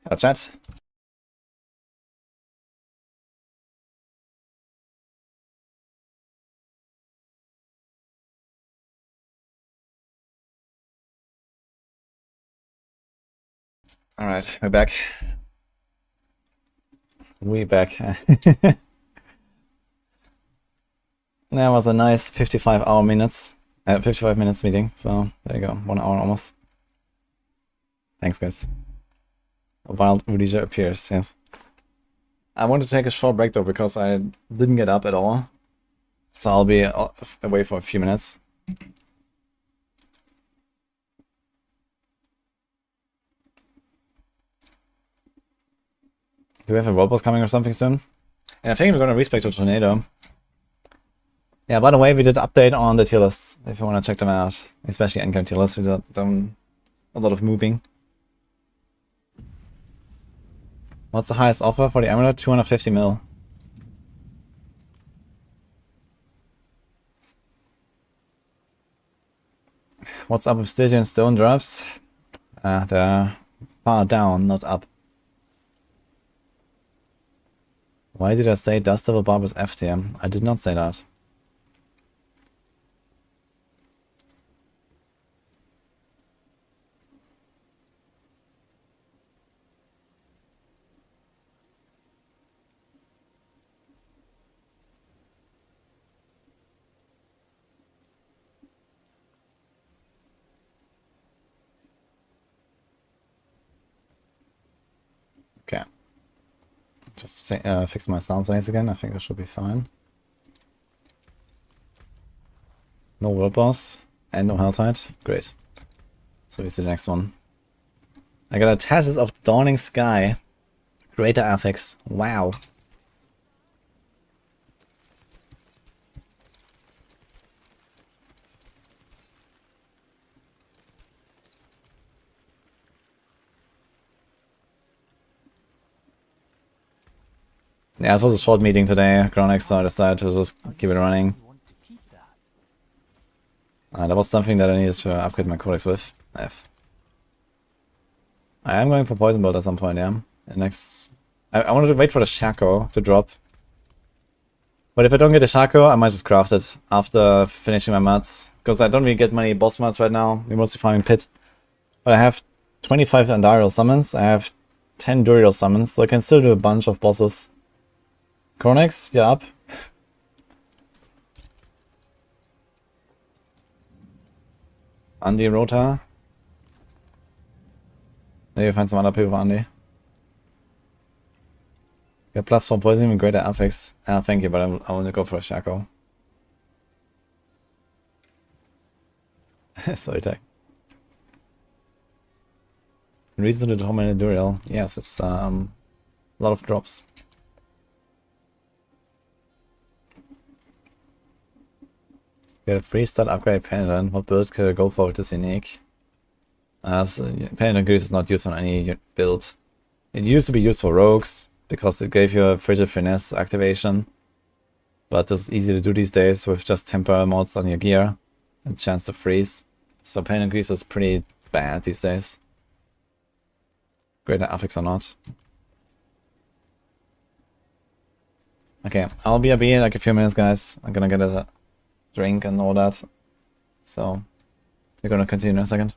Hello, chat. Alright, we're back. We back. That was a nice 55 minutes meeting, so there you go, 1 hour almost. Thanks guys. A wild wudijo appears, yes. I want to take a short break though, because I didn't get up at all. So I'll be away for a few minutes. Do we have a world boss coming or something soon? And I think we're gonna respec the tornado. Yeah, by the way, we did update on the tier lists, if you want to check them out. Especially Endgame tier lists, we did a lot of moving. What's the highest offer for the amulet? 250 mil. What's up with Stygian stone drops? They're far down, not up. Why did I say Dust Devil Barb is F tier? I did not say that. Okay. Just fix my sound settings again. I think I should be fine. No world boss and no helltide. Great. So we see the next one. I got a Tazes of Dawning Sky. Greater affix. Wow. Yeah, it was a short meeting today, Chronix, so I decided to just keep it running. That was something that I needed to upgrade my codex with. F. I am going for Poison Bolt at some point, yeah. Next... I wanted to wait for the Shako to drop. But if I don't get the Shako, I might just craft it after finishing my mats. Because I don't really get many boss mats right now. We're mostly farming Pit. But I have 25 Andariel summons. I have 10 Duriel summons, so I can still do a bunch of bosses. Chronix, you're up. Andy Rota. Maybe find some other people for Andy. Get plus 4 poisoning with greater affix. Thank you, but I want to go for a Shako. Sorry, tag. Reason to Tormented Duriel. Yes, it's a lot of drops. Get a free start upgrade Penitent. What build could I go for with this unique? Penitent Grease is not used on any build. It used to be used for rogues, because it gave you a frigid finesse activation. But it's easy to do these days with just temporary mods on your gear and chance to freeze. So Penitent Grease is pretty bad these days. Greater affix or not. Okay, I'll be in like a few minutes, guys. I'm gonna get a drink and all that. So we're gonna continue in a second.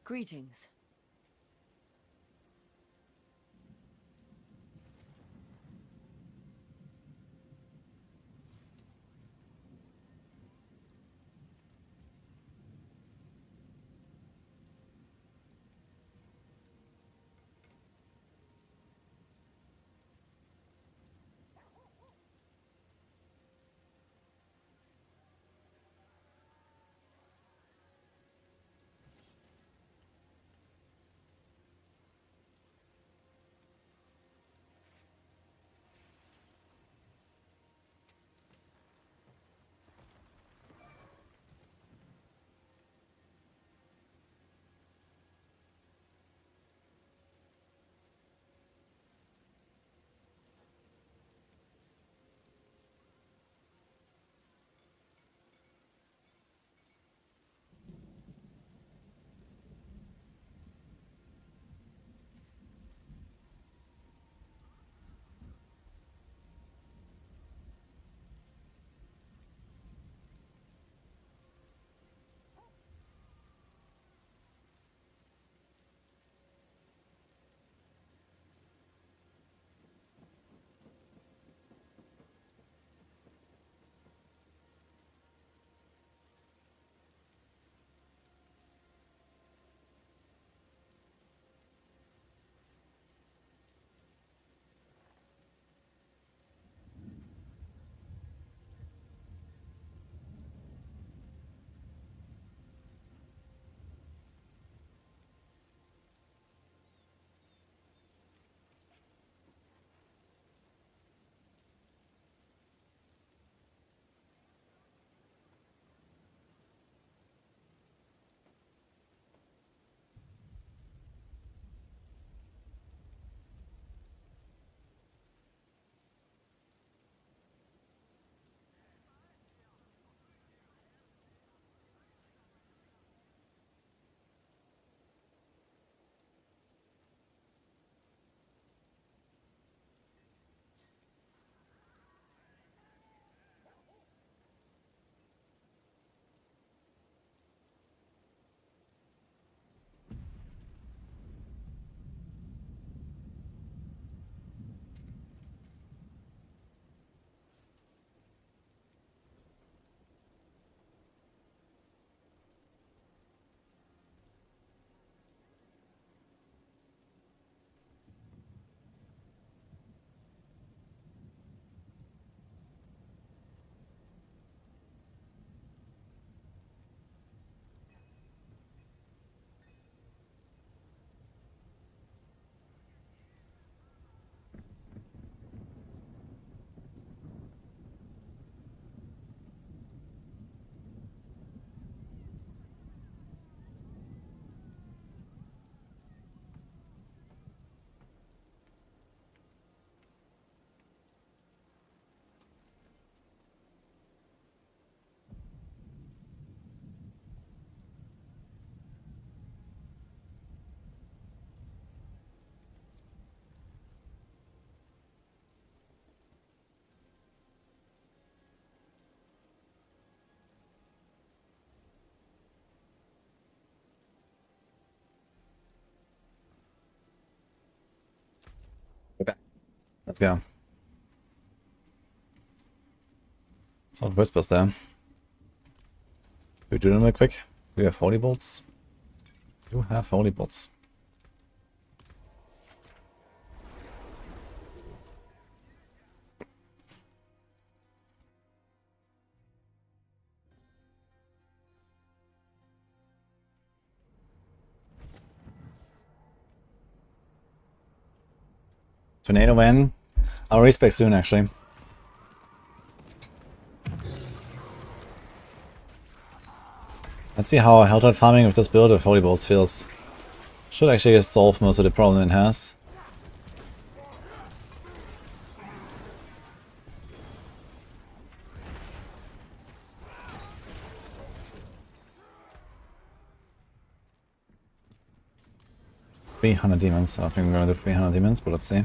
Greetings. Okay, let's go. Some whispers there. Can we do them real quick? We have holy bolts. You have holy bolts. Tornado when? I'll respec soon actually. Let's see how Helltide farming with this build of Holy Bolts feels. Should actually solve most of the problem it has. $300 demons. I don't think we're gonna do 300 demons, but let's see.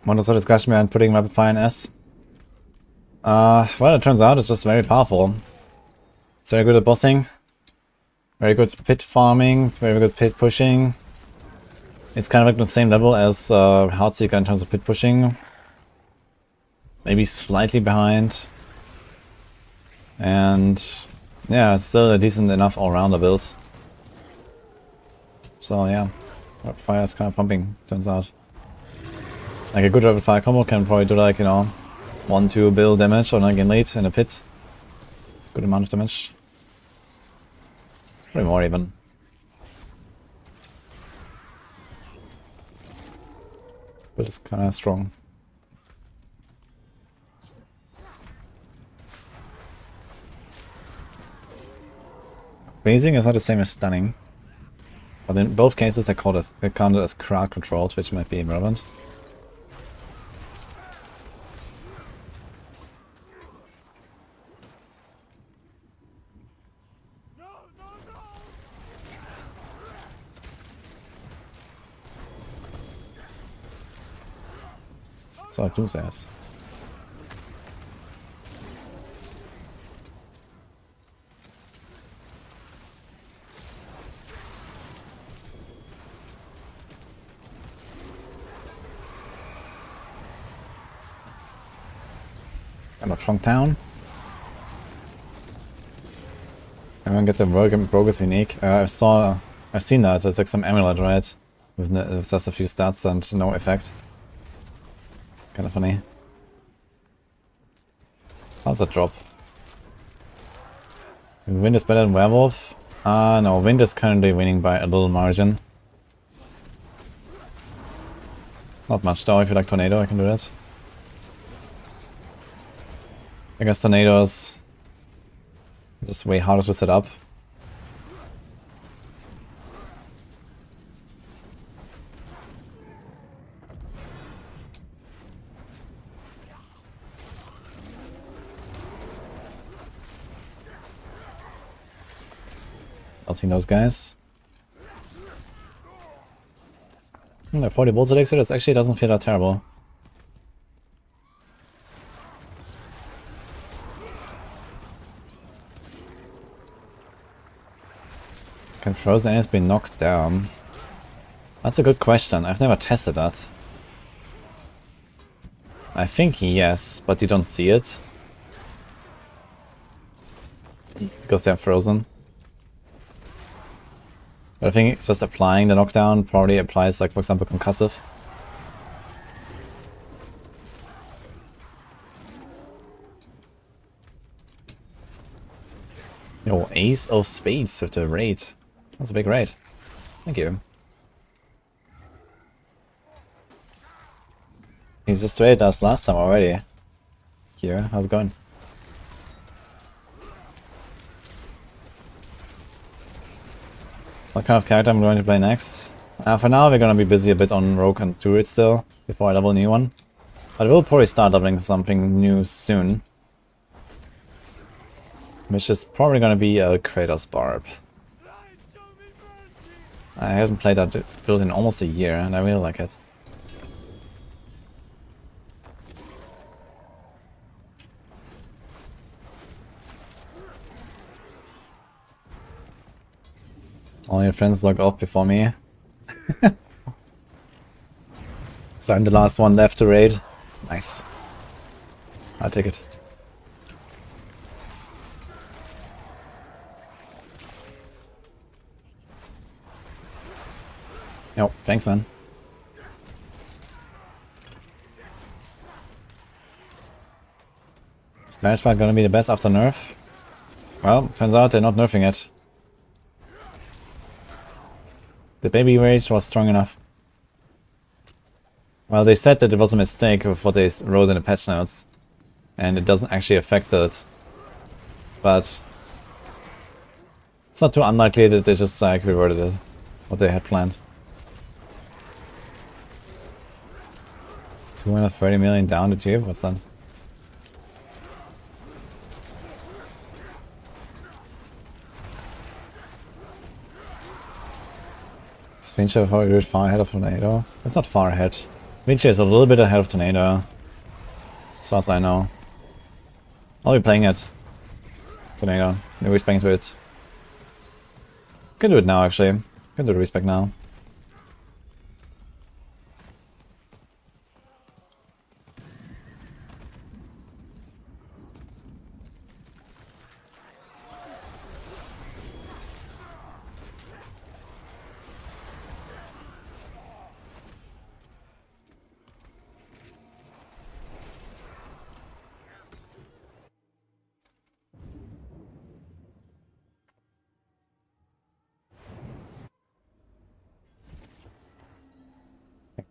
What was the discussion behind putting Rapid Fire in S? Well, it turns out it's just very powerful. It's very good at bossing. Very good pit farming. Very good pit pushing. It's kind of like the same level as Heartseeker in terms of pit pushing. Maybe slightly behind. And yeah, it's still a decent enough all-rounder build. So yeah, rapid fire is kind of pumping, turns out. Like a good rapid fire combo can probably do like, you know, 1-2 bill damage on like in late in a pit. It's a good amount of damage. Probably more even. But it's kind of strong. Phasing is not the same as stunning. But in both cases they're counted as crowd controlled, which might be irrelevant. That's what Doom says. I'm not shrunk down. I'm gonna get the Rogue is unique. I've seen that. It's like some amulet, right? With just a few stats and no effect. Kind of funny. How's that drop? Wind is better than Werewolf? No, Wind is currently winning by a little margin. Not much though. If you like Tornado, I can do that. I guess Tornadoes just way harder to set up. Melting those guys. The 40 bolts elixir, this actually doesn't feel that terrible. Can frozen enemies be knocked down? That's a good question. I've never tested that. I think yes, but you don't see it. Because they're frozen. But I think it's just applying the knockdown probably applies, like, for example, concussive. Yo, Ace of Spades with the raid. That's a big raid. Thank you. He's just raided us last time already. Here, how's it going? What kind of character I'm going to play next? For now we're gonna be busy a bit on Rogue and Druid still, before I level a new one. But we'll probably start leveling something new soon. Which is probably gonna be a Kratos Barb. I haven't played that build in almost a year and I really like it. All your friends log off before me. So I'm the last one left to raid. Nice. I'll take it. Yo, thanks man. Smash Pad gonna be the best after nerf? Well, turns out they're not nerfing it. The baby rage was strong enough. Well, they said that it was a mistake with what they wrote in the patch notes. And it doesn't actually affect it. But it's not too unlikely that they just like reverted it. What they had planned. 230 million down the tube? What's that? Is Fincher probably far ahead of Tornado? It's not far ahead. Fincher is a little bit ahead of Tornado. As far as I know. I'll be playing it. Tornado. The respec into it. Can do it now actually. Can do the respec now.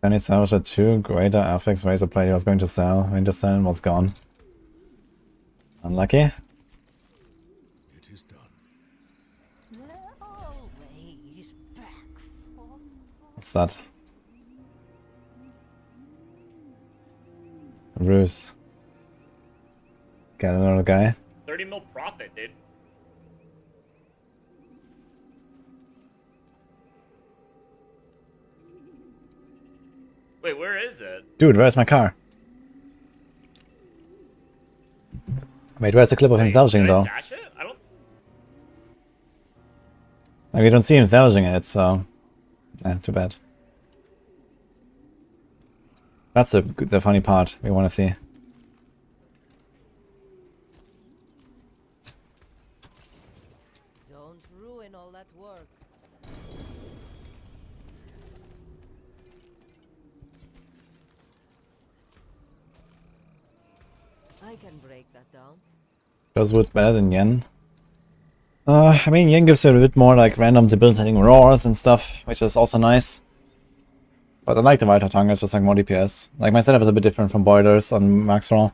Then he salvaged a 2 greater affix razor blade he was going to sell. When to sell and was gone. Unlucky. It is done. Always back for What's that? Ruse. Got another guy. 30 mil profit, dude. Wait, where is it? Dude, where's my car? Wait, where's the clip of him salvaging Did I though? sash it? I don't. Like, we don't see him salvaging it, so... Yeah, too bad. That's the funny part we want to see. Don't ruin all that work. I can break that down. Rosewood's better than Yen. I mean, Yen gives you a bit more like random debilitating roars and stuff, which is also nice. But I like the White Tongue, it's just like more DPS. Like, my setup is a bit different from Boilers on Max Roll.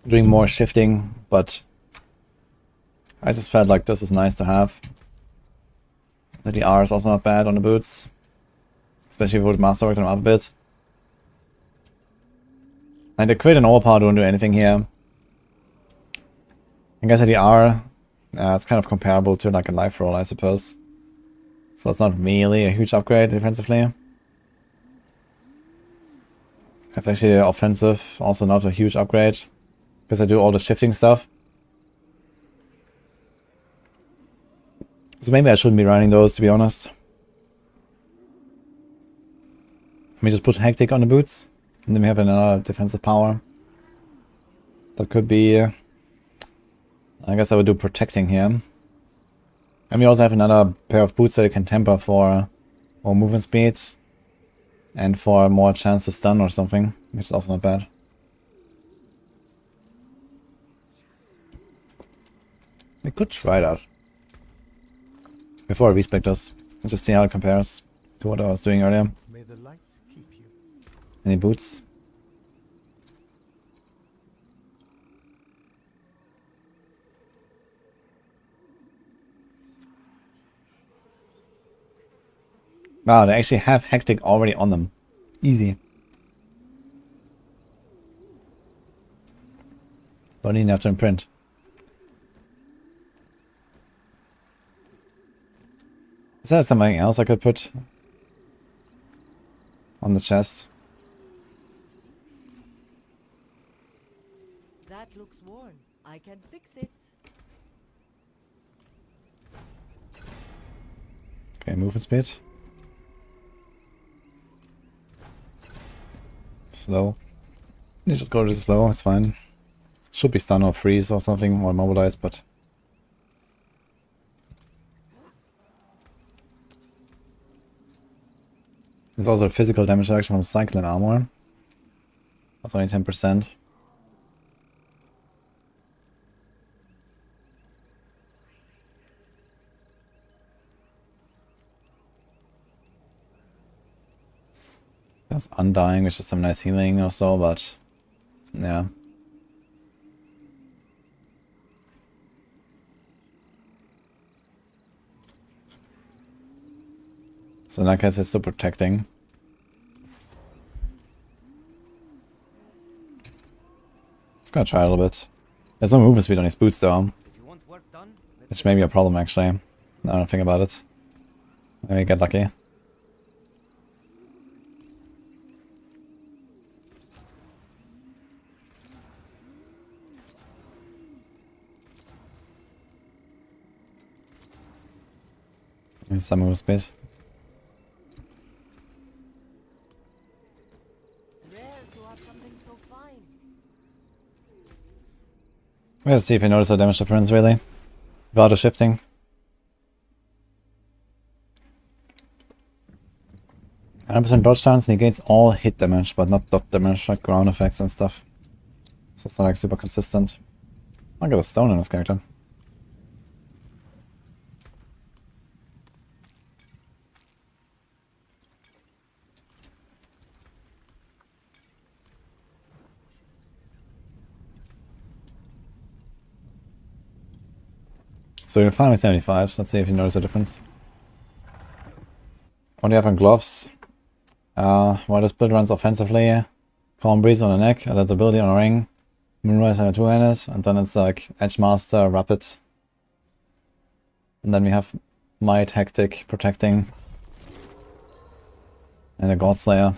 Doing more shifting, but I just felt like this is nice to have. The DR is also not bad on the boots. Especially if we would Masterwork them up a bit. And the crit and overpower don't do anything here. I guess at the R, it's kind of comparable to like a life roll, I suppose. So it's not really a huge upgrade defensively. It's actually offensive, also not a huge upgrade. Because I do all the shifting stuff. So maybe I shouldn't be running those, to be honest. Let me just put Hectic on the boots. And then we have another defensive power. That could be... I guess I would do Protecting here. And we also have another pair of boots that you can temper for more movement speed. And for more chance to stun or something. Which is also not bad. We could try that. Before I respec this. And just see how it compares to what I was doing earlier. May the light keep you. Any boots? Wow, they actually have Hectic already on them. Easy. Don't even have to imprint. Is there something else I could put on the chest? That looks worn. I can fix it. Okay, movement speed. Slow. You just go to slow, it's fine. Should be stun or freeze or something, or immobilize, but... There's also physical damage reduction from Cyclone Armor. That's only 10%. There's Undying, which is some nice healing or so, but... Yeah. So in that case, it's still Protecting. Just gonna try a little bit. There's no movement speed on his boots though. Which may be a problem actually. Now I don't think about it. Maybe get lucky. Some move speed. Rare to have something so fine. Let's see if you notice a damage difference really. Without the shifting. 100% dodge chance negates all hit damage, but not dot damage, like ground effects and stuff. So it's not like super consistent. I got a stone in this character. So you're finally 75, so let's see if you notice a difference. What do you have on gloves? While the split runs offensively, Calm Breeze on the neck, adaptability on a ring, Moonrise on a two-handed, and then it's like Edge Master, Rapid. And then we have Might, Hectic, Protecting, and a Godslayer.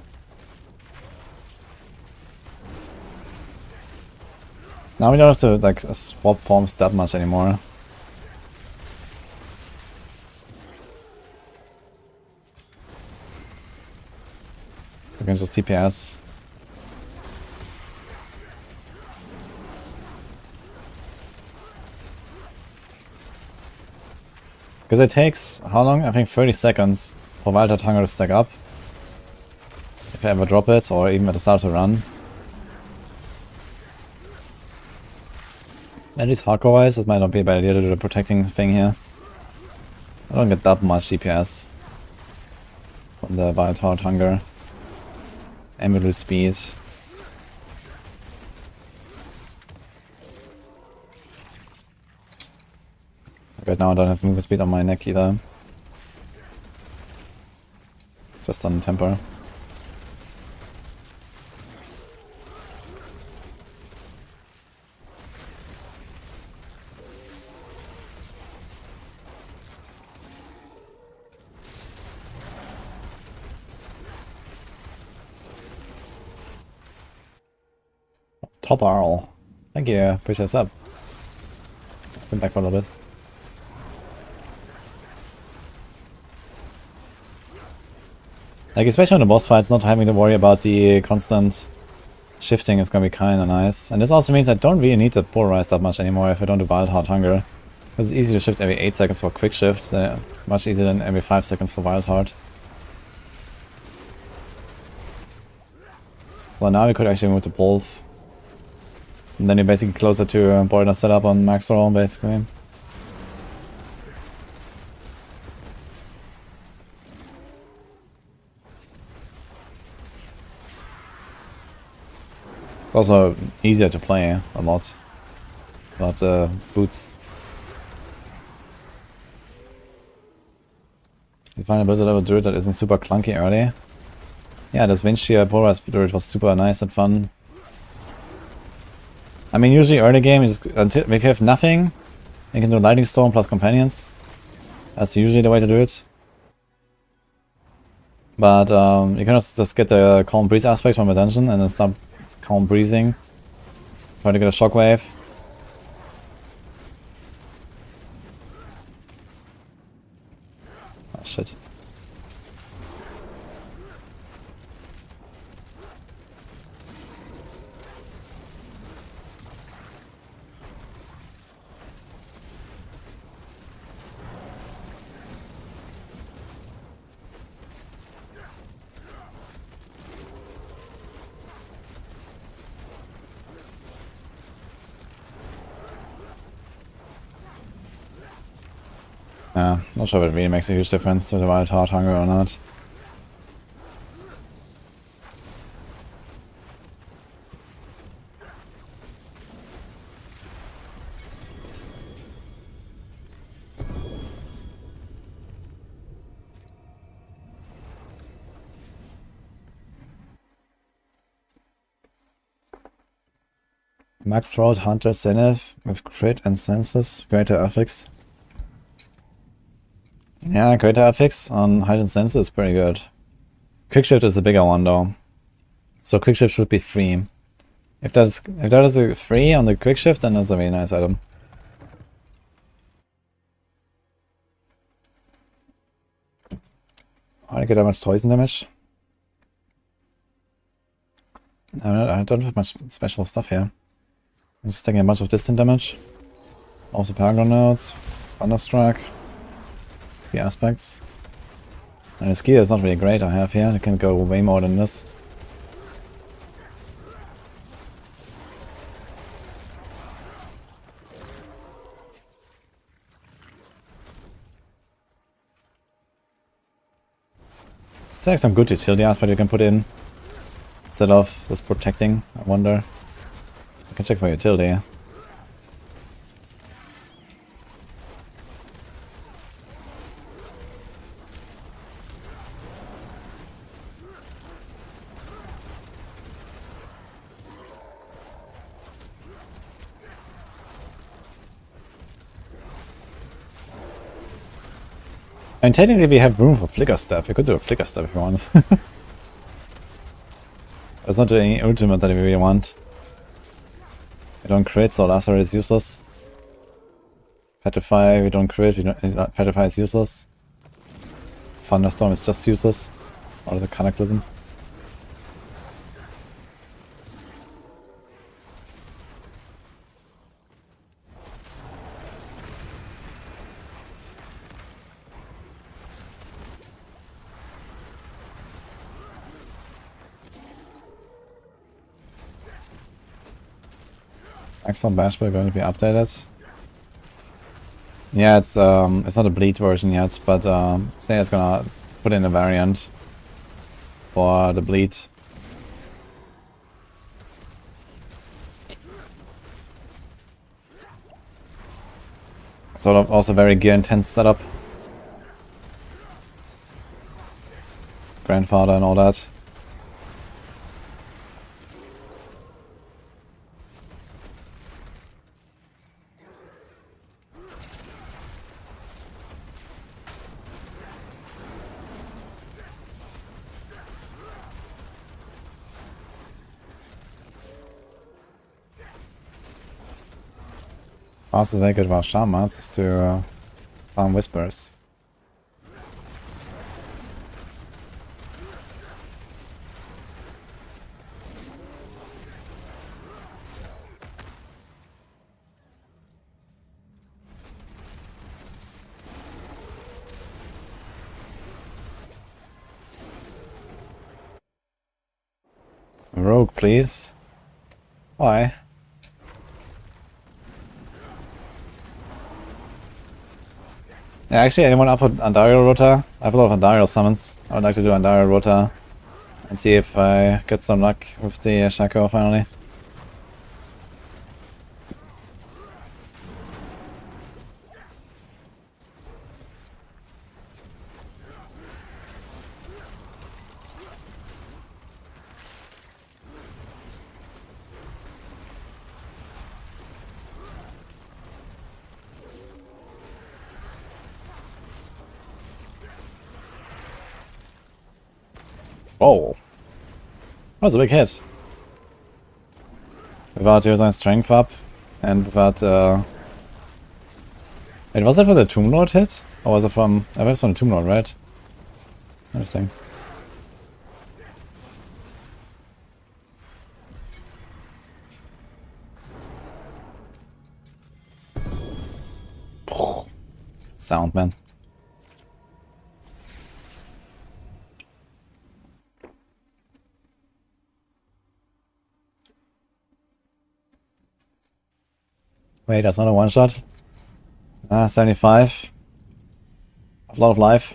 Now we don't have to like swap forms that much anymore. Against just TPS. Because it takes, how long? I think 30 seconds for Wildheart Hunger to stack up. If I ever drop it, or even at the start of the run. At least hardcore wise, it might not be a bad idea to do the protecting thing here. I don't get that much DPS from the Wildheart Hunger. And we lose speed. Right now I don't have movement speed on my neck either. Just on temper. Top Arl. Thank you, appreciate the sub. Been back for a little bit. Like, especially on the boss fights, not having to worry about the constant shifting is gonna be kinda nice. And this also means I don't really need to polarize that much anymore if I don't do Wildheart Hunger. Because it's easy to shift every 8 seconds for quick shift, much easier than every 5 seconds for Wildheart. So now we could actually move to both. And then you're basically closer to boiler setup on max roll, basically. It's also easier to play a lot without boots. You find a blizzard level druid that isn't super clunky early. Yeah, this Windshear polarized druid was super nice and fun. I mean, usually early game, you just, until if you have nothing, you can do Lightning Storm plus Companions. That's usually the way to do it. But you can also just get the Calm Breeze aspect from the dungeon and then start Calm Breezing. Try to get a Shockwave. Oh shit. Yeah, not sure if it really makes a huge difference with the Wildheart Hunger or not. Max Throat Hunter Zenith with crit and senses, greater affix. Yeah, greater affix on heightened senses is pretty good. Quickshift is the bigger one though. So quickshift should be free. If that is a free on the quickshift, then that's a very nice item. I get that much poison damage. I don't have much special stuff here. I'm just taking a bunch of distant damage. Also Paragon Nodes, Thunderstruck, the aspects. And his gear is not really great I have here. I can go way more than this. It's like some good utility aspect you can put in. Instead of just protecting, I wonder. I can check for utility. And technically we have room for flicker step. We could do a flicker step if you want. That's not any ultimate that we really want. We don't crit, so Lacer is useless. Petrify, we don't crit, Petrify is useless. Thunderstorm is just useless. Or is it Cataclysm? Axel Bashbull going to be updated. Yeah, it's not a bleed version yet, but say it's gonna put in a variant for the bleed. Sort of also very gear intense setup. Grandfather and all that. Fastest way to get shamans is to farm whispers. Rogue, please. Why? Yeah, actually, anyone up with Andariel Rota? I have a lot of Andariel summons. I would like to do Andariel Rota and see if I get some luck with the Shako finally. Oh, that was a big hit. Without using strength up and without. Wait, was that for the Tomb Lord hit? Or was it from. I was from the Tomb Lord, right? Interesting. Sound, man. Wait, that's not a one-shot? 75. A lot of life.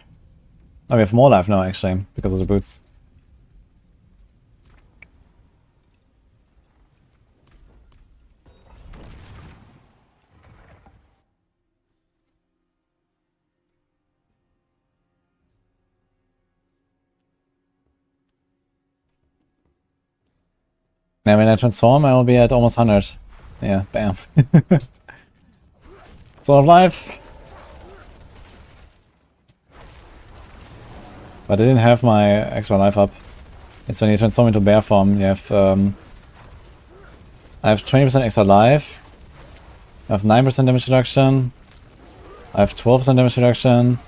Oh, we have more life now, actually, because of the boots. Yeah, when I transform, I will be at almost 100. Yeah, bam. Sort of life. But I didn't have my extra life up. It's when you transform into bear form, you have I have 20% extra life. I have 9% damage reduction. I have 12% damage reduction.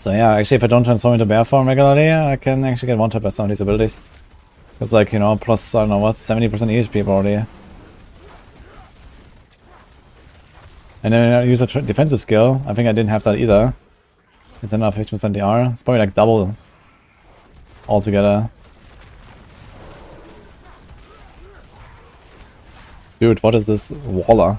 So yeah, actually if I don't transform into bear form regularly, I can actually get one-tapped by some of these abilities. It's like, you know, plus, I don't know what, 70% EHP probably. And then I use a defensive skill. I think I didn't have that either. It's another 50% DR. It's probably like double altogether. Dude, what is this Waller?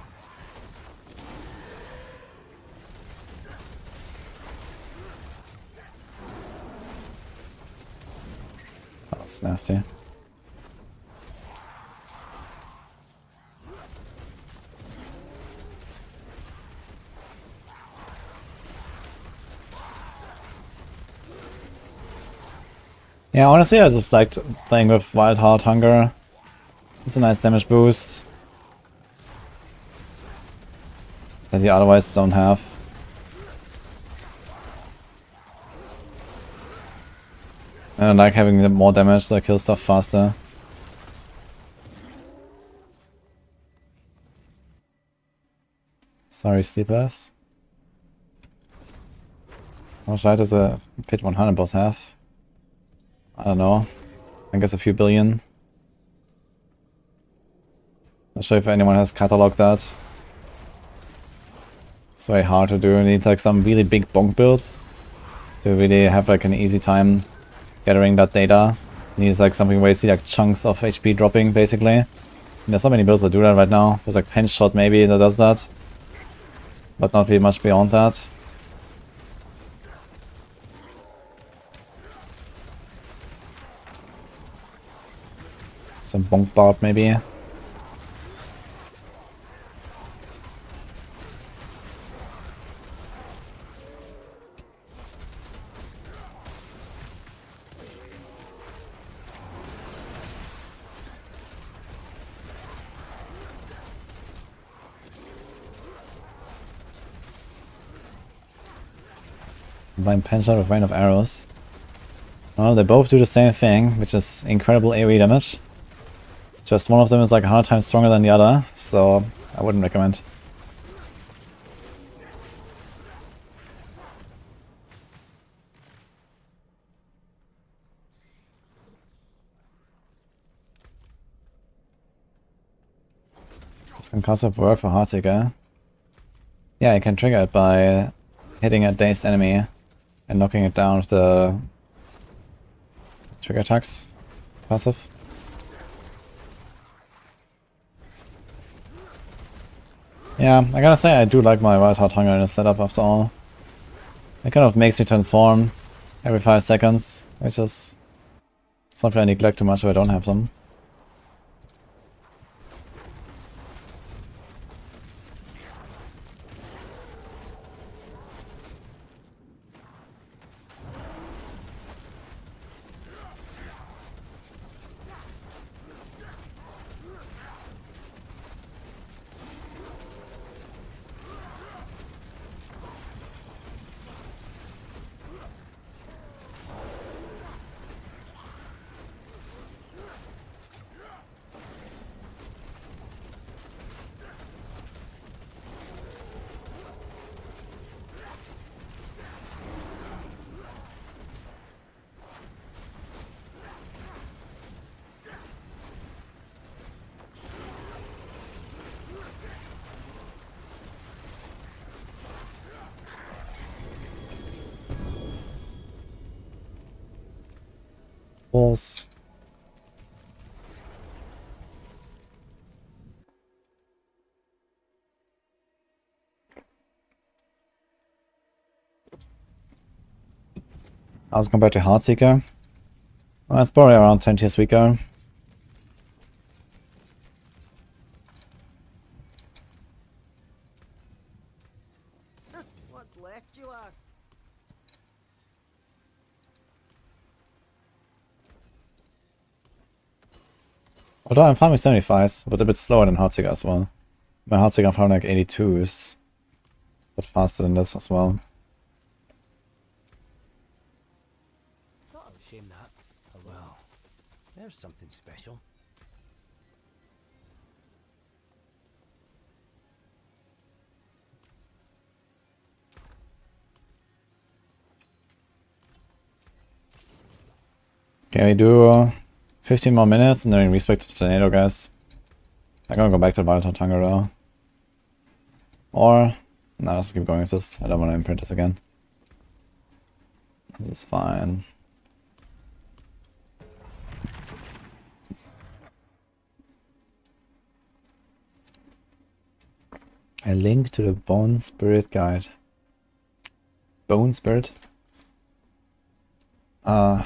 Oh, that's nasty. Yeah, honestly, I just liked playing with Wild Heart Hunger. It's a nice damage boost that you otherwise don't have. And I like having more damage so I kill stuff faster. Sorry, Sleepless. How much life does a Pit 100 boss have? I don't know. I guess a few billion. Not sure if anyone has cataloged that. It's very hard to do. You need like some really big bonk builds to really have like an easy time gathering that data. You need like something where you see like chunks of HP dropping basically. And there's not many builds that do that right now. There's like Pinch Shot maybe that does that. But not really much beyond that. Some bonk barb maybe. Combine Pinch Shot with Rain of Arrows. Well, they both do the same thing, which is incredible AoE damage. Just one of them is like 100 times stronger than the other, so I wouldn't recommend. This concussive work for Heartseeker. Yeah, you can trigger it by hitting a dazed enemy and knocking it down with the trigger attacks passive. Yeah, I gotta say I do like my Wild Heart Hunger in this setup after all. It kind of makes me transform every 5 seconds, which is something I neglect too much if I don't have them. Balls. As compared to Heartseeker, well, it's probably around 10 tiers weaker. What's left, you ask? Although I'm farming 75s, but a bit slower than Heartseeker as well. My Heartseeker I'm farming like 82s, but faster than this as well. Not a shame that. Oh well, there's something special. Okay, we do 15 more minutes and then we respect the tornado, guys. I'm gonna go back to Wild Hunger though. Or, no, let's keep going with this. I don't want to imprint this again. This is fine. A link to the Bone Spirit guide. Bone Spirit?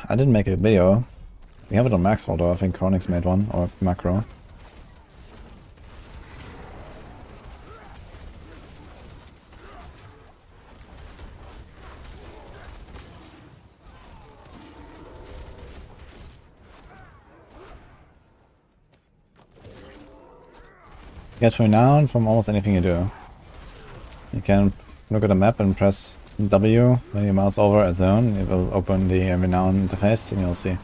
I didn't make a video. We have it on Maxwell though, I think Chronix made one, or Macro. You get renown from almost anything you do. You can look at the map and press W when you mouse over a zone. It will open the renown interface and you'll see.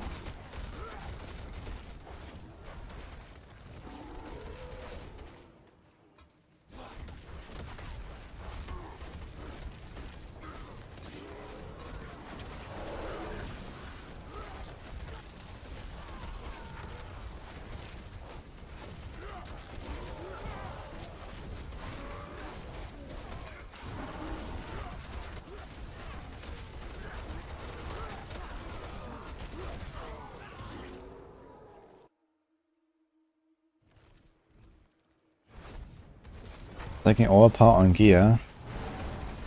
Stacking Overpower on gear.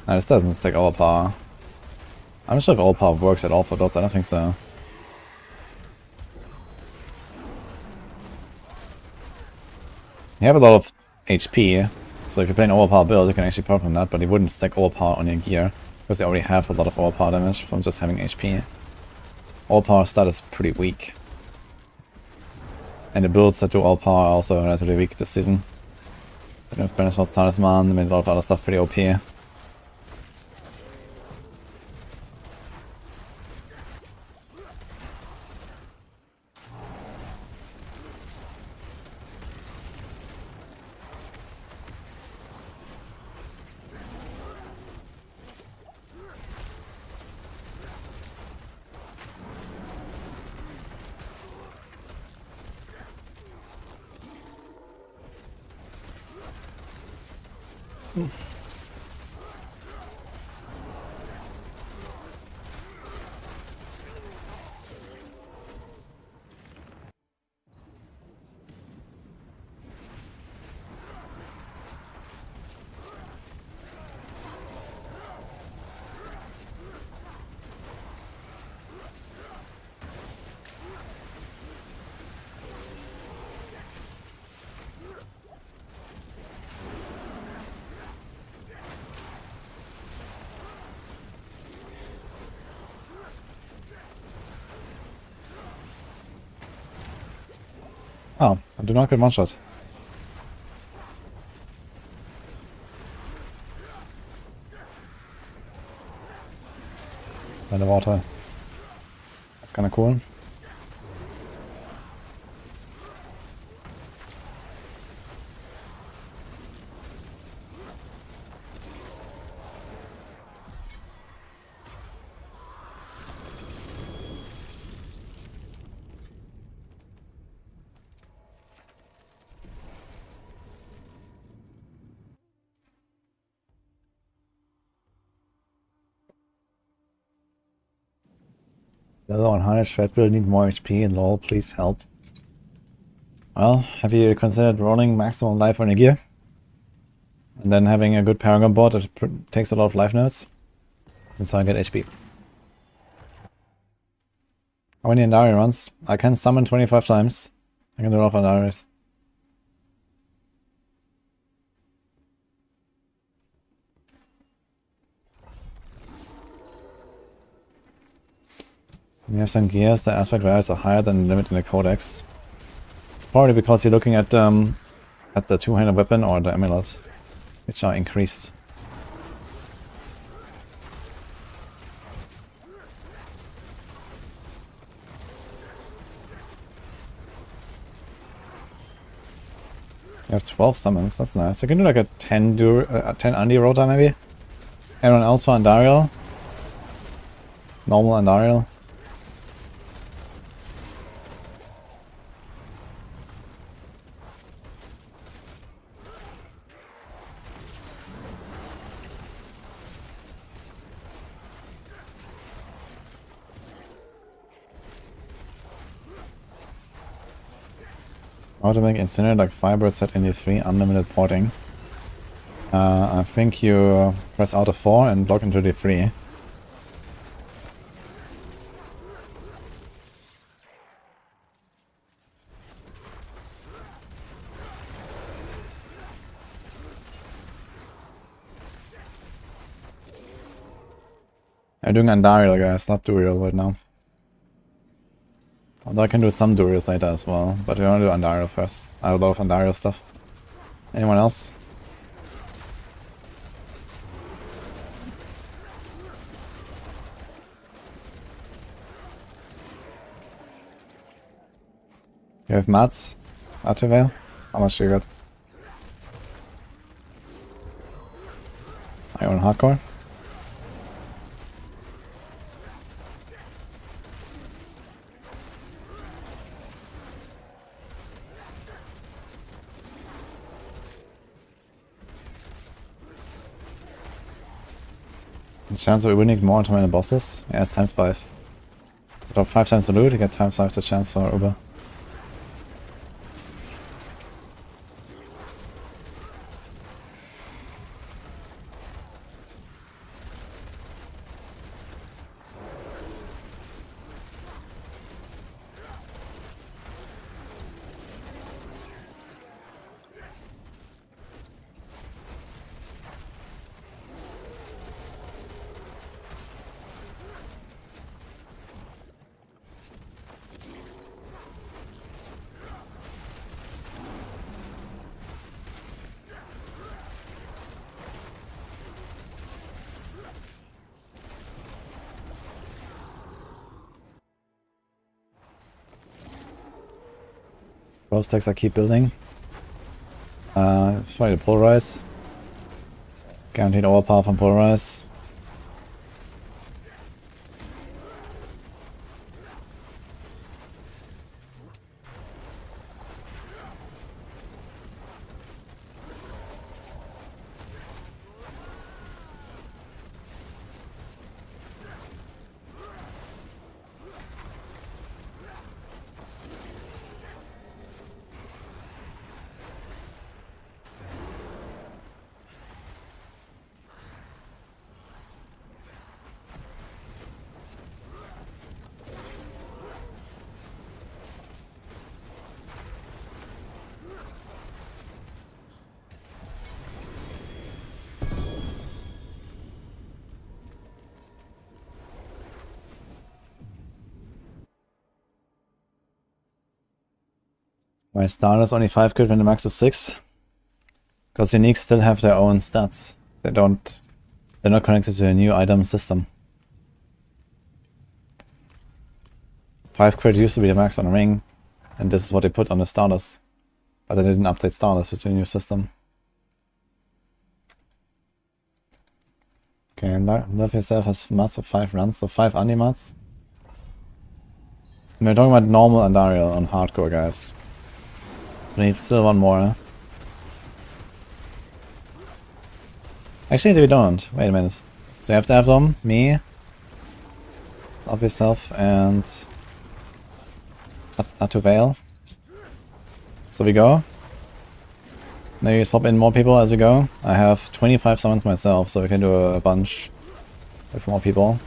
No, this doesn't stack Overpower. I'm not sure if Overpower works at all for dots, I don't think so. You have a lot of HP, so if you play an Overpower build you can actually profit from that, but you wouldn't stack Overpower on your gear, because you already have a lot of Overpower damage from just having HP. Overpower stat is pretty weak. And the builds that do Overpower are also relatively weak this season. With Benesol's Talisman, I made a lot of other stuff pretty OP. Oh, I do not get one shot. By the water. That's kinda cool. Level 100 shred build need more HP and lol, please help. Well, have you considered rolling maximum life on your gear? And then having a good Paragon board that takes a lot of life nodes? That's how I get HP. How many Endari runs? I can summon 25 times. I can do a lot of Endaris. You have some gears, the aspect values are higher than the limit in the codex. It's probably because you're looking at the two-handed weapon or the amulet, which are increased. You have 12 summons, that's nice. You can do like a 10 Andi Rota maybe? Anyone else for Andariel? Normal Andariel? How to make Incinerate like Firebird set in E3, unlimited porting. I think you press out of 4 and block into D3. I'm doing Andariel, guys, not Duriel right now. Although I can do some Duriels later as well, but we want to do Andariel first. I have a lot of Andariel stuff. Anyone else? You have mats? Artivail? How much do you got? Are you on hardcore? The chance of winning more tormented bosses? Yeah, it's times 5. Drop 5 times the loot, you get times 5 the chance for Uber. Growth stacks I keep building. Probably the Polarize. Guaranteed overpower from Polarize. My starter is only 5 crit when the max is 6. Because uniques still have their own stats. They're not connected to a new item system. 5 crit used to be the max on a ring, and this is what they put on the starters. But they didn't update starters with the new system. Okay, Love Yourself has mats of 5 runs, so 5 anti-mats. We're talking about normal Andariel on hardcore, guys. We need still one more. Huh? Actually, we don't. Wait a minute. So we have to have them, me, Love Yourself, and Atuvail. So we go. Maybe swap in more people as we go. I have 25 summons myself, so we can do a bunch with more people.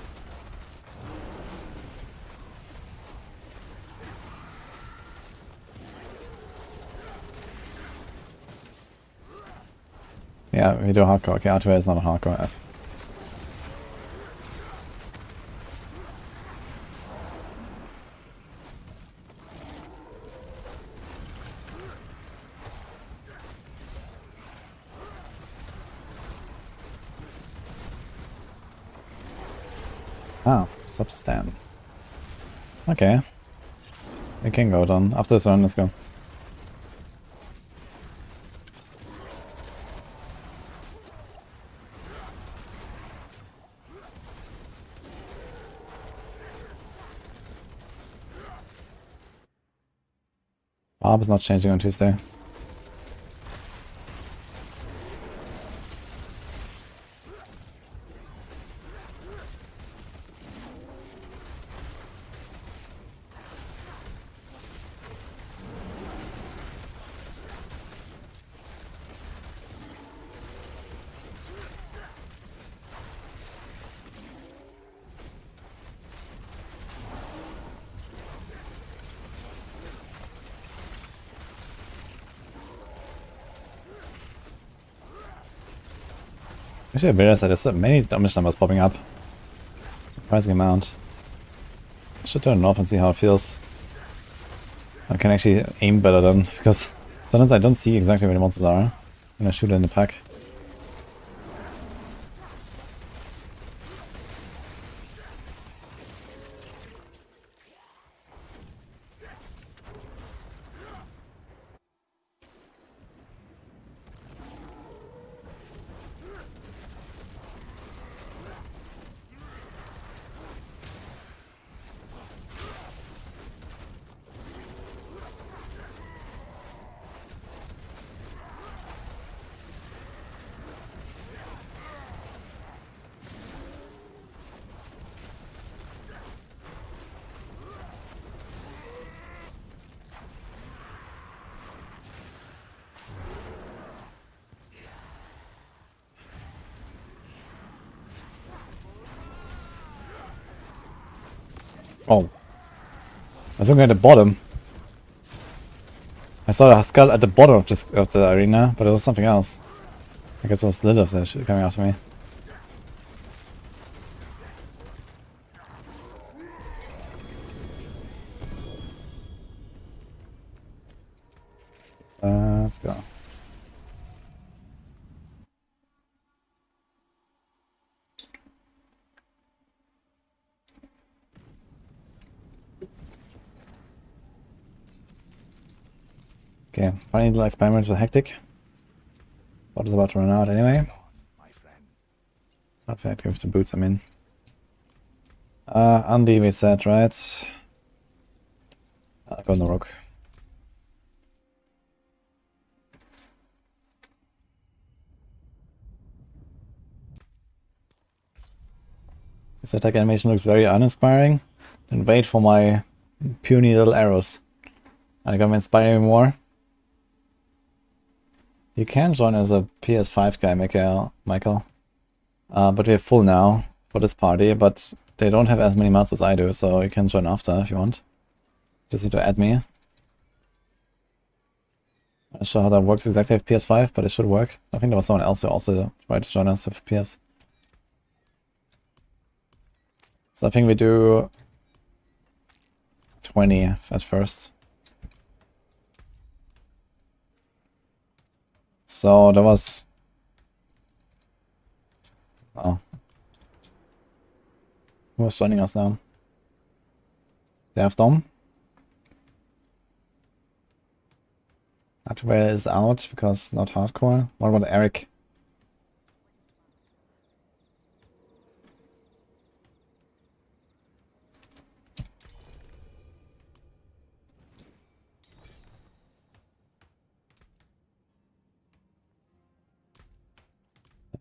Yeah, we do hardcore. Okay, Atuvail is not a hardcore F. Ah, Substan. Okay. We can go then. After this run, let's go. Barb is not changing on Tuesday. Actually, I realized that there's so many damage numbers popping up. Surprising amount. I should turn it off and see how it feels. I can actually aim better then, because sometimes I don't see exactly where the monsters are when I shoot in the pack. Oh. I was looking at the bottom. I saw a skull at the bottom of the arena, but it was something else. I guess it was Lilith that shit coming after me. Let's go. Okay, funny little experiments with Hectic. What is about to run out anyway? Not effective with the boots, I mean. Andy we said, right? I'll go on the Rogue. This attack animation looks very uninspiring. Then wait for my puny little arrows. Are gonna inspire me more? You can join as a PS5 guy, Michael. But we're full now for this party, but they don't have as many mods as I do, so you can join after if you want. Just need to add me. I'm not sure how that works exactly with PS5, but it should work. I think there was someone else who also tried to join us with PS. So I think we do 20 at first. So there was... Oh. Who was joining us now? They have Dom. Hardware is out because not hardcore. What about Eric?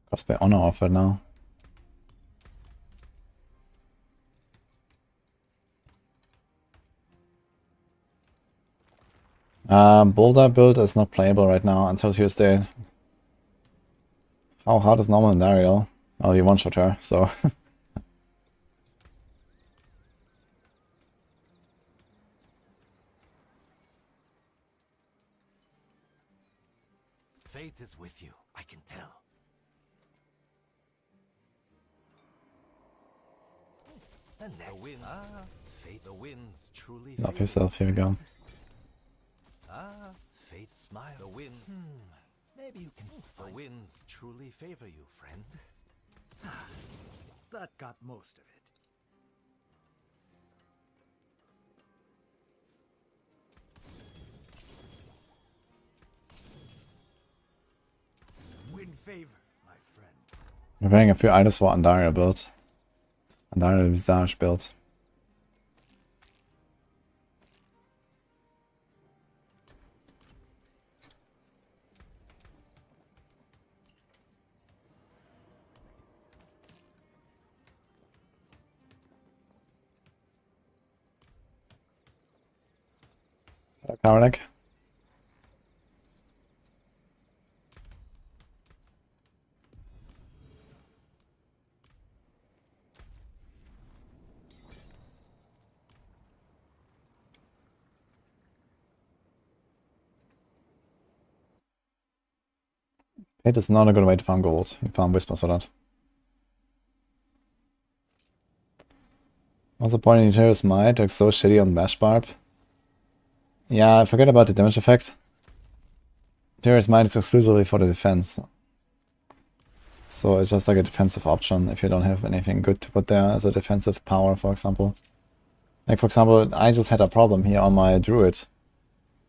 Crossbow honor offer now. Boulder build is not playable right now until Tuesday. How hard is normal in Dario? Oh, you one-shot her, so... Fate is with you, I can tell. The wind, fate, the winds truly. Love yourself, here we go. Fate smile. The wind. Maybe you can. The winds truly favor you, friend. That got most of it. Win favor, my friend. We're playing a few items for Andaria build. Andaria Visage build. Karnak. It is not a good way to farm gold. You farm whispers for that. What's the point in Eteris Might? Looks so shitty on Bash Barb. Yeah, I forget about the damage effect. Eteris Might is exclusively for the defense. So it's just like a defensive option if you don't have anything good to put there as a defensive power, for example. Like, for example, I just had a problem here on my Druid.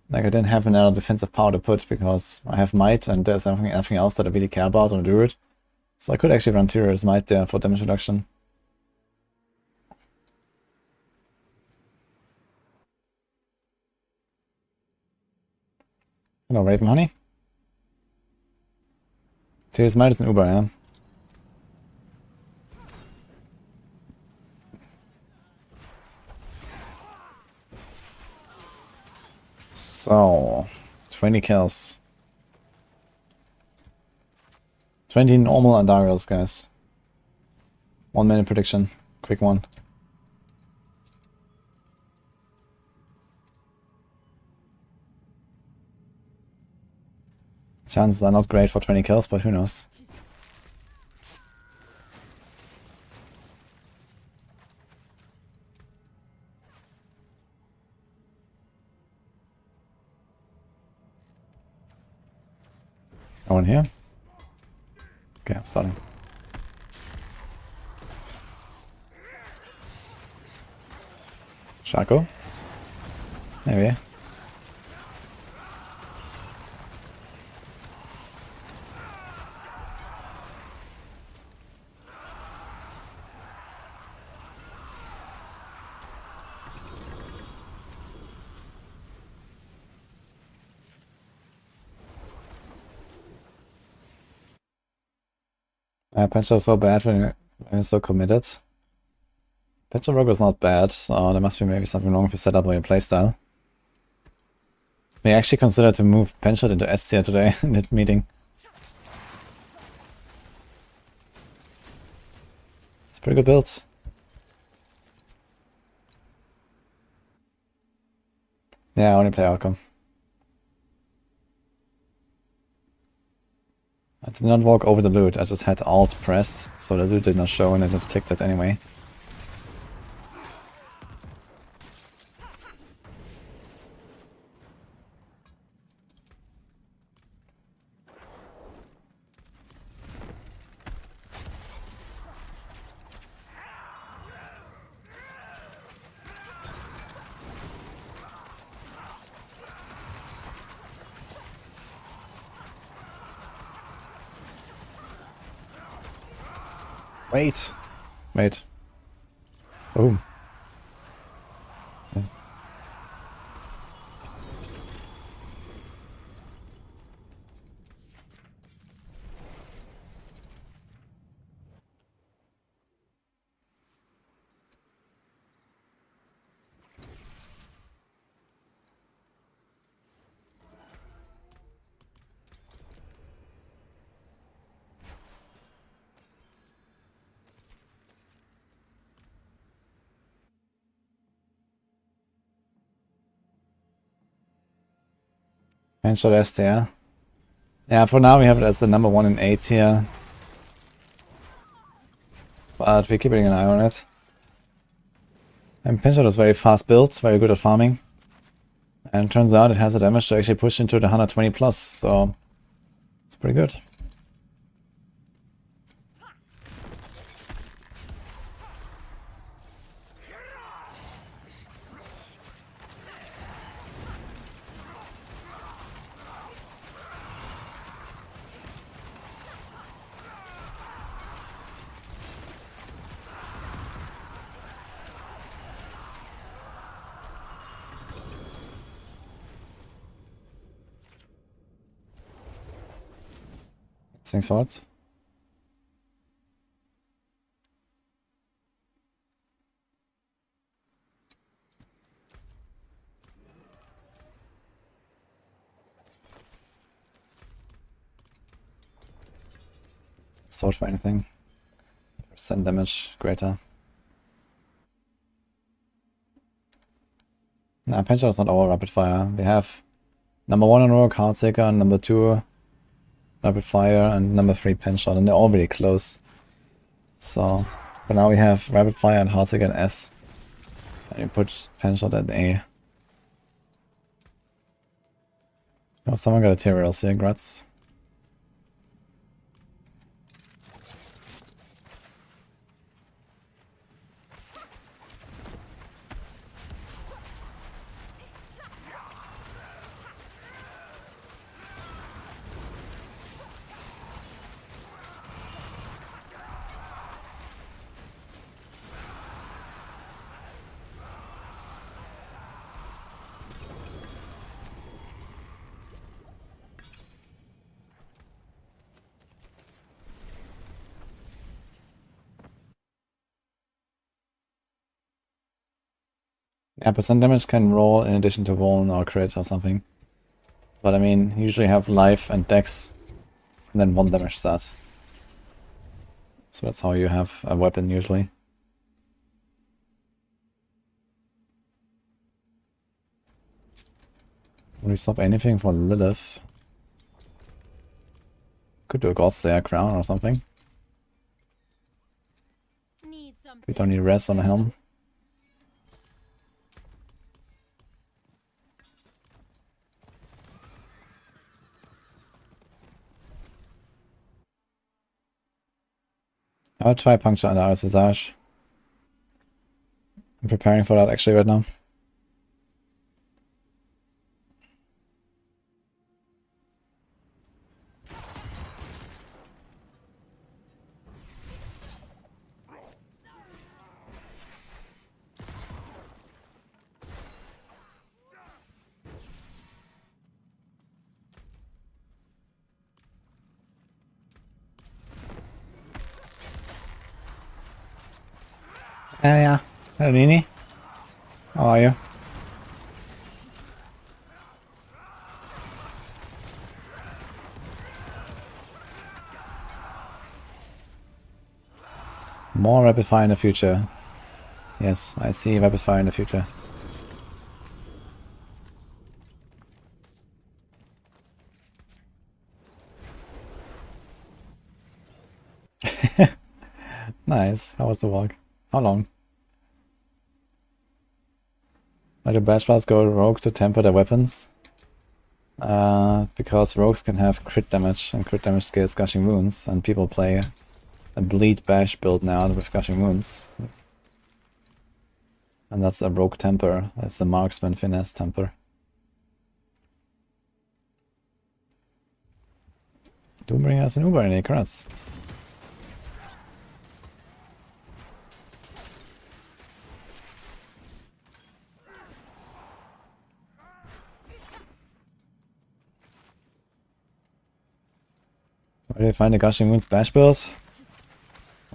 Like, I didn't have another defensive power to put because I have Might and there's nothing else that I really care about on Druid. So I could actually run Eteris Might there for damage reduction. Hello, Raven Honey. Eteris Might is an Uber, yeah. So, 20 kills. 20 normal Andariels, guys. 1 minute prediction. Quick one. Chances are not great for 20 kills, but who knows. Going here? Okay, I'm starting. Shako? Maybe. Pencho is so bad when you're so committed. Pencho Rogue is not bad, so there must be maybe something wrong with your setup or your playstyle. We actually considered to move Pencho into S tier today in that meeting. It's a pretty good build. Yeah, I only play outcome. I did not walk over the loot, I just had Alt pressed, so the loot did not show and I just clicked it anyway. Wait. Wait. Boom. Pencho S tier. Yeah, for now we have it as the number 1 in A tier. But we're keeping an eye on it. And Pencho is very fast built, very good at farming. And it turns out it has the damage to actually push into the 120 plus, so it's pretty good. Swords. Sword for anything. Percent damage greater. Nah, Pencho is not our rapid fire. We have number 1 on Rogue, Heartseeker, and number 2 Rapid Fire and number 3 Pen Shot, and they're all really close. So, but now we have Rapid Fire and Heartsick at S. And you put Pen Shot at A. Oh, someone got a Tyraels here, grats. Yeah, percent damage can roll in addition to Vuln or crit or something. But I mean, you usually have life and dex, and then 1 damage stat. So that's how you have a weapon usually. Will we swap anything for Lilith? Could do a Godslayer crown or something. We don't need rest on the helm. I'll try Puncture under Iris Visage. I'm preparing for that actually right now. Yeah. Hello, Nini. How are you? More rapid fire in the future. Yes, I see rapid fire in the future. Nice. How was the walk? How long? Why do bash files go rogue to temper their weapons? Because rogues can have crit damage, and crit damage scales gushing wounds, and people play a bleed bash build now with gushing wounds. And that's a rogue temper. That's the marksman finesse temper. Doombringer has an Uber in Enquiries. Where do you find the Gushing Wounds bash build?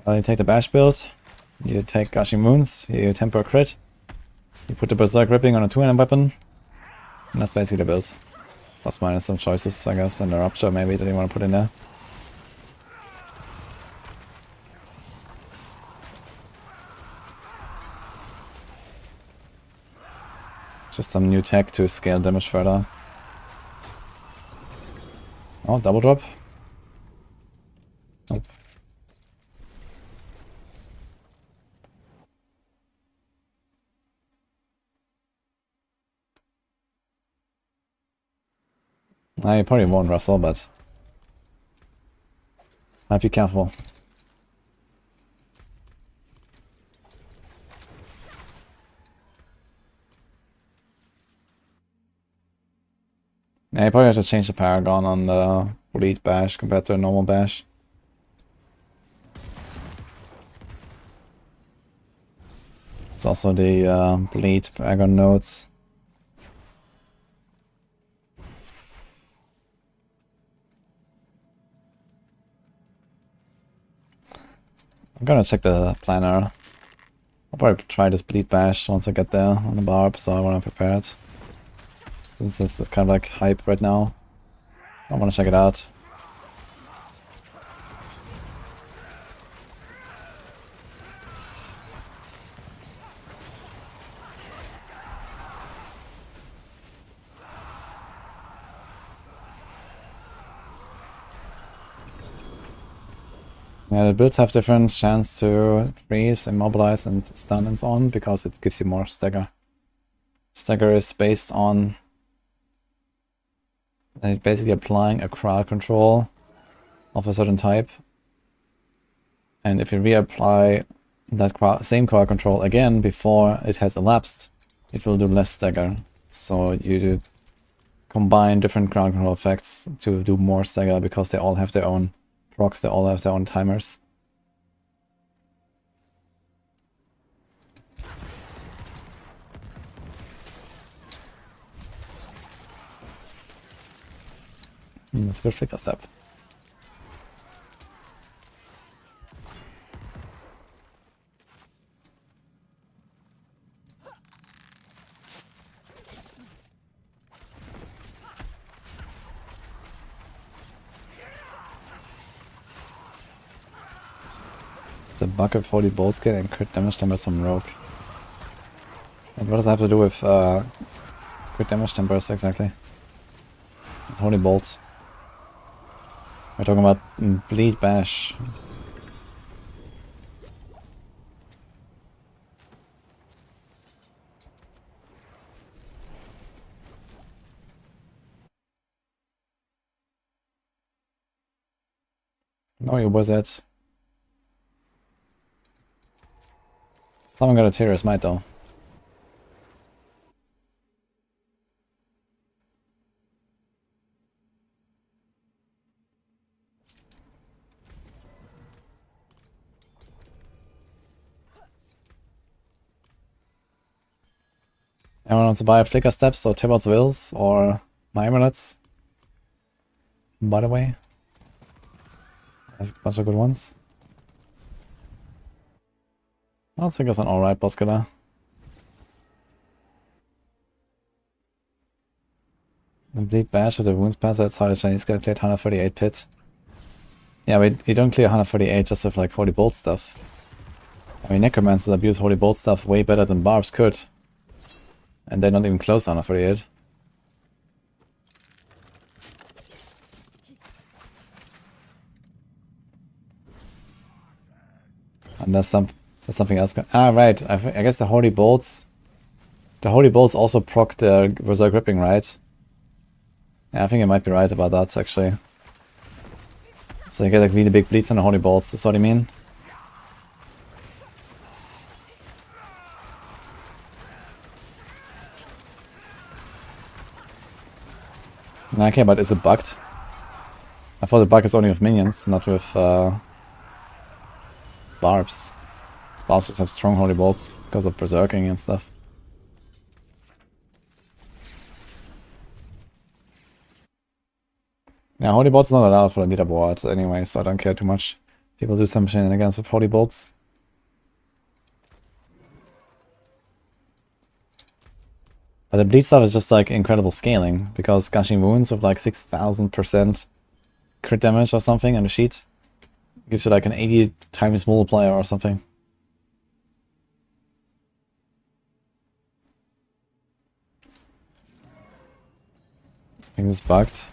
Well, you take the bash build, you take Gushing Wounds, you temper crit, you put the Berserk Ripping on a 2-handed weapon, and that's basically the build. Plus minus some choices, I guess, and a Rupture maybe that you want to put in there. Just some new tech to scale damage further. Oh, double drop. Nope. I probably won't wrestle, but I'd be careful. Yeah, you probably have to change the Paragon on the Bleed Bash compared to a normal Bash. It's also the Bleed Paragon nodes. I'm gonna check the planner. I'll probably try this Bleed Bash once I get there on the Barb, so I wanna prepare it. Since this is kind of like hype right now. I wanna check it out. Yeah, the builds have different chance to freeze, immobilize, and stun and so on, because it gives you more stagger. Stagger is based on basically applying a crowd control of a certain type. And if you reapply that same crowd control again before it has elapsed, it will do less stagger. So you do combine different crowd control effects to do more stagger, because they all have their own procs, they all have their own timers. That's a good flicker step. The bug of Holy Bolt skill and crit damage tempers from Rogue. And what does that have to do with crit damage tempers exactly? With Holy Bolt. We're talking about Bleed Bash. No, you wizard. Someone got a Terrorist Might though. Anyone wants to buy Flicker Steps or Tibbot's Wills or my Amulets? By the way, I have a bunch of good ones. I think it's an alright boss killer. The Bleed Bash with the Wounds Pass outside the Chinese guy cleared 138 pit. Yeah, but you don't clear 138 just with like Holy Bolt stuff. I mean, Necromancers abuse Holy Bolt stuff way better than Barbs could. And they're not even close to 148. And there's something else. Right. I guess the Holy Bolts. The Holy Bolts also proc the Berserk Ripping, right? Yeah, I think I might be right about that actually. So you get like really big bleeds on the Holy Bolts. That's what I mean. Okay, but is it bugged? I thought the bug is only with minions, not with Barbs. Barbs just have strong Holy Bolts because of berserking and stuff. Yeah, Holy Bolts not allowed for the leaderboard anyway, so I don't care too much. People do some shenanigans with Holy Bolts. But the bleed stuff is just like incredible scaling, because Gushing Wounds with like 6000% crit damage or something on the sheet gives you like an 80 times multiplier or something. I think it's bugged.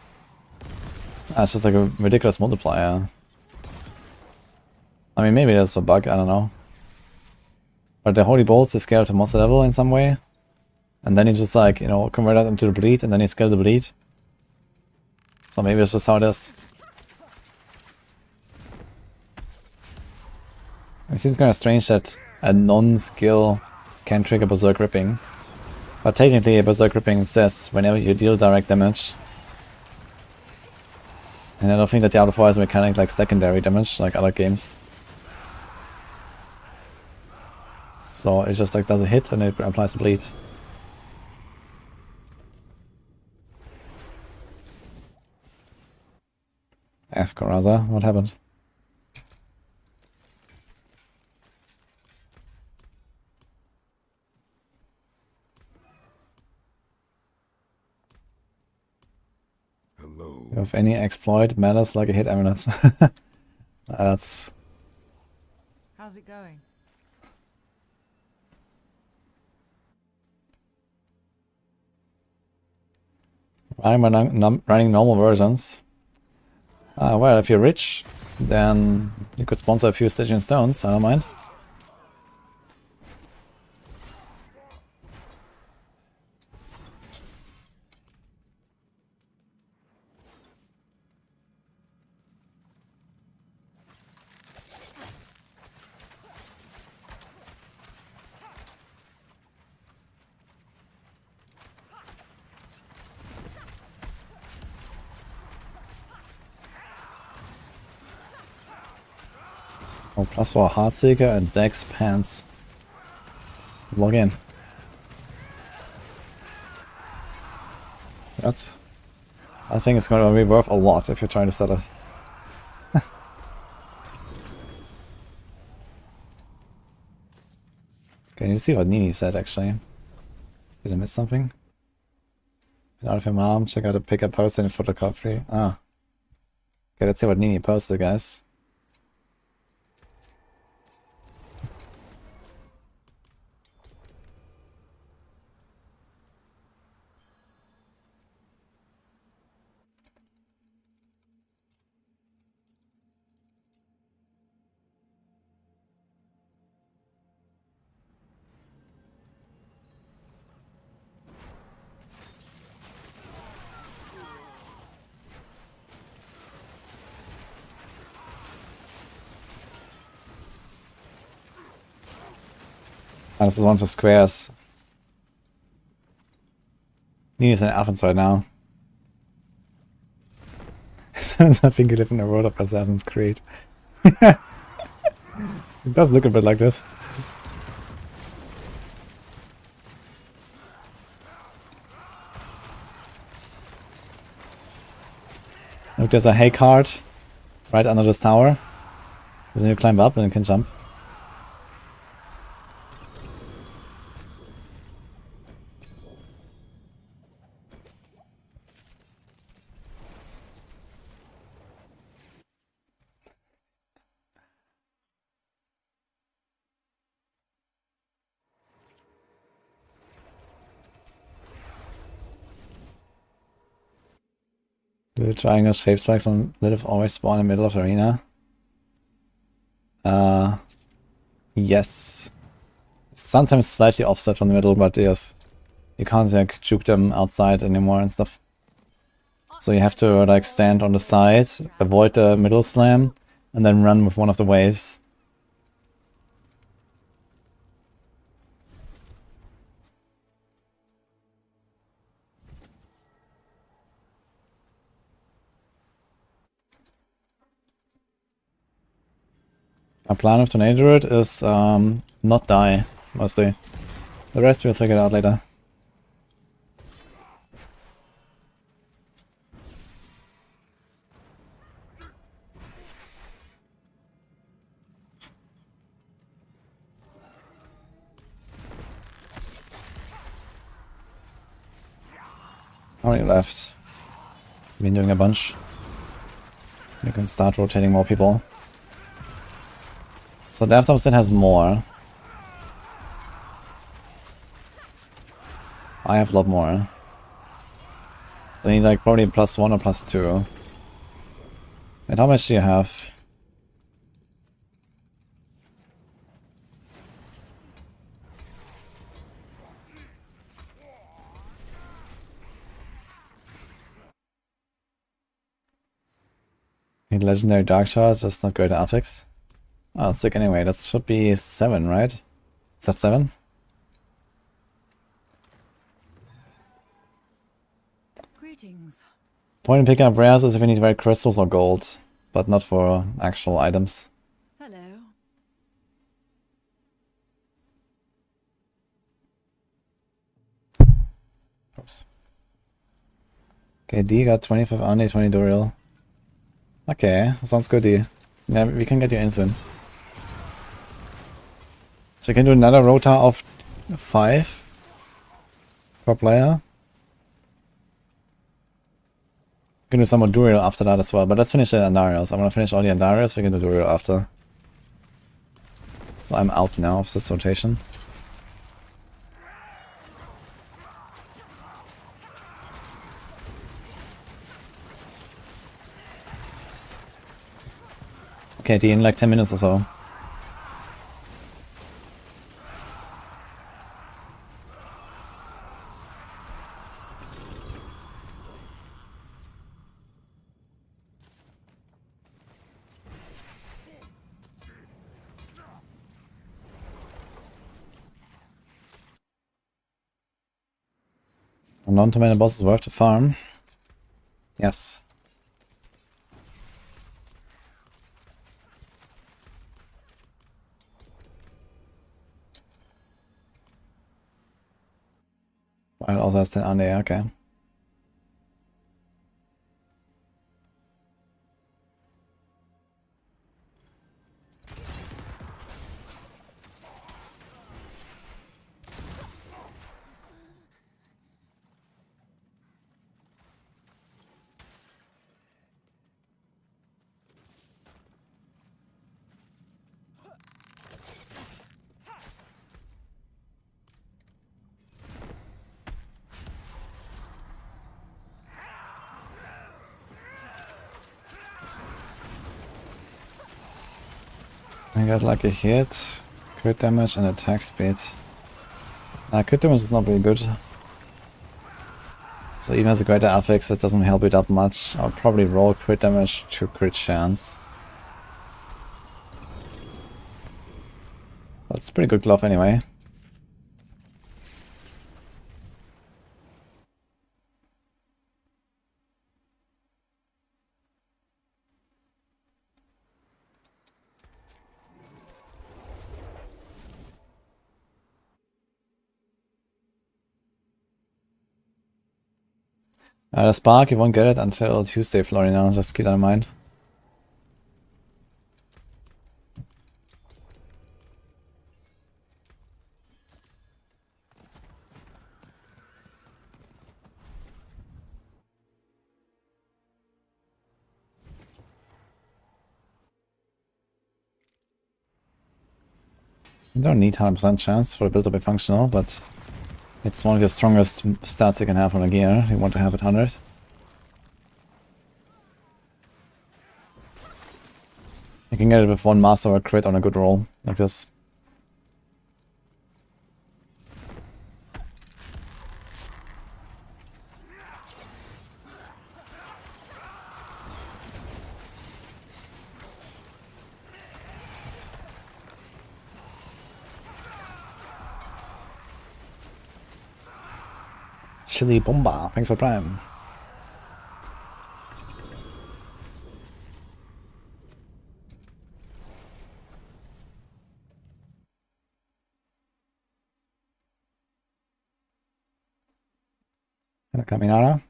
It's just like a ridiculous multiplier. I mean, maybe that's a bug, I don't know. But the Holy Bolts is scaled to monster level in some way. And then you just like, you know, convert that into the bleed, and then you scale the bleed. So maybe it's just how it is. It seems kind of strange that a non-skill can trigger Berserk Ripping. But technically a Berserk Ripping says whenever you deal direct damage. And I don't think that Diablo 4 has a mechanic like secondary damage, like other games. So it just like does a hit and it applies the bleed. F Coraza, what happened? Hello. If any exploit matters like a hit amulet. That's... How's it going? I'm running normal versions. Well, if you're rich then you could sponsor a few Stygian stones, I don't mind. Oh, +4 Heartseeker and Dex Pants. Log in. That's... I think it's going to be worth a lot if you're trying to sell it. Okay, you see what Nini said actually. Did I miss something? Get out of your mom, check out a pickup post and photocopy. Ah. Okay, let's see what Nini posted, guys. This is one of the squares. Nini's in Athens right now. I think you live in the world of Assassin's Creed. It does look a bit like this. Look, there's a hay cart right under this tower. So then you climb up and you can jump. Do triangle shape spikes on Lilith always spawn in the middle of the arena? Yes. Sometimes slightly offset from the middle, but yes. You can't like juke them outside anymore and stuff. So you have to like stand on the side, avoid the middle slam, and then run with one of the waves. Our plan with Tornado Druid is not die, mostly. The rest we'll figure out later. How many left? Been doing a bunch. You can start rotating more people. So Death Obstin has more. I have a lot more. I need like probably +1 or +2. And how much do you have? Need legendary dark shards, just not great artifacts. Oh, sick anyway, that should be 7, right? Is that 7? Greetings. Point in picking up rares is if you need red crystals or gold, but not for actual items. Hello. Oops. Okay, D got 25 Ande, 20 Duriel. Okay, sounds good, D. Yeah, we can get you in soon. So we can do another rota of 5 per player. We can do some more Duriel after that as well, but let's finish the Andariels. I want to finish all the Andariels, we can do Duriel after. So I'm out now of this rotation. KD in like 10 minutes or so. A non-tormented boss is worth the farm. Yes. While also has 10 under, okay. I got like a hit, crit damage and attack speed. Crit damage is not very good. So even as a greater affix, it doesn't help it that much. I'll probably roll crit damage to crit chance. But it's a pretty good glove anyway. The spark, you won't get it until Tuesday, Florian, just keep that in mind. You don't need 100% chance for the build to be functional, but it's one of your strongest stats you can have on a gear. You want to have it 100. You can get it with one master or a crit on a good roll, like this. Chili Bomba, thanks for Prime. And a Caminara.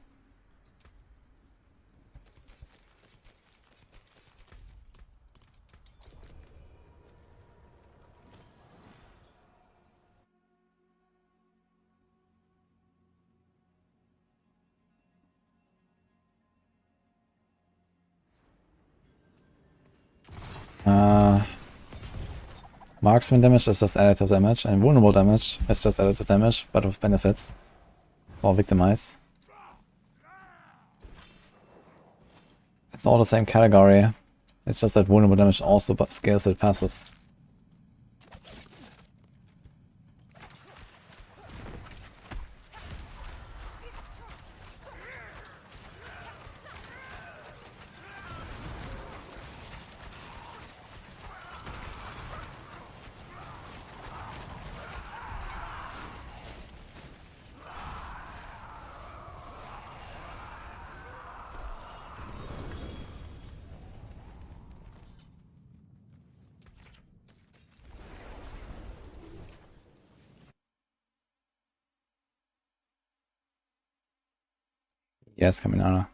Marksman damage is just additive damage, and vulnerable damage is just additive damage, but with benefits for victimize. It's all the same category. It's just that vulnerable damage also scales with passive. Yes, Caminara.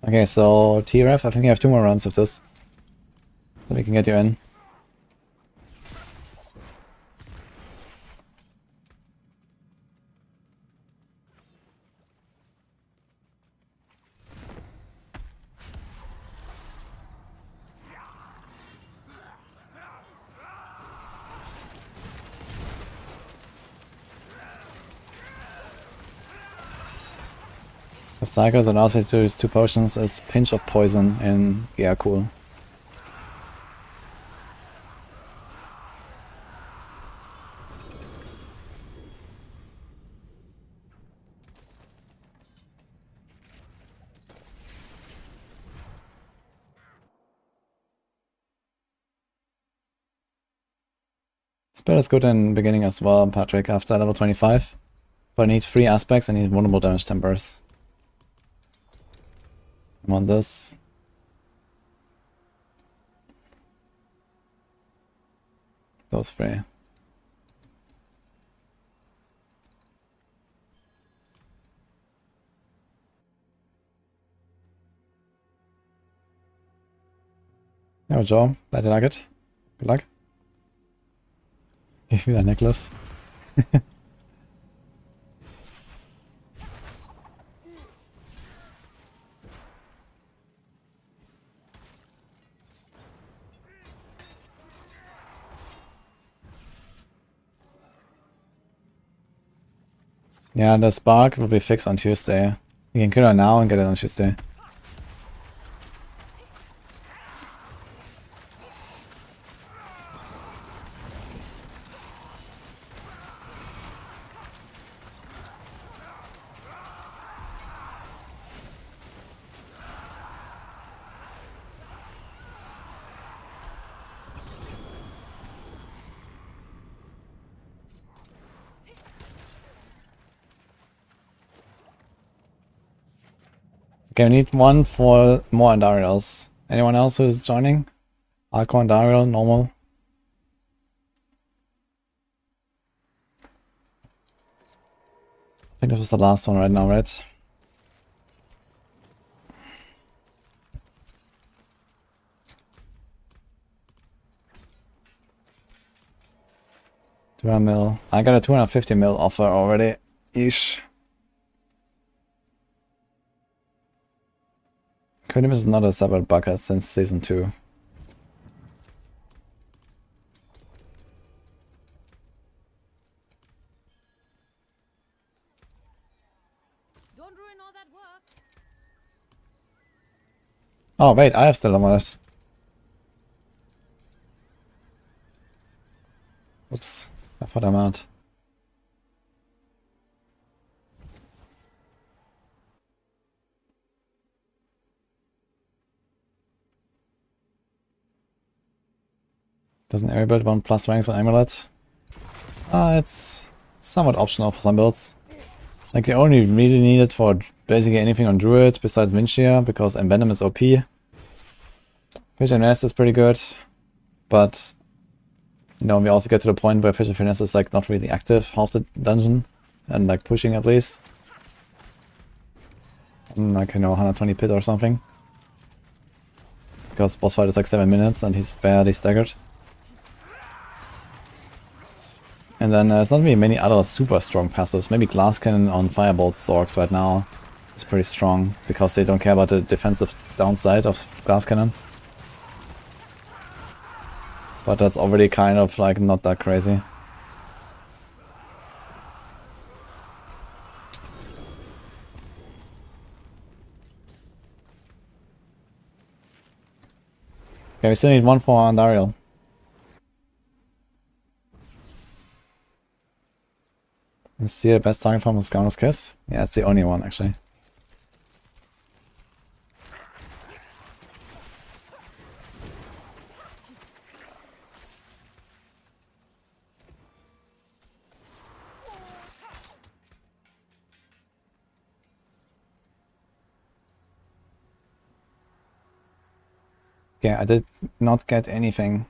Okay, so TRF, I think you have 2 more rounds of this. So we can get you in. The cycles allows you to use 2 potions as pinch of poison in gear cool. Spell is good in beginning as well, Patrick, after level 25. But I need 3 aspects, I need vulnerable damage tempers. I want this. Those 3. There we go. Glad you like it. Good luck. Give me that necklace. Yeah, the spark will be fixed on Tuesday. You can kill her now and get it on Tuesday. Okay, we need 1 for more Andariels. Anyone else who's joining? Hardcore Andariel, normal. I think this was the last one right now, right? $200 mil. I got a 250 mil offer already. Ish. Kingdom is not a separate bucket since season 2. Don't ruin all that work. Oh wait, I have still on my left. Oops, I thought I'm out. Doesn't every build want plus ranks on amulets? It's somewhat optional for some builds. Like you only really need it for basically anything on Druid besides Minshia, because Envenom is OP. Fish and Finesse is pretty good, but you know, we also get to the point where Fish and Finesse is like not really active half the dungeon, and like pushing at least. Like, you know, 120 pit or something. Because boss fight is like 7 minutes and he's barely staggered. And then there's not really many other super strong passives. Maybe Glass Cannon on Firebolt Sorcs right now is pretty strong, because they don't care about the defensive downside of Glass Cannon. But that's already kind of like not that crazy. Okay, we still need 1 for Andariel. Is see the best target from Scoundrel's Kiss? Yeah, it's the only one actually. Okay, I did not get anything,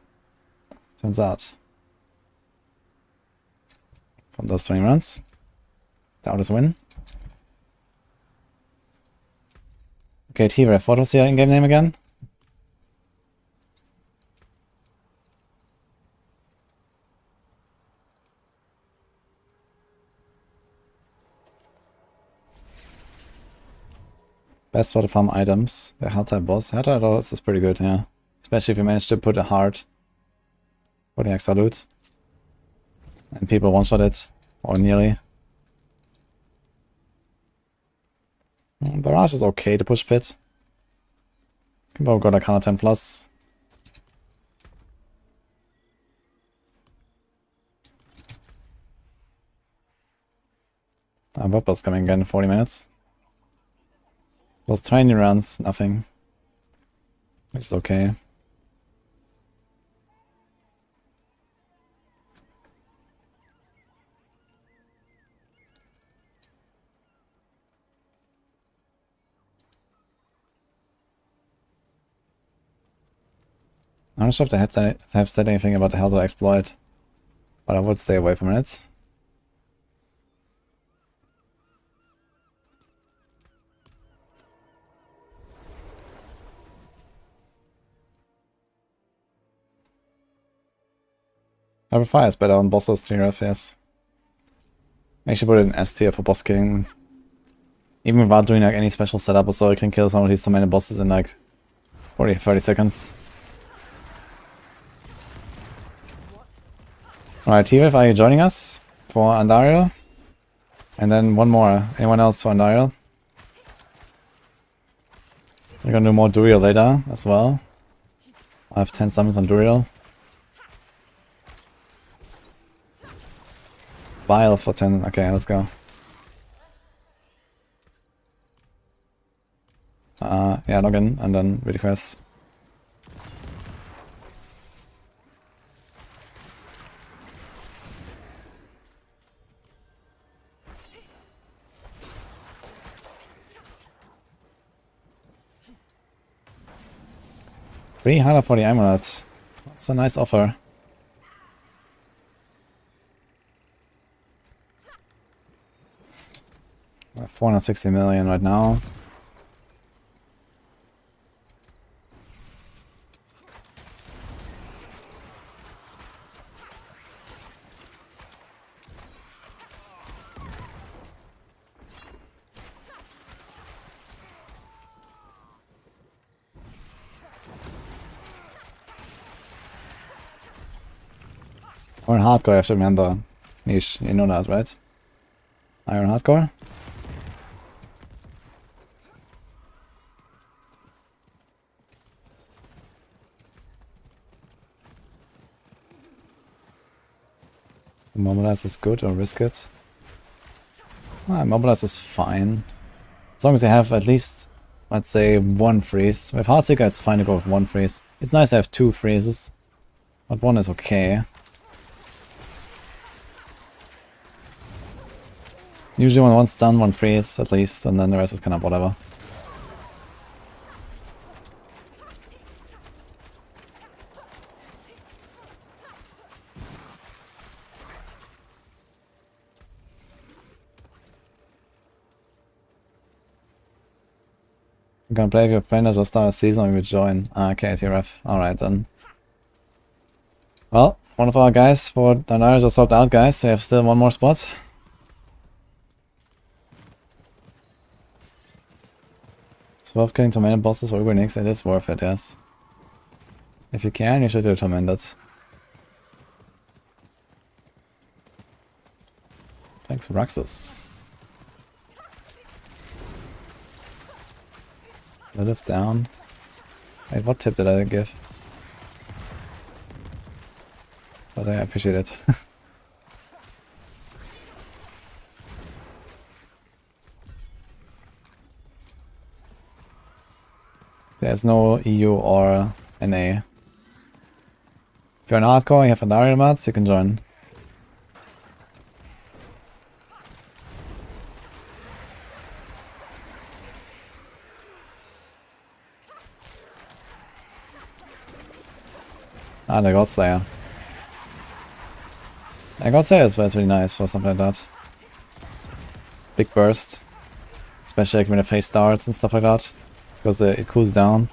turns out, from those 20 runs. That was a win. Okay, T-Ref, what was your in-game name again? Best for the farm items. The Helltide boss. Helltide boss is pretty good, yeah. Especially if you manage to put a heart for the extra loot. And people one-shot it, or nearly. Barrage is okay to push pit. Can probably go like 110 plus. Weapons coming again in 40 minutes. Those 20 runs, nothing. Which is okay. I'm not sure if they have said anything about the Hell exploit, but I would stay away from it. Fire is better on bosses, TRF, yes. I should put it in S tier for boss killing. Even without doing like any special setup or so, you can kill some of these so many bosses in like 40-30 seconds. Alright, TRF, are you joining us for Andariel? And then one more. Anyone else for Andariel? We're gonna do more Duriel later as well. I have 10 summons on Duriel. Vial for 10. Okay, let's go. Yeah, log in and then read the quest. $300 for the amulet. That's a nice offer. We're 460 million right now. Iron Hardcore, I have to remember. Niche, you know that, right? Iron Hardcore? Mobilize is good or risk it? Mobilize is fine. As long as they have at least, let's say, one freeze. With Heartseeker it's fine to go with one freeze. It's nice to have two freezes, but one is okay. Usually when one's done, one freeze at least, and then the rest is kind of whatever. I'm gonna play with your friend or just start a season and we join. Okay, TRF. Alright then. Well, one of our guys for Danaris just swapped out, guys, so we have still one more spot. It's worth killing Tormented bosses for Uber Nix, it is worth it, yes. If you can, you should do Tormented. Thanks, Roxas. I live down. Wait, what tip did I give? But I appreciate it. There's no EU or NA. If you're an hardcore, you have Andariel mats, you can join. Ah, the Godslayer. The Godslayer is really nice for something like that. Big burst. Especially like when the face starts and stuff like that. Because it cools down.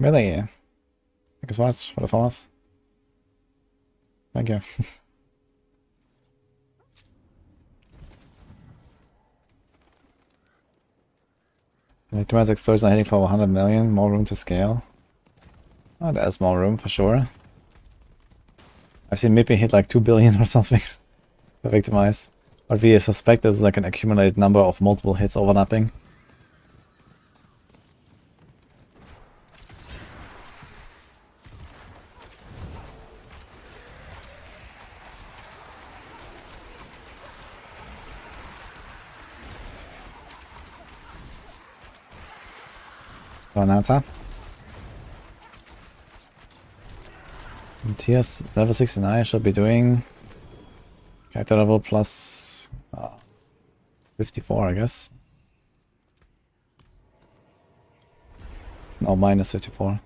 Really? Thank you so much for the follows. Thank you. Victimized explosions are hitting for 100 million, more room to scale. Oh, there's more room for sure. I've seen maybe hit like 2 billion or something for Victimize. But we suspect there's like an accumulated number of multiple hits overlapping. Granata. Tiers level 69 should be doing character level plus 54, I guess. No, minus 54.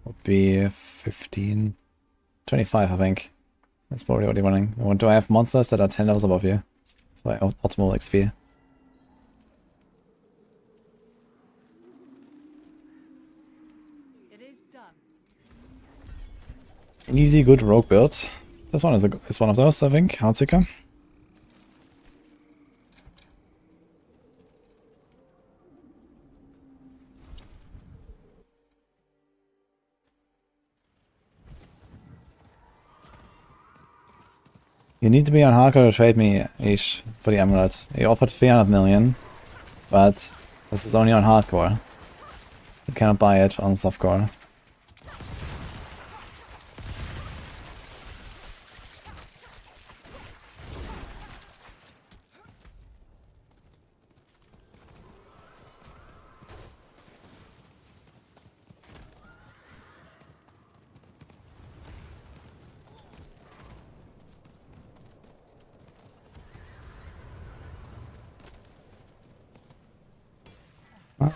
Would be 15. 25, I think. That's probably what you're running. You want to have monsters that are 10 levels above you for optimal XP. An easy, good rogue build. This one is one of those, I think. Heartseeker. You need to be on hardcore to trade me, Ish, for the amulet. He offered 300 million, but this is only on hardcore. You cannot buy it on softcore.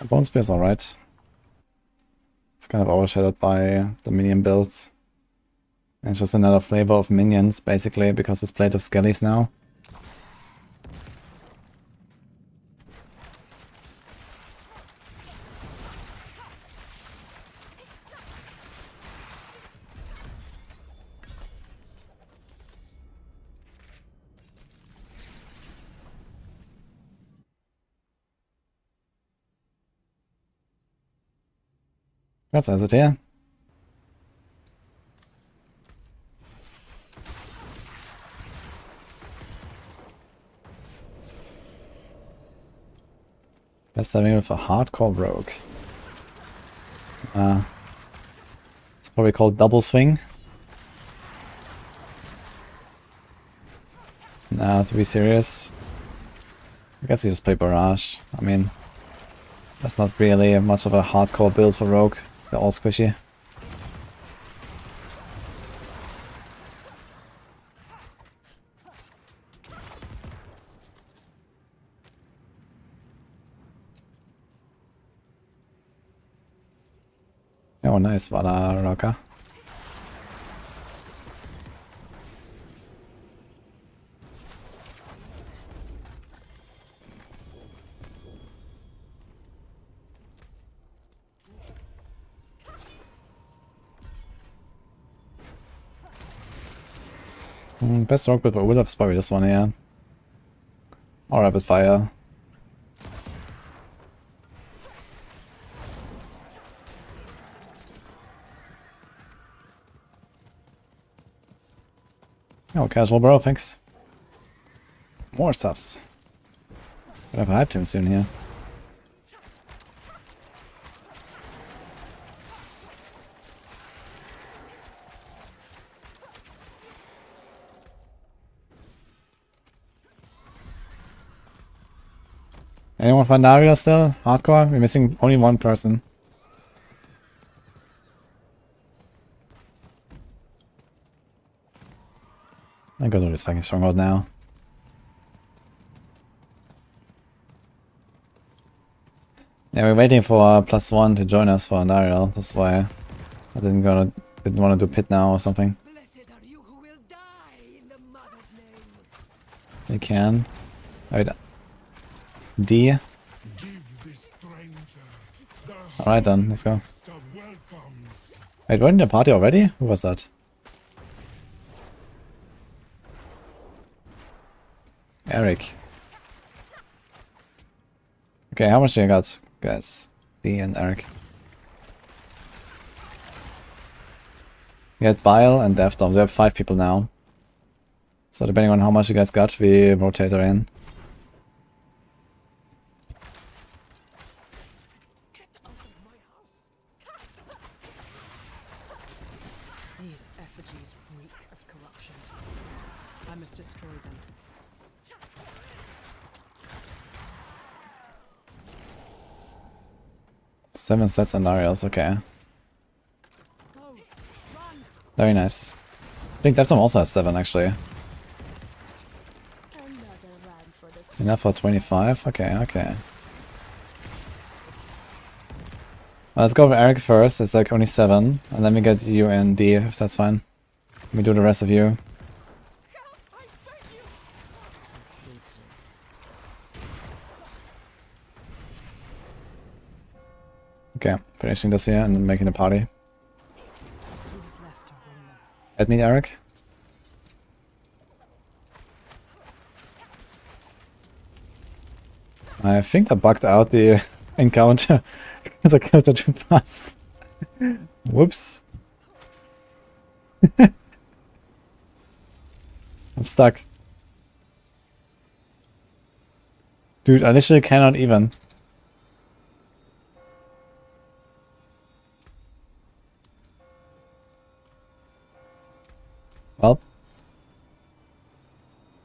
Bone Spear is alright. It's kind of overshadowed by the minion builds. And it's just another flavor of minions, basically, because it's played with skellies now. That's it here. Best having with a hardcore rogue. It's probably called double swing. Nah, to be serious, I guess you just play barrage. I mean, that's not really much of a hardcore build for rogue. They're all squishy. Oh, nice, Vala Roka. Best rogue build for Ulaf is probably this one here. Or Rapid Fire. Oh, casual bro, thanks. More subs. Gonna have a hype team soon here. Anyone find Daria still? Hardcore? We're missing only one person. I go to this fucking stronghold now. Yeah, we're waiting for +1 to join us for Andariel. That's why I didn't want to do pit now or something. Blessed are you who will die in the mother's name. They can. Wait. D. Alright then, let's go. Wait, we're in the party already? Who was that? Eric. Okay, how much do you got? guys. D and Eric. We had Bile and Death Doms. We have 5 people now. So depending on how much you guys got, we rotate her in. These effigies reek of corruption. I must destroy them. 7 sets and Ariels, okay. Very nice. I think Death Dom also has 7 actually. Enough for 25? Okay, okay. Let's go for Eric first, it's like only 7. And then we get you and D, if that's fine. We do the rest of you. Okay, finishing this here and making a party. Add me, Eric. I think I bugged out the encounter because I killed it too fast. Whoops. I'm stuck. Dude, I literally cannot even. Well.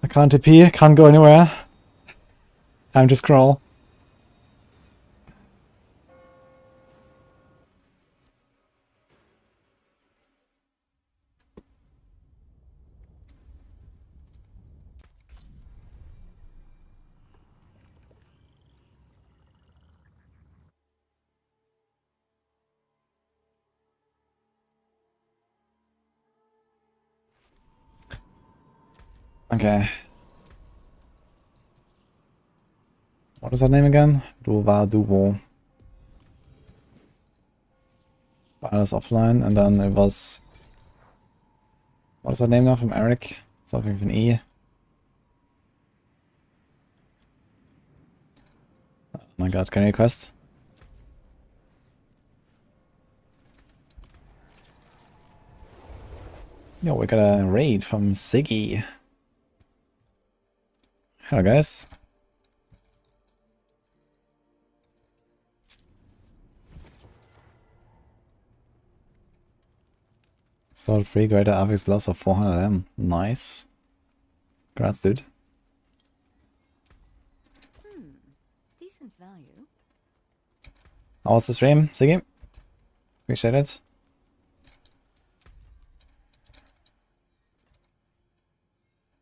I can't TP, can't go anywhere. Time to scroll. Okay. What is that name again? Duvo. Bile is offline, and then it was... What is that name now from Eric? Something with an E. Oh my god, can I request? Yo, we got a raid from Siggy. Hello guys. Sold free greater affix loss of 400 M. Nice. Congrats, dude. Decent value. How was the stream, Siggy? Appreciate it.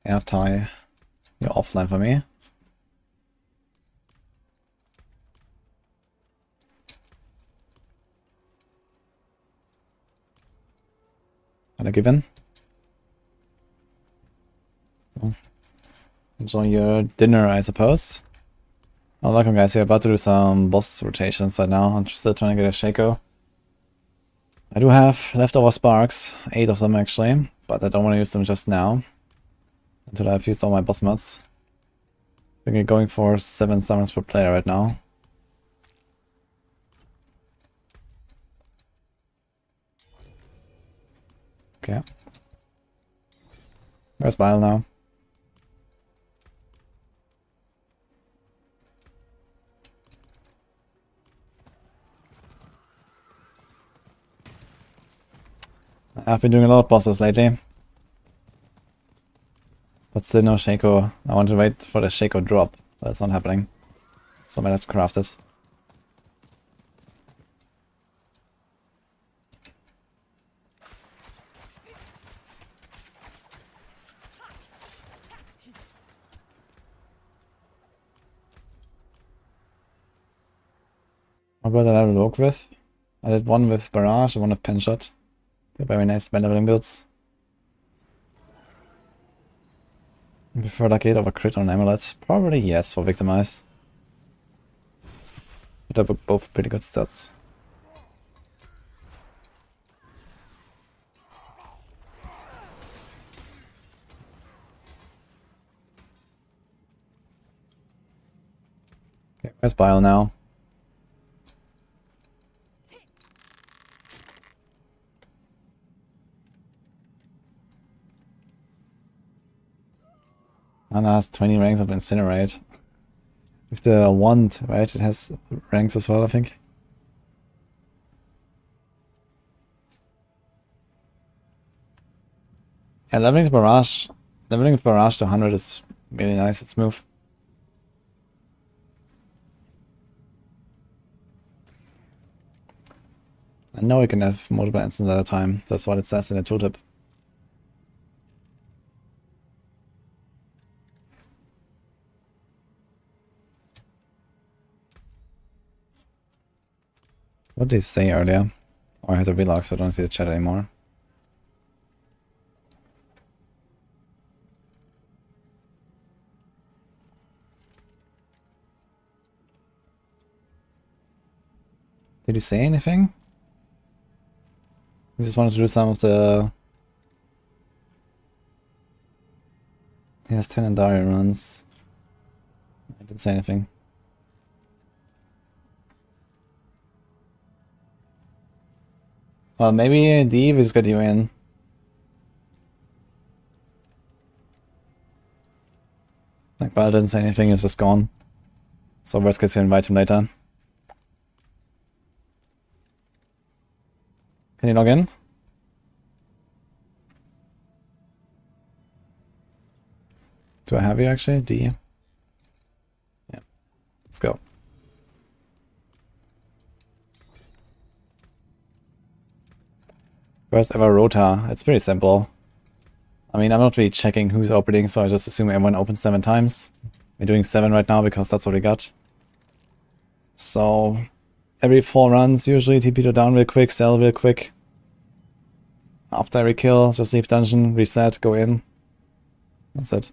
Yeah, Ty. You're offline for me. And a given. Well, enjoy your dinner, I suppose. Oh, welcome guys, we're about to do some boss rotations right now. I'm still trying to get a Shako. I do have leftover sparks, 8 of them actually, but I don't want to use them just now. Until I've used all my boss mods. I think we're going for 7 summons per player right now. Okay. Where's Bile now? I've been doing a lot of bosses lately. But still no Shako. I want to wait for the Shako drop. But that's not happening. So I might have to craft it. What about I Rogue with? I did one with Barrage and one with Pinshot. They're very nice benevolent builds. I prefer Lucky Hit over Crit on Amulet. Probably yes for Victimize. But they're both pretty good stats. Okay, where's Bile now? Mana has 20 ranks of Incinerate. With the wand, right? It has ranks as well, I think. Yeah, leveling with Barrage to 100 is really nice, it's smooth. I know you can have multiple instances at a time, that's what it says in the tooltip. What did he say earlier? Oh, I had to relog so I don't see the chat anymore. Did he say anything? He just wanted to do some of the... He has 10 Endari runs. I didn't say anything. Well, maybe Div is got you in. Like, Val didn't say anything, he's just gone. So worst case you invite him later. Can you log in? Do I have you actually? D? Yeah. Let's go. First ever Rota. It's pretty simple. I mean, I'm not really checking who's opening, so I just assume everyone opens 7 times. We're doing 7 right now because that's what we got. So, every 4 runs, usually TP to down real quick, sell real quick. After every kill, just leave dungeon, reset, go in. That's it.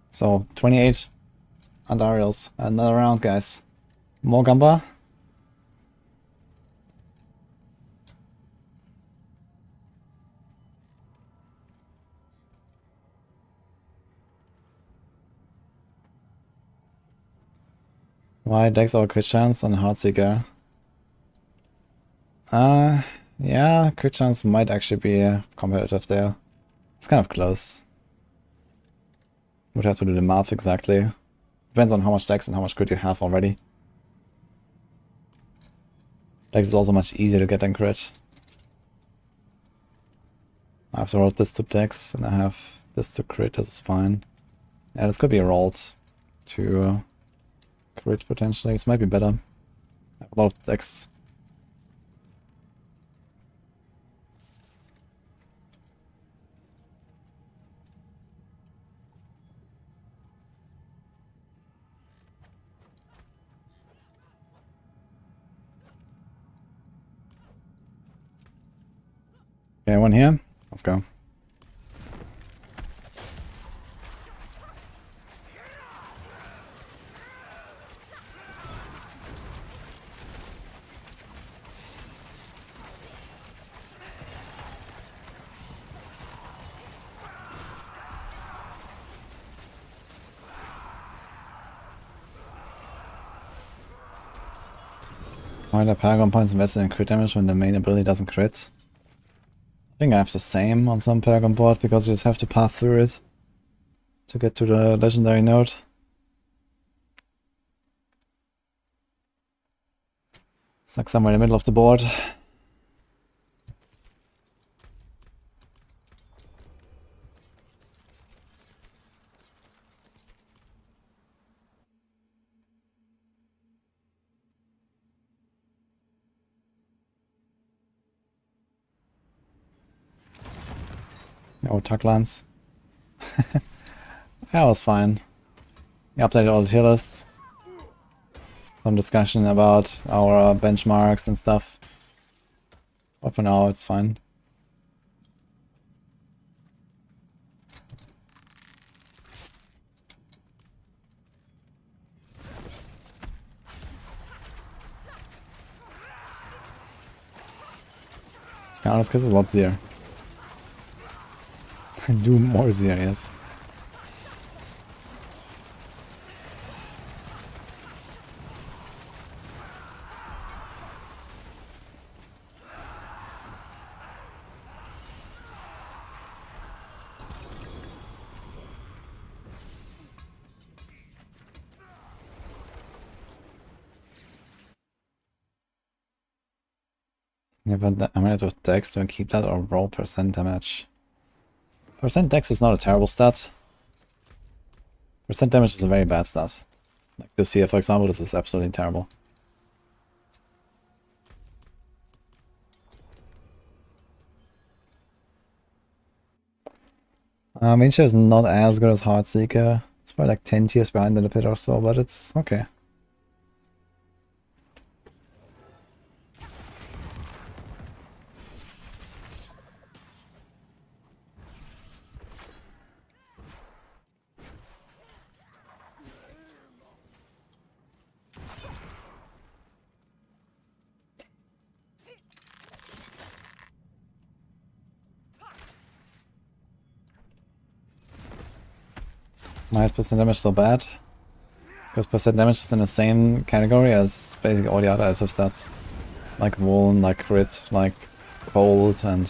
So, 28 Andariels. Another round, guys. More Gamba? Why Dex or crit chance on Heartseeker? Yeah, crit chance might actually be competitive there. It's kind of close. Would have to do the math exactly. Depends on how much Dex and how much crit you have already. Dex is also much easier to get than crit. I have to roll this to Dex and I have this to crit, this is fine. Yeah, this could be rolled to crit potentially, this might be better. I have a lot of Dex. Okay, one here. Let's go. Why the Paragon points invested in crit damage when the main ability doesn't crit? I think I have the same on some Paragon board because you just have to path through it to get to the legendary node. It's like somewhere in the middle of the board. Oh, Tucklands. That was fine. We updated all the tier lists. Some discussion about our benchmarks and stuff. But for now, it's fine. It's kind of because it's a lot easier. Do more easier, yes. Yeah, but I'm gonna do dex to keep that or roll percent damage. Percent dex is not a terrible stat. Percent damage is a very bad stat. Like this here, for example, this is absolutely terrible. Mincha is not as good as Heartseeker. It's probably like 10 tiers behind in the pit or so, but it's okay. Why is percent damage so bad? Because percent damage is in the same category as basically all the other additive stats. Like wound, like crit, like cold, and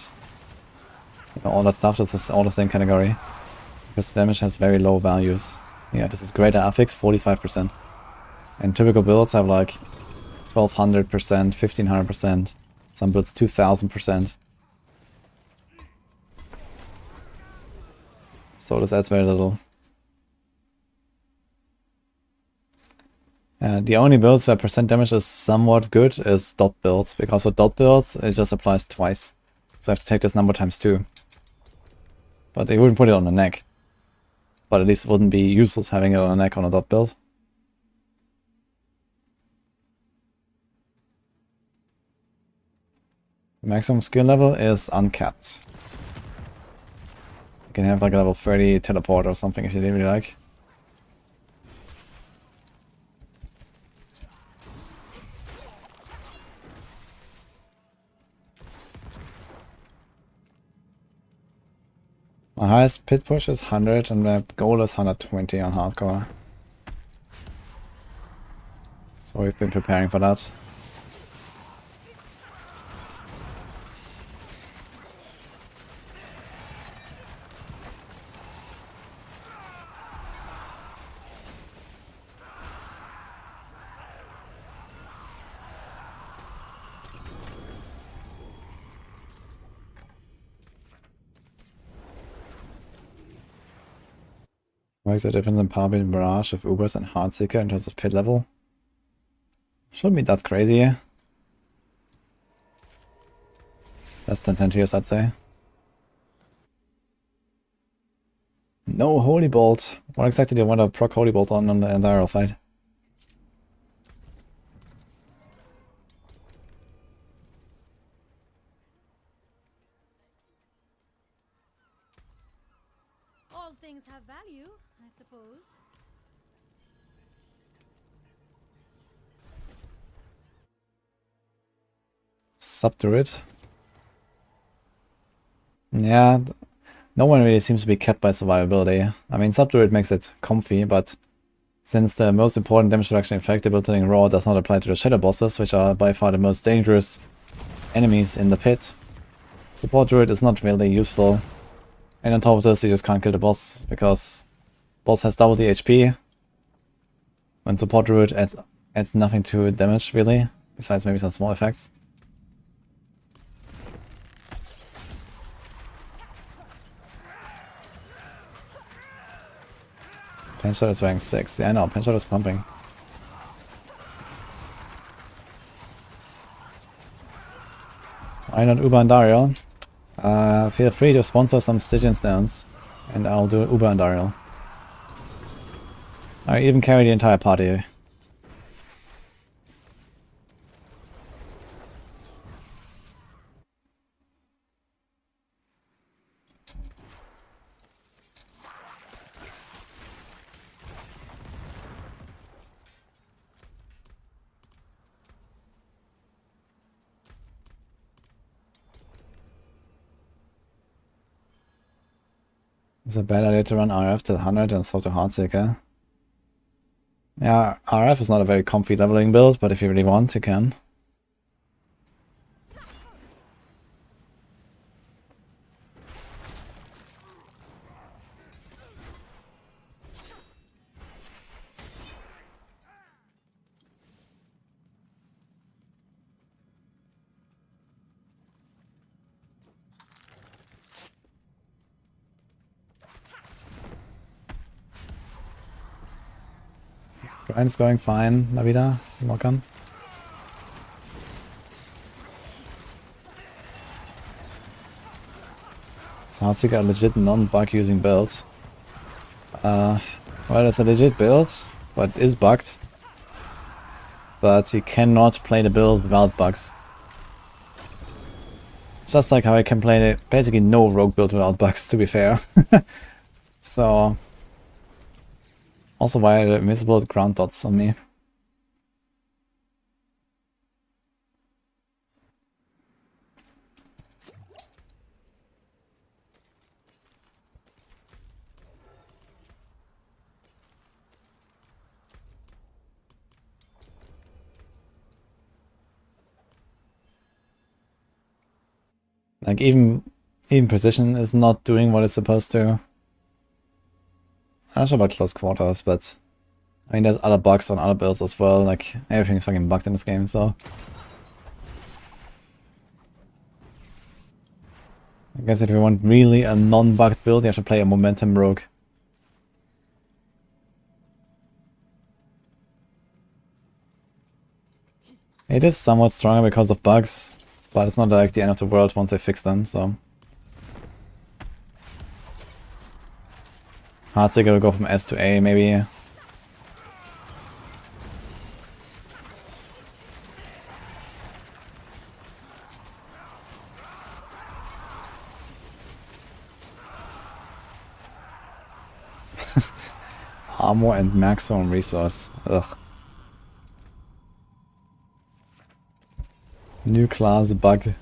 you know, all that stuff. This is all the same category. Percent damage has very low values. Yeah, this is greater affix, 45%. And typical builds have like 1200%, 1500%. Some builds 2000%. So this adds very little. The only builds where percent damage is somewhat good is dot builds, because with dot builds it just applies twice. So I have to take this number times 2. But they wouldn't put it on the neck. But at least it wouldn't be useless having it on the neck on a dot build. The maximum skill level is uncapped. You can have like a level 30 teleport or something if you really like. My highest pit push is 100 and my goal is 120 on hardcore. So we've been preparing for that. What is the difference in power build barrage of Ubers and Heartseeker in terms of pit level? Shouldn't be that crazy. Less than 10 tiers, I'd say. No Holy Bolt. What exactly do you want to proc Holy Bolt on the entire fight? All things have value, I suppose. Subdruid. Yeah, no one really seems to be kept by survivability. I mean, Subdruid makes it comfy, but since the most important damage reduction effect, debilitating raw, does not apply to the shadow bosses, which are by far the most dangerous enemies in the pit, support druid is not really useful. And on top of this, you just can't kill the boss, because boss has double the HP. When support druid adds nothing to damage, really, besides maybe some small effects. Pinshot is rank 6. Yeah, I know, Pinshot is pumping. Why not Uber and Dario? Feel free to sponsor some Stygian stands, and I'll do Uber and Dario. I even carry the entire party. It's a bad idea to run RF to 100 and stop the Heartseeker. Yeah, RF is not a very comfy leveling build, but if you really want, you can. Grind's going fine, Navida. Welcome. So Heartseeker a legit non-bug using build. Well, it's a legit build, but it is bugged. But you cannot play the build without bugs. It's just like how I can play basically no rogue build without bugs, to be fair. So... Also why the invisible ground dots on me. Like even precision is not doing what it's supposed to. I'm not sure about close quarters, but I mean there's other bugs on other builds as well, like everything's fucking bugged in this game, so I guess if you want really a non-bugged build, you have to play a momentum rogue. It is somewhat stronger because of bugs, but it's not like the end of the world once they fix them, so. Heartseeker will go from S to A, maybe. Armor and maximum resource. Ugh. New class bug.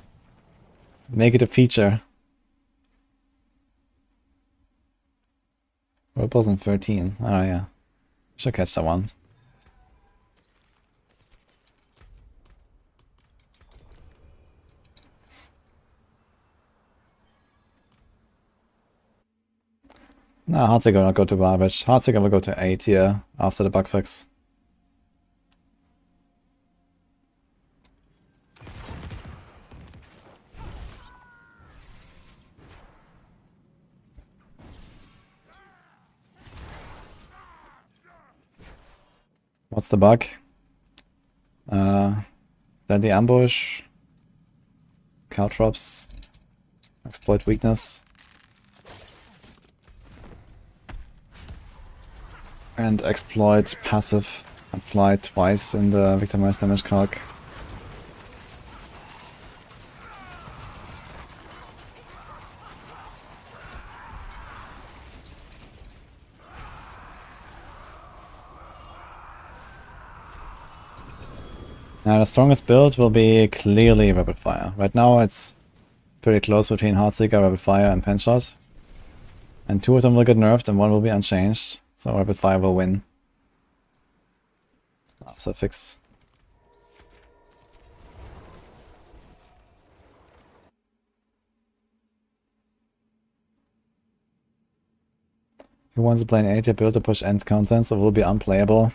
Make it a feature. What was in 13? Oh yeah. Should catch that one. No, Heartseeker will not go to garbage. Heartseeker will go to A tier after the bug fix. What's the bug? Deadly ambush, caltrops, exploit weakness, and exploit passive applied twice in the victimized damage calc. Now the strongest build will be clearly Rapid Fire. Right now it's pretty close between Heartseeker, Rapid Fire and Penshot. And 2 of them will get nerfed and 1 will be unchanged. So Rapid Fire will win. After fix. Who wants to play an 8-tier build to push end content so it will be unplayable?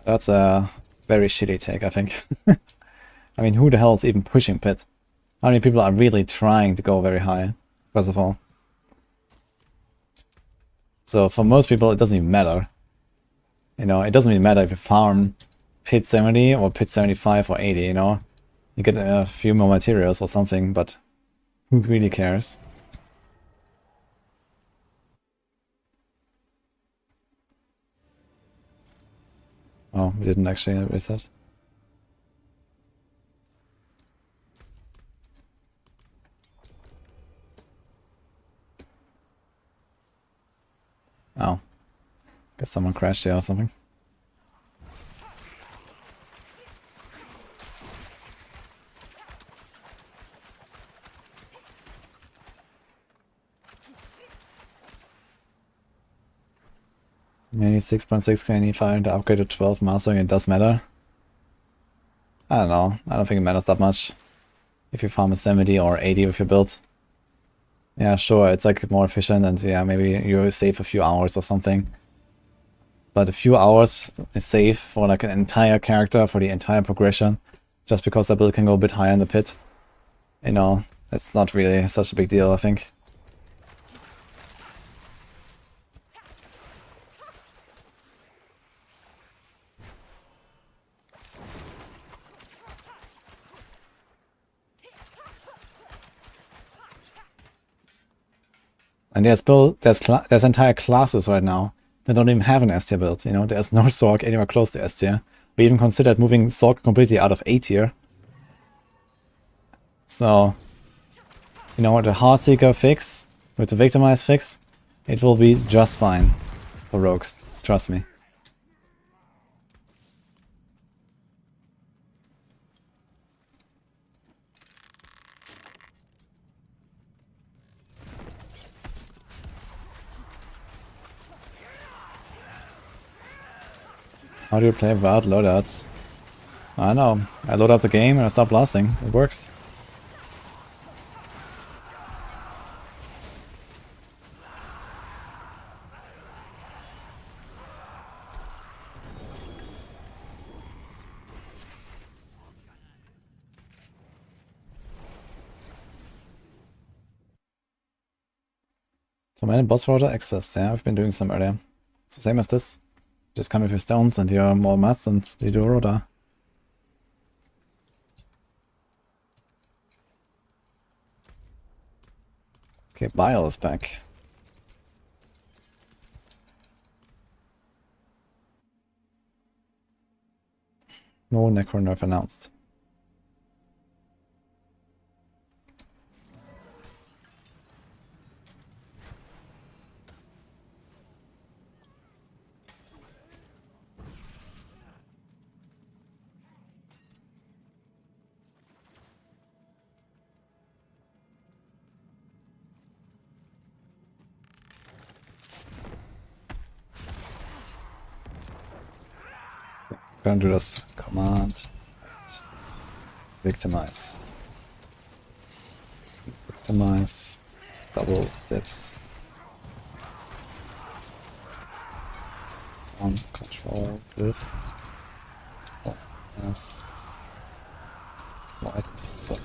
That's a very shitty take, I think. I mean, who the hell is even pushing pit? How many people are really trying to go very high, first of all? So for most people, it doesn't even matter. You know, it doesn't even matter if you farm pit 70 or pit 75 or 80, you know? You get a few more materials or something, but who really cares? Oh, we didn't actually reset. Oh. Guess someone crashed here or something. Maybe 6.6 can you find to upgrade to 12 mastering, it does matter. I don't know, I don't think it matters that much. If you farm a 70 or 80 with your build. Yeah, sure, it's like more efficient and yeah, maybe you save a few hours or something. But a few hours is safe for like an entire character, for the entire progression. Just because the build can go a bit higher in the pit. You know, it's not really such a big deal, I think. And there's entire classes right now that don't even have an S tier build. You know, there's no Sorc anywhere close to S tier. We even considered moving Sorc completely out of A tier. So, you know, the Heartseeker fix, with the Victimize fix, it will be just fine for rogues, trust me. How do you play without loadouts? I know. I load up the game and I stop blasting. It works. Tormented boss rotor access. Yeah, I've been doing some earlier. It's the same as this. Just come with your stones and your more mats and you do a rotor. Okay, Bile is back. No Necro nerf announced. Gonna do this command. Victimize. Victimize. Double dips. On control glyph. Yes. White. So.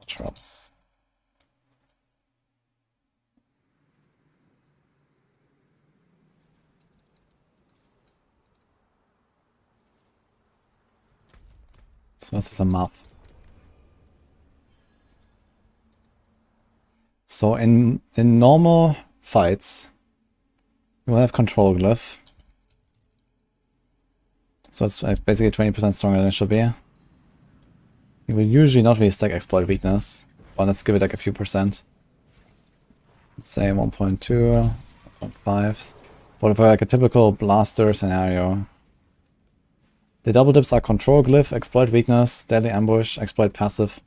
Traps. So this is a map. So in normal fights, you will have control glyph. So it's basically 20% stronger than it should be. You will usually not really stack exploit weakness, but let's give it like a few percent. Let's say 1.2, 1.5. For like a typical blaster scenario. The double dips are control glyph, exploit weakness, deadly ambush, exploit passive,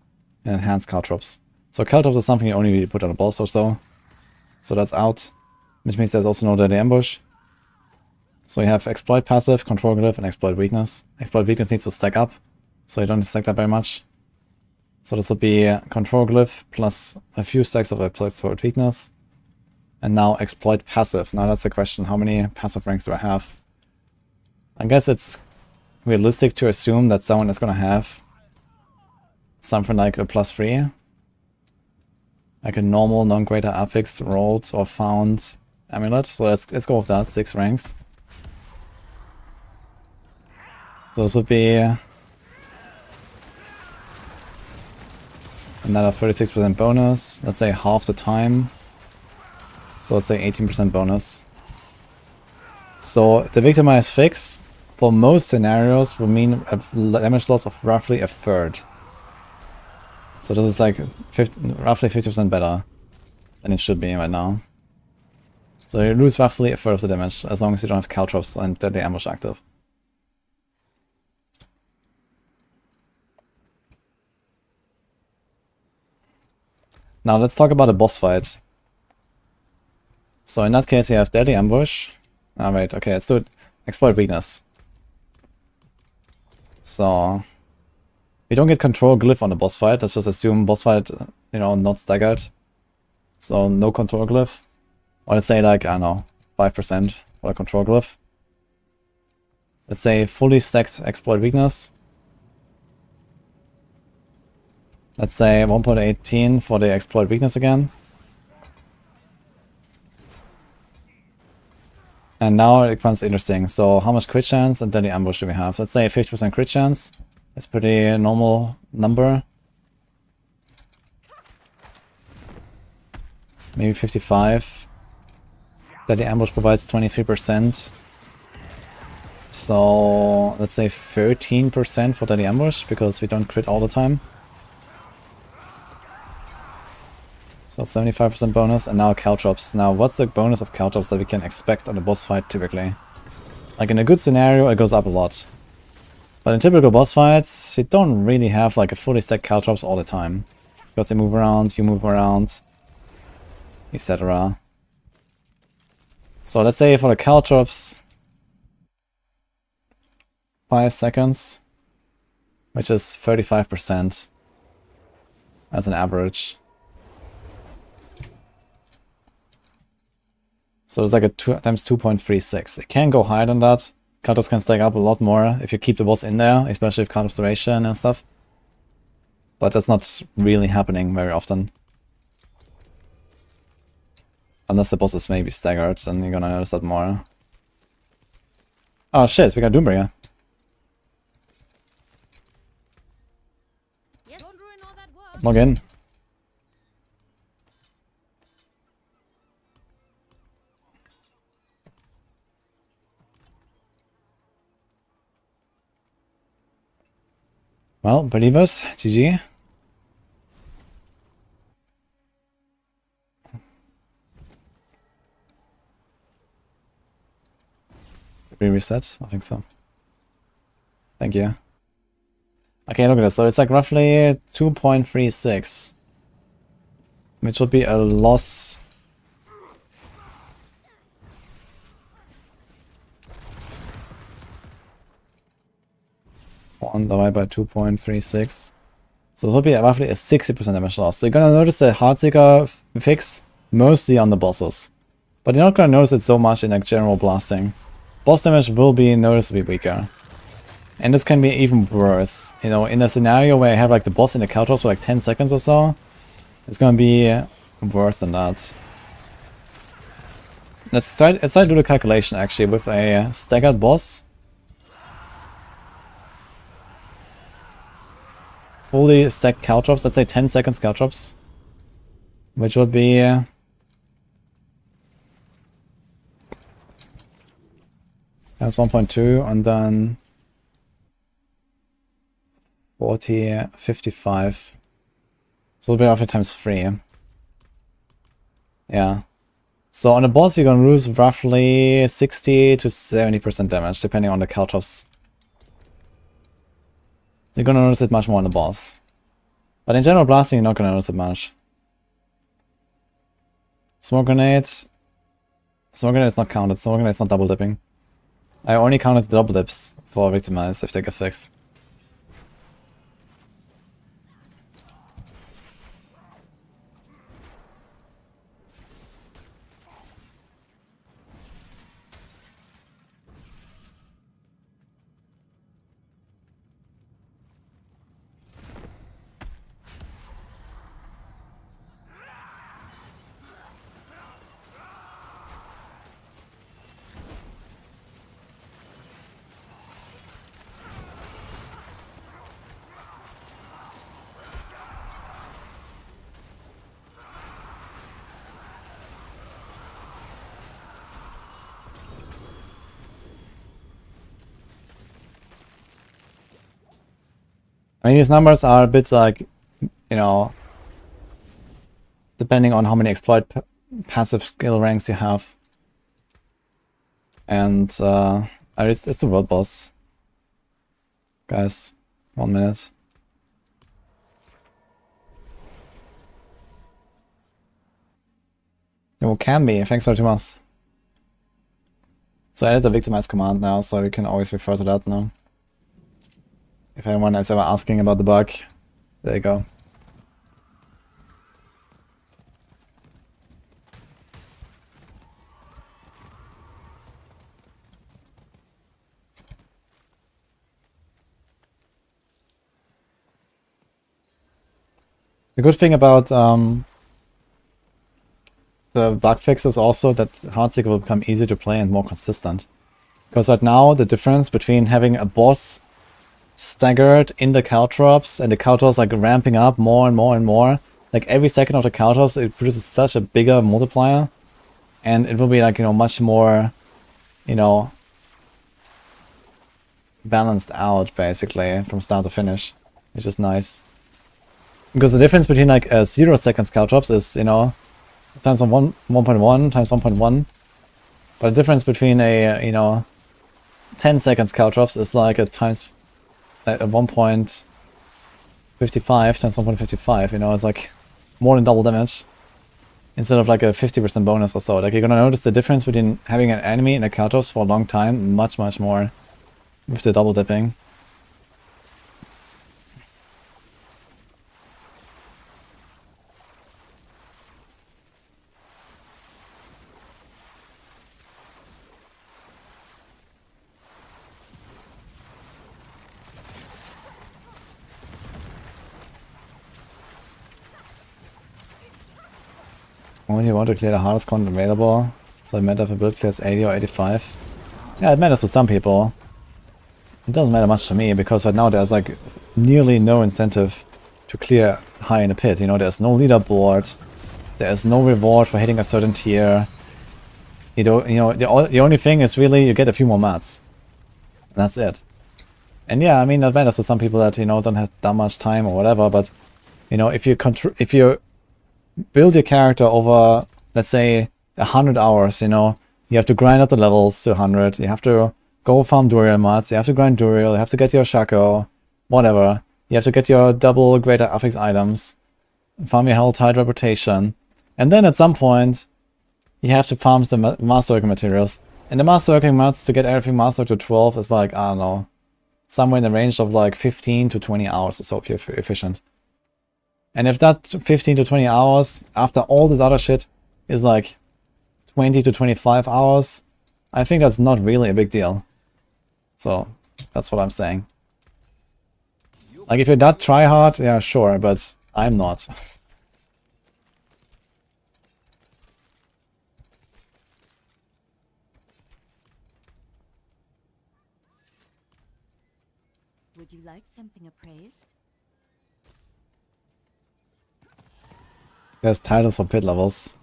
and enhanced caltrops. So caltrops is something you only really put on a boss or so. So that's out, which means there's also no deadly ambush. So you have exploit passive, control glyph, and exploit weakness. Exploit weakness needs to stack up, so you don't stack that very much. So this will be control glyph plus a few stacks of exploit weakness. And now exploit passive. Now that's the question, how many passive ranks do I have? I guess it's realistic to assume that someone is going to have something like a +3. Like a normal non-greater affix rolled or found amulet. So let's go with that, 6 ranks. So this would be another 36% bonus, let's say half the time. So let's say 18% bonus. So the Victimize fix for most scenarios will mean a damage loss of roughly a third. So this is like roughly 50% better than it should be right now. So you lose roughly a third of the damage as long as you don't have caltrops and deadly ambush active. Now let's talk about a boss fight. So in that case you have deadly ambush. Ah wait, okay, let's do it. Exploit weakness. So we don't get control glyph on the boss fight. Let's just assume boss fight, you know, not staggered. So no control glyph. Or let's say like, I don't know, 5% for the control glyph. Let's say fully stacked exploit weakness. Let's say 1.18 for the exploit weakness again. And now it becomes interesting. So how much crit chance and deadly ambush do we have? Let's say 50% crit chance. That's pretty normal number. Maybe 55. Deadly ambush provides 23%. So let's say 13% for deadly ambush because we don't crit all the time. So 75% bonus, and now caltrops. Now what's the bonus of caltrops that we can expect on a boss fight typically? Like in a good scenario it goes up a lot. But in typical boss fights you don't really have like a fully stacked caltrops all the time. Because they move around, you move around, etc. So let's say for the caltrops 5 seconds, which is 35% as an average. So it's like a 2 times 2.36. It can go higher than that. Caltrops can stack up a lot more if you keep the boss in there, especially with Caltrops duration and stuff. But that's not really happening very often. Unless the boss is maybe staggered, then you're gonna notice that more. Oh shit, we got Doombringer. Log in. Well, believers, GG. Did we reset? I think so. Thank you. Okay, look at this. So it's like roughly 2.36. Which would be a loss. One divided by 2.36. So it would be roughly a 60% damage loss. So you're gonna notice the Heartseeker fix mostly on the bosses. But you're not gonna notice it so much in like general blasting. Boss damage will be noticeably weaker. And this can be even worse. You know, in a scenario where I have like the boss in the Caltrops for like 10 seconds or so, it's gonna be worse than that. Let's try to do the calculation actually with a staggered boss. Fully stacked Caltrops, let's say 10 seconds Caltrops. Which would be times 1.2 and then 40, 55. So it'll be roughly times 3. Yeah. So on a boss you're gonna lose roughly 60 to 70% damage depending on the Caltrops. You're gonna notice it much more on the boss. But in general blasting you're not gonna notice it much. Smoke grenade. Smoke grenade is not counted. Smoke grenade is not double dipping. I only counted the double dips for victimize if they get fixed. I mean, these numbers are a bit like, you know, depending on how many exploit passive skill ranks you have. And it's the world boss. Guys, 1 minute. It can be, thanks for Thomas. So I added the victimize command now, so we can always refer to that now. If anyone is ever asking about the bug, there you go. The good thing about the bug fix is also that Heartseeker will become easier to play and more consistent. Because right now, the difference between having a boss staggered in the caltrops and the caltrops like ramping up more and more and more, like every second of the caltrops, it produces such a bigger multiplier. And it will be like, you know, much more, you know, balanced out basically from start to finish, which is nice. Because the difference between like 0 seconds caltrops is, you know, times 1.1 times 1.1. But the difference between a, you know, 10 seconds caltrops is like a times a 1.55 times 1.55, you know, it's like more than double damage. Instead of like a 50% bonus or so. Like you're gonna notice the difference between having an enemy in a caltrops for a long time much more with the double dipping. When you want to clear the hardest content available, so it matters if a build clears 80 or 85. Yeah, it matters to some people. It doesn't matter much to me, because right now there's like nearly no incentive to clear high in the pit. You know, there's no leaderboard, there's no reward for hitting a certain tier. You know, the only thing is really you get a few more mats. And that's it. And yeah, I mean, that matters to some people that, you know, don't have that much time or whatever, but, you know, if you build your character over, let's say, 100 hours, you know, you have to grind up the levels to 100, you have to go farm Duriel mats, you have to grind Duriel, you have to get your Shako, whatever, you have to get your double greater affix items, farm your Hell-Tide reputation, and then at some point, you have to farm the Masterworking materials, and the Masterworking mats to get everything mastered to 12 is like, I don't know, somewhere in the range of like 15 to 20 hours or so if you're efficient. And if that 15 to 20 hours, after all this other shit, is like 20 to 25 hours, I think that's not really a big deal. So, that's what I'm saying. Like, if you're that tryhard, yeah, sure, but I'm not. Would you like something appraised? There's titles for pit levels.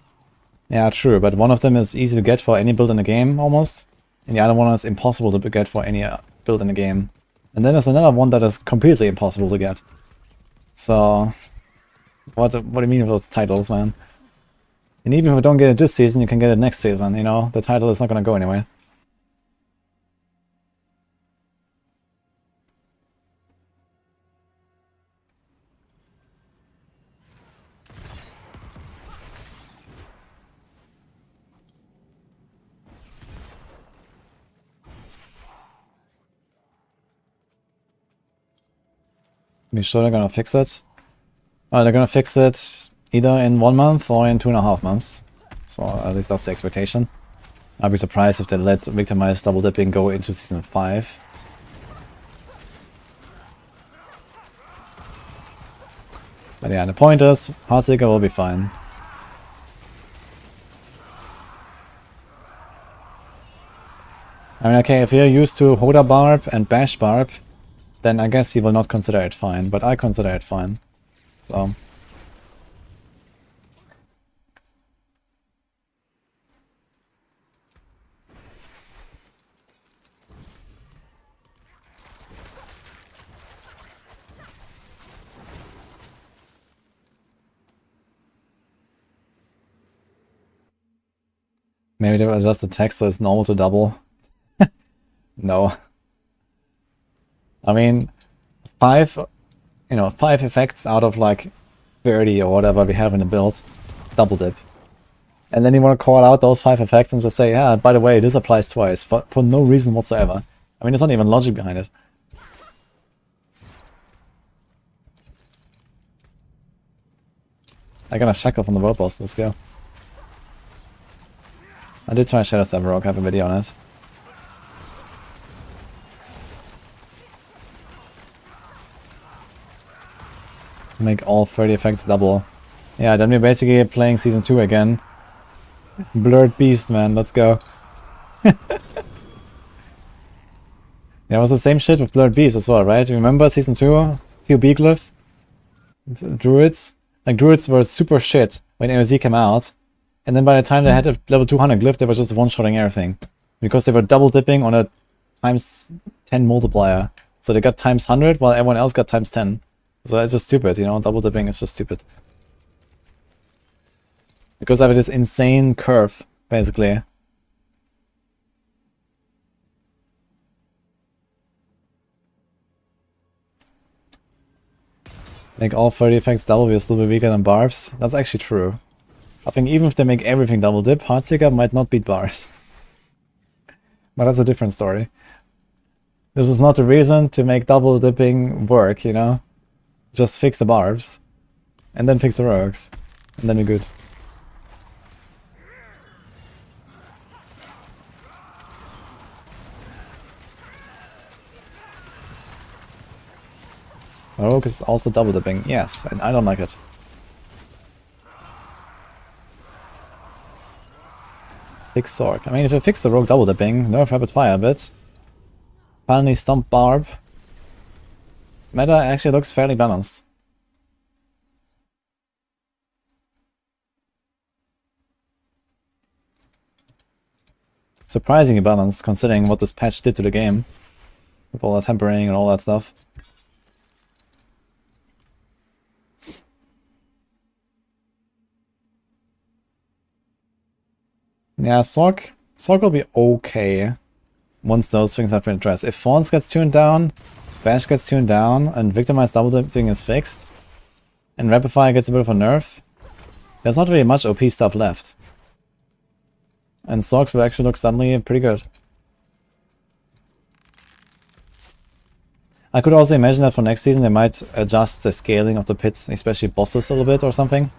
Yeah, true, but one of them is easy to get for any build in the game, almost. And the other one is impossible to get for any build in the game. And then there's another one that is completely impossible to get. So, what do you mean with those titles, man? And even if you don't get it this season, you can get it next season, you know? The title is not gonna go anywhere. Be sure they're gonna fix it. They're gonna fix it either in 1 month or in 2.5 months. So at least that's the expectation. I'd be surprised if they let Victimized double dipping go into season 5. But yeah, the point is, Heartseeker will be fine. I mean, okay, if you're used to Hoda Barb and Bash Barb, then I guess you will not consider it fine, but I consider it fine. So. Maybe they will adjust the text so it's normal to double. No. I mean, 5 effects out of like 30 or whatever we have in the build, double dip. And then you want to call out those 5 effects and just say, yeah, by the way, this applies twice, for no reason whatsoever. I mean, there's not even logic behind it. I got a Shako from the world boss, let's go. I did try Shadow Step Rogue, I have a video on it. Make all 30 effects double. Yeah, then we're basically playing Season 2 again. Blurred Beast, man. Let's go. Yeah, it was the same shit with Blurred Beast as well, right? You remember Season 2? TOB Glyph? Druids? Like, Druids were super shit when AOZ came out. And then by the time they had a level 200 Glyph, they were just one-shotting everything. Because they were double-dipping on a times 10 multiplier. So they got times 100 while everyone else got times 10. So it's just stupid, you know? Double-dipping is just stupid. Because of this insane curve, basically. Make all 30 effects double, we'll still be weaker than Barbs. That's actually true. I think even if they make everything double dip, Heartseeker might not beat Barbs. But that's a different story. This is not the reason to make double dipping work, you know? Just fix the Barbs. And then fix the Rogues. And then we're good. Rogue is also double dipping, yes, and I don't like it. Fix Sorc. I mean, if you fix the Rogue double dipping, nerf rapid fire a bit. Finally stomp Barb. Meta actually looks fairly balanced. Surprisingly balanced, considering what this patch did to the game. With all the tempering and all that stuff. Yeah, Sorc will be okay once those things have been addressed. If Thorns gets tuned down, Bash gets tuned down, and Victimized double dipping is fixed, and Rapid Fire gets a bit of a nerf, there's not really much OP stuff left. And Sorcs will actually look suddenly pretty good. I could also imagine that for next season they might adjust the scaling of the pits, especially bosses a little bit or something.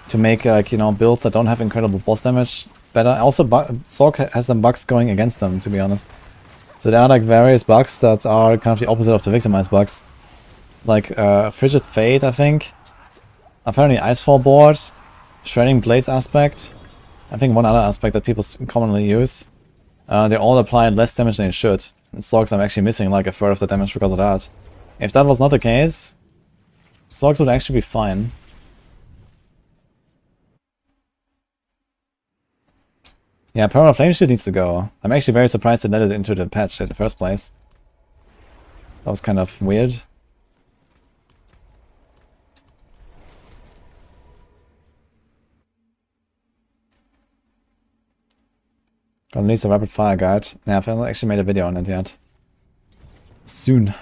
To make, like, you know, builds that don't have incredible boss damage better. Also, Sorc has some bugs going against them, to be honest. So there are, like, various bugs that are kind of the opposite of the Victimized bugs. Like, Frigid Fate, I think. Apparently Icefall Board. Shredding Blades aspect. I think one other aspect that people commonly use. They all apply less damage than they should. And Sorcs I'm actually missing, like, a third of the damage because of that. If that was not the case, Sorcs would actually be fine. Yeah, Power of Flame Shield needs to go. I'm actually very surprised they let it into the patch in the first place. That was kind of weird. Gonna release a rapid fire guide. Yeah, I've not actually made a video on it yet. Soon.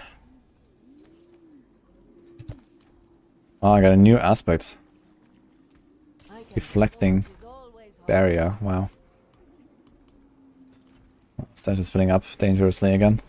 Oh, I got a new aspect. Deflecting barrier. Wow. Stash is filling up dangerously again.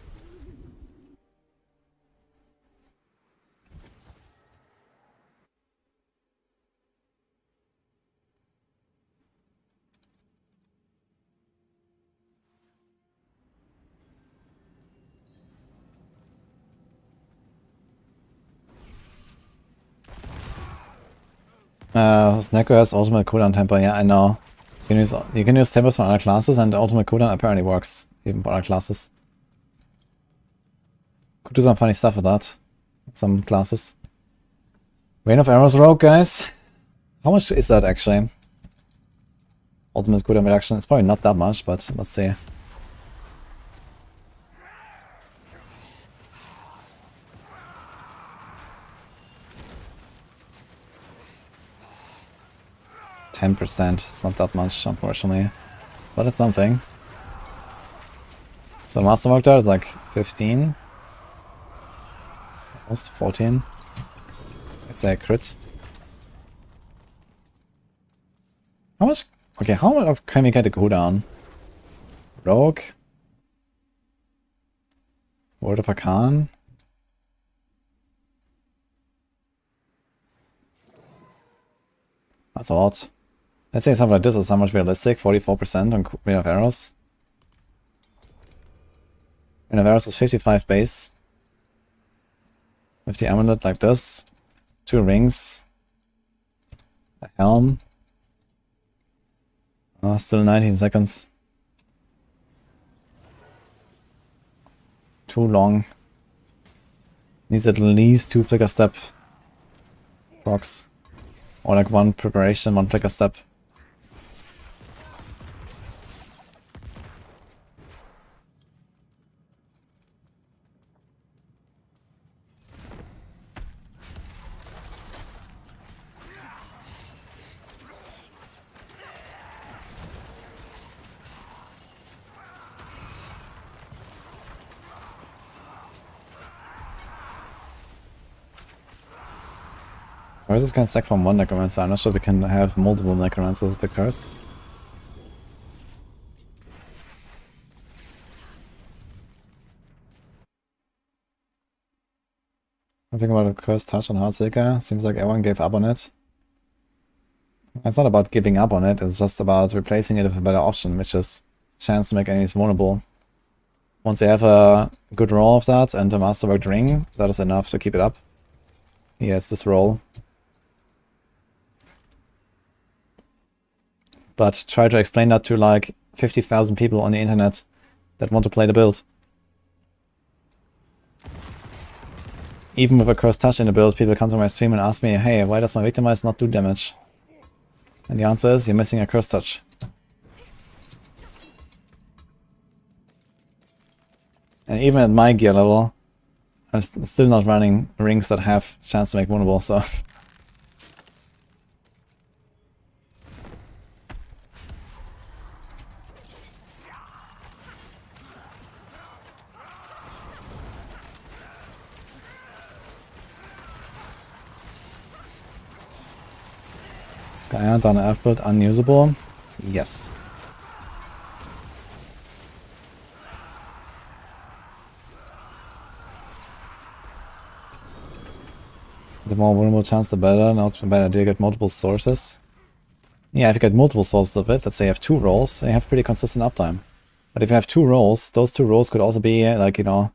Necro has ultimate cooldown temper, yeah, I know. You can use tempers on other classes, and the ultimate cooldown apparently works, even for other classes. Could do some funny stuff with that. Some classes. Rain of Arrows Rogue, guys. How much is that actually? Ultimate cooldown reduction. It's probably not that much, but let's see. %. It's not that much, unfortunately. But it's something. So Masterwork there is like 15. Almost 14. Let's say a crit. How much? Okay, how much can we get a cooldown? Rogue. Word of Arcane. That's a lot. Let's say something like this is somewhat realistic. 44% on Rain of Arrows. Rain of Arrows is 55 base. With the amulet like this. 2 rings. A helm. Still 19 seconds. Too long. Needs at least 2 flicker step procs. Or like 1 preparation, 1 flicker step. Curses can stack from 1 necromancer. I'm not sure we can have multiple necromancers as the curse. I'm thinking about a curse touch on Heartseeker. Seems like everyone gave up on it. It's not about giving up on it, it's just about replacing it with a better option, which is chance to make enemies vulnerable. Once you have a good roll of that and a Masterworked ring, that is enough to keep it up. He has this roll. But try to explain that to like 50,000 people on the internet that want to play the build. Even with a cursed touch in the build, people come to my stream and ask me, hey, why does my Victimize not do damage? And the answer is, you're missing a cursed touch. And even at my gear level, I'm still not running rings that have chance to make vulnerable, so... Skyhunt on F build unusable? Yes. The more vulnerable chance, the better. Now it's better. Do you get multiple sources? Yeah, if you get multiple sources of it, let's say you have 2 rolls, you have pretty consistent uptime. But if you have 2 rolls, those 2 rolls could also be like, you know,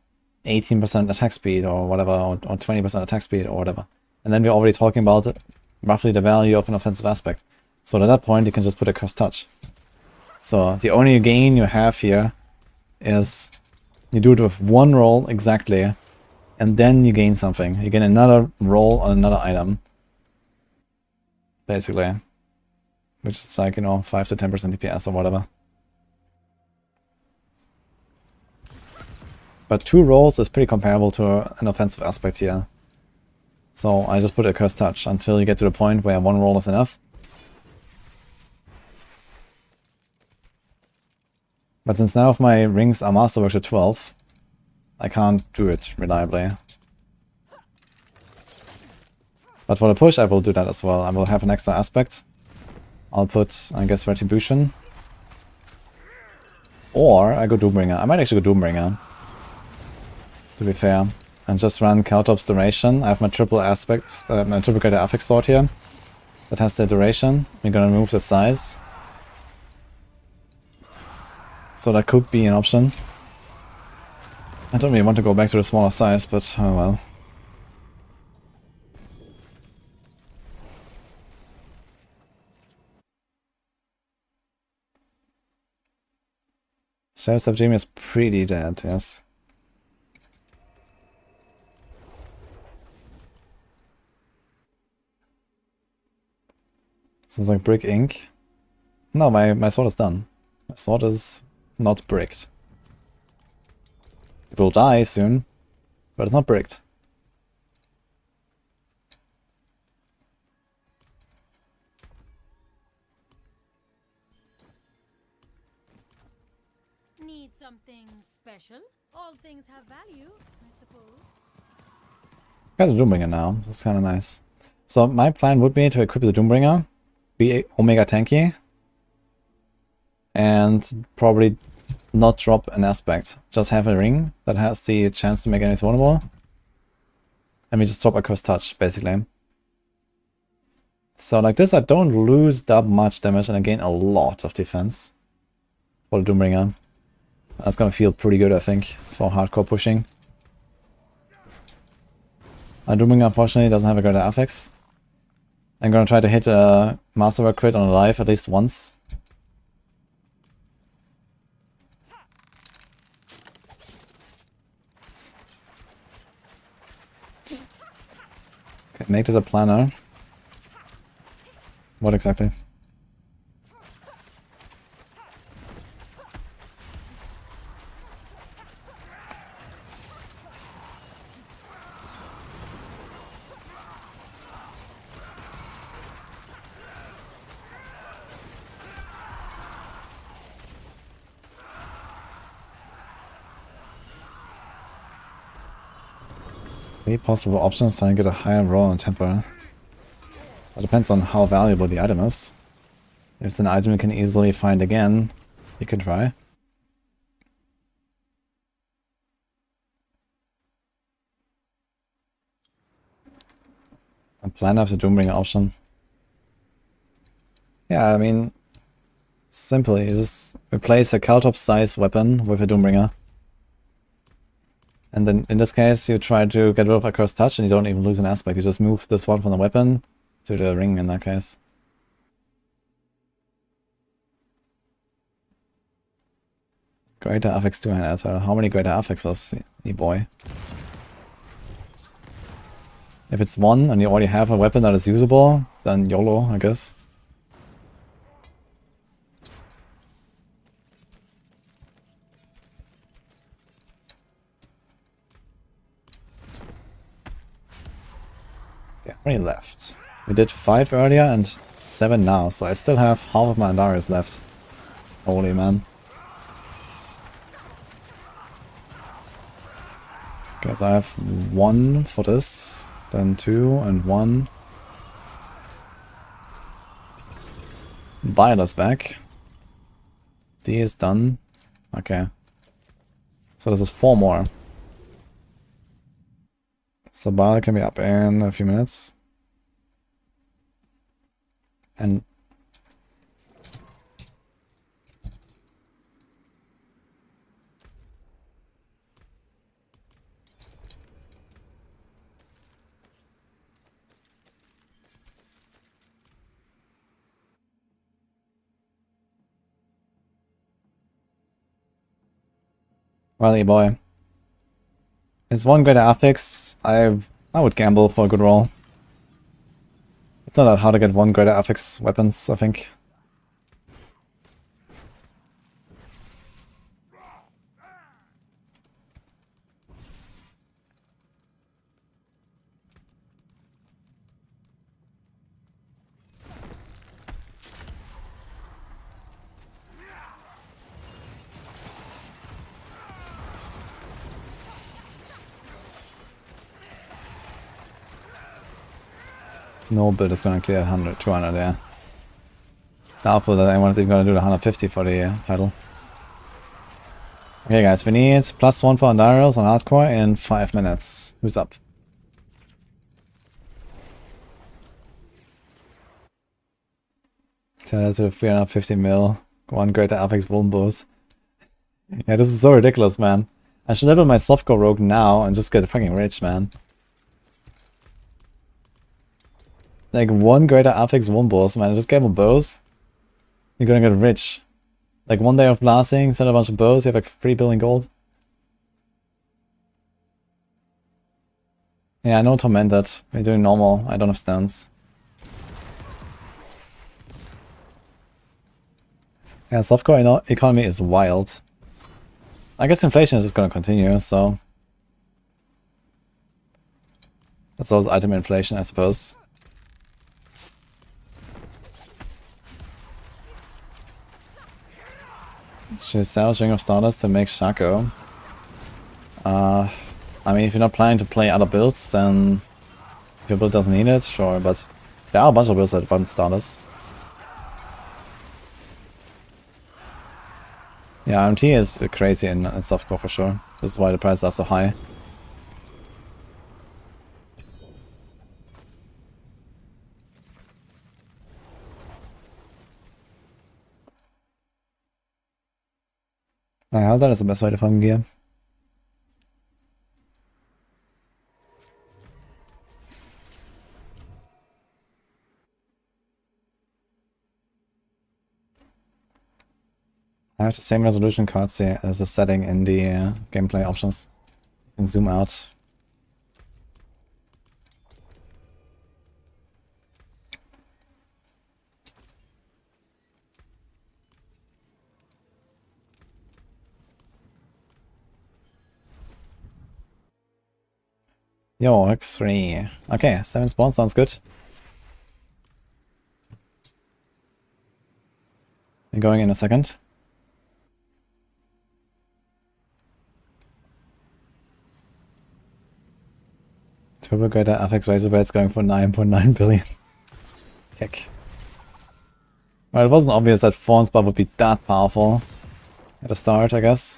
18% attack speed or whatever, or 20% attack speed or whatever. And then we're already talking about roughly the value of an offensive aspect. So at that point, you can just put a cursed touch. So the only gain you have here is you do it with 1 roll exactly, and then you gain something. You gain another roll on another item, basically, which is like, you know, 5 to 10% DPS or whatever. But 2 rolls is pretty comparable to an offensive aspect here. So I just put a cursed touch until you get to the point where 1 roll is enough. But since none of my rings are Masterworked to 12, I can't do it reliably. But for the push I will do that as well. I will have an extra aspect. I'll put, I guess, Retribution. Or I go Doombringer. I might actually go Doombringer, to be fair. And just run Caltrops Duration. I have my triple aspects, my triple greater affix sword here. That has the duration. We're gonna remove the size. So that could be an option. I don't really want to go back to the smaller size, but oh well. Shadow Step Dream is pretty dead, yes. Sounds like brick ink. No, my sword is done. My sword is not bricked. It will die soon, but it's not bricked. Need something special? All things have value, I suppose. Got the Doombringer now. That's kind of nice. So my plan would be to equip the Doombringer, be Omega tanky, and probably not drop an aspect. Just have a ring that has the chance to make enemies vulnerable. And we just drop a cursed touch, basically. So like this, I don't lose that much damage and I gain a lot of defense for the Doombringer. That's gonna feel pretty good, I think, for hardcore pushing. Doombringer unfortunately doesn't have a greater affix. I'm gonna try to hit a Masterwork crit on a life at least once. make this a planner. What exactly? Three possible options so I can get a higher roll on temper. That depends on how valuable the item is. If it's an item you can easily find again, you can try. A planner of the Doombringer option. Yeah, I mean, simply, you just replace a Caltop size weapon with a Doombringer. And then in this case, you try to get rid of Across Touch and you don't even lose an aspect. You just move this one from the weapon to the ring in that case. Greater affix 2 hand. How many greater affixes, boy? If it's one and you already have a weapon that is usable, then YOLO, I guess. Okay, how many left? We did 5 earlier and 7 now, so I still have half of my Andarius left. Holy man. Okay, so I have 1 for this, then 2 and 1. Violet's back. D is done. Okay. So this is 4 more. So Violet can be up in a few minutes. And well, boy. It's 1 greater affix. I would gamble for a good roll. It's not that hard to get 1 greater affix weapons, I think. No build is gonna clear 100, 200, yeah. Doubtful that anyone's even gonna do the 150 for the title. Okay guys, we need +1 for Andarius on hardcore in 5 minutes. Who's up? Tell that to 350 mil. 1 greater affix Vulnbos. Yeah, this is so ridiculous, man. I should level my softcore rogue now and just get fucking rich, man. Like 1 greater affix Vulnbos, man. I just gave him bows. You're gonna get rich. Like 1 day of blasting, send a bunch of bows, you have like 3 billion gold. Yeah, I know Tormented. We're doing normal. I don't have stance. Yeah, softcore economy is wild. I guess inflation is just gonna continue, so... That's also item inflation, I suppose. Should sell Ring of Stardust to make Shako. I mean, if you're not planning to play other builds, then if your build doesn't need it, sure, but there are a bunch of builds that want Stardust. Yeah, MT is crazy in softcore for sure. This is why the prices are so high. Naja, dann ist the best way to farm gear. I have the same resolution cards here as a setting in the gameplay options. You can zoom out. Yo, X3. Okay, 7 spawns sounds good. I'm going in a second. Turbo Greater FX Razorblades going for 9.9 billion. Heck. Well, it wasn't obvious that Thorns Barb would be that powerful at the start, I guess.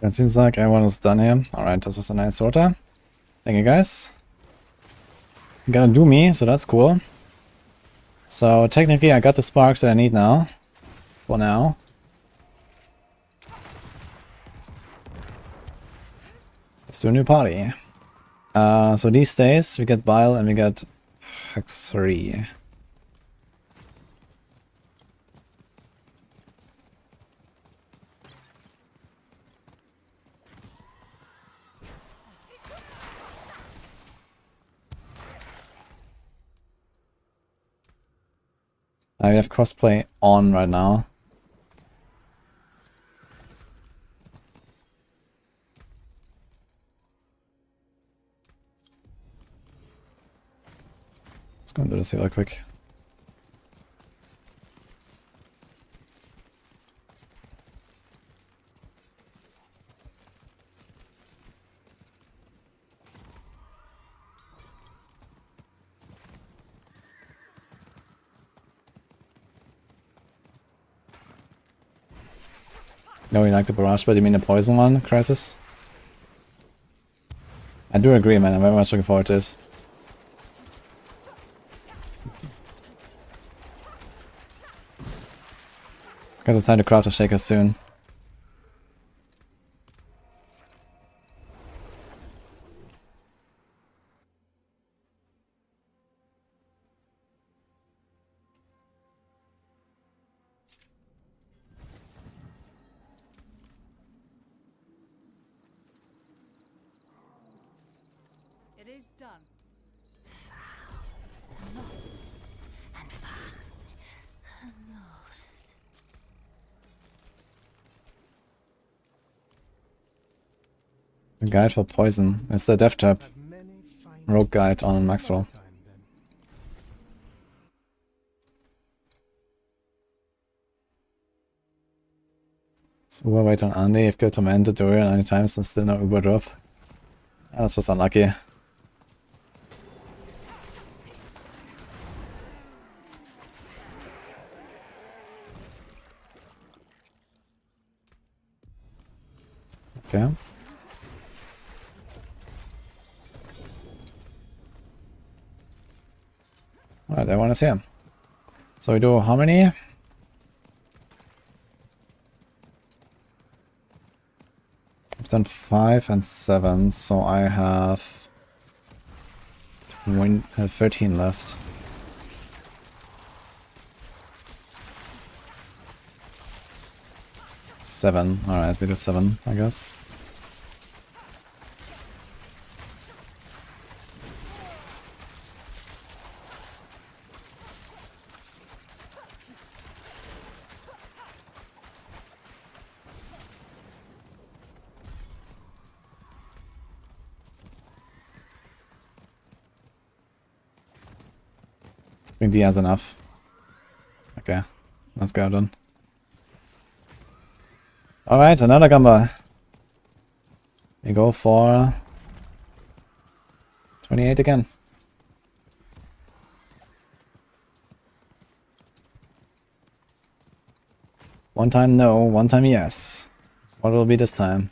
It seems like everyone is done here. Alright, that was a nice order. Thank you guys. You're gonna do me, so that's cool. So technically I got the sparks that I need now. For now. Let's do a new party. So these days we get Bile and we get Hex 3. We have crossplay on right now. Let's go and do this here real quick. No, you like the barrage, but you mean the poison one, Crisis? I do agree, man. I'm very much looking forward to it. Guess it's time to craft a Shako soon. It is done. The guide for poison. It's the Death Trap Rogue guide on Maxwell. So Uber wait on Andy, if killed Tormented Durian 90 times and still no Uber drop. That's just unlucky. Okay. Alright, everyone is here. So we do how many? I've done 5 and 7, so I have 13 left. Seven. Alright, we do 7, I guess. I think D has enough. Okay, let's go then. Alright, another gamba. We go for 28 again. One time no, one time yes. What will be this time?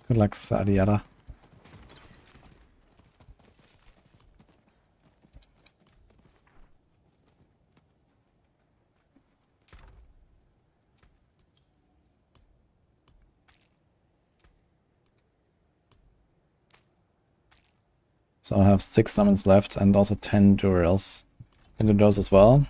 Good luck, Sadiada. So I have 6 summons left and also 10 durals. Can do those as well.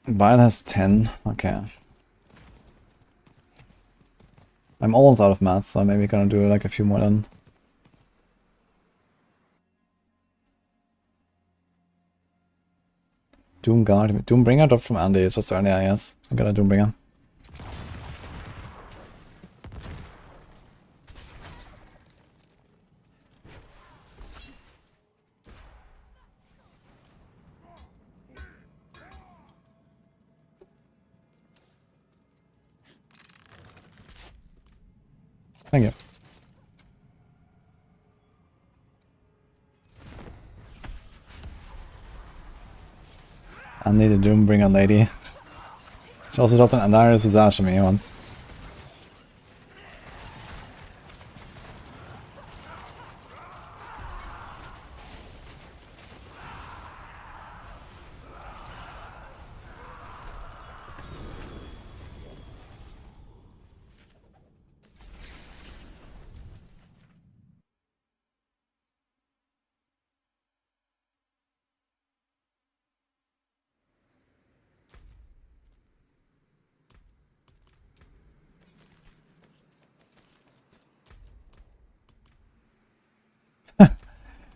Vile has 10. Okay. I'm almost out of math, so I'm maybe gonna do like a few more then. Doomguard. Doombringer dropped from Andy just earlier, I guess. I got a Doombringer. Thank you. I need a Doombringer lady. She also dropped an Andarius Visage on me once.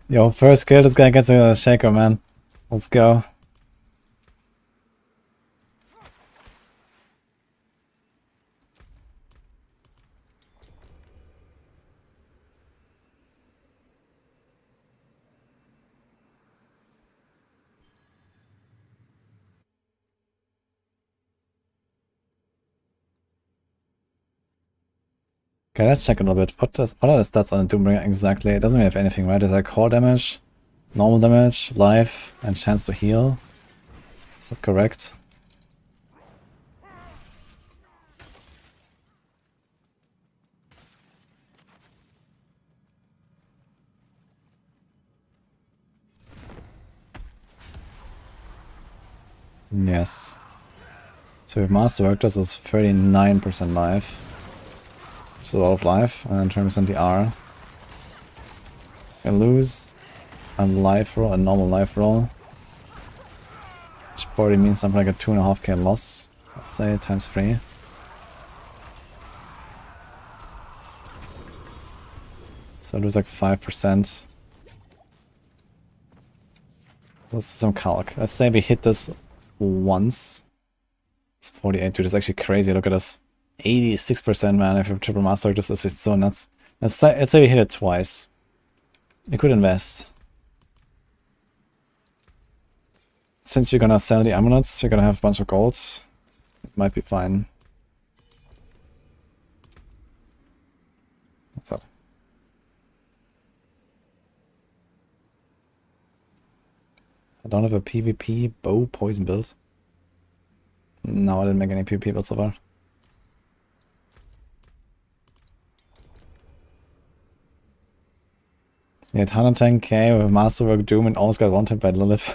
Yo, first kill, this guy gets a Shako, man. Let's go. Okay, let's check a little bit. What are the stats on the Doombringer exactly? It doesn't have anything, right? It's like core damage, normal damage, life, and chance to heal. Is that correct? Yes. So with Masterwork, this is 39% life. It's a lot of life, and 20% the R. I lose a life roll, a normal life roll. Which probably means something like a 2.5k loss. Let's say times 3. So I lose like 5%. So let's do some calc. Let's say we hit this once. It's 48, dude. It's actually crazy. Look at this. 86%, man. If you triple master, this is just so nuts. Let's say we hit it twice. We could invest. Since you're gonna sell the amulets, you're gonna have a bunch of gold. It might be fine. What's up? I don't have a PvP bow poison build. No, I didn't make any PvP builds so far. He had 110k with Masterwork, Doom, and almost got one-tapped by Lilith.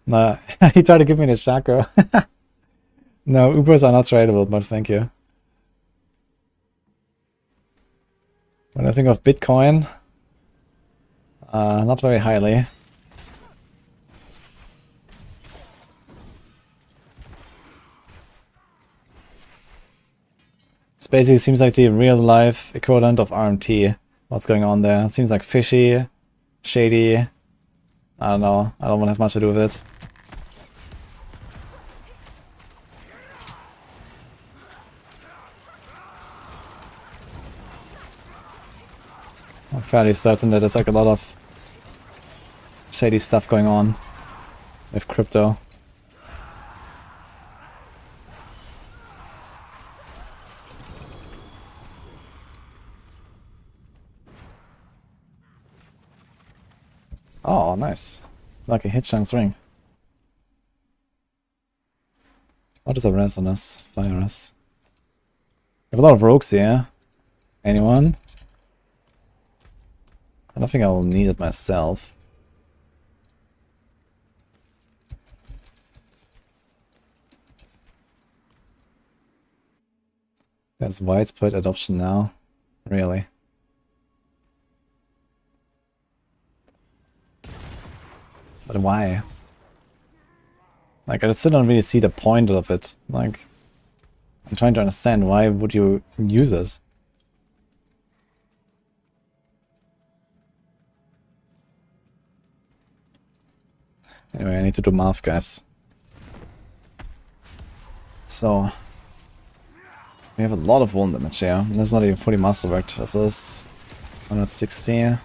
Nah, he tried to give me the Shako. No, Ubers are not tradable, but thank you. When I think of Bitcoin, not very highly. This basically seems like the real-life equivalent of RMT. What's going on there? It seems like fishy, shady. I don't know. I don't want to have much to do with it. I'm fairly certain that there's like a lot of shady stuff going on with crypto. Oh, nice. Lucky hit chance ring. What is a res on us? Fire res. We have a lot of rogues here. Anyone? I don't think I will need it myself. There's widespread adoption now. Really? But why? Like, I still don't really see the point of it. Like, I'm trying to understand, why would you use it? Anyway, I need to do math, guys. So, we have a lot of wound damage here. And that's not even fully masterworked. This is 160.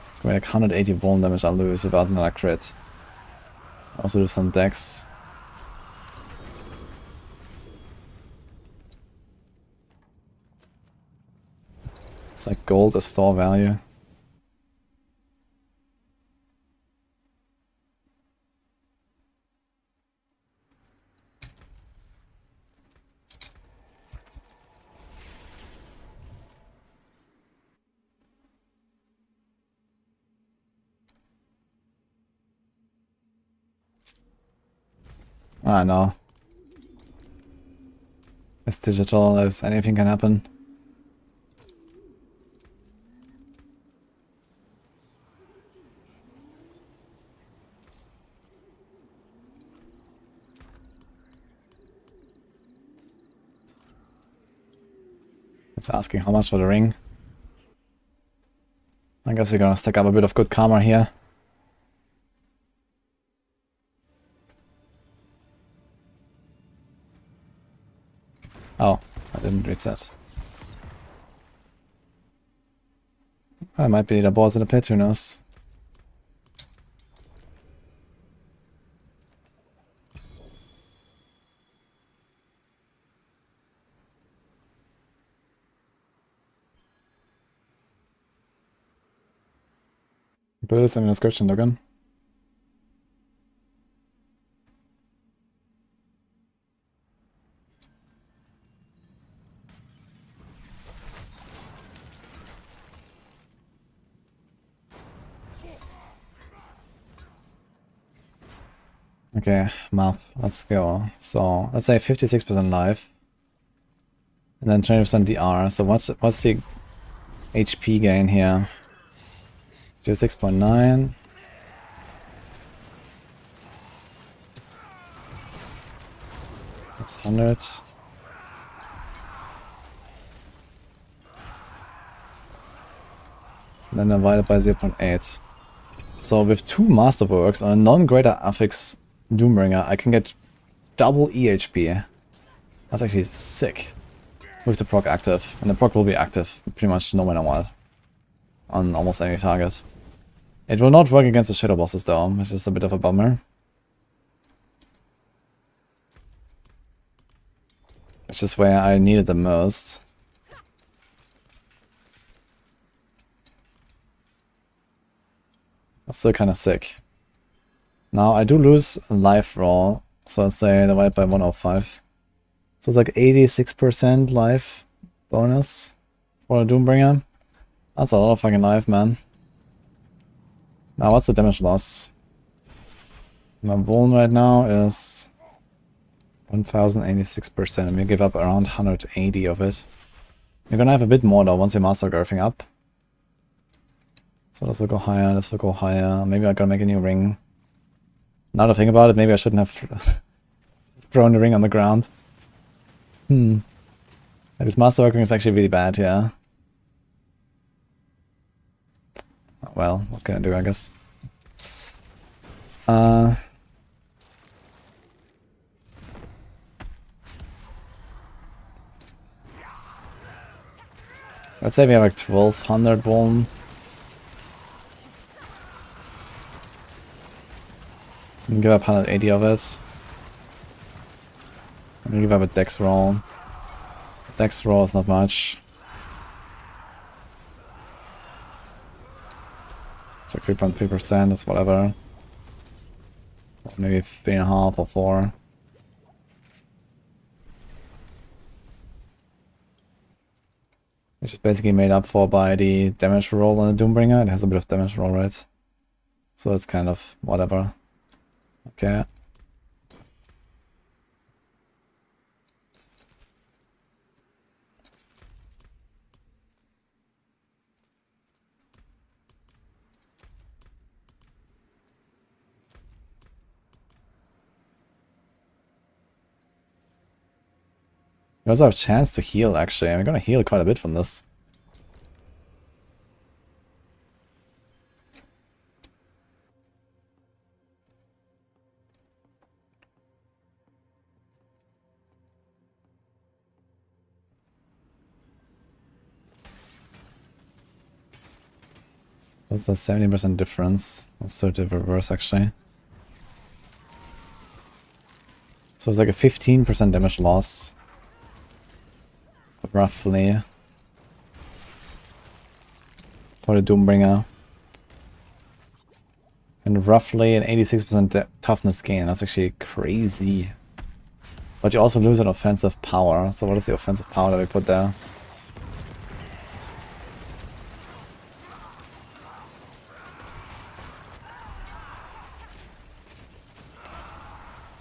It's going to be like 180 wound damage I'll lose without another crit. I also do some dex. It's like gold as store value. I know. It's digital, as anything can happen. It's asking how much for the ring. I guess we're gonna stack up a bit of good karma here. Oh, I didn't reset. I might be the boss in the pit, who knows? Put this in the description, Logan. Okay, math. Let's go. So let's say 56% life, and then 20% DR. So what's the HP gain here? 6.9. That's 100. And then divided by 0.8. So with 2 Masterworks on a non-greater affix Doombringer, I can get double EHP. That's actually sick. With the proc active. And the proc will be active pretty much no matter what. On almost any target. It will not work against the shadow bosses though, which is a bit of a bummer. Which is where I need it the most. That's still kind of sick. Now I do lose life roll, so let's say divided by 105. So it's like 86% life bonus for a Doombringer. That's a lot of fucking life, man. Now what's the damage loss? My vuln right now is 1086%. I'm gonna give up around 180 of it. You're gonna have a bit more though once you master everything up. So this will go higher, this will go higher. Maybe I gotta make a new ring. Now that I think about it, maybe I shouldn't have thrown the ring on the ground. This Masterworking is actually really bad, yeah. Well, what can I do, I guess? Let's say we have like 1200 vuln. And give up 180 of it. And give up a dex roll. Dex roll is not much. It's like 3.3%, that's whatever. Or maybe 3.5 or 4. Which is basically made up for by the damage roll on the Doombringer. It has a bit of damage roll, right? So it's kind of whatever. Okay. We also have a chance to heal, actually. I'm gonna heal quite a bit from this. That's a 70% difference. Let's do the reverse, actually. So it's like a 15% damage loss. Roughly. For the Doombringer. And roughly an 86% toughness gain. That's actually crazy. But you also lose an offensive power. So what is the offensive power that we put there?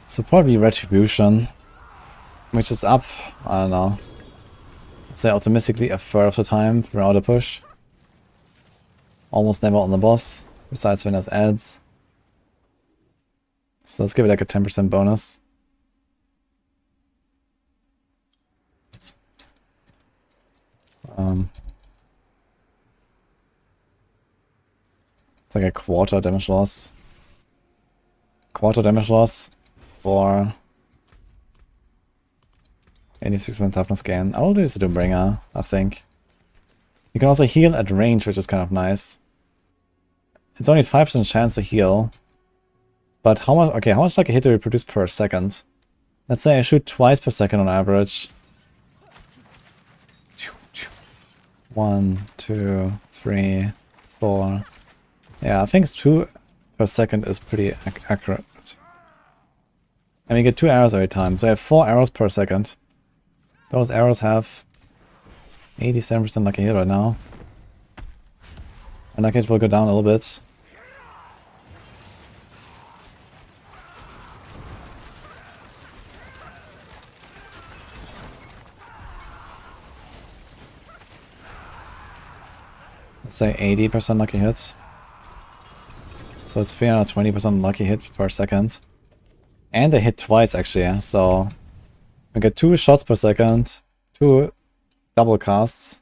So probably Retribution, which is up, I don't know, let's say optimistically a third of the time throughout a push. Almost never on the boss, besides when there's ads. So let's give it like a 10% bonus. It's like a quarter damage loss. Quarter damage loss. For 86% toughness gain. I will do this to Doombringer, I think. You can also heal at range, which is kind of nice. It's only 5% chance to heal. But how much, okay, how much like a hit do we produce per second? Let's say I shoot twice per second on average. 1, 2, 3, 4. Yeah, I think 2 per second is pretty accurate. And we get 2 arrows every time, so I have 4 arrows per second. Those arrows have 87% lucky hit right now. And lucky hit will go down a little bit. let's say 80% lucky hit. So it's 320% lucky hit per second. And they hit twice actually, so we get 2 shots per second, 2 double casts,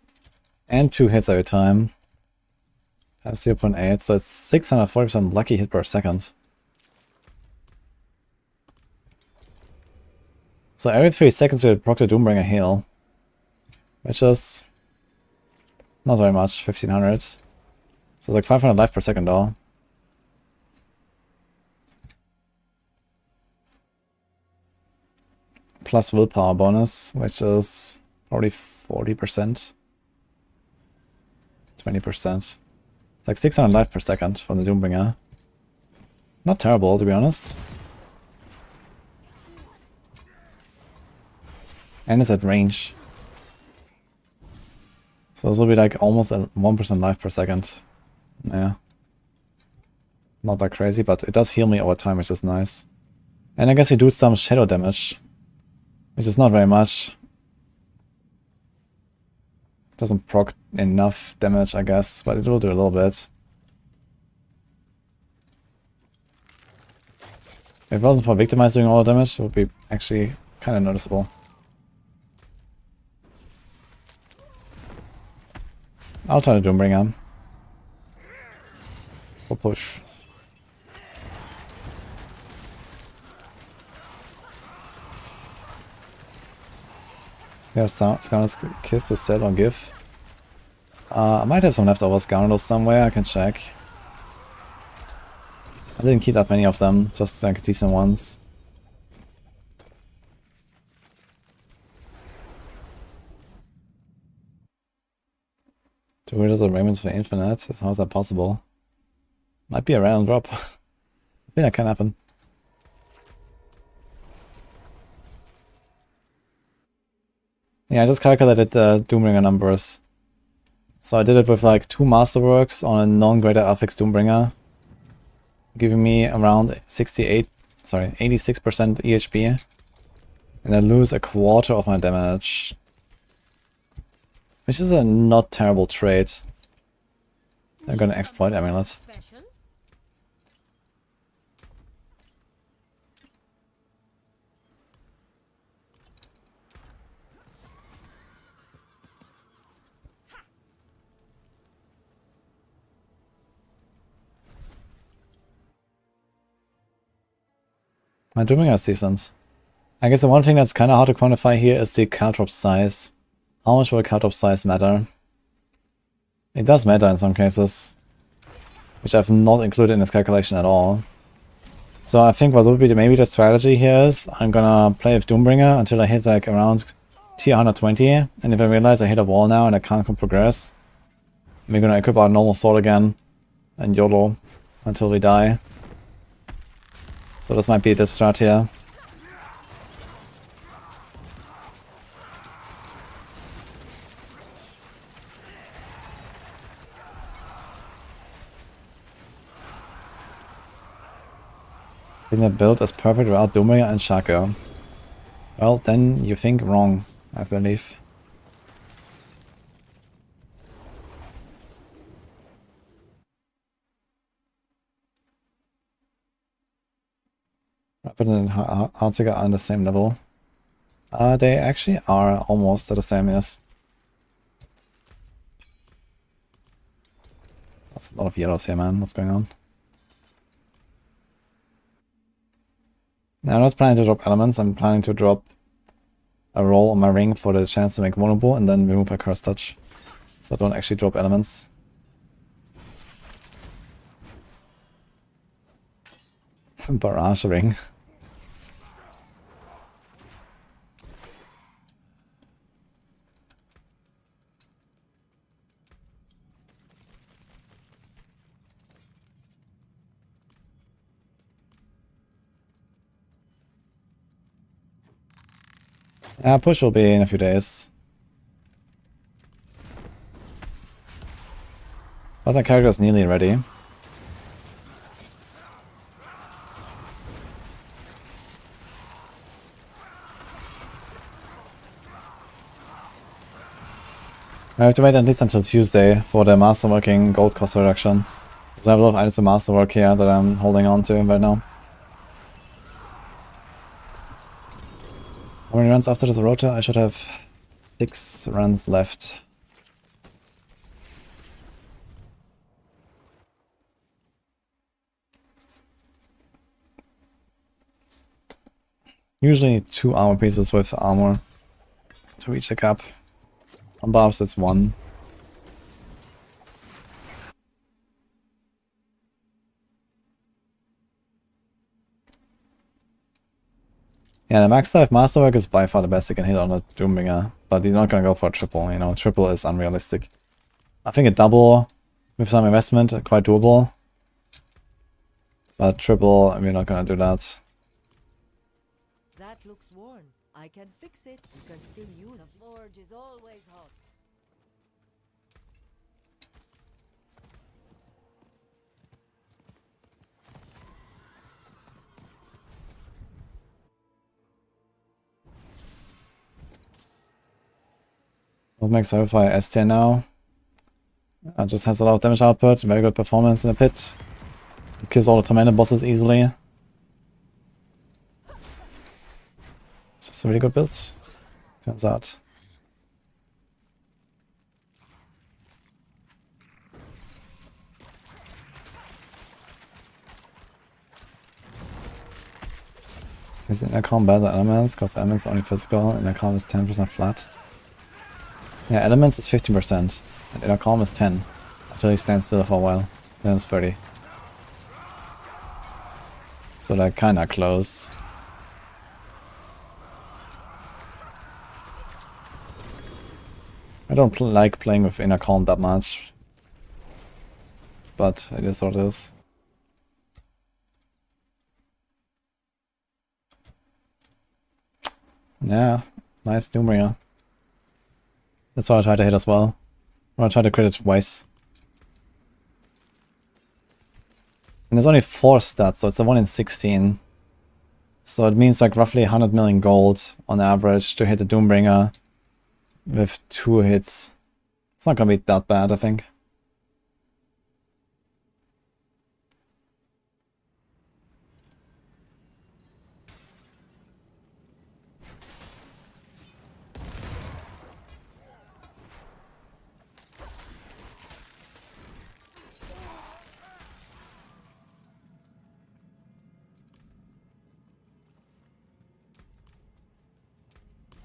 and 2 hits every time. Times 0.8, so it's 640% lucky hit per second. So every 3 seconds we proc the Doombringer heal, which is not very much, 1500. So it's like 500 life per second though. Plus willpower bonus, which is probably 40%. 20%. It's like 600 life per second from the Doombringer. Not terrible, to be honest. And it's at range. So this will be like almost at 1% life per second. Yeah. Not that crazy, but it does heal me over time, which is nice. And I guess we do some shadow damage, which is not very much. Doesn't proc enough damage, I guess, but it will do a little bit. If it wasn't for Victimize doing all the damage, it would be actually kind of noticeable. I'll try to Doombringer. For push. We have Scoundrel's Kiss to sell or give. I might have some leftover Scoundrels somewhere, I can check. I didn't keep that many of them, just like decent ones. Two rid of the Raymond for infinite, how is that possible? Might be a random drop. I think that can happen. Yeah, I just calculated the Doombringer numbers. So I did it with like 2 Masterworks on a non-greater affix Doombringer, giving me around 86% EHP, and I lose a quarter of my damage, which is a not terrible trade. I'm gonna exploit Amulet. My Doombringer is decent. I guess the one thing that's kind of hard to quantify here is the card drop size. How much will card drop size matter? It does matter in some cases, which I've not included in this calculation at all. So I think what would be maybe the strategy here is I'm gonna play with Doombringer until I hit like around tier 120, and if I realize I hit a wall now and I can't progress, we're gonna equip our normal sword again and YOLO until we die. So this might be the strat here. I think that build is perfect without Doombringer and Shako. Well, then you think wrong, I believe. Rapid and Heartseeker are on the same level. They actually are almost at the same, yes. That's a lot of yellows here, man. What's going on? Now, I'm not planning to drop elements. I'm planning to drop a roll on my ring for the chance to make vulnerable and then remove a curse touch. So I don't actually drop elements. Barrage ring. Push will be in a few days. But my character is nearly ready. I have to wait at least until Tuesday for the Masterworking gold cost reduction. Because I have a lot of items in Masterwork here that I'm holding on to right now. How many runs after this rota? I should have 6 runs left. Usually 2 armor pieces with armor to reach the cap. On Barbs it's 1. Yeah, the max life Masterwork is by far the best you can hit on a Doombringer, but you're not gonna go for a triple, you know, triple is unrealistic. I think a double with some investment quite doable, but triple, we're not gonna do that. That looks worn. I can fix it. You can still use the forge is always hot. What makes Verify S tier now? Just has a lot of damage output, very good performance in the pit. It kills all the Tormented bosses easily. Just a really good build, turns out. Is inner calm better than elements? Because elements are only physical, inner calm is 10% flat. Yeah, elements is 15%, and inner calm is 10. Until you stand still for a while, then it's 30. So they're kinda close. I don't like playing with inner calm that much, but it is what it is. Yeah, nice Doombringer. That's what I try to hit as well. Or I try to crit it twice. And there's only 4 stats, so it's a 1 in 16. So it means like roughly 100 million gold on average to hit a Doombringer with 2 hits. It's not gonna be that bad, I think.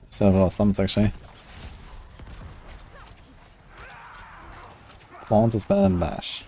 So a lot of summons actually. Thorns is better than Bash.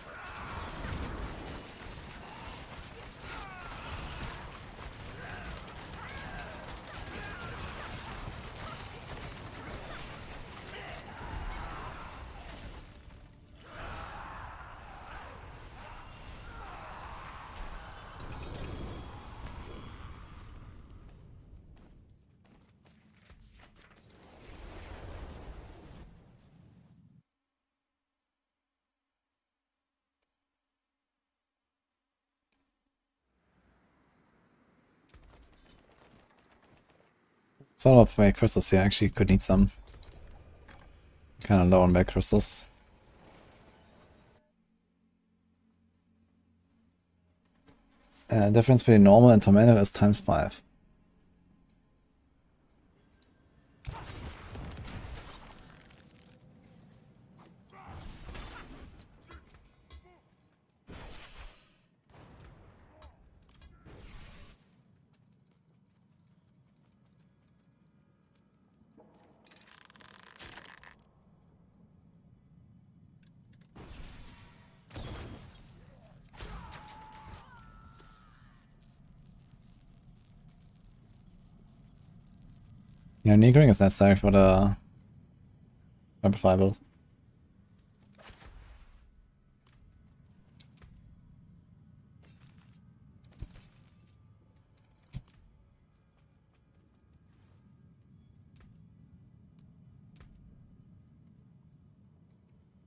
It's a lot of Meg crystals here, actually could need some. Kinda low on Meg crystals. Difference between normal and tormented is ×5. Yeah, Negering is necessary for the Amplify build.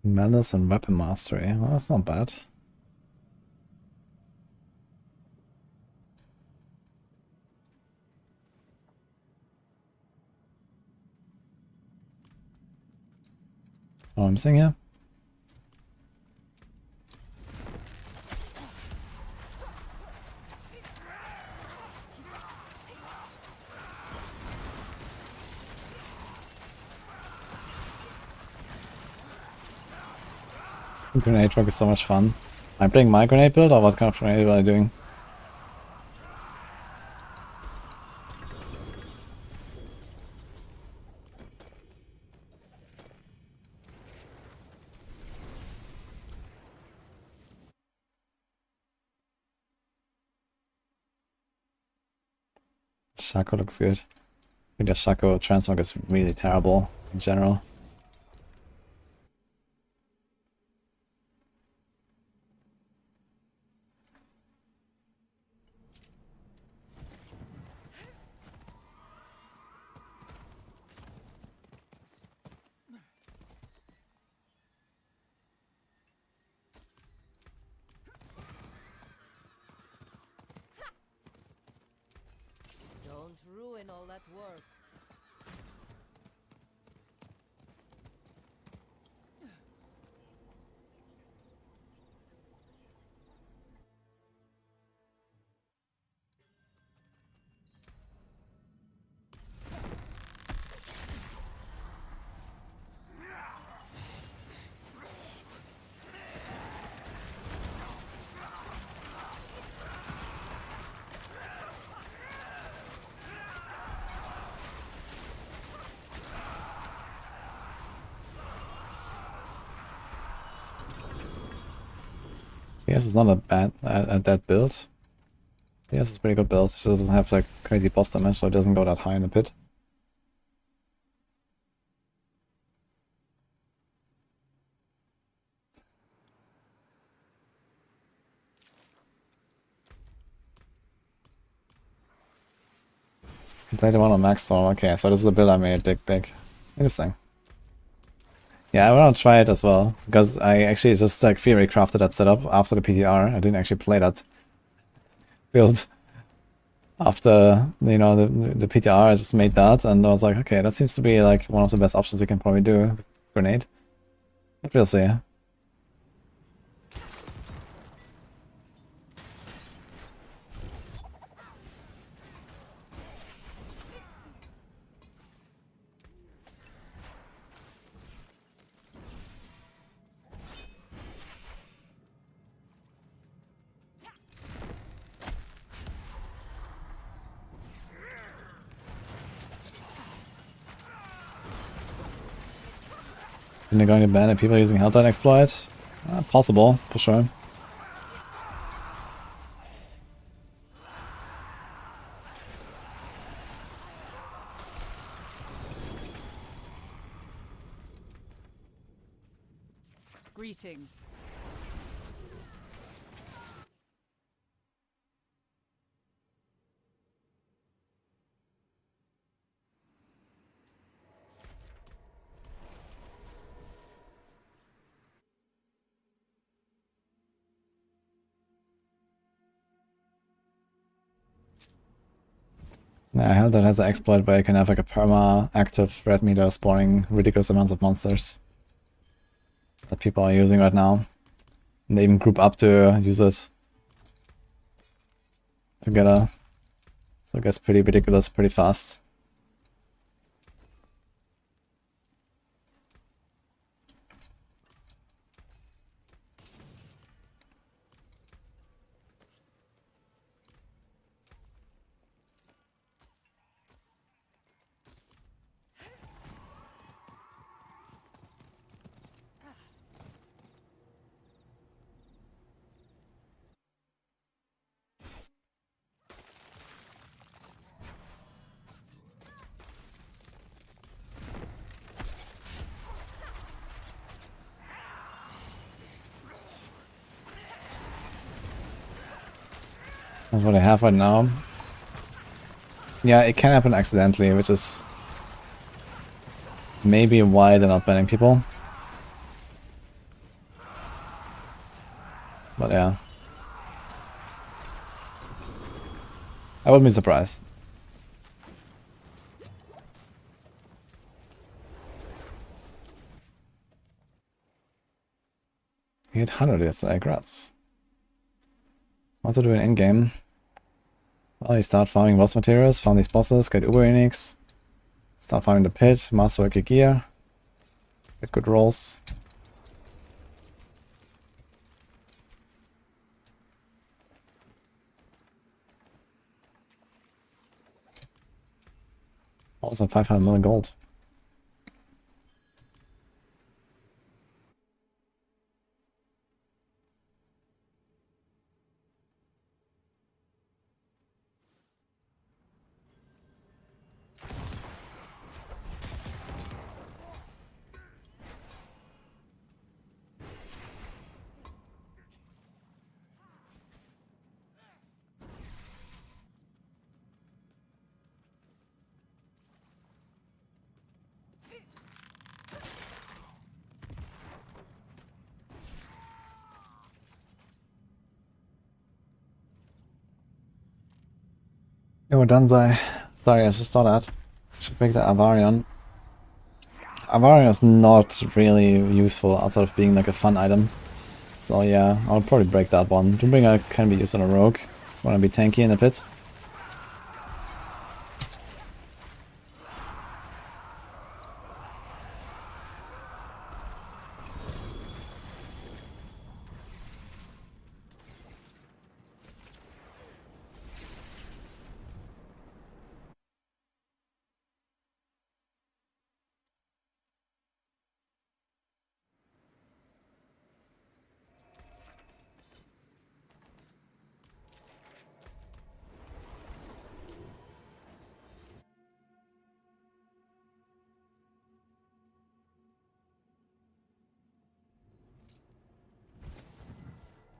Malice and Weapon Mastery. Well, that's not bad. Oh, I'm saying here. Grenade Rogue is so much fun. I'm playing my grenade build, or what kind of grenade are I doing? Shako looks good. I think the Shako transmog is really terrible in general. Don't ruin all that work. Yes, it's not a bad at that build. Yes, it's a pretty good build. It just doesn't have like crazy boss damage, so it doesn't go that high in the pit. Played the one on Max Storm. Okay, so this is the build I made. Big. Interesting. Yeah, I want to try it as well, because I actually just like Theorycrafted that setup after the PTR. I didn't actually play that build after, you know, the PTR. I just made that, and I was like, okay, that seems to be like one of the best options you can probably do. Grenade. But we'll see. And they're going to ban people using Helltide exploit? Possible, for sure. Greetings. Yeah, Helltide has an exploit where you can have like a perma-active red meter spawning ridiculous amounts of monsters that people are using right now. And they even group up to use it together. So it gets pretty ridiculous pretty fast. That's what I have right now. Yeah, it can happen accidentally, which is maybe why they're not banning people. But yeah. I wouldn't be surprised. 800 yesterday, grats. What to do in in-game? Well, you start farming boss materials, farm these bosses, get uber uniques, start farming the pit, masterwork your gear, get good rolls. Also 500 million gold. Yeah, we're done. Sorry, I just saw that. Should pick the Barbarian. Barbarian is not really useful outside of being like a fun item. So yeah, I'll probably break that one. Doombringer can be used on a rogue. Wanna be tanky in a pit.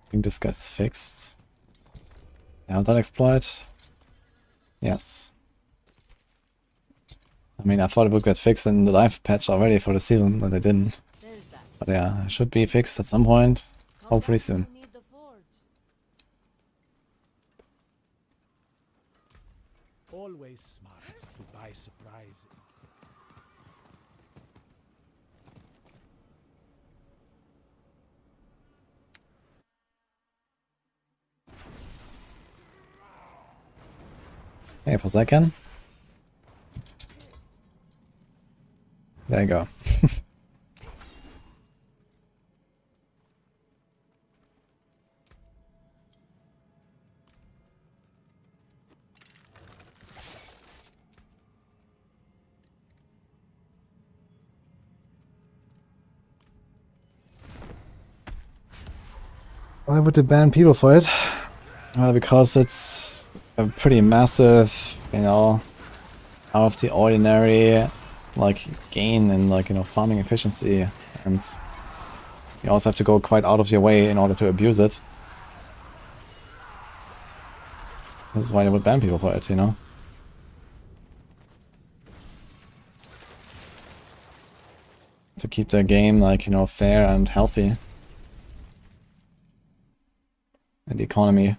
I think this gets fixed. Yeah, that exploit. Yes. I mean, I thought it would get fixed in the live patch already for the season, but it didn't. But yeah, it should be fixed at some point. Hopefully soon. Always smart to buy surprise. Hey, for a second. There you go. Why would they ban people for it? Well, because it's a pretty massive, you know, out of the ordinary, like, gain in, like, you know, farming efficiency, and you also have to go quite out of your way in order to abuse it. This is why they would ban people for it, you know? To keep the game, like, you know, fair and healthy. And the economy.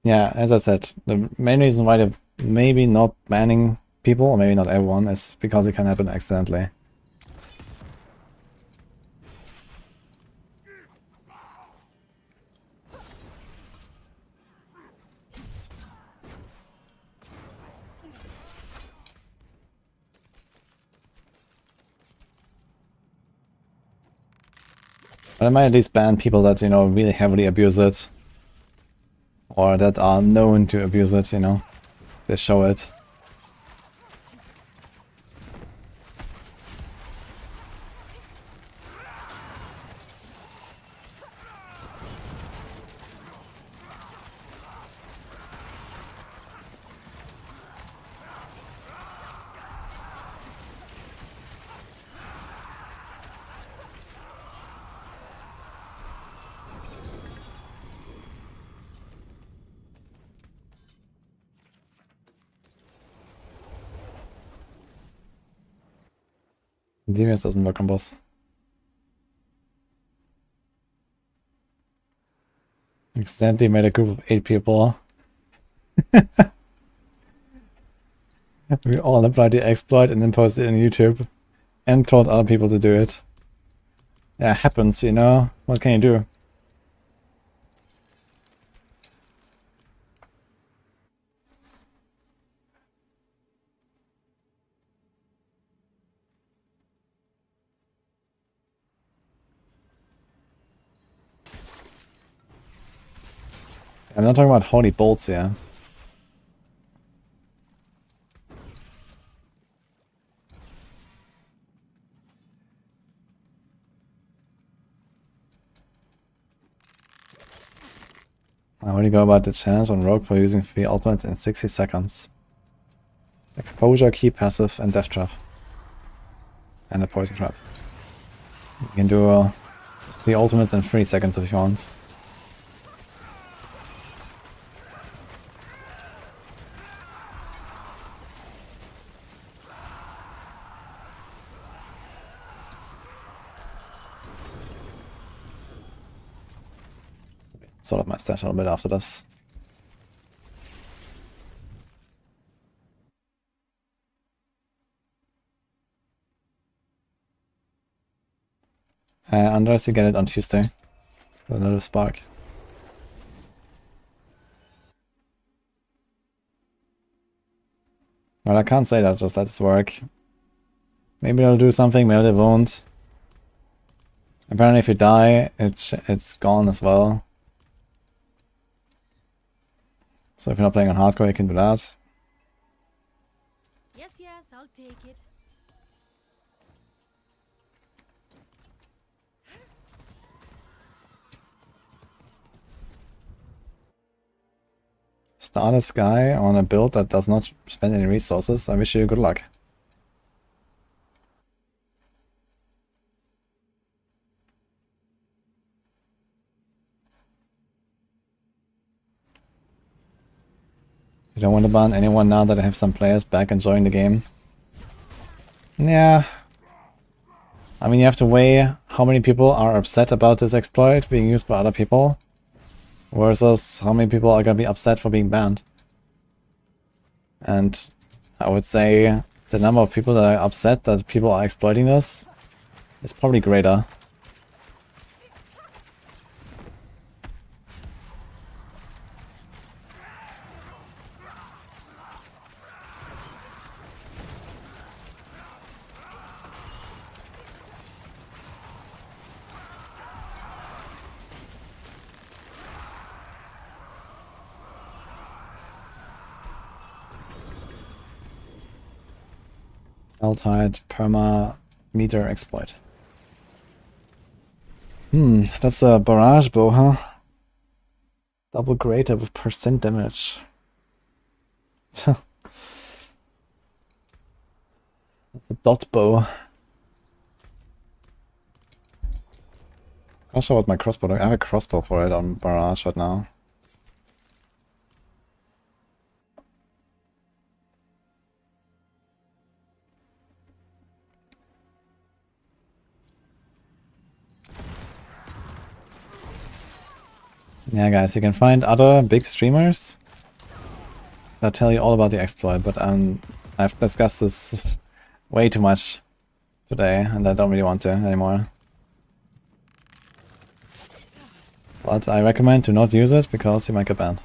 Yeah, as I said, the main reason why they're maybe not banning people, or maybe not everyone, is because it can happen accidentally. But I might at least ban people that, you know, really heavily abuse it. Or that are known to abuse it, you know. They show it. Devious doesn't work on boss. Accidentally made a group of 8 people. We all applied the exploit and then posted it on YouTube. And told other people to do it. Yeah, it happens, you know? What can you do? I'm not talking about holy bolts here. How do you go about the challenge on Rogue for using 3 ultimates in 60 seconds? Exposure, key passive, and death trap. And a poison trap. You can do the ultimates in 3 seconds if you want. Sort of my stash a little bit after this. Unless you get it on Tuesday. With another spark. Well, I can't say that, just let this work. Maybe they'll do something, maybe they won't. Apparently if you die, it's gone as well. So if you're not playing on hardcore, you can do that. Yes, yes, I'll take it. Start a Sky on a build that does not spend any resources. I wish you good luck. You don't want to ban anyone now that I have some players back enjoying the game? Yeah. I mean, you have to weigh how many people are upset about this exploit being used by other people versus how many people are going to be upset for being banned. And I would say the number of people that are upset that people are exploiting this is probably greater. Allied perma meter exploit. That's a barrage bow, huh? Double greater with % damage. That's a dot bow. Not sure what my crossbow. I have a crossbow for it on barrage right now. Yeah, guys, you can find other big streamers that tell you all about the exploit, but I've discussed this way too much today, and I don't really want to anymore. But I recommend to not use it, because you might get banned.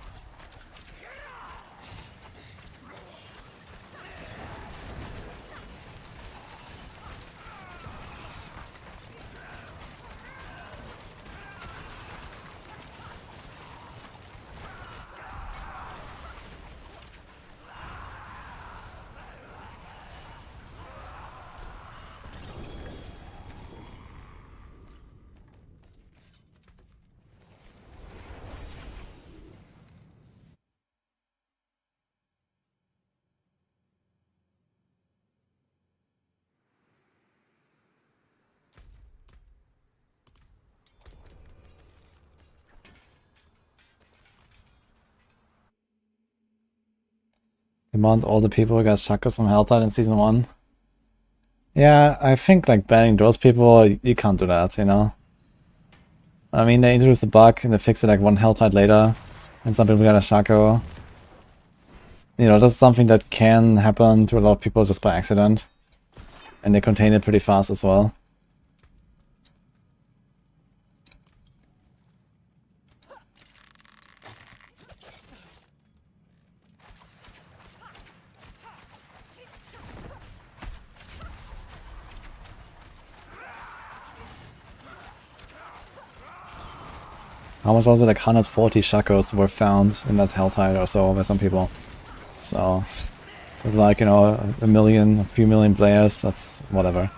Demand all the people who got Shako some Helltide in Season 1. Yeah, I think like banning those people, you can't do that, you know? I mean, they introduced the bug and they fixed it like one health tide later, and some people got a Shako. You know, that's something that can happen to a lot of people just by accident. And they contain it pretty fast as well. How much was it? Like 140 Shakos were found in that Helltide or so by some people. So, with like, you know, a few million players, that's whatever.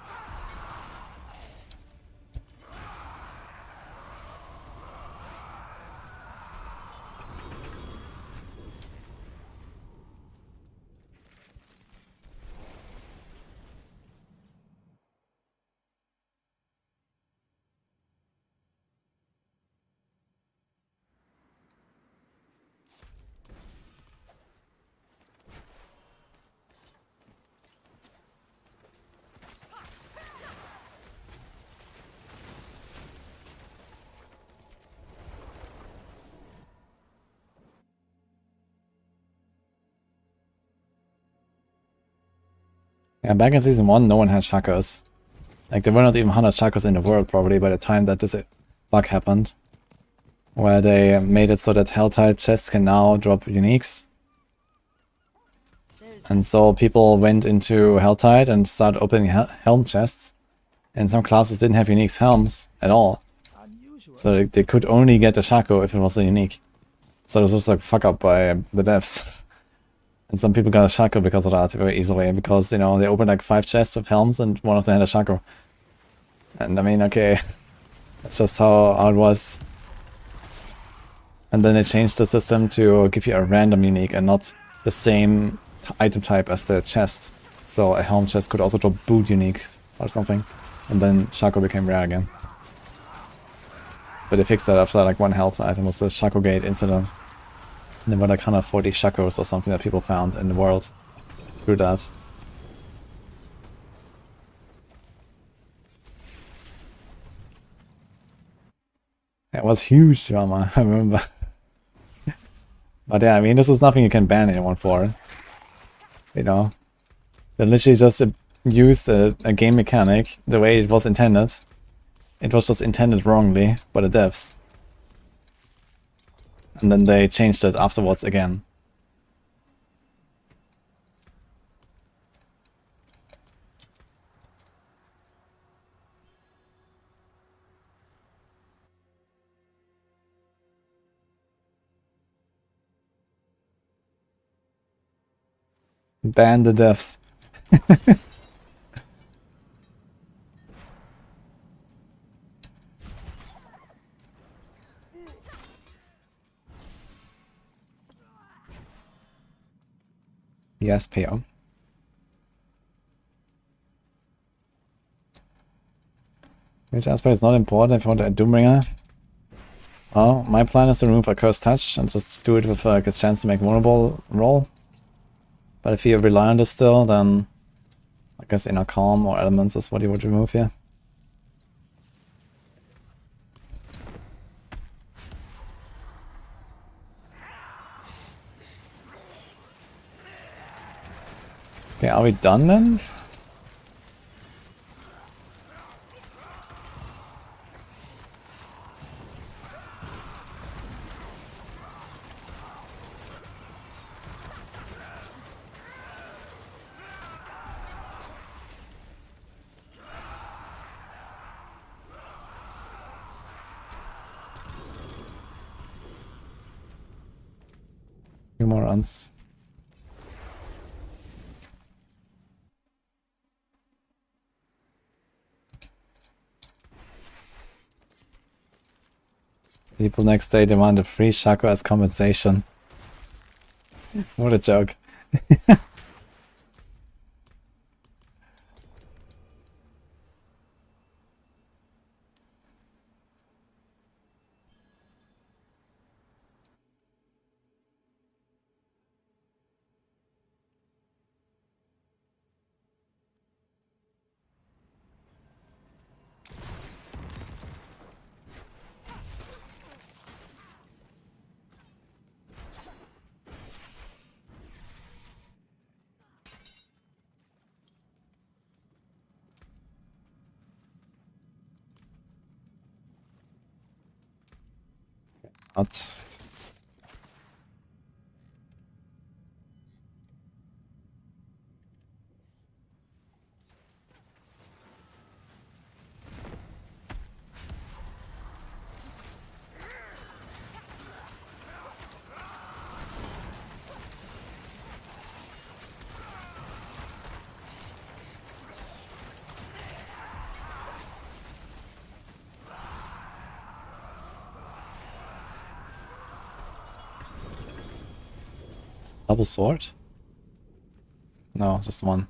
Yeah, back in Season 1, no one had Shakos. Like, there were not even 100 Shakos in the world, probably, by the time that this bug happened. Where they made it so that Helltide chests can now drop uniques. And so people went into Helltide and started opening helm chests. And some classes didn't have unique helms at all. So they could only get a Shako if it was a unique. So it was just like fuck up by the devs. And some people got a Shako because of that very easily, because, you know, they opened like 5 chests of helms and one of them had a Shako. And I mean, okay, that's just how it was. And then they changed the system to give you a random unique and not the same item type as the chest. So a helm chest could also drop boot uniques or something. And then Shako became rare again. But they fixed that after like one health item was the Shako Gate incident. And there were like 140 Shakos or something that people found in the world through that. It was huge drama, I remember. But yeah, I mean, this is nothing you can ban anyone for. You know? They literally just used a game mechanic the way it was intended. It was just intended wrongly by the devs. And then they changed it afterwards again. Ban the devs. Yes, PO. Which aspect is not important if you want a Doombringer? Well, my plan is to remove a Cursed Touch and just do it with like a chance to make vulnerable roll. But if you rely on this still, then I guess Inner Calm or Elements is what you would remove here. Okay, are we done then? Few more runs. People next day demand a free Shako as compensation. What a joke. Not. Double sword? No, just one.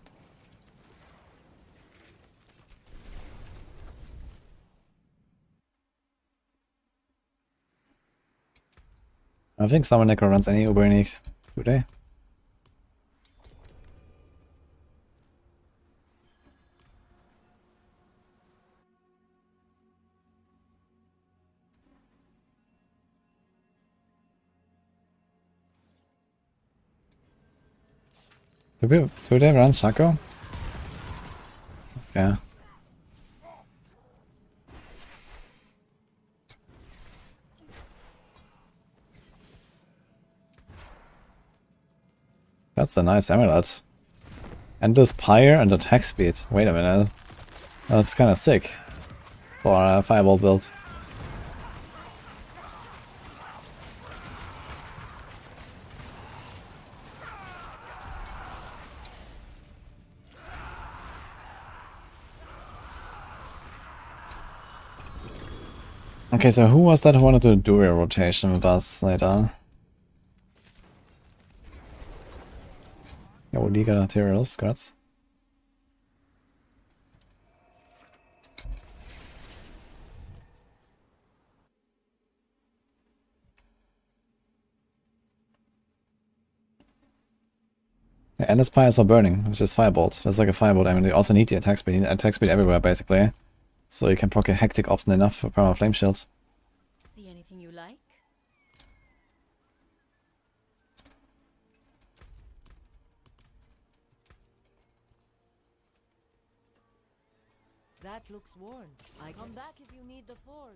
I don't think Summon Necro runs any uber unique, do they? Do they run Shako? Okay. That's a nice amulet. Endless Pyre and attack speed. Wait a minute. That's kind of sick for a fireball build. Okay, so who was that who wanted to do a rotation with us later? Yeah, wudijo materials, Scots. Yeah, Endless Pyre is for burning, which is firebolt. That's like a firebolt. I mean, you also need the attack speed. You need attack speed everywhere, basically. So you can proc a Hectic often enough for perma flame shields. See anything you like? That looks worn. I come back if you need the forge.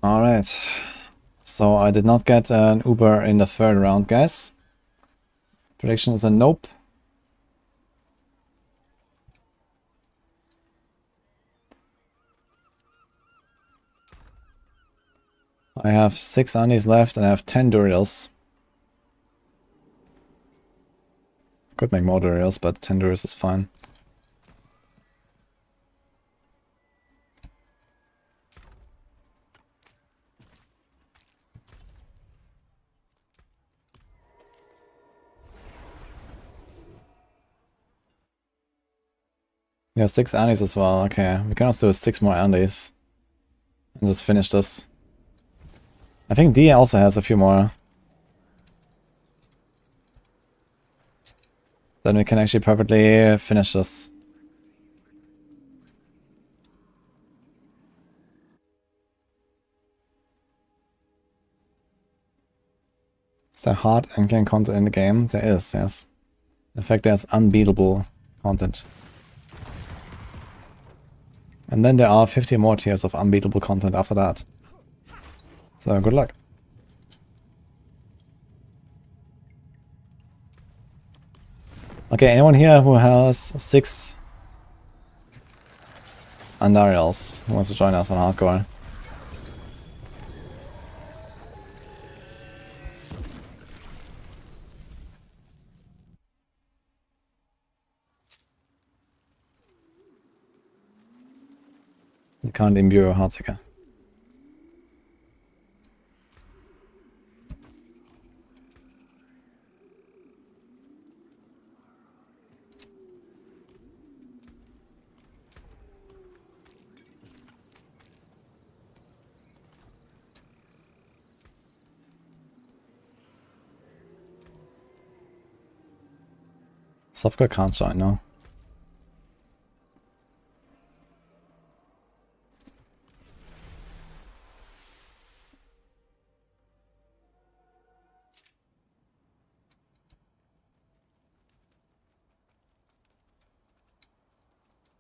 Alright. So I did not get an Uber in the third round, guys. Prediction is a nope. I have 6 Anis left and I have 10 Duriels. Could make more Duriels, but 10 Duriels is fine. Yeah, 6 Anis as well. Okay, we can also do 6 more Anis. And just finish this. I think D also has a few more. Then we can actually perfectly finish this. Is there hard endgame content in the game? There is, yes. In fact, there's unbeatable content. And then there are 50 more tiers of unbeatable content after that. So good luck. Okay, anyone here who has 6 Andariels who wants to join us on hardcore? You can't imbue a Heartseeker. Softcore can't join, no?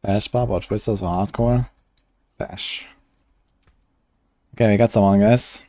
Bash Barb or Twisters for hardcore? Bash. Okay, we got someone, guys.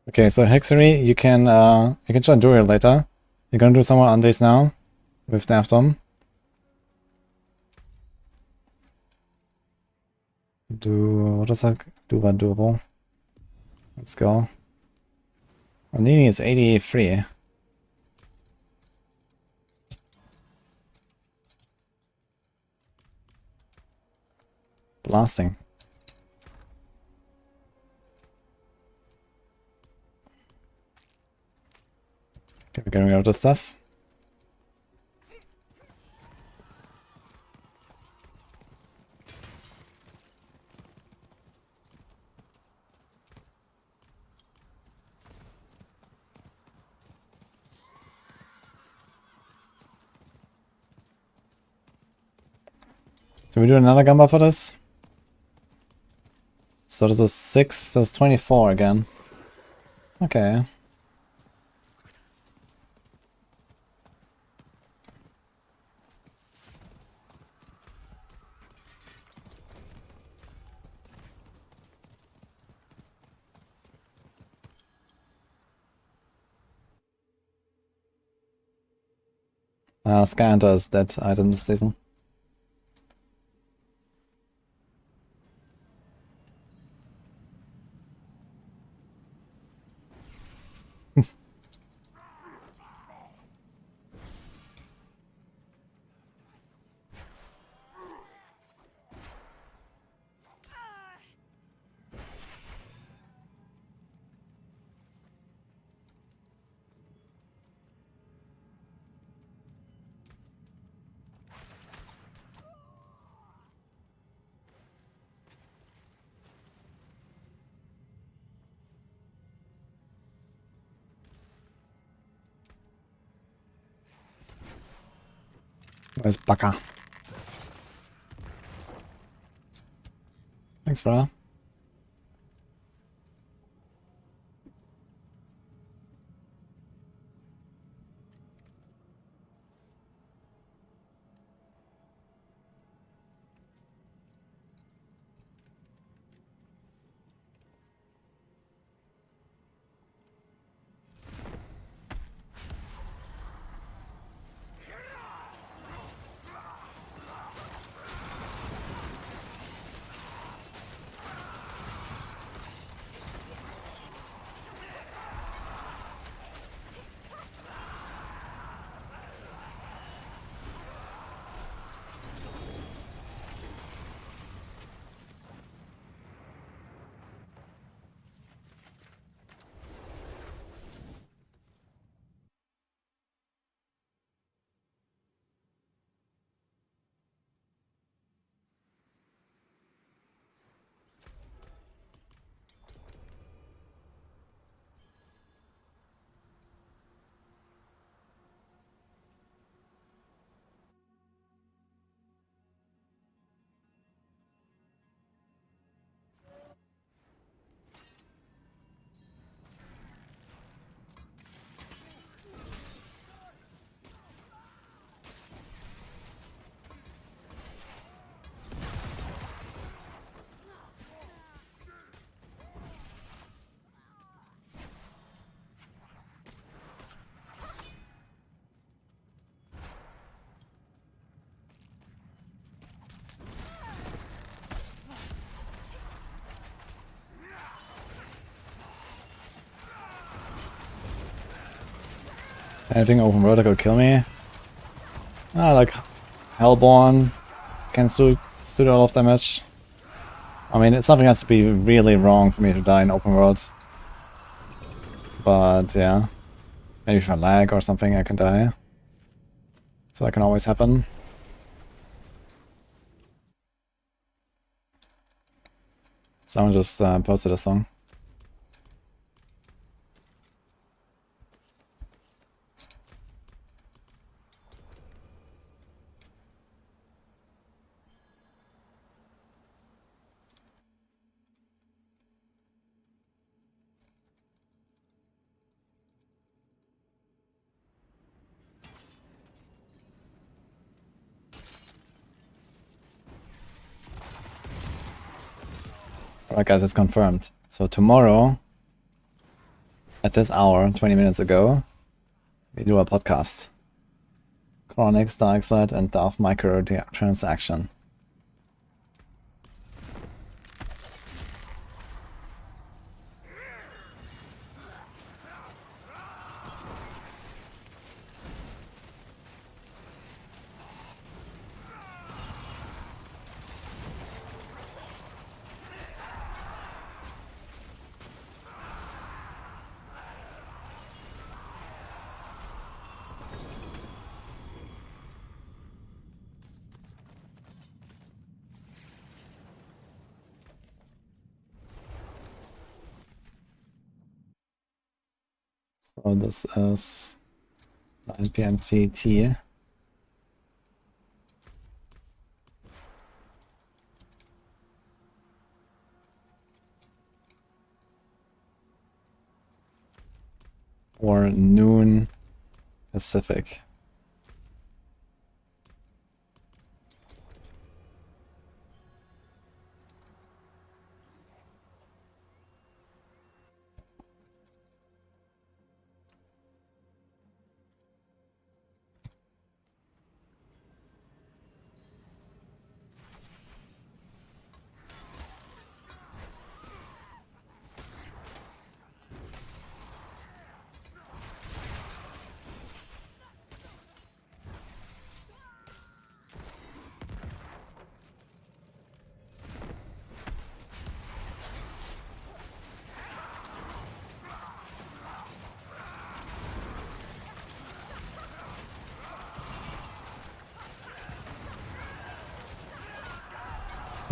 Okay, so Hexery, you can try Druid later. You're gonna do someone on this now with Daphtom. What does that do? That doable? Let's go. Nini is 83. Blasting. Okay, we're getting rid of this stuff. Do we do another gamba for this? So this is 6, that's 24 again. Okay. Scanter is that item this season. Where's Baka? Thanks, brother. Anything open world that could kill me? Like Hellborn can still do a lot of damage. I mean, something has to be really wrong for me to die in open world. But yeah, maybe if I lag or something, I can die. So that can always happen. Someone just posted a song. Alright guys, it's confirmed. So tomorrow, at this hour, 20 minutes ago, we do a podcast. Chronix, Darkseid, and Darth Micro transaction. So this is 9 PM CT. Or noon Pacific.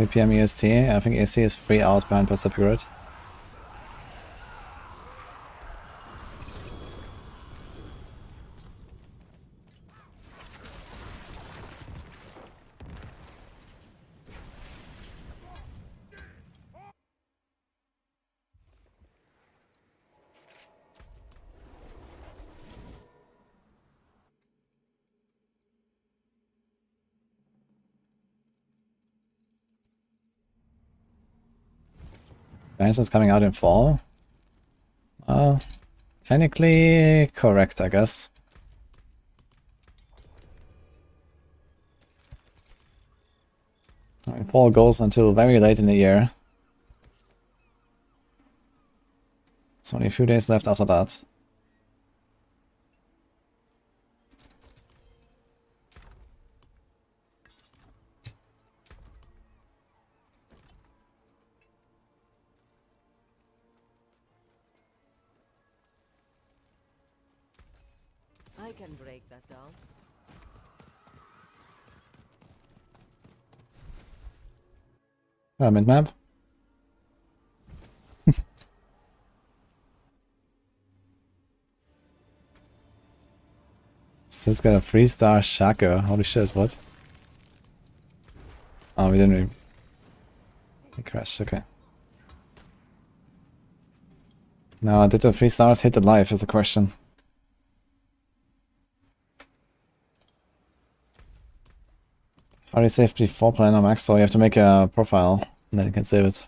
PM EST. I think EST is 3 hours behind Pacific Grid. Is coming out in fall. Technically correct, I guess. I mean, fall goes until very late in the year. There's only a few days left after that. I can break that down. Mint map. So it's got a 3-star Shako. Holy shit, what? Oh, we didn't really... It crashed, okay. Now, did the 3 stars hit the life is the question. How do you save before playing on max? So you have to make a profile and then you can save it.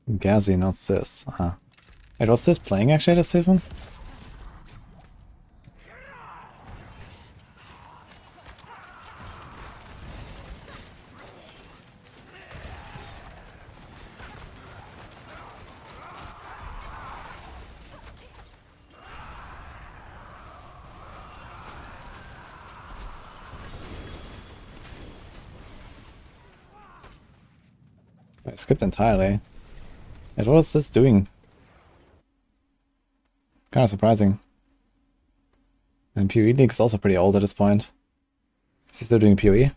Gazi, not Sis. Wait, was Sis playing actually this season? I skipped entirely. What was this doing? Kind of surprising. And PoE League is also pretty old at this point. Is he still doing PoE?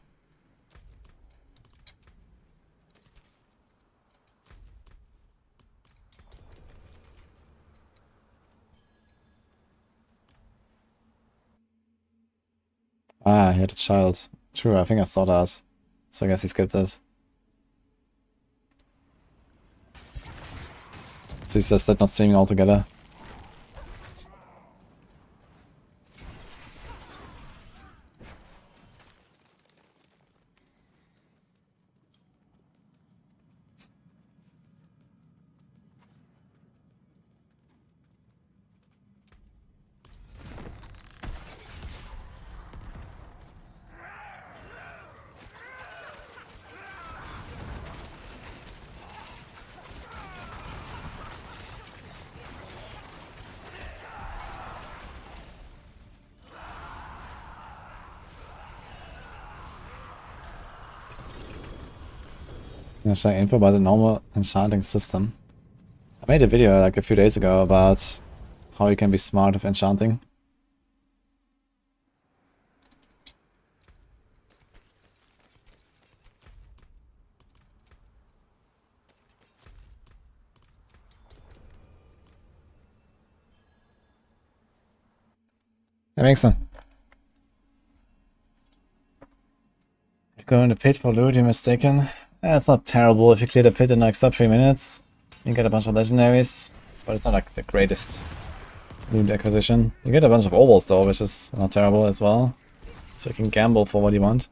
Ah, he had a child. True, I think I saw that. So I guess he skipped it. So he's just not streaming altogether. Should I info about the normal enchanting system? I made a video like a few days ago about how you can be smart with enchanting. That makes sense. Go in the pit for loot, you're mistaken. It's not terrible if you clear the pit in like sub 3 minutes. You get a bunch of legendaries, but it's not like the greatest loot acquisition. You get a bunch of obols though, which is not terrible as well. So you can gamble for what you want.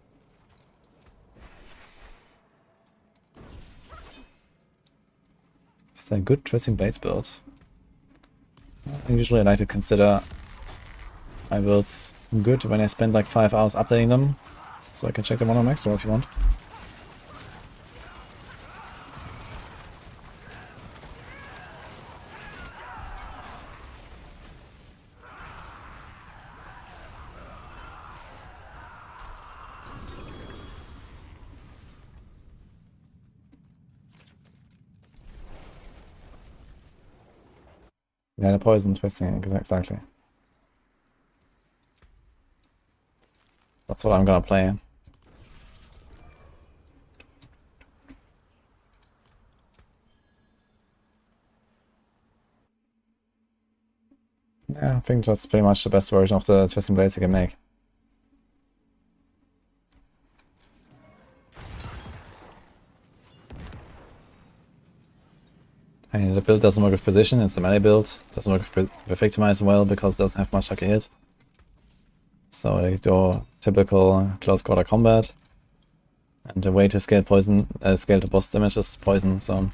Is that a good Twisting Blades build? Usually I like to consider my builds good when I spend like 5 hours updating them. So I can check them on Masterworking if you want. Yeah, the poison twisting, exactly. That's what I'm gonna play. Yeah, I think that's pretty much the best version of the Twisting Blades you can make. I mean, the build doesn't work with position, it's the melee build. It doesn't work with victimize well because it doesn't have much like a hit. So they do typical close quarter combat. And the way to scale scale the boss damage is poison, so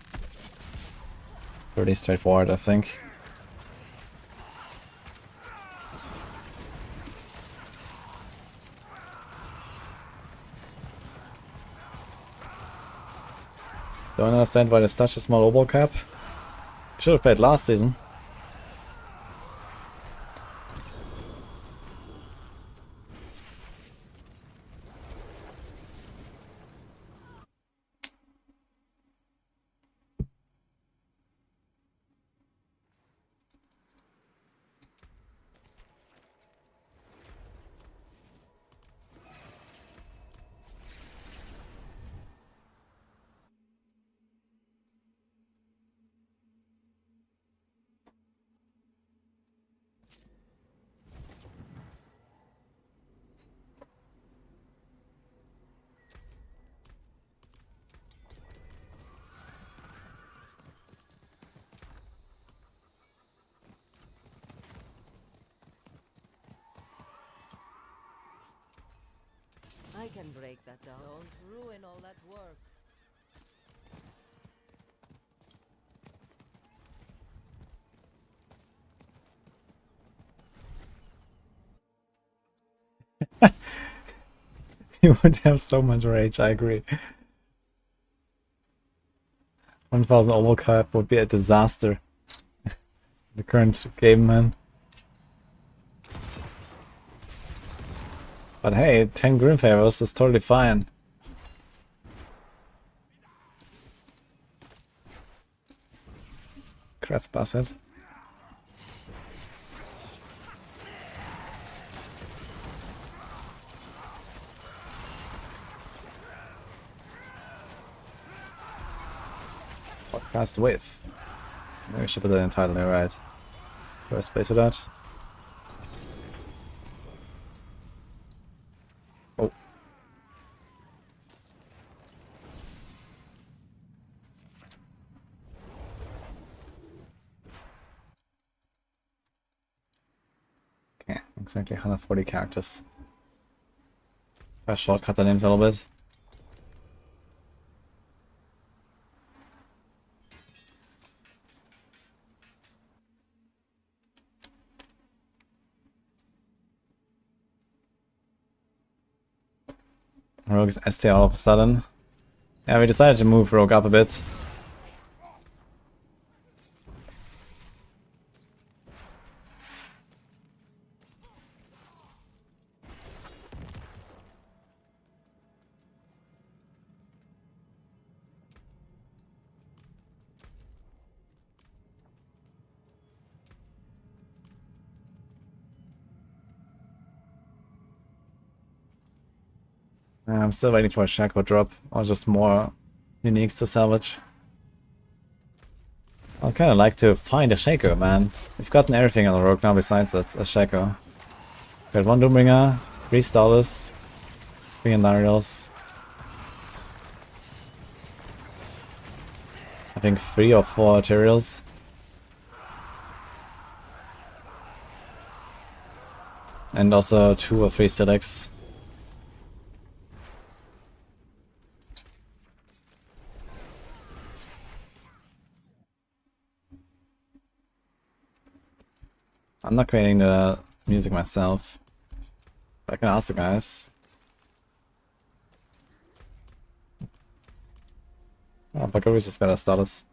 it's pretty straightforward, I think. Don't understand why there's such a small obol cap. Should have played last season. I can break that down. Don't ruin all that work. You would have so much rage, I agree. 1000 obol cap would be a disaster. The current game, man. But hey, 10 Grim Favors is totally fine. Crats bastard. Podcast with. Maybe we should put that in the title, right? First place of that. Exactly 140 characters. If I shortcut the names a little bit. Rogue is ST all of a sudden. Yeah, we decided to move Rogue up a bit. I'm still waiting for a Shako drop, or just more uniques to salvage. I'd kind of like to find a Shako, man. We've gotten everything on the Rogue now besides that, a Shako. Got 1 Doombringer, 3 Stallers, 3 Endarials. I think 3 or 4 Arterials. And also 2 or 3 Stilex. I'm not creating the music myself, but I can ask the guys. Oh, Baccaru's just gotta start us.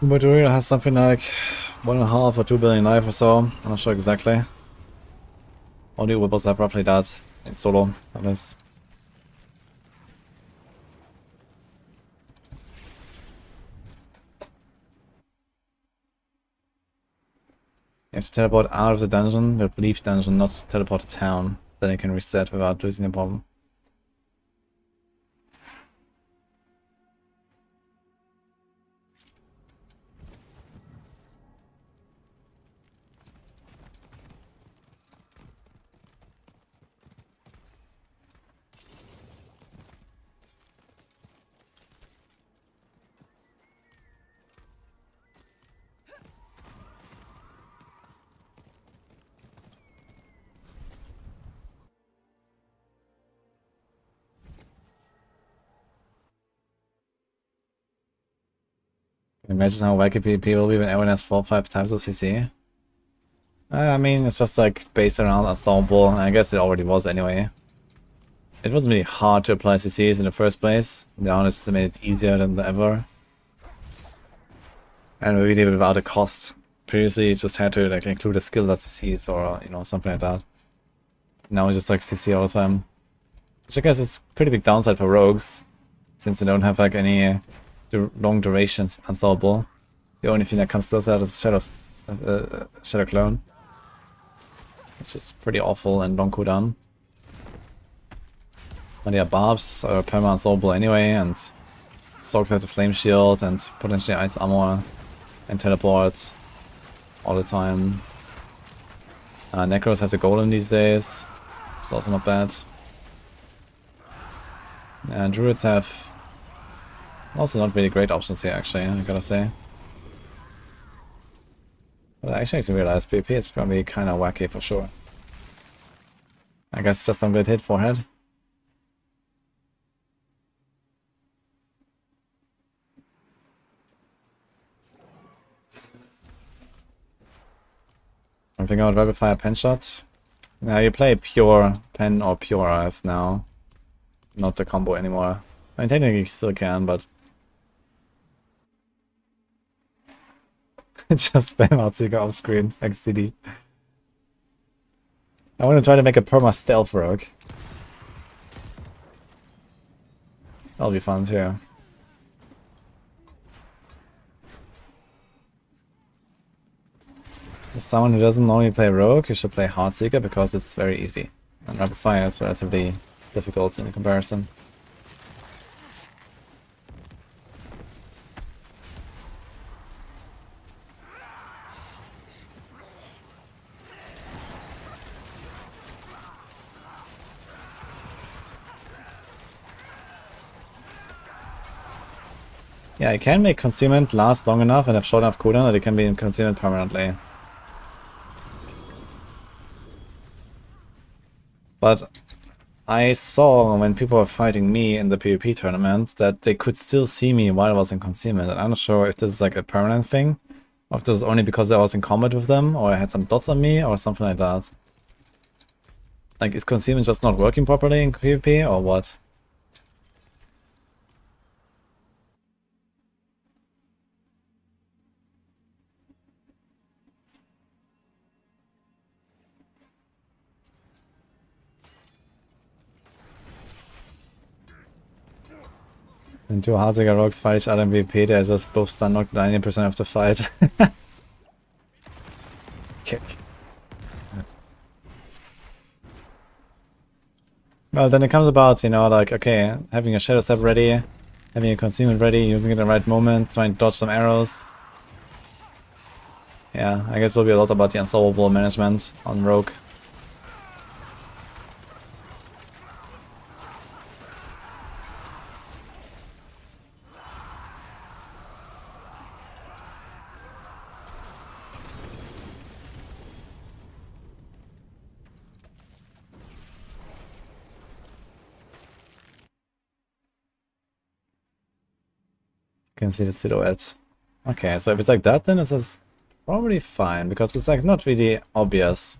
Barbarian has something like 1.5 or 2 billion life or so. I'm not sure exactly. All the Whipples have roughly that in solo, at least. You have to teleport out of the dungeon, but leave dungeon, not teleport to town. Then you can reset without losing the problem. Imagine how wacky PvP will be when everyone has 4 or 5 times of CC. I mean, it's just like based around unstoppable, and I guess it already was anyway. it wasn't really hard to apply CCs in the first place. Now it's just made it easier than ever. And we did it without a cost. Previously, you just had to like include a skill that CCs or, you know, something like that. Now we just like CC all the time. Which I guess is pretty big downside for rogues, since they don't have like any long durations unstoppable. The only thing that comes close to that is Shadow Clone, which is pretty awful and long cooldown. But yeah, Barbs are perma unstoppable anyway, and Sorc has a flame shield and potentially ice armor and teleport all the time. Necros have the golem these days, it's also not bad. And Druids have also not really great options here, actually, I gotta say. But I actually realized PvP is probably kind of wacky for sure. I guess just some good hit forehead. I'm thinking about Rapid Fire Pen Shot. Now you play pure Pen or pure RF now. Not the combo anymore. I mean, technically you still can, but... just spam Heartseeker off screen, XCD. I want to try to make a perma stealth rogue. That'll be fun too. If someone who doesn't normally play rogue, you should play Heartseeker because it's very easy. And Rapid Fire is relatively difficult in comparison. Yeah, I can make concealment last long enough and have short enough cooldown that it can be in concealment permanently. But I saw when people were fighting me in the PvP tournament that they could still see me while I was in concealment, and I'm not sure if this is like a permanent thing, or if this is only because I was in combat with them, or I had some dots on me, or something like that. Like, is concealment just not working properly in PvP, or what? When two Heartseeker rogues fight each other in PvP, they just both stun knocked 90% of the fight. Kick. Well, then it comes about, you know, like, okay, having a Shadow Step ready, having a Concealment ready, using it in the right moment, trying to dodge some arrows. Yeah, I guess it'll be a lot about the unstoppable management on Rogue. Can see the silhouette. Okay, so if it's like that, then this is probably fine, because it's like not really obvious.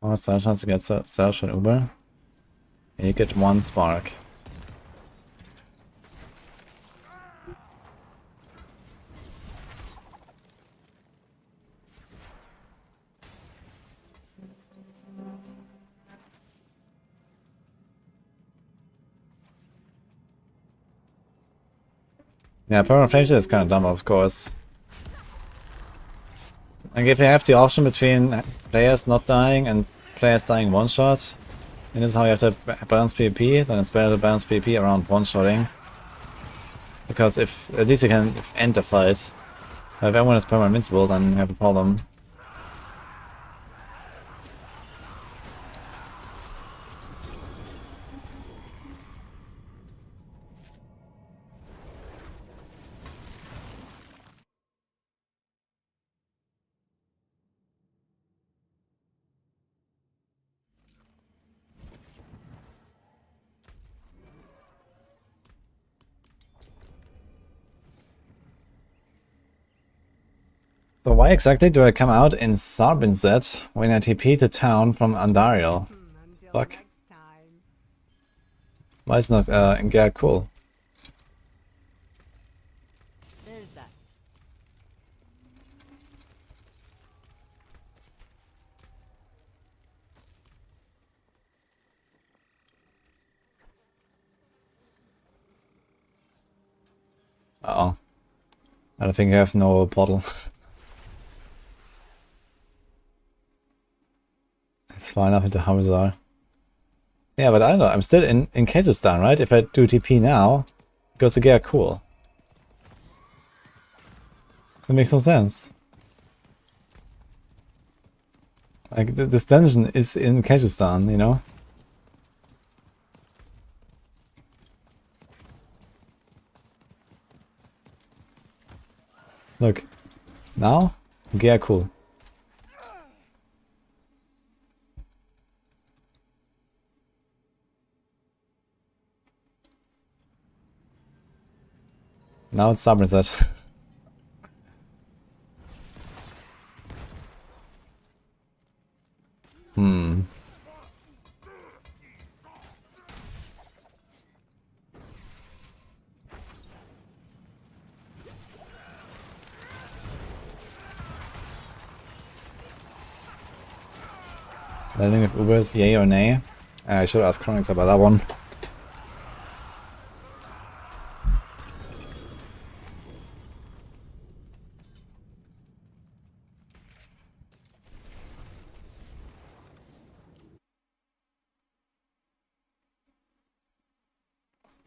How much chance to get Self from Uber? You get 1 spark. Yeah, permanent flame shield is kind of dumb, of course. Like, if you have the option between players not dying and players dying one-shot, and this is how you have to balance PvP, then it's better to balance PvP around one-shotting. Because if, at least you can end the fight. If everyone is permanent invincible, then you have a problem. So why exactly do I come out in Sarbinzet when I TP to town from Andariel? Fuck. Why is not Enquiries cool? There's that. Uh-oh. I don't think I have no portal. It's far enough into Hamzar. Yeah, but I don't know. I'm still in Kyrgyzstan, right? If I do TP now, it goes to get cool. That makes no sense. Like, this dungeon is in Kyrgyzstan, you know? Look. Now, get cool. Now it's Somerset. Hmm. Landing of Ubers, yay or nay? I should ask Chronix about that one.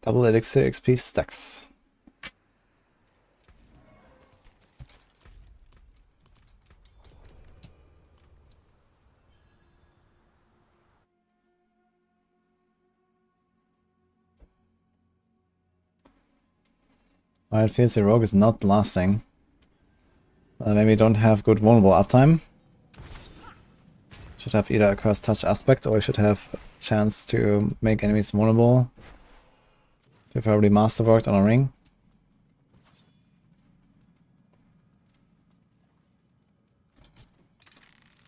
Double elixir XP stacks. Alright, feels the rogue is not blasting. Maybe don't have good vulnerable uptime. Should have either a curse touch aspect or I should have a chance to make enemies vulnerable. Preferably masterworked on a ring.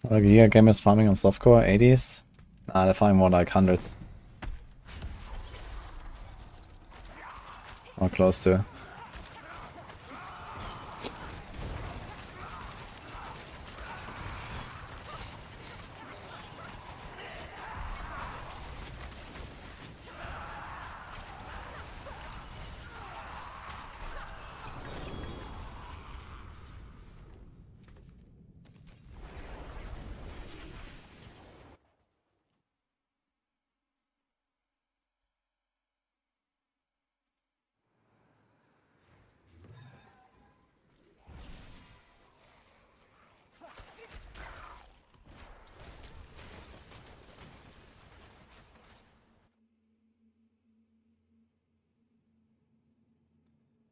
Like here gamers farming on softcore 80s. Nah, they're farming more like hundreds. Or close to.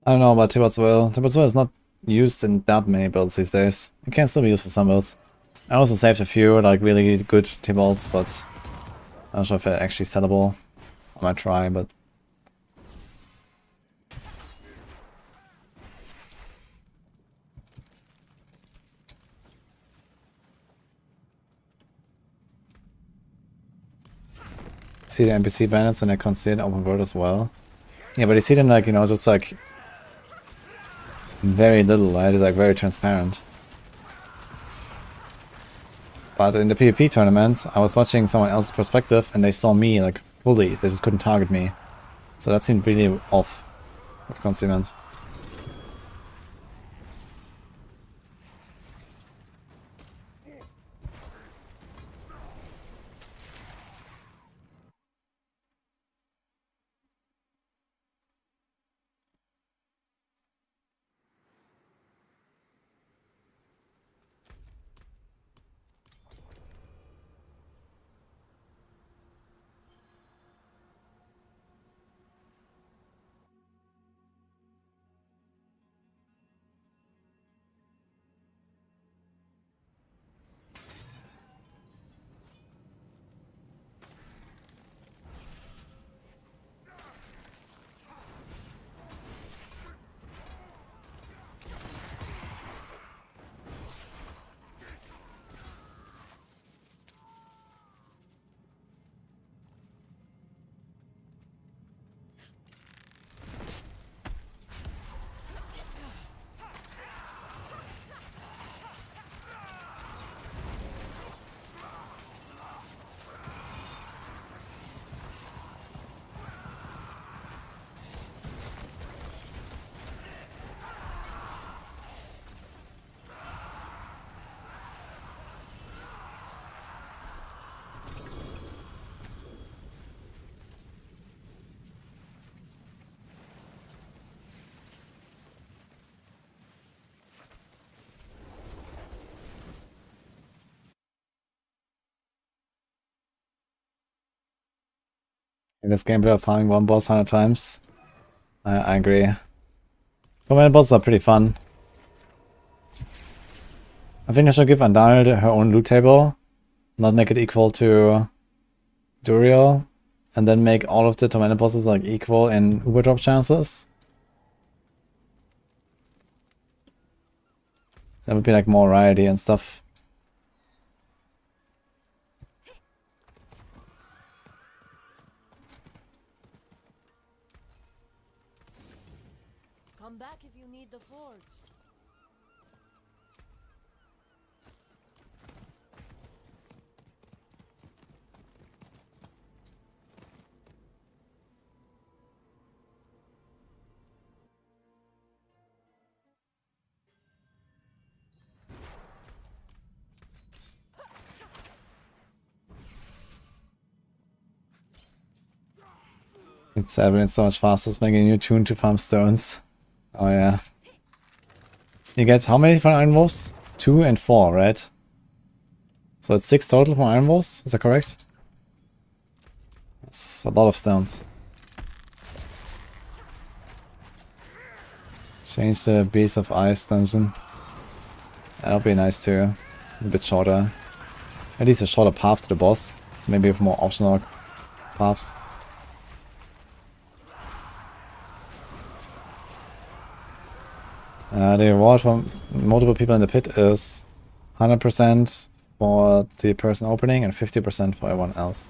I don't know about Tibbet's Will. Tibbet's Will is not used in that many builds these days. It can still be used for some builds. I also saved a few like really good T-bolts, but I'm not sure if they're actually sellable. I might try, but see the NPC bandits and I can see it in open world as well. Yeah, but you see them like, you know, just like very little, right? It's like very transparent. But in the PvP tournament, I was watching someone else's perspective and they saw me like fully. They just couldn't target me. So that seemed really off with concealment. In this gameplay of farming one boss 100 times. I agree. Tormented bosses are pretty fun. I think I should give Andariel her own loot table. Not make it equal to Duriel. And then make all of the Tormented bosses like equal in Uber drop chances. That would be like more variety and stuff. Come back if you need the forge. It's 7, it's so much faster. It's making a new tune to farm stones. Oh yeah. You get how many from Iron Wolves? 2 and 4, right? So it's 6 total from Iron Wolves, is that correct? That's a lot of stones. Change the Beast of Ice dungeon. That'll be nice too. A bit shorter. At least a shorter path to the boss. Maybe with more optional paths. The reward from multiple people in the pit is 100% for the person opening and 50% for everyone else.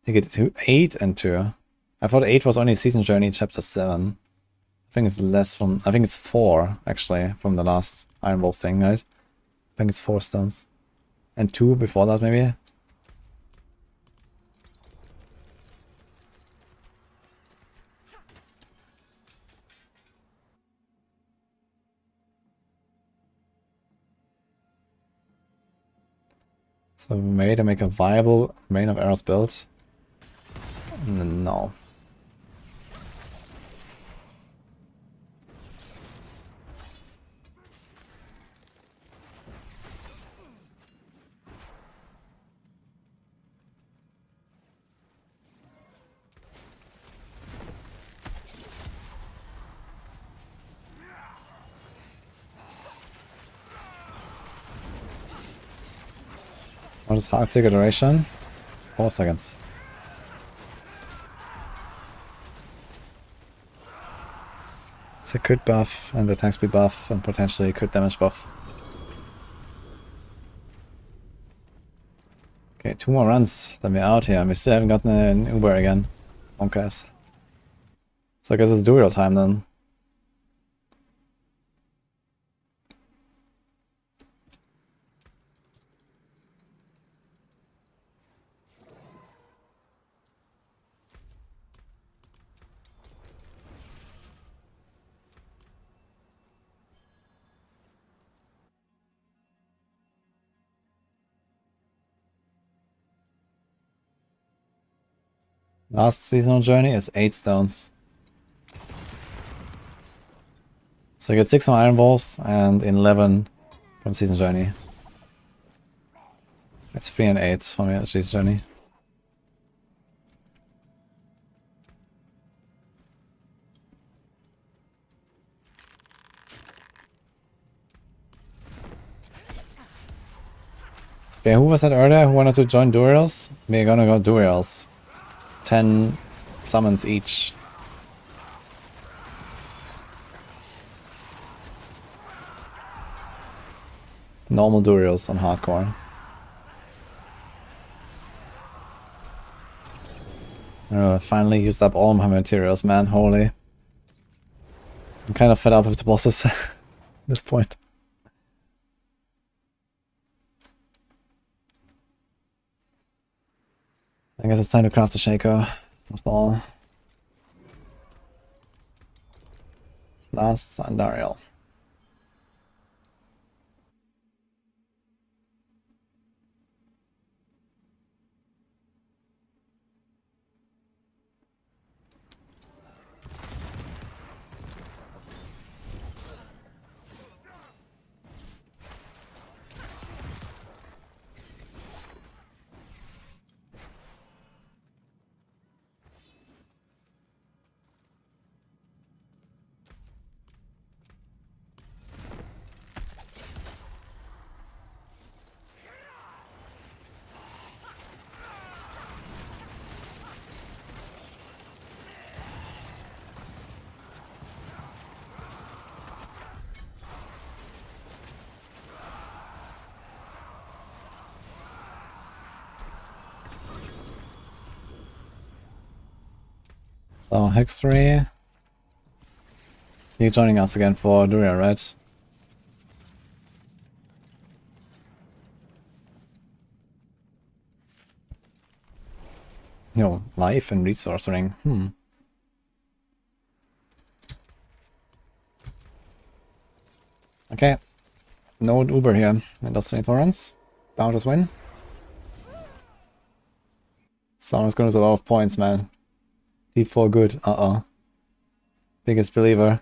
You get 8 and 2. I thought 8 was only Season Journey chapter 7. I think it's less from... I think it's 4 actually from the last Iron Wolf thing, right? I think it's 4 stones. And 2 before that maybe? So maybe to make a viable Rain of Arrows build? No. What is hard secret duration? 4 seconds. It's a crit buff and attack speed buff and potentially crit damage buff. Okay, 2 more runs, then we're out here. We still haven't gotten an Uber again. Bonkers. So I guess it's Duriel time then. Last seasonal journey is 8 stones. So you get 6 from Iron Wolves and 11 from season journey. That's 3 and 8 from your season journey. Okay, who was that earlier who wanted to join Duriels? We're gonna go Duriels. 10 summons each. Normal Duriels on hardcore. Finally used up all my materials, man. Holy. I'm kind of fed up with the bosses at this point. I guess it's time to craft a Shako, after all. Last Andariel. So, Hex 3. You're joining us again for Duria, right? Yo, life and resourcing. Okay. No Uber here. And that's 24 runs. Down just win. Someone's gonna do a lot of points, man. D4 good. Biggest believer.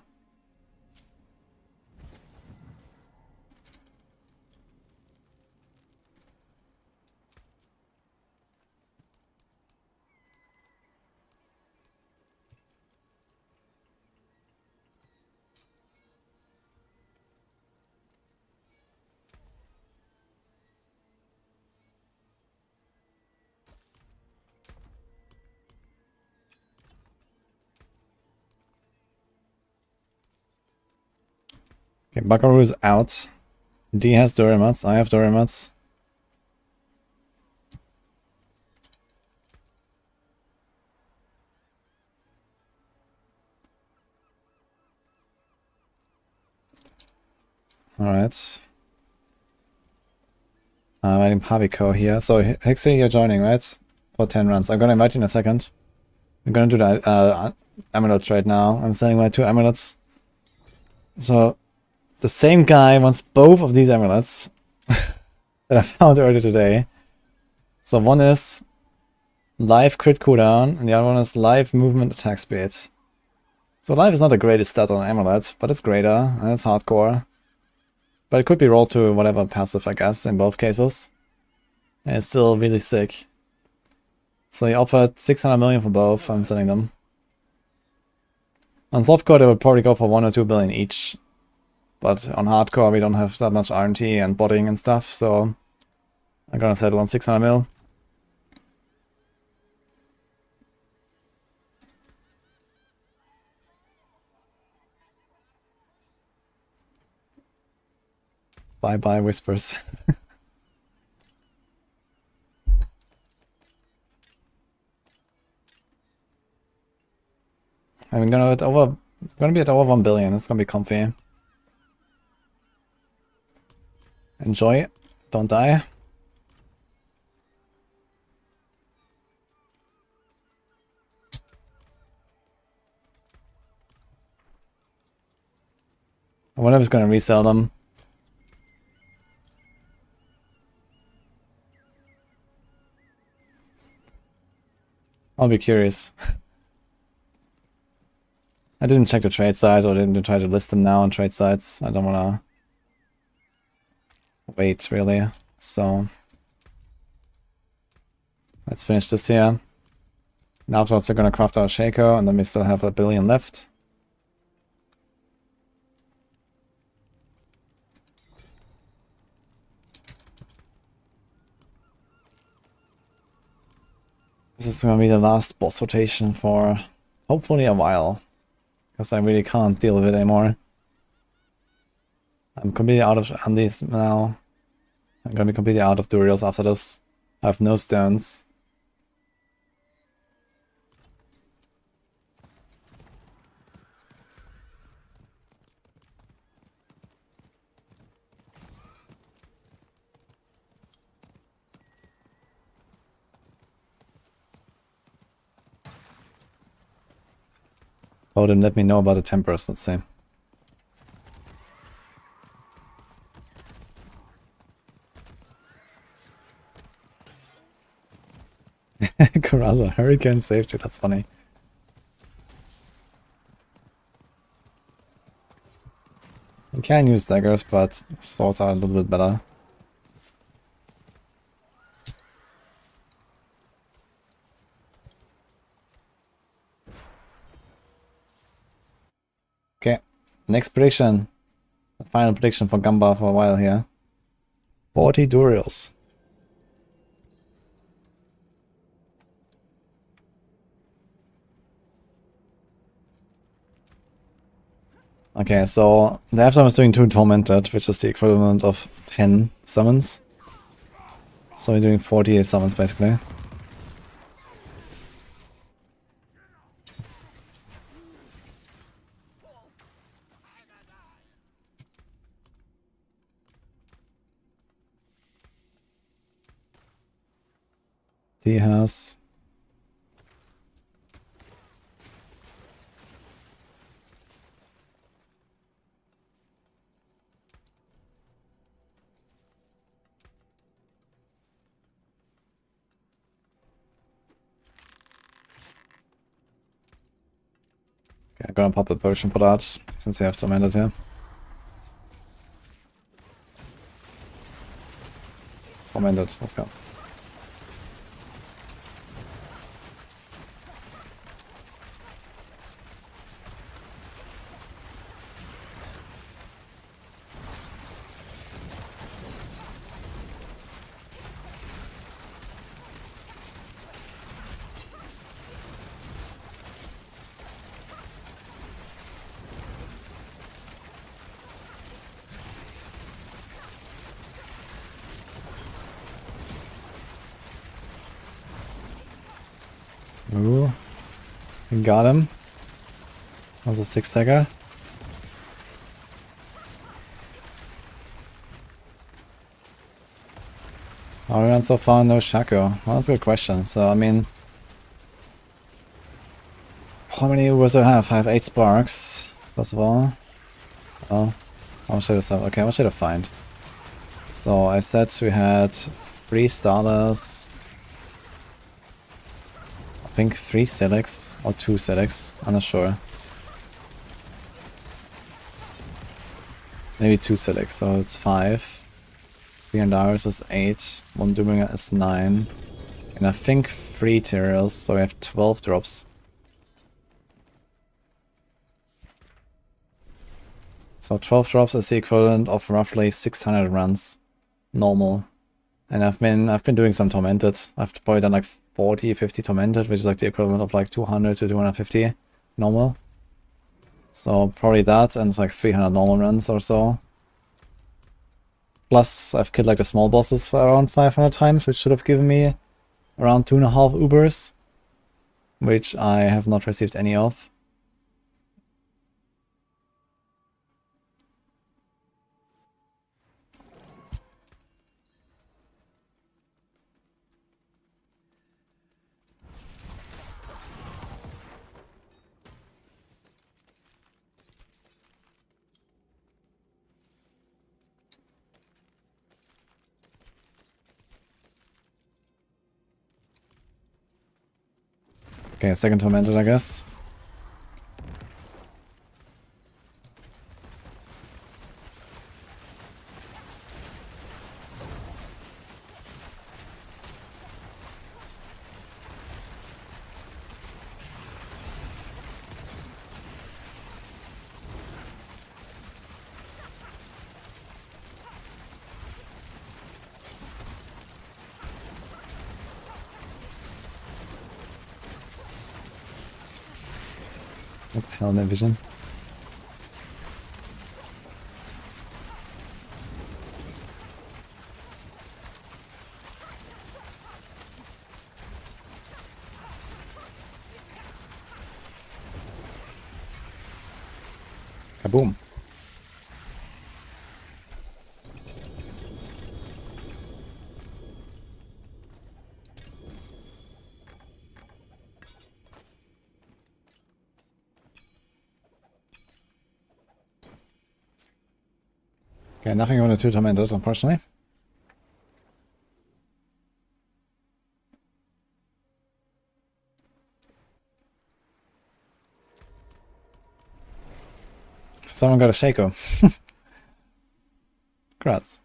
Okay, Buckaroo is out. D has Durimats, I have Durimats. Alright. I'm adding Paviko here. So, Hexy, you're joining, right? For 10 runs. I'm gonna invite you in a second. I'm gonna do the amulet trade now. I'm selling my 2 amulets. So, the same guy wants both of these amulets that I found earlier today. So one is live crit cooldown, and the other one is live movement attack speed. So life is not the greatest stat on an amulet, but it's greater, and it's hardcore. But it could be rolled to whatever passive, I guess, in both cases. And it's still really sick. So he offered 600 million for both, I'm selling them. On softcore they would probably go for 1 or 2 billion each. But on hardcore we don't have that much RNT and botting and stuff, so I'm gonna settle on 600 mil. Bye bye whispers. I'm gonna be at over 1 billion, it's gonna be comfy. Enjoy, don't die. I wonder if it's gonna resell them. I'll be curious. I didn't check the trade site or didn't try to list them now on trade sites. I don't wanna wait really, so let's finish this here. And afterwards we're gonna craft our Shako, and then we still have 1 billion left. This is gonna be the last boss rotation for hopefully a while, because I really can't deal with it anymore. I'm completely out of Andes now. I'm gonna be completely out of Duriels after this. I have no stones. Oh, then let me know about the tempers, let's see. Karaza, Hurricane saved you, that's funny. You can use daggers, but swords are a little bit better. Okay, next prediction. The final prediction for Gamba for a while here. 40 Duriels. Okay, so the after is doing 2 Tormented, which is the equivalent of 10 summons. So we're doing 40 summons basically. he has. Okay, I'm gonna pop a potion for that, since we have Tormented here. Tormented, let's go. Ooh, we got him. That was a 6 stagger. How we run so far? No Shako. Well, that's a good question. So, I mean, how many Ubers do I have? I have 8 sparks, first of all. Oh, how much should I have? Okay, what should I find? So, I said we had 3 starters. I think 3 Celics or 2 Celics. I'm not sure. Maybe 2 Celics, so it's 5. 3 Andaris is 8. 1 Doombringer is 9. And I think 3 Tyraels, so we have 12 drops. So 12 drops is the equivalent of roughly 600 runs. Normal. And I've been doing some Tormented. I've probably done like 40, 50 Tormented, which is like the equivalent of like 200 to 250 normal. So probably that, and it's like 300 normal runs or so. Plus, I've killed like the small bosses for around 500 times, which should have given me around 2.5 Ubers, which I have not received any of. Okay, second Tormented, I guess. What the hell, that vision? Kaboom. Okay, nothing on the 2 Tormented, unfortunately. Someone got a Shako. Congrats.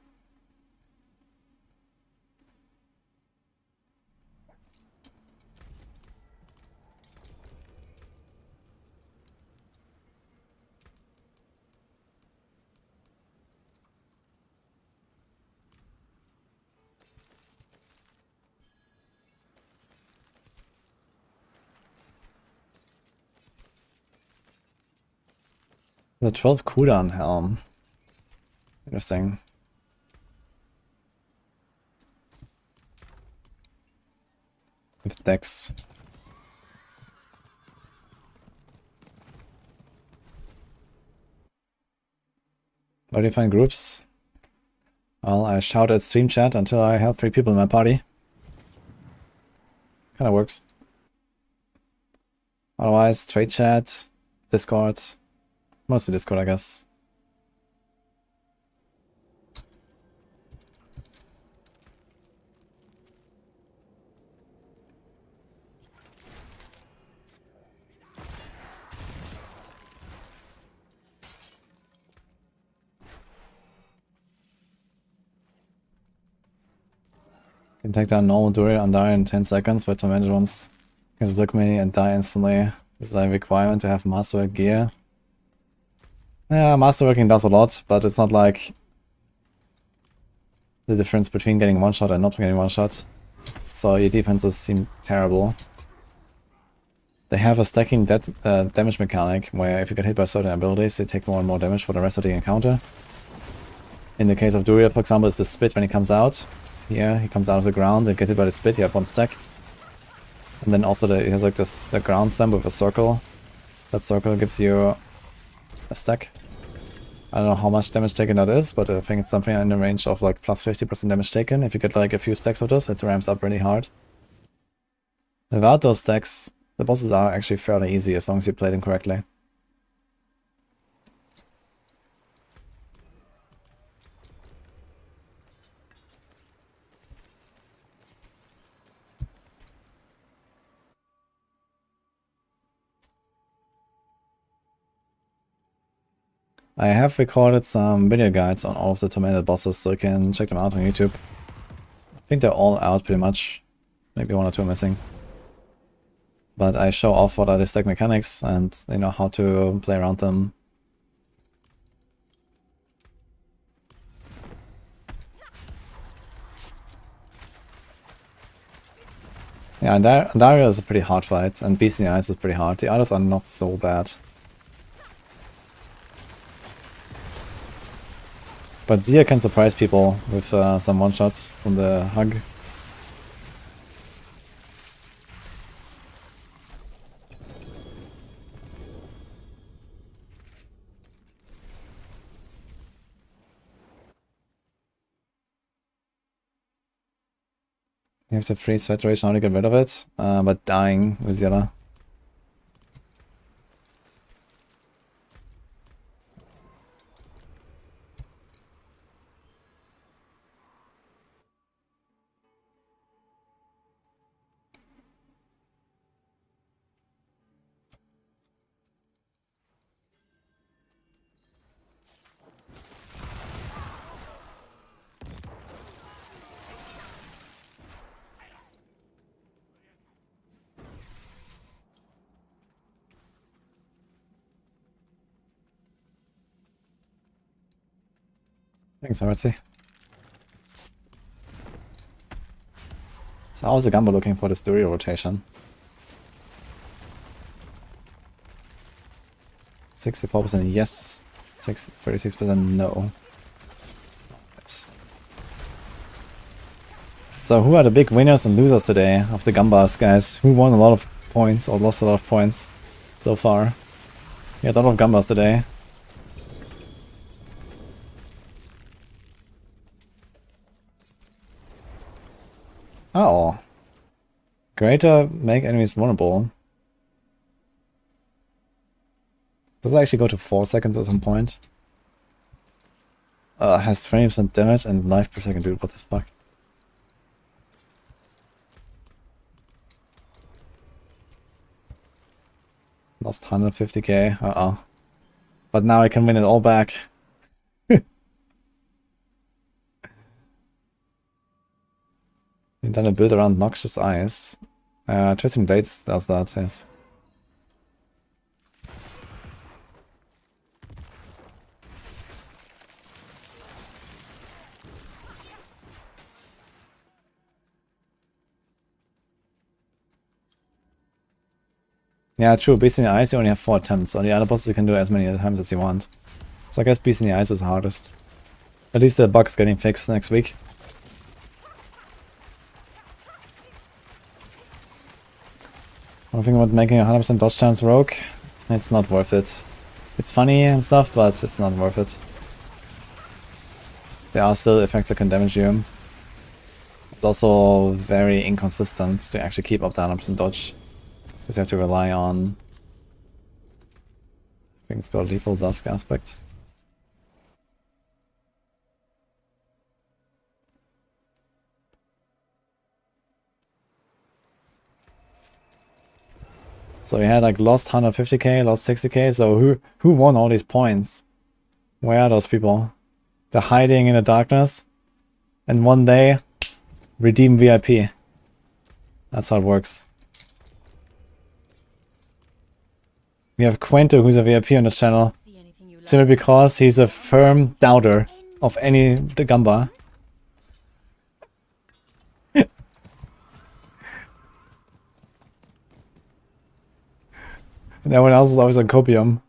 The 12 cooldown helm. Interesting. With Dex. Where do you find groups? Well, I shout at stream chat until I have 3 people in my party. Kinda works. Otherwise, trade chat, Discord. Mostly Discord, I guess. Can take down normal Druid and die in 10 seconds, but Tormented ones can just look me and die instantly. Is that a requirement to have Masterwork gear? Yeah, Masterworking does a lot, but it's not like the difference between getting one shot and not getting one shot. So your defenses seem terrible. They have a stacking damage mechanic where if you get hit by certain abilities, you take more and more damage for the rest of the encounter. In the case of Druid, for example, it's the spit when he comes out. Here, he comes out of the ground and get hit by the spit, you have 1 stack. And then also he has like the ground stamp with a circle. That circle gives you a stack. I don't know how much damage taken that is, but I think it's something in the range of like plus 50% damage taken. If you get like a few stacks of this, it ramps up really hard. Without those stacks, the bosses are actually fairly easy as long as you play them correctly. I have recorded some video guides on all of the Tormented bosses, so you can check them out on YouTube. I think they're all out pretty much. Maybe 1 or 2 missing. But I show off what are the stack mechanics and, you know, how to play around them. Yeah, and Daria is a pretty hard fight, and Beast in the Eyes is pretty hard. The others are not so bad. But Zia can surprise people with some one-shots from the hug. You have to freeze saturation how to get rid of it, but dying with Zilla. Thanks, Artsy. So how's the Gumbo looking for this Druid rotation? 64% yes, 36% no. So who are the big winners and losers today of the Gumbas, guys? Who won a lot of points or lost a lot of points so far? We had a lot of Gumbas today. Oh. Greater make enemies vulnerable. Does it actually go to 4 seconds at some point? Has 20% damage and life per second, dude, what the fuck? Lost 150k, uh-oh. But now I can win it all back. You've done a build around Noxious Eyes. Twisting Blades does that, yes. Yeah, true. Beast in the Eyes, you only have 4 attempts. On the other bosses, you can do as many times as you want. So I guess Beast in the Eyes is the hardest. At least the bug's getting fixed next week. I'm thinking about making a 100% dodge chance rogue. It's not worth it. It's funny and stuff, but it's not worth it. There are still effects that can damage you. It's also very inconsistent to actually keep up the 100% dodge. Because you have to rely on... I think it's called lethal dusk aspect. So we had like lost 150k, lost 60k, so who won all these points? Where are those people? They're hiding in the darkness. And one day, redeem VIP. That's how it works. We have Quento, who's a VIP on this channel. Simply because he's a firm doubter of any the Gamba. And everyone else is always on copium.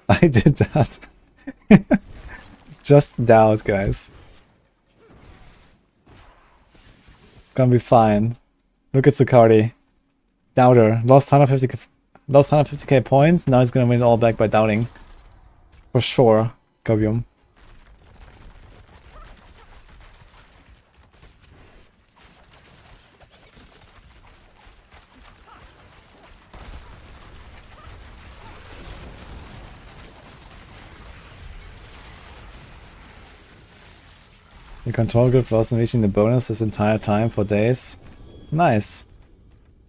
I did that. Just doubt, guys. It's gonna be fine. Look at Zucardi. Doubter. Lost 150k points. Now he's gonna win it all back by doubting. For sure. Copium. The control group wasn't reaching the bonus this entire time for days. Nice.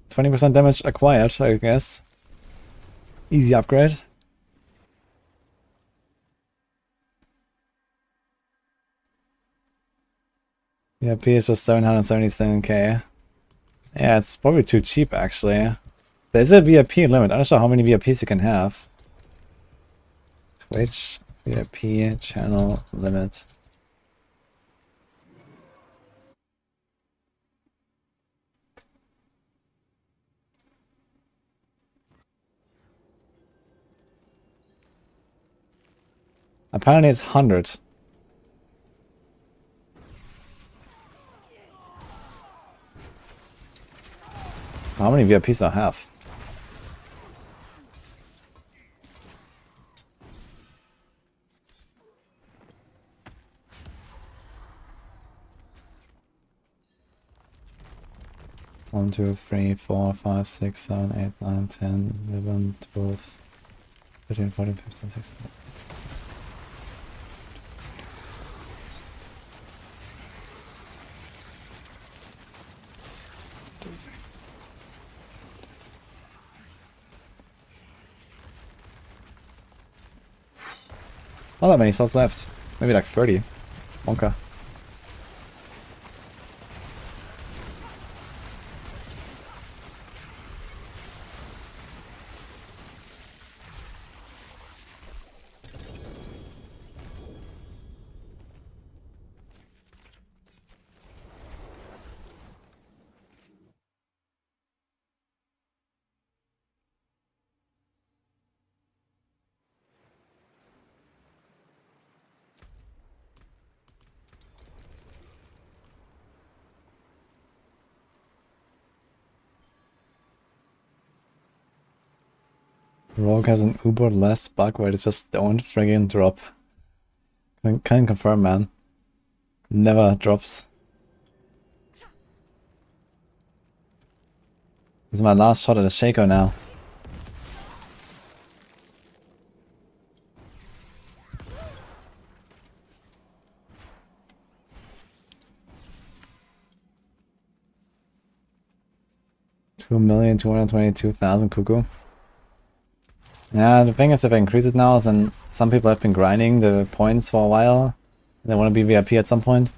20% damage acquired, I guess. Easy upgrade. Yeah, P is just 777k. Yeah, it's probably too cheap actually. There's a VIP limit. I'm not sure how many VIPs you can have. Twitch VIP channel limit. Apparently it's 100. So how many VIPs do I have? One, 2, 3, 4, 5, 6, 7, 8, 9, 10, 11, 12, 13, 14, 15, 16. Not that many slots left. Maybe like 30. Wonka. Rogue has an uber less bug where it just don't friggin' drop. Can confirm, man. Never drops. This is my last shot at a Shako now. $2,222,000 cuckoo. Yeah, the thing is, if I increase it now, then some people have been grinding the points for a while. They want to be VIP at some point.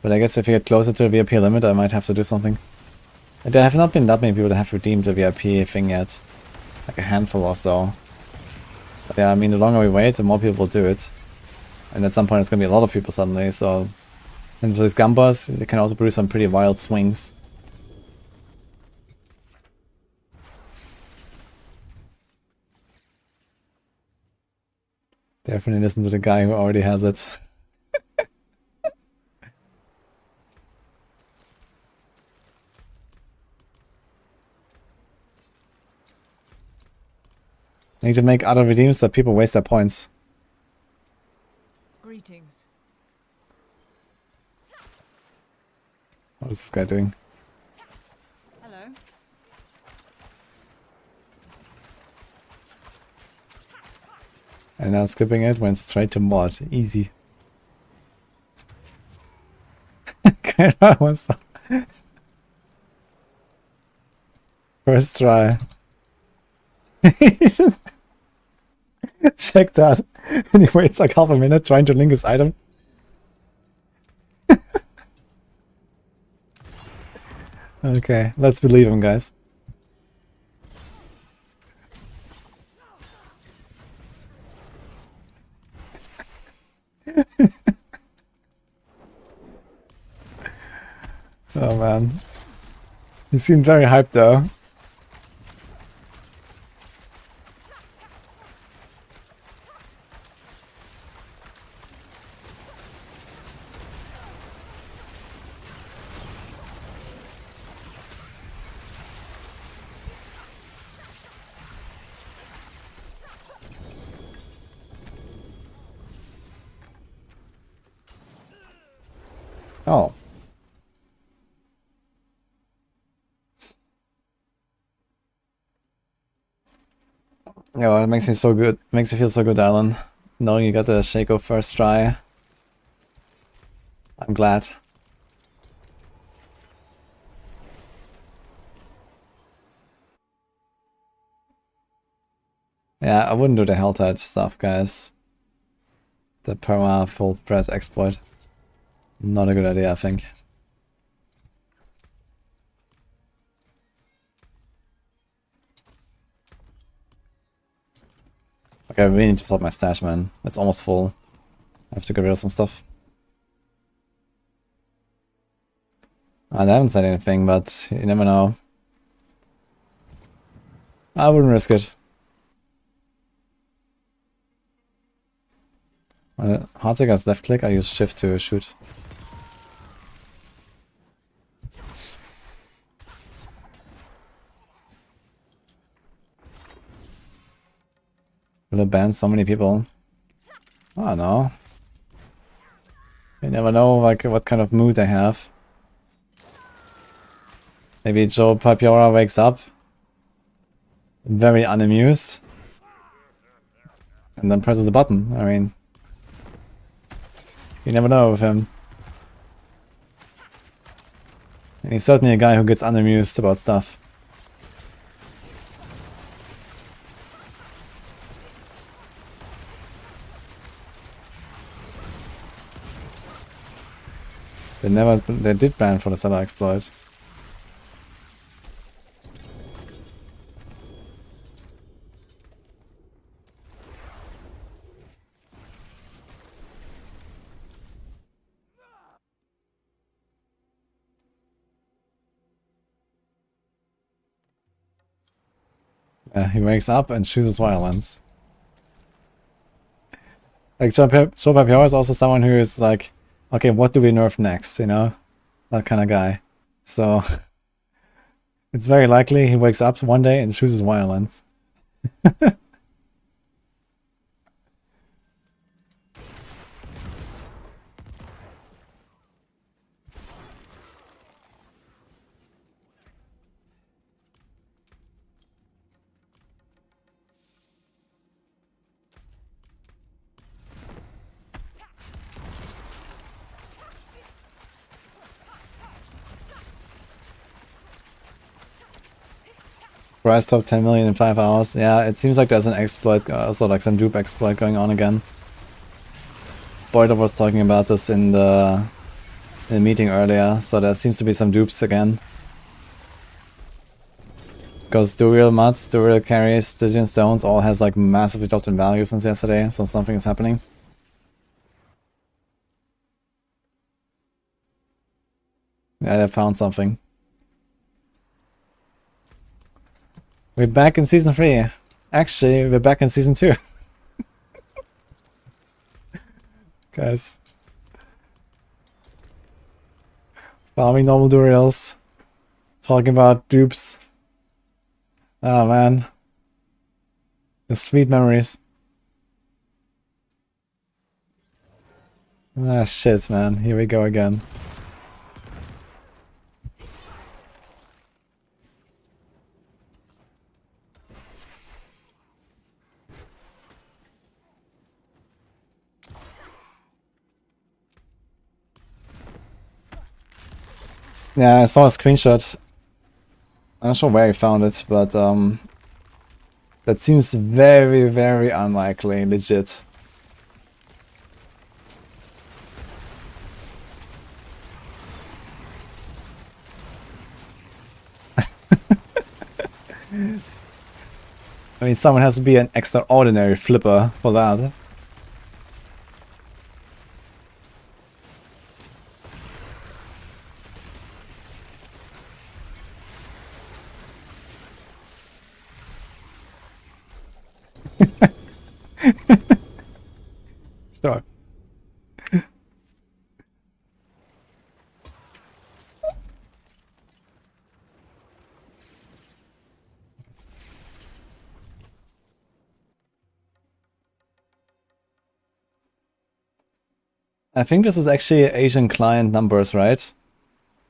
But I guess if you get closer to the VIP limit, I might have to do something. There have not been that many people that have redeemed the VIP thing yet. Like a handful or so. But yeah, I mean, the longer we wait, the more people will do it. And at some point it's going to be a lot of people suddenly, so... And for these Gambas, they can also produce some pretty wild swings. Definitely listen to the guy who already has it. I need to make other redeems that people waste their points. Greetings. What is this guy doing? Hello. And now skipping it went straight to mod. Easy. Kaira was first try. He just check that. And he waits like half a minute trying to link his item. Okay, let's believe him, guys. Oh man. He seemed very hyped though. Oh. Yeah, well, it makes me so good. Makes me feel so good, Alan. Knowing you got the Shako first try. I'm glad. Yeah, I wouldn't do the Helltide stuff, guys. The perma full threat exploit. Not a good idea, I think. Okay, I really need to sort my stash, man. It's almost full. I have to get rid of some stuff. I haven't said anything, but you never know. I wouldn't risk it. Hard as left click, I use shift to shoot. Will it ban so many people? I don't know. You never know like what kind of mood they have. Maybe Joe Papiora wakes up very unamused and then presses the button. I mean, you never know with him. And he's certainly a guy who gets unamused about stuff. They did ban for the seller exploit. Yeah, he wakes up and chooses violence. Like Joe Papiora is also someone who is like, okay, what do we nerf next, you know? That kind of guy. So, it's very likely he wakes up one day and chooses violence. Price top 10 million in 5 hours. Yeah, it seems like there's an exploit, also like some dupe exploit going on again. Boyder was talking about this in the meeting earlier, so there seems to be some dupes again. Because Duriel Mats, Duriel Carries, Stygian Stones all has like massively dropped in value since yesterday, so something is happening. Yeah, they found something. We're back in Season 3. Actually, we're back in Season 2. Guys. Farming normal Duriels. Talking about dupes. Oh man. The sweet memories. Ah, shit, man. Here we go again. Yeah, I saw a screenshot. I'm not sure where he found it, but that seems very, very unlikely, legit. I mean, someone has to be an extraordinary flipper for that. Sure. I think this is actually Asian client numbers, right?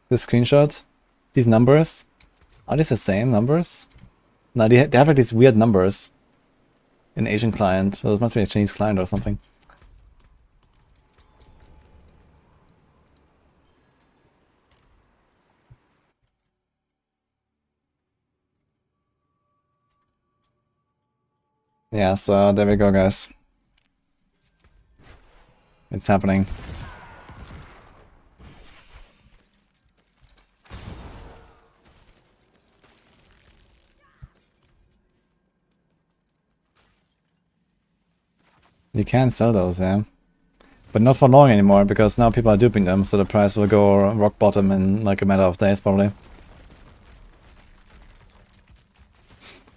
This screenshot? These numbers? Are these the same numbers? No, they have like these weird numbers in Asian client. So it must be a Chinese client or something. Yeah, so there we go, guys. It's happening. You can sell those, yeah. But not for long anymore, because now people are duping them, so the price will go rock bottom in like a matter of days, probably.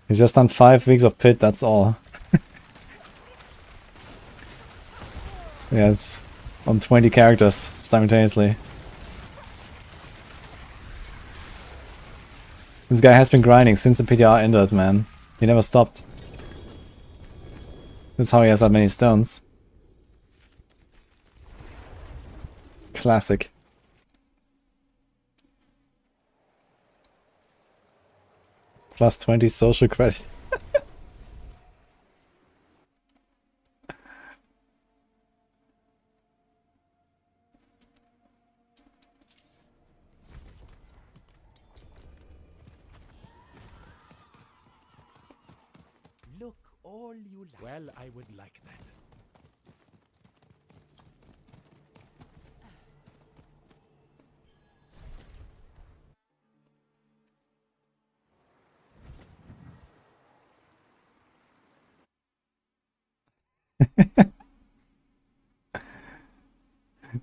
He's just done 5 weeks of pit, that's all. Yes, on 20 characters simultaneously. This guy has been grinding since the PTR ended, man. He never stopped. That's how he has that many stones. Classic. Plus 20 social credit. Look all you like. Well, I would like that.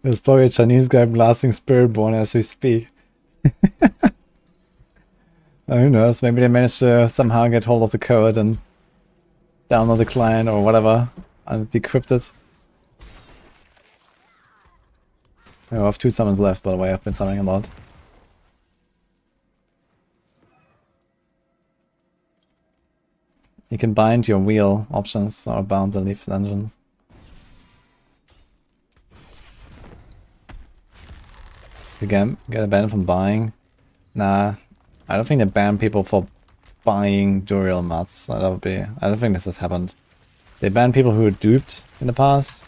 There's probably a Chinese guy blasting Spiritborn as we speak. Who knows, maybe they managed to somehow get hold of the code and download the client or whatever and decrypt it. I have 2 summons left, by the way. I've been summoning a lot. You can bind your wheel options or bound the leaf dungeons. You can get a ban from buying. Nah, I don't think they ban people for buying Duriel mods. That would be. I don't think this has happened. They ban people who were duped in the past,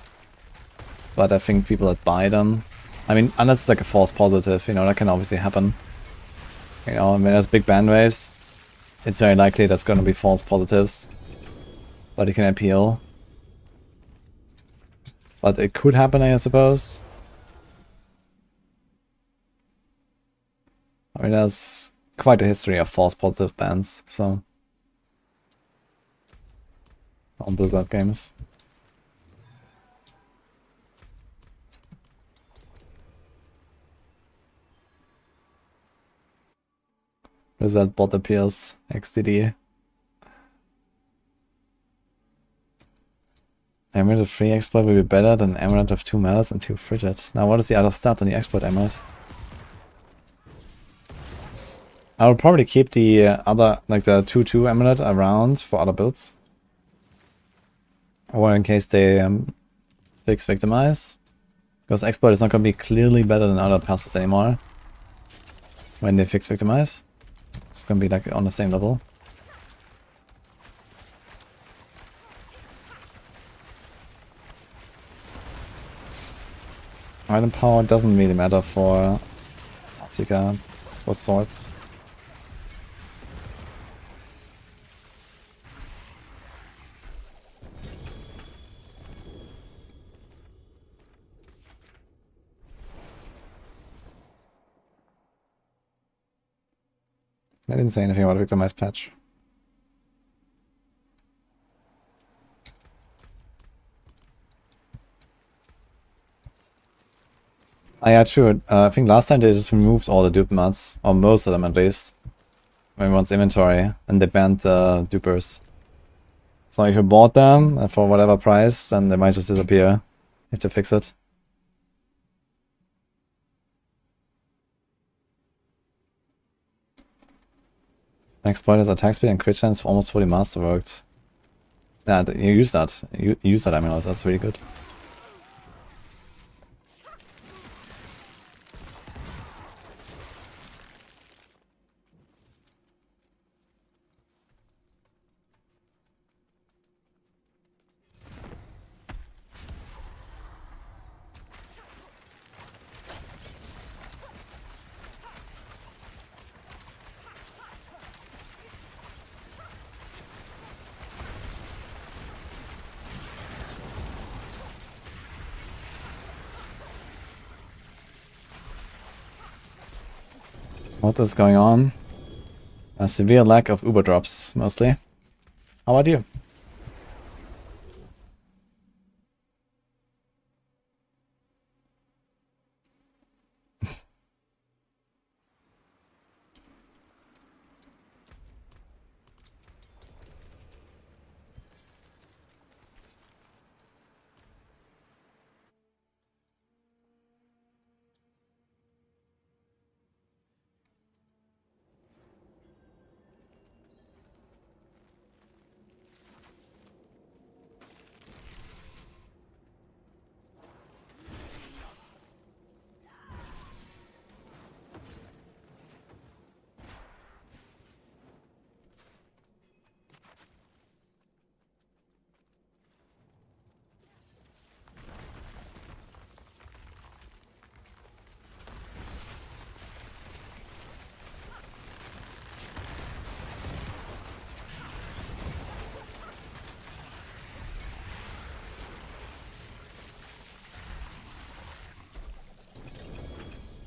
but I think people that buy them. I mean, unless it's like a false positive, you know, that can obviously happen. You know, when there's big ban waves, it's very likely that's going to be false positives, but you can appeal. But it could happen, I suppose. I mean, there's quite a history of false positive bans, so on Blizzard games. Blizzard bot appeals, XDD. Amulet of 3 exploit will be better than Amulet of 2 malice and 2 frigid. Now what is the other stat on the exploit amulet? I will probably keep the other, like the 2/2 amulet around for other builds. Or in case they fix Victimize. Because Exploit is not going to be clearly better than other passes anymore. When they fix Victimize. It's going to be like on the same level. Item power doesn't really matter for Seeker, for swords. I didn't say anything about Victimized patch. Oh, yeah, true. I think last time they just removed all the dupe mods, or most of them at least, from everyone's inventory, and they banned dupers. So if you bought them for whatever price, then they might just disappear if they fix it. Exploiters attack speed and crit chance for almost fully masterworked. Yeah, you use that. You use that amulet, that's really good. What is going on? A severe lack of Uber drops, mostly. How about you?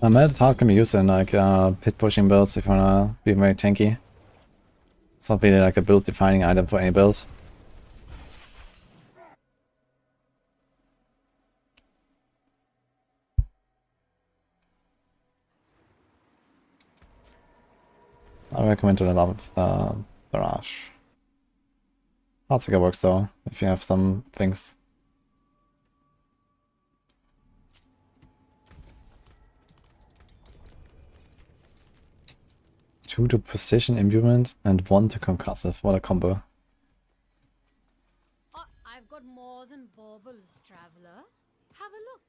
It's hard can be used in like pit pushing builds if you wanna be very tanky. It's not really like a build defining item for any build. I recommend to a lot of Barrage. Heartseeker works though, if you have some things. Two to precision imbuement and one to concussive. What a combo. Oh, I've got more than baubles, traveler. Have a look.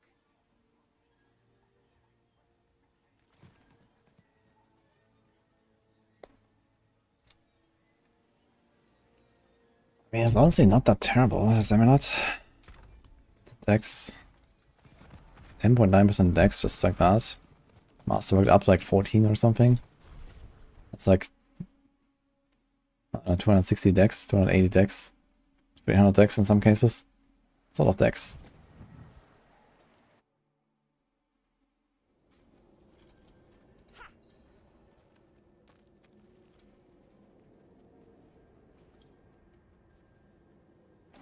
I mean, it's honestly not that terrible, is Amulet? Dex. 10.9% dex, just like that. Masterworked up to like 14 or something. It's like 260 dex, 280 dex, 300 dex in some cases. It's a lot of dex.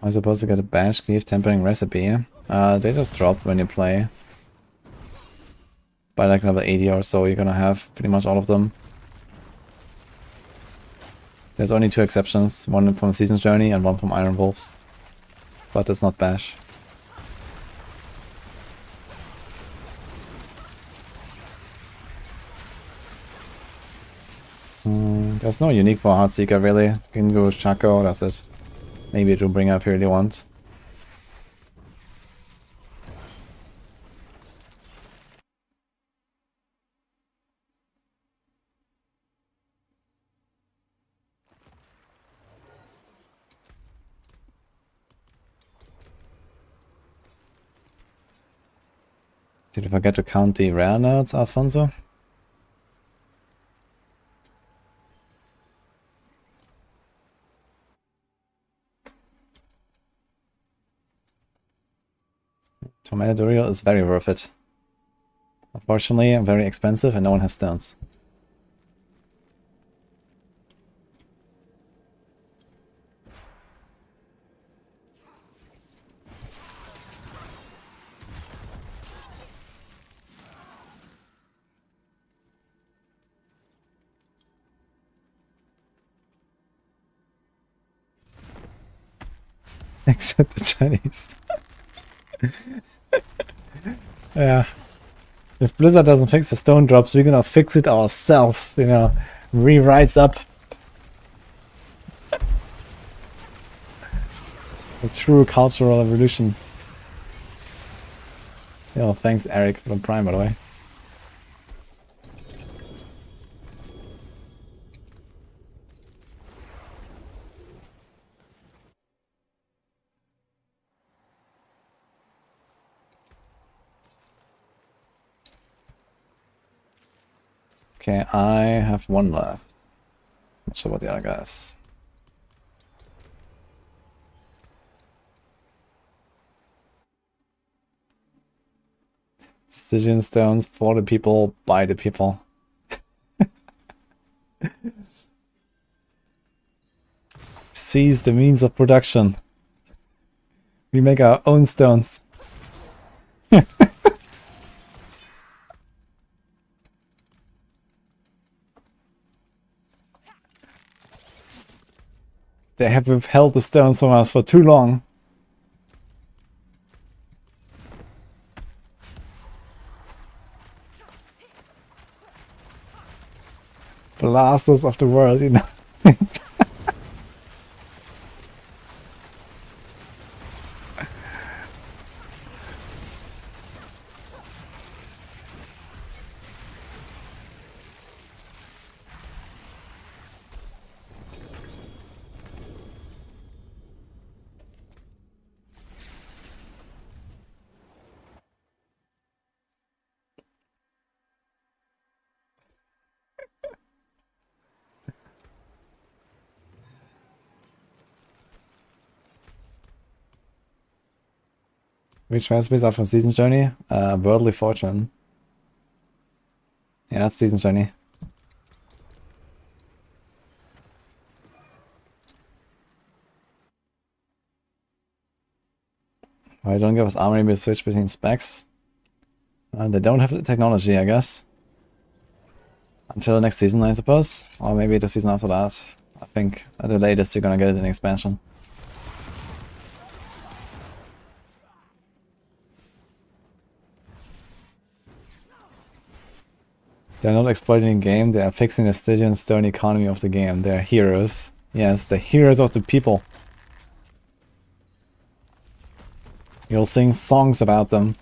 Am I supposed to get a bash, cleave, tempering recipe? They just drop when you play. By like level 80 or so, you're gonna have pretty much all of them. There's only two exceptions, one from Season's Journey and one from Iron Wolves. But it's not bash. There's no unique for Heartseeker really. You can go Shako, that's it. Maybe to bring up if you really want. Did you forget to count the rare nodes, Alfonso? Tormented is very worth it. Unfortunately, very expensive and no one has stones. Except the Chinese. Yeah. If Blizzard doesn't fix the stone drops, we're gonna fix it ourselves, you know. Re-rise up. A true cultural evolution. Yo, thanks Eric for the prime, by the way. Okay, I have one left. Not sure about the other guys. Stygian stones for the people, by the people. Seize the means of production. We make our own stones. They have withheld the stones from us for too long. Blasters of the world, you know. Which recipes are from Season's Journey? Worldly Fortune. Yeah, that's Season's Journey. Why don't give us armory to switch between specs? They don't have the technology, I guess. Until the next season, I suppose. Or maybe the season after that. I think at the latest you're gonna get it in expansion. They're not exploiting the game, they are fixing the Stygian stone economy of the game. They're heroes. Yes, the heroes of the people. You'll sing songs about them.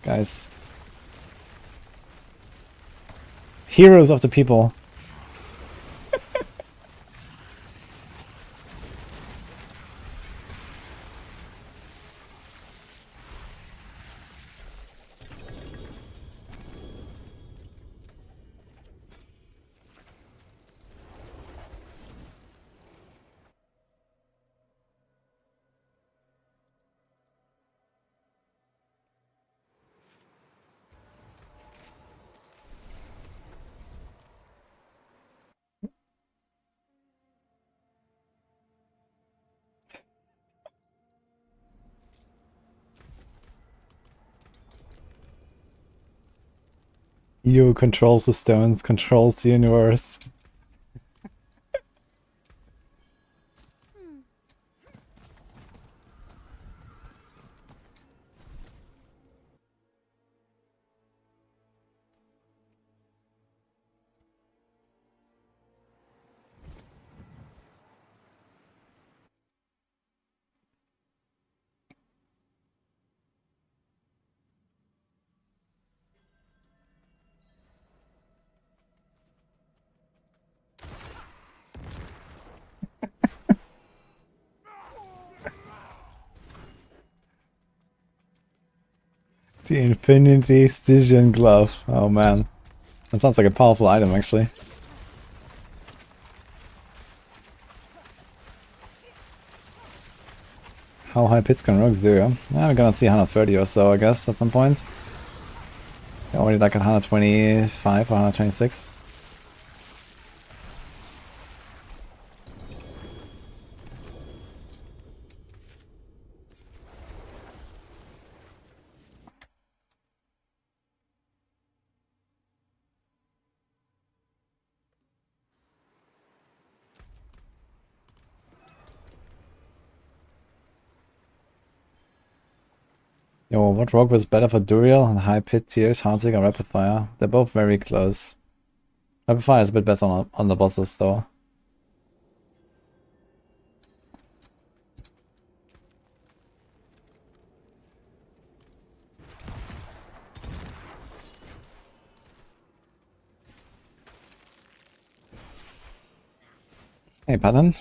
Guys. Heroes of the people. You controls the stones, controls the universe. The Infinity Stygian Glove. Oh man. That sounds like a powerful item actually. How high pits can rogues do? Yeah, we're gonna see 130 or so, I guess, at some point. They're already like at 125 or 126. Yo, what rogue was better for Duriel on high pit tiers, Haunting or Rapid Fire? They're both very close. Rapid Fire is a bit better on the bosses though. Hey, Pattern.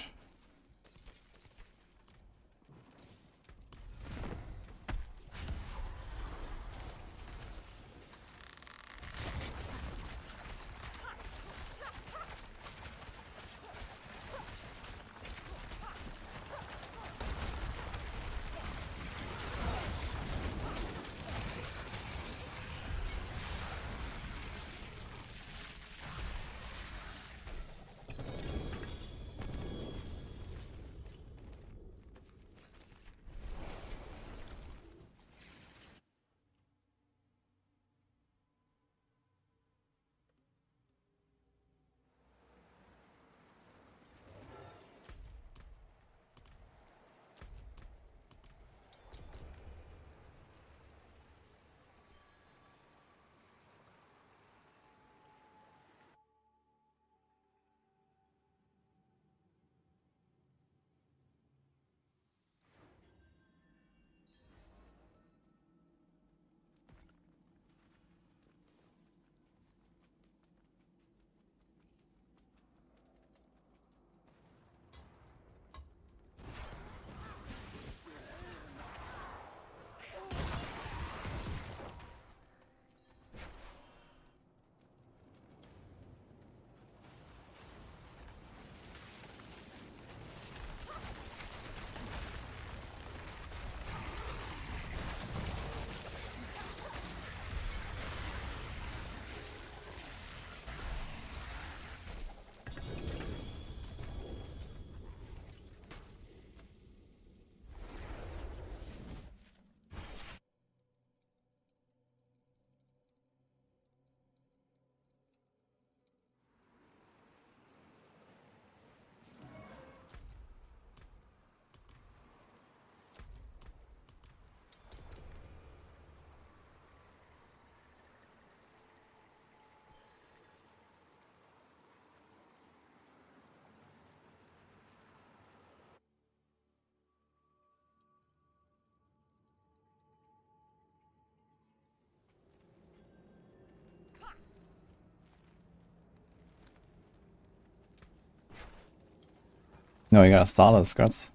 No, you gotta stall it, Scruts.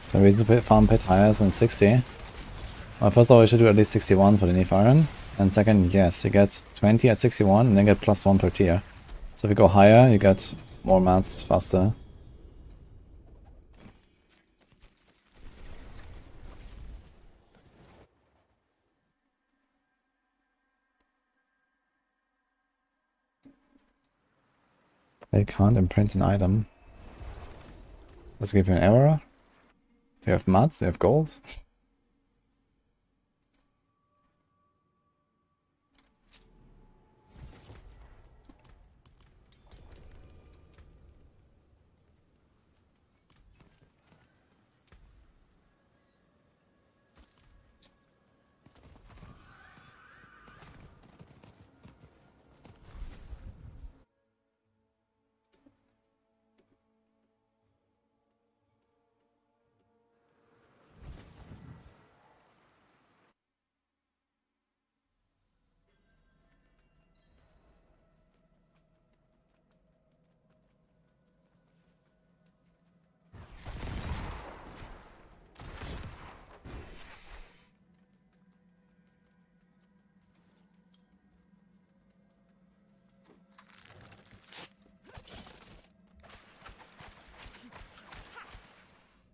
So reason to farm pit higher than 60. Well, first of all, you should do at least 61 for the Nephiron. And second, yes, you get 20 at 61 and then get +1 per tier. So if you go higher, you get more mats faster. They can't imprint an item. Does it give you an error? Do you have mats? Do you have gold?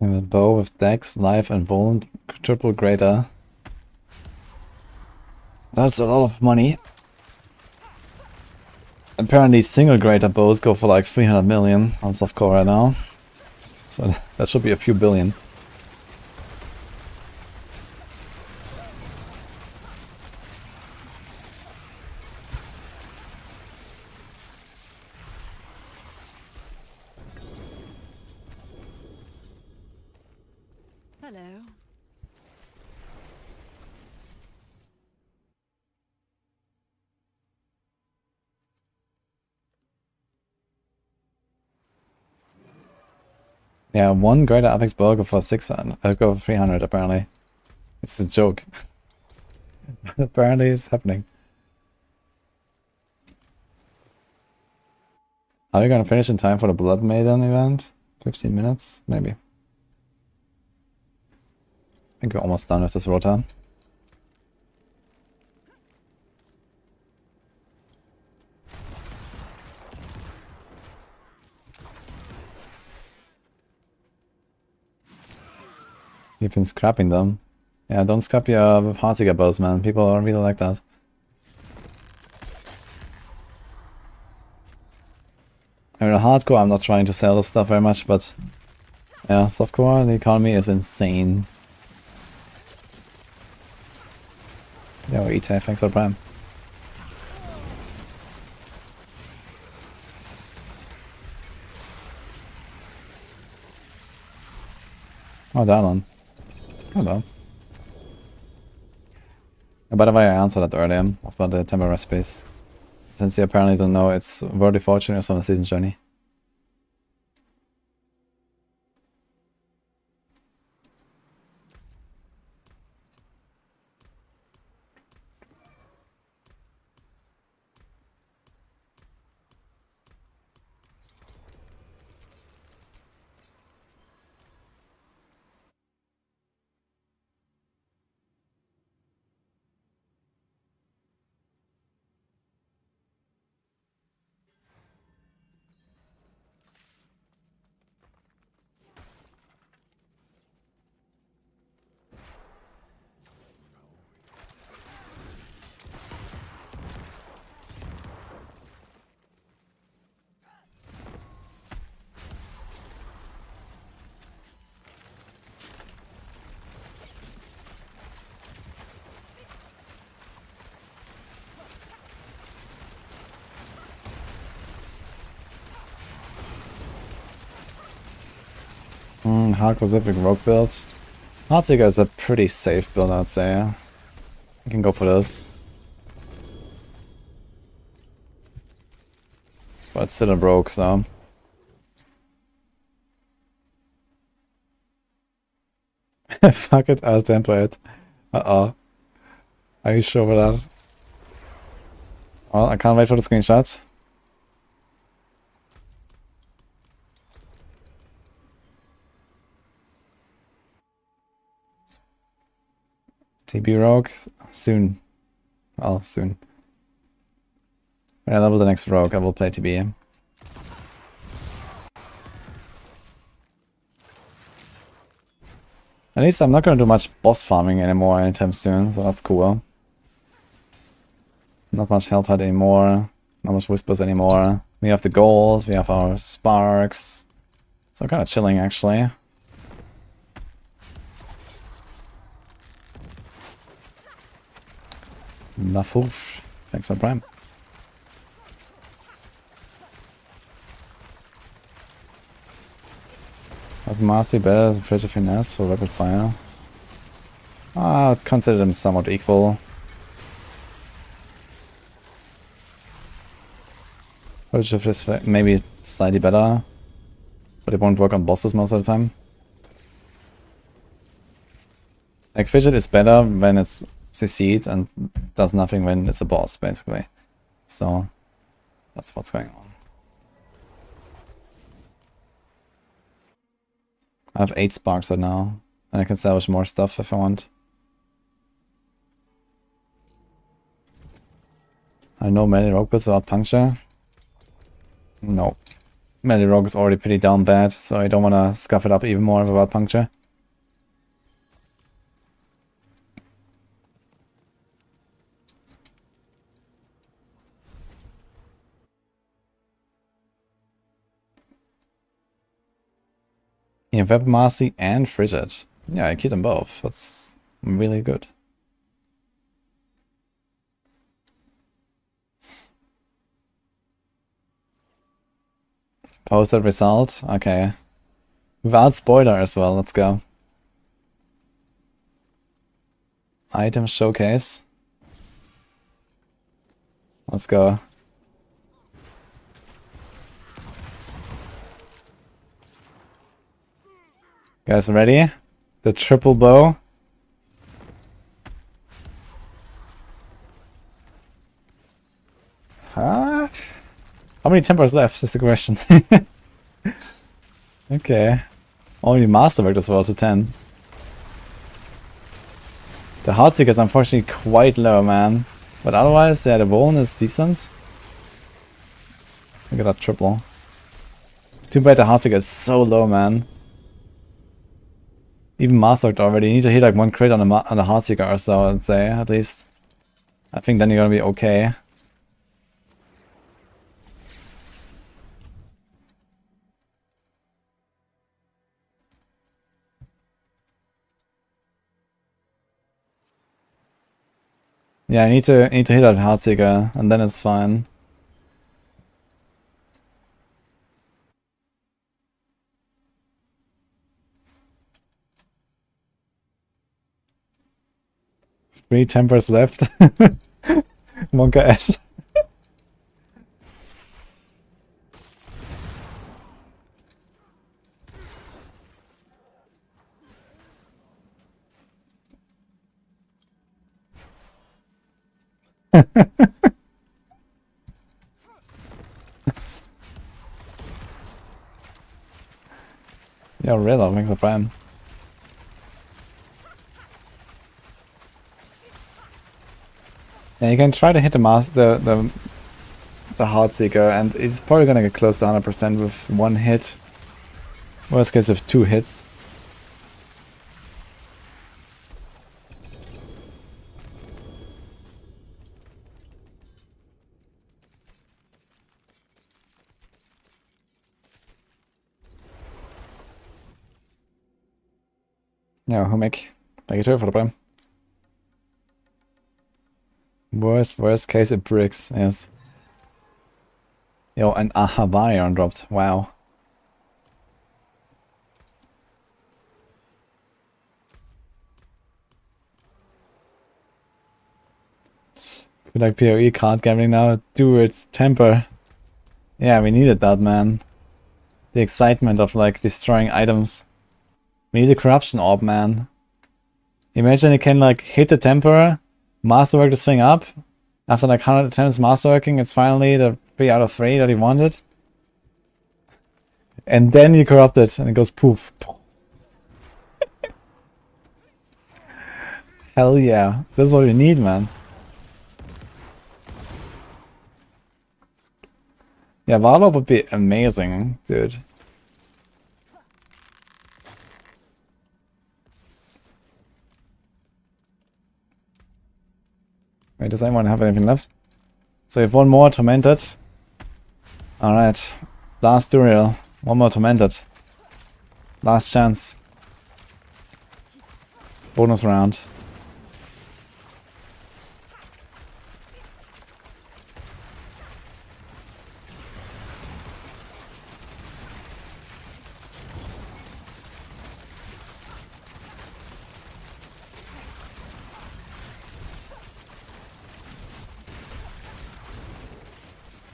I have a bow with dex, life, and bone, triple greater. That's a lot of money. Apparently single greater bows go for like 300 million on softcore right now. So that should be a few billion. Hello. Yeah, one greater apex bow go for 600, go for 300 apparently. It's a joke. Apparently it's happening. Are we gonna finish in time for the Blood Maiden event? 15 minutes? Maybe. I think we're almost done with this rota. You've been scrapping them. Yeah, don't scrap your Heartsiger bows, man. People don't really like that. I mean, hardcore, I'm not trying to sell this stuff very much, but yeah, softcore, the economy is insane. Yo, Ite, thanks for Prime. Oh, that one. Hello. By the way, I answered that earlier about the temporary recipes. Since you apparently don't know, it's Worldly Fortune is on a season journey. Hardcore specific rogue builds. Heartsiger is a pretty safe build, I'd say. I can go for this. But it's still a rogue, so. Fuck it, I'll temper it. Uh-oh. Are you sure about that? Well, I can't wait for the screenshots. TB Rogue? Soon. Well, soon. When I level the next Rogue, I will play TB. At least I'm not gonna do much boss farming anymore anytime soon, so that's cool. Not much Helltide anymore, not much Whispers anymore. We have the gold, we have our sparks. So kind of chilling actually. Lafouche, thanks for Prime. But Marcy better than Treasure Finesse or Rapid Fire? I'd consider them somewhat equal. Treasure is maybe slightly better, but it won't work on bosses most of the time. Like Fidget is better when it's CC'd and does nothing when it's a boss, basically. So that's what's going on. I have 8 sparks right now, and I can salvage more stuff if I want. I know many rogue builds without puncture. No. Melee Rogue is already pretty down bad, so I don't want to scuff it up even more without puncture. Yeah, Weapon Mastery and Frigid. Yeah, I keep them both. That's really good. Posted result. Okay. Without spoiler as well. Let's go. Item showcase. Let's go. Guys ready? The triple bow. Huh? How many tempers left is the question. Okay. Only Masterwork as well to 10. The Heartseeker is unfortunately quite low, man. But otherwise, yeah, the Bone is decent. Look at that triple. Too bad the Heartseeker is so low, man. Even Masterworked already. You need to hit like one crit on the Heartseeker or so, I'd say, at least. I think then you're gonna be okay. Yeah, I need to hit that Heartseeker, and then it's fine. Three tempers left. Monka S. Yeah, really, makes a prime. Yeah, you can try to hit the Heartseeker, and it's probably gonna get close to 100% with one hit. Worst case of 2 hits. Ja, hur mycket? Lägger tur för det. Worst case it bricks, yes. Yo, and a Barbarian dropped. Wow. Feel like PoE card gambling now. Do it, temper. Yeah, we needed that, man. The excitement of like destroying items. We need a corruption orb, man. Imagine you can like hit the temper, masterwork this thing up. After like 100 attempts masterworking, it's finally the 3 out of 3 that he wanted. And then you corrupt it and it goes poof. Hell yeah. This is what we need, man. Yeah, Warlock would be amazing, dude. Wait, does anyone have anything left? So we have one more Tormented. Alright. Last duel. One more Tormented. Last chance. Bonus round.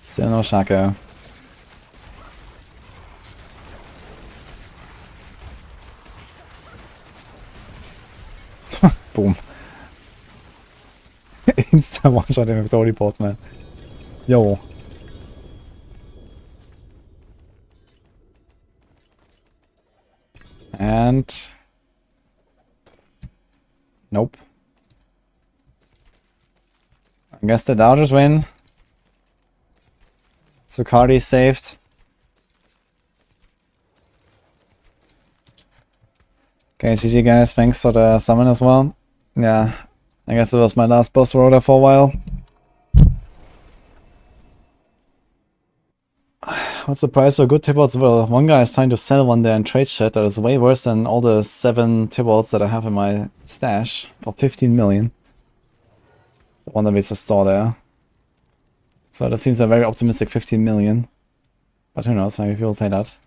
Still no Shako. Boom. Insta one-shot him with all reports, man. Yo. And... Nope. I guess the Doubters win. So Cardi saved. Okay, GG guys, thanks for the summon as well. Yeah, I guess it was my last boss roller for a while. What's the price for good Tibots? Well, one guy is trying to sell one there in trade chat that is way worse than all the 7 Tibots that I have in my stash for 15 million. The one that we just saw there. So that seems a very optimistic 15 million. But who knows, maybe people pay that.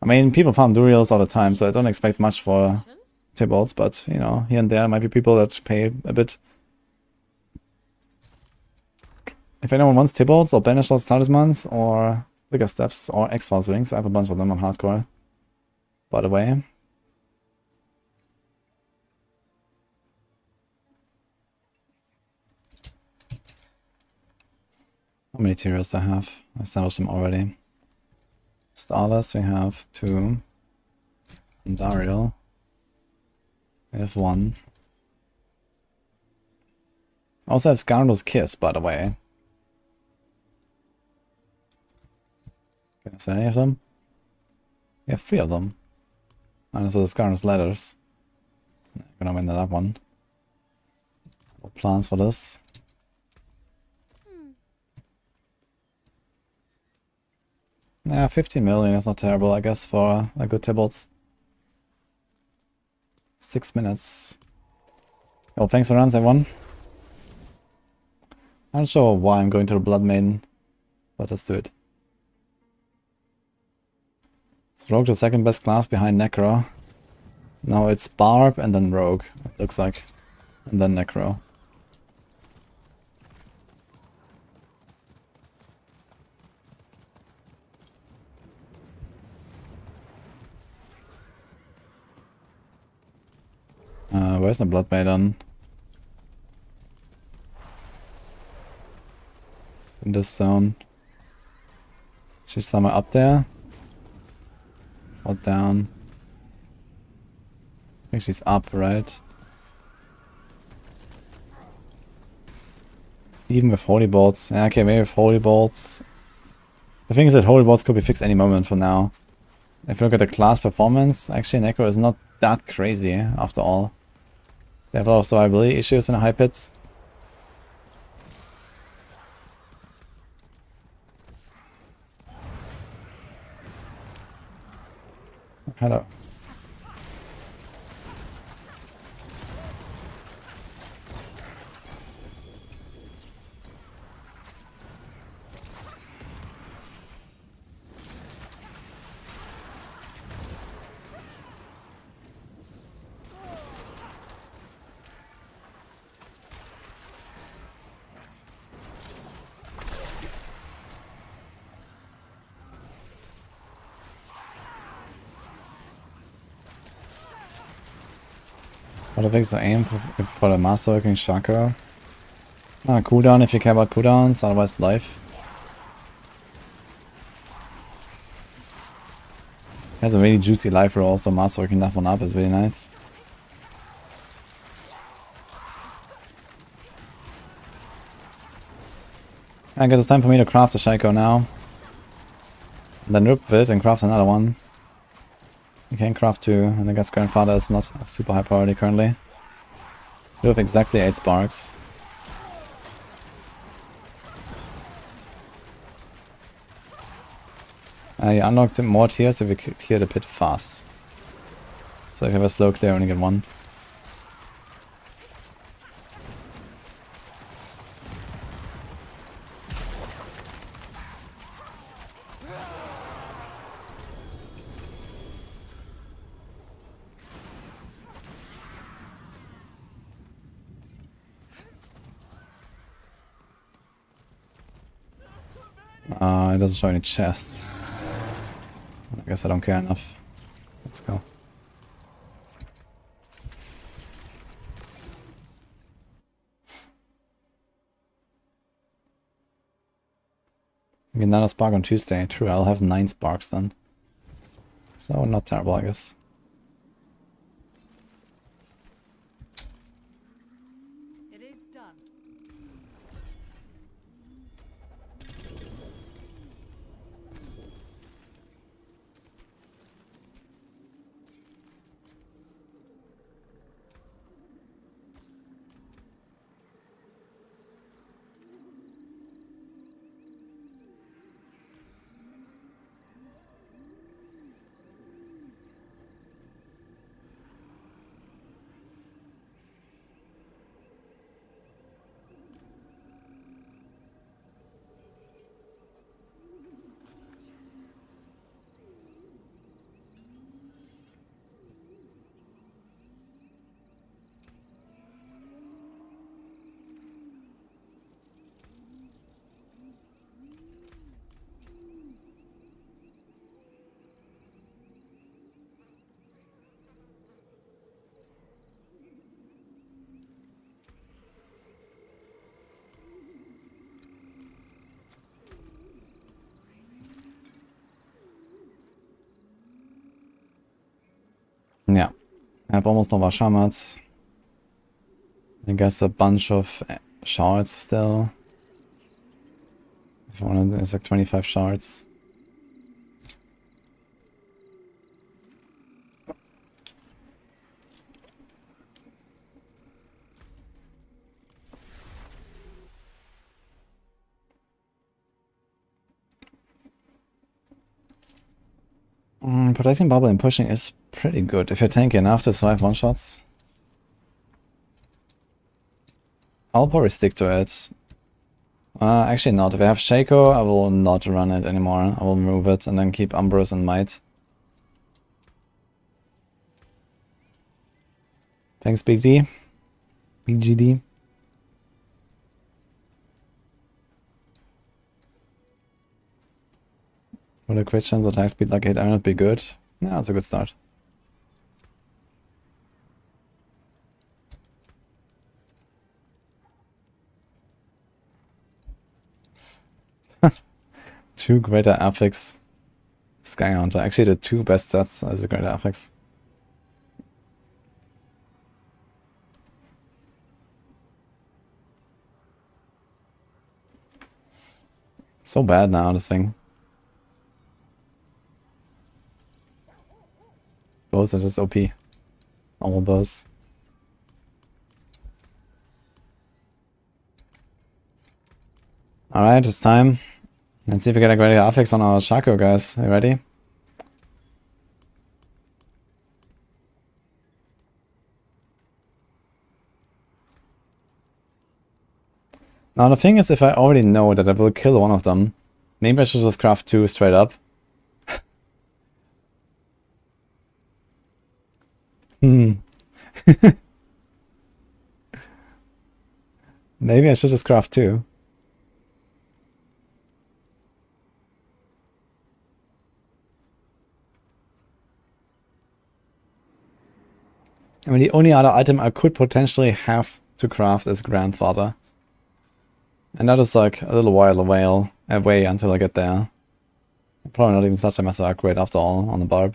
I mean, people farm Duriels all the time, so I don't expect much for Tibots, but, you know, here and there might be people that pay a bit. If anyone wants Tibots or Banish Lost Talismans or Bigger Steps or X-Force Wings, I have a bunch of them on hardcore, by the way. How many tiers do I have? I established them already. Starless, we have 2. And Dariel, we have 1. I also have Scoundrel's Kiss, by the way. Can I say any of them? We have 3 of them. And so the Scoundrel's Letters. I'm gonna win that one. No plans for this. Yeah, 15 million is not terrible, I guess, for a good Tibots. 6 minutes. Well, thanks for runs, everyone. I'm not sure why I'm going to the Blood Maiden, but let's do it. Is Rogue the second best class behind Necro? No, it's Barb and then Rogue, it looks like. And then Necro. Where's the Blood Maiden? In this zone. She's somewhere up there? Or down? I think she's up, right? Even with Holy Bolts. Yeah, okay, maybe with Holy Bolts. The thing is that Holy Bolts could be fixed any moment for now. If you look at the class performance, actually Necro is not that crazy after all. They have a lot of survivability issues in the high pits. Hello. What if it's the aim for the Masterworking Shako? Cooldown if you care about cooldowns, otherwise life. Has a really juicy life roll, so Masterworking that one up is really nice. I guess it's time for me to craft a Shako now. And then rip it and craft another one. You can craft 2, and I guess Grandfather is not a super high priority currently. We have exactly 8 sparks. You unlocked more tiers if you clear the pit fast. So if you have a slow clear, you only get 1. It doesn't show any chests. I guess I don't care enough. Let's go. Get another spark on Tuesday. True, I'll have 9 sparks then. So not terrible, I guess. It is done. I have almost no more shamans. I guess a bunch of shards still. If I want to, it's like 25 shards. Protecting bubble and pushing is pretty good if you're tanky enough to survive one-shots. I'll probably stick to it. Actually not. If I have Shako, I will not run it anymore. I will remove it and then keep Umbros and Might. Thanks, Big D. BGD. Would a crit chance attack speed like 8 not be good? Yeah, that's a good start. Two greater affix. Sky Hunter. Actually, the two best sets as a greater affix. So bad now, this thing. Bows are just OP. All bows. Alright, it's time. Let's see if we get a greater affix on our Shako, guys. Are you ready? Now the thing is, if I already know that I will kill one of them, maybe I should just craft 2 straight up. Maybe I should just craft 2. I mean, the only other item I could potentially have to craft is Grandfather. And that is like a little while away until I get there. Probably not even such a massive upgrade after all on the Barb.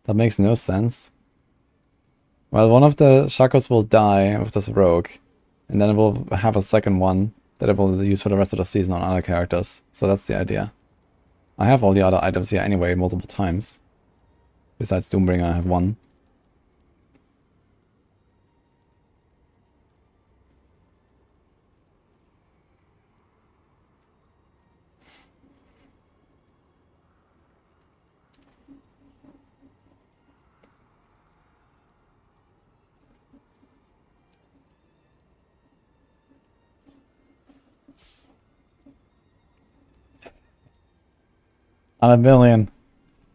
That makes no sense. Well, one of the Shakos will die with this Rogue. And then it will have a second one that it will use for the rest of the season on other characters. So that's the idea. I have all the other items here anyway multiple times. Besides Doombringer, I have one. On a million.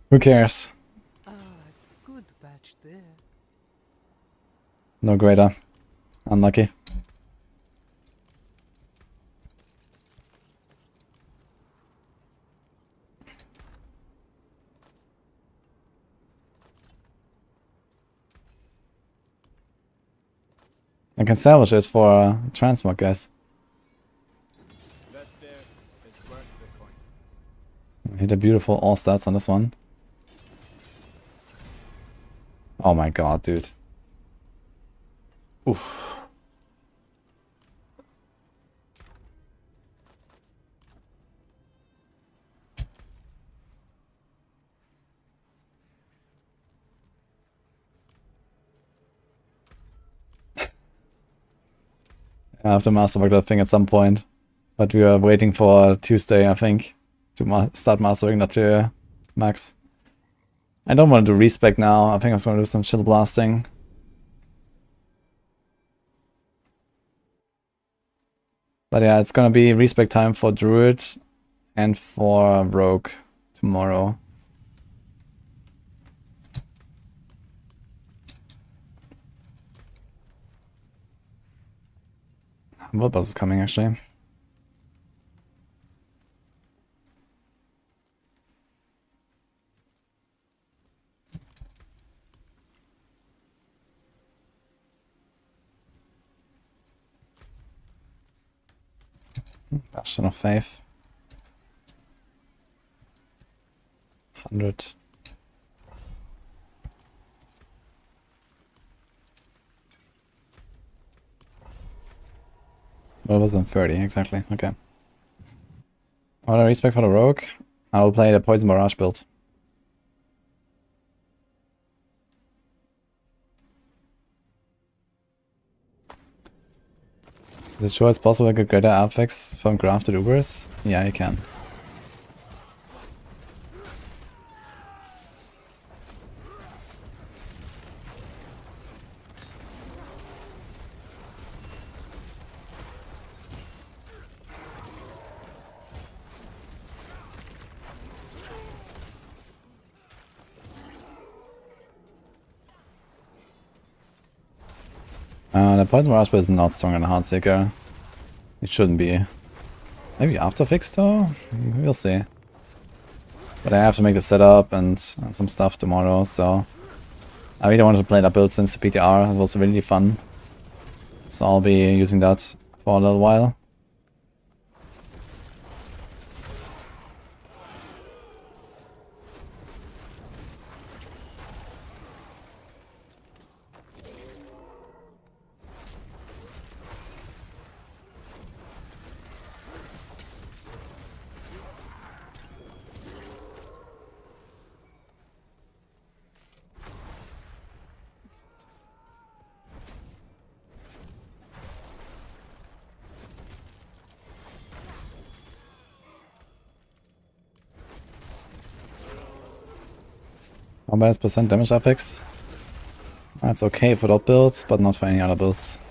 Who cares? Good batch there. No greater. Unlucky. I can salvage it for transmog, guys. That there is worth the coin. Hit a beautiful all stats on this one. Oh my god, dude. Oof. I have to masterwork that thing at some point. But we are waiting for Tuesday, I think, to start masterworking that to max. I don't want to do respec now. I think I was going to do some chill blasting. But yeah, it's going to be respec time for Druid and for Rogue tomorrow. What bus is coming actually? Bastion of Faith. 100. Well, it wasn't 30, exactly. Okay. What a respect for the Rogue. I will play the Poison Barrage build. Is it sure it's possible I could get affix from grafted Ubers? Yeah, you can. The Poison Barrage is not stronger than Heartseeker. It shouldn't be. Maybe afterfix though? We'll see. But I have to make the setup and some stuff tomorrow, so... I really wanted to play that build since the PTR. It was really fun. So I'll be using that for a little while. How about its percent damage affix? That's okay for that builds, but not for any other builds.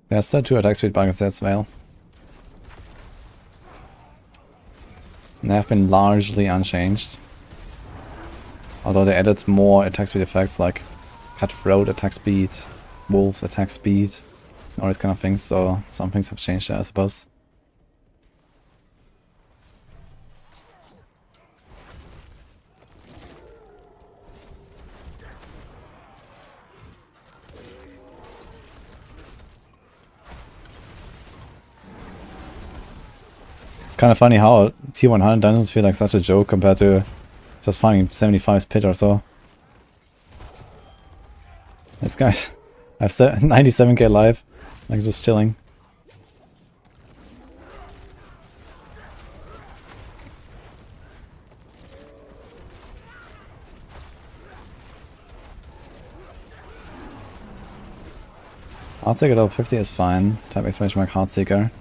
There's still 2 attack speed bugs as well. And they have been largely unchanged. Although they added more attack speed effects like cutthroat attack speed, wolf attack speed, all these kind of things, so some things have changed there, I suppose. It's kind of funny how tier 100 dungeons feel like such a joke compared to just finding 75's pit or so. This guys, I have 97k life, like just chilling. Heartseeker level 50 is fine. Type exclamation mark Heartseeker.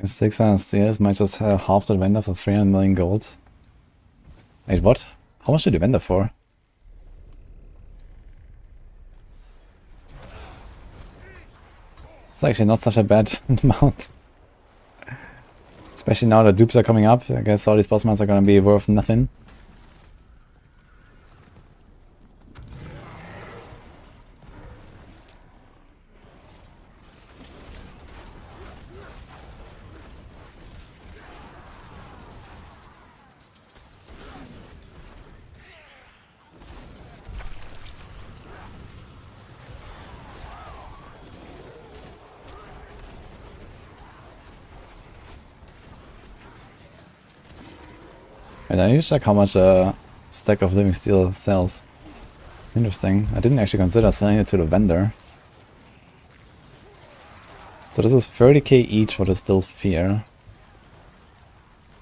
If 600 steals might just half the vendor for 300 million gold. Wait, what? How much did you vendor for? It's actually not such a bad amount. Especially now that dupes are coming up. I guess all these boss mounts are gonna be worth nothing. And I need to check how much a stack of living steel sells. Interesting. I didn't actually consider selling it to the vendor. So this is 30k each for the Still Fear.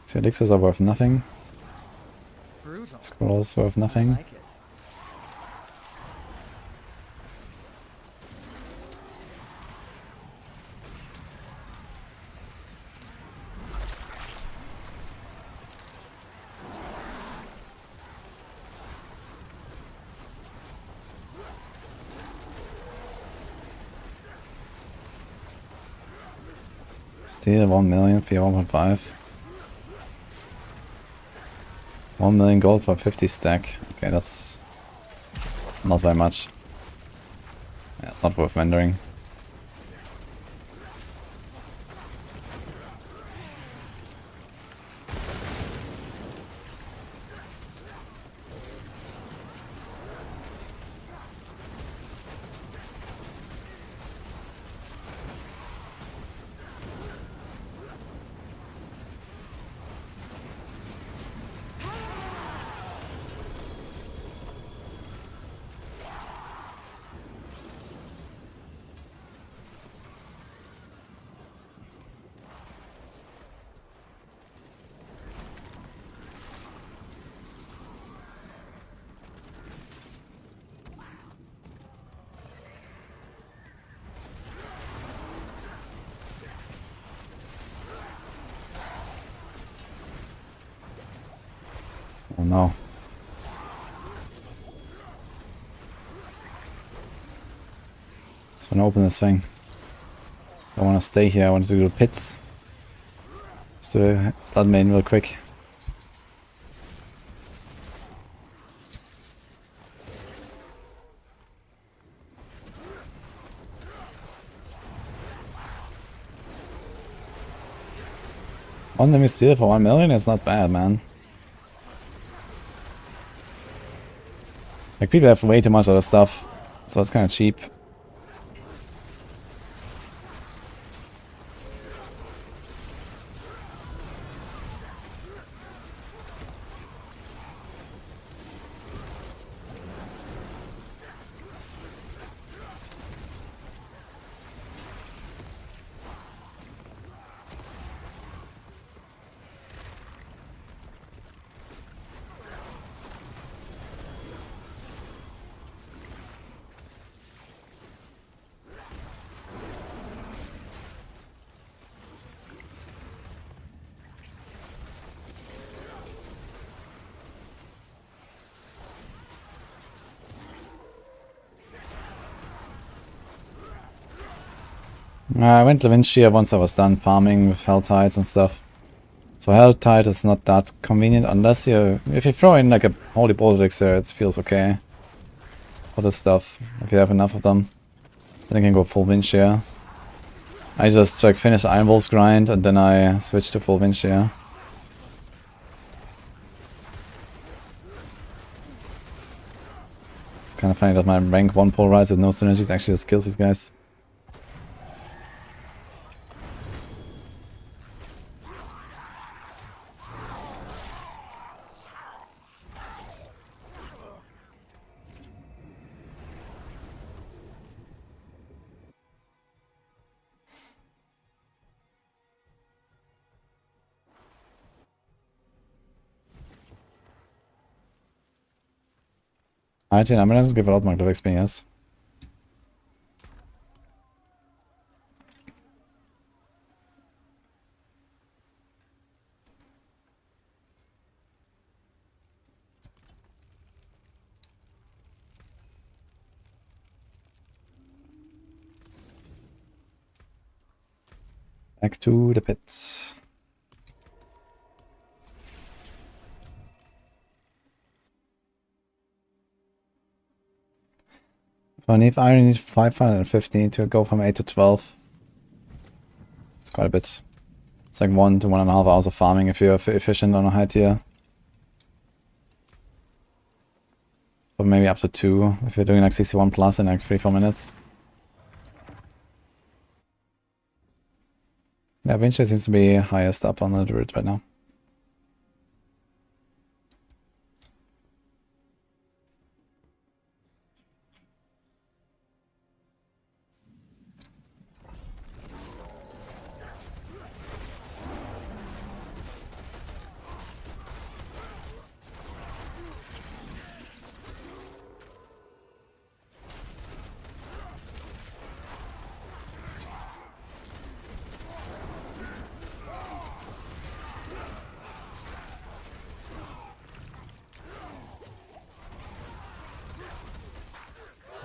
So elixirs are worth nothing. Scrolls worth nothing. Steal 1 million, fear 1.5. 1 million gold for 50 stack. Okay, that's not very much. Yeah, it's not worth vendoring. Oh no. So I'm gonna open this thing. I wanna stay here, I want to do the pits. Just do the blood main real quick. One enemy steal for 1 million is not bad, man. Like, people have way too much other stuff, so it's kind of cheap. I went to Vinci once I was done farming with Helltides and stuff. For Helltide it's not that convenient unless if you throw in like a Holy Bolt Elixir, it feels okay. For this stuff, if you have enough of them. Then you can go full Vinci. I just like finish Iron Wolf's grind and then I switch to full Vinci. It's kind of funny that my rank 1 Polarize with no synergies actually just kills these guys. I'm gonna just give it out my glove XP, yes. Back to the pits. For an I only need 515 to go from 8 to 12. It's quite a bit. It's like 1 to 1.5 hours of farming if you're efficient on a high tier. Or maybe up to 2 if you're doing like 61 plus in like 3-4 minutes. Yeah, Vinci seems to be highest up on the Druid right now.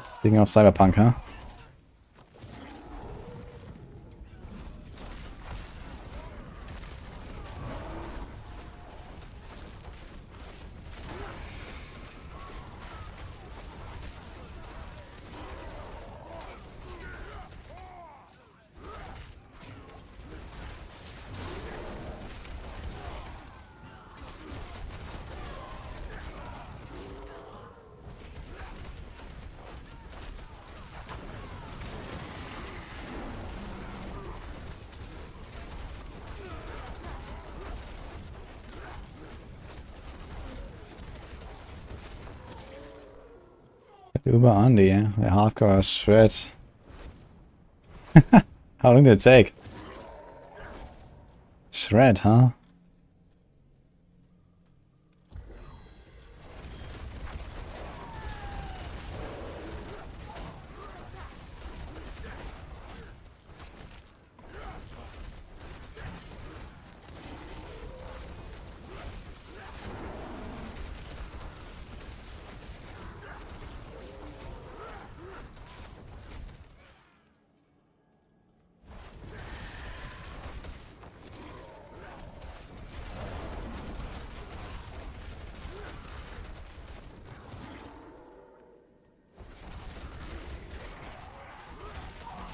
Speaking of Cyberpunk, huh? Uber Andy, the hardcore shred. How long did it take? Shred, huh?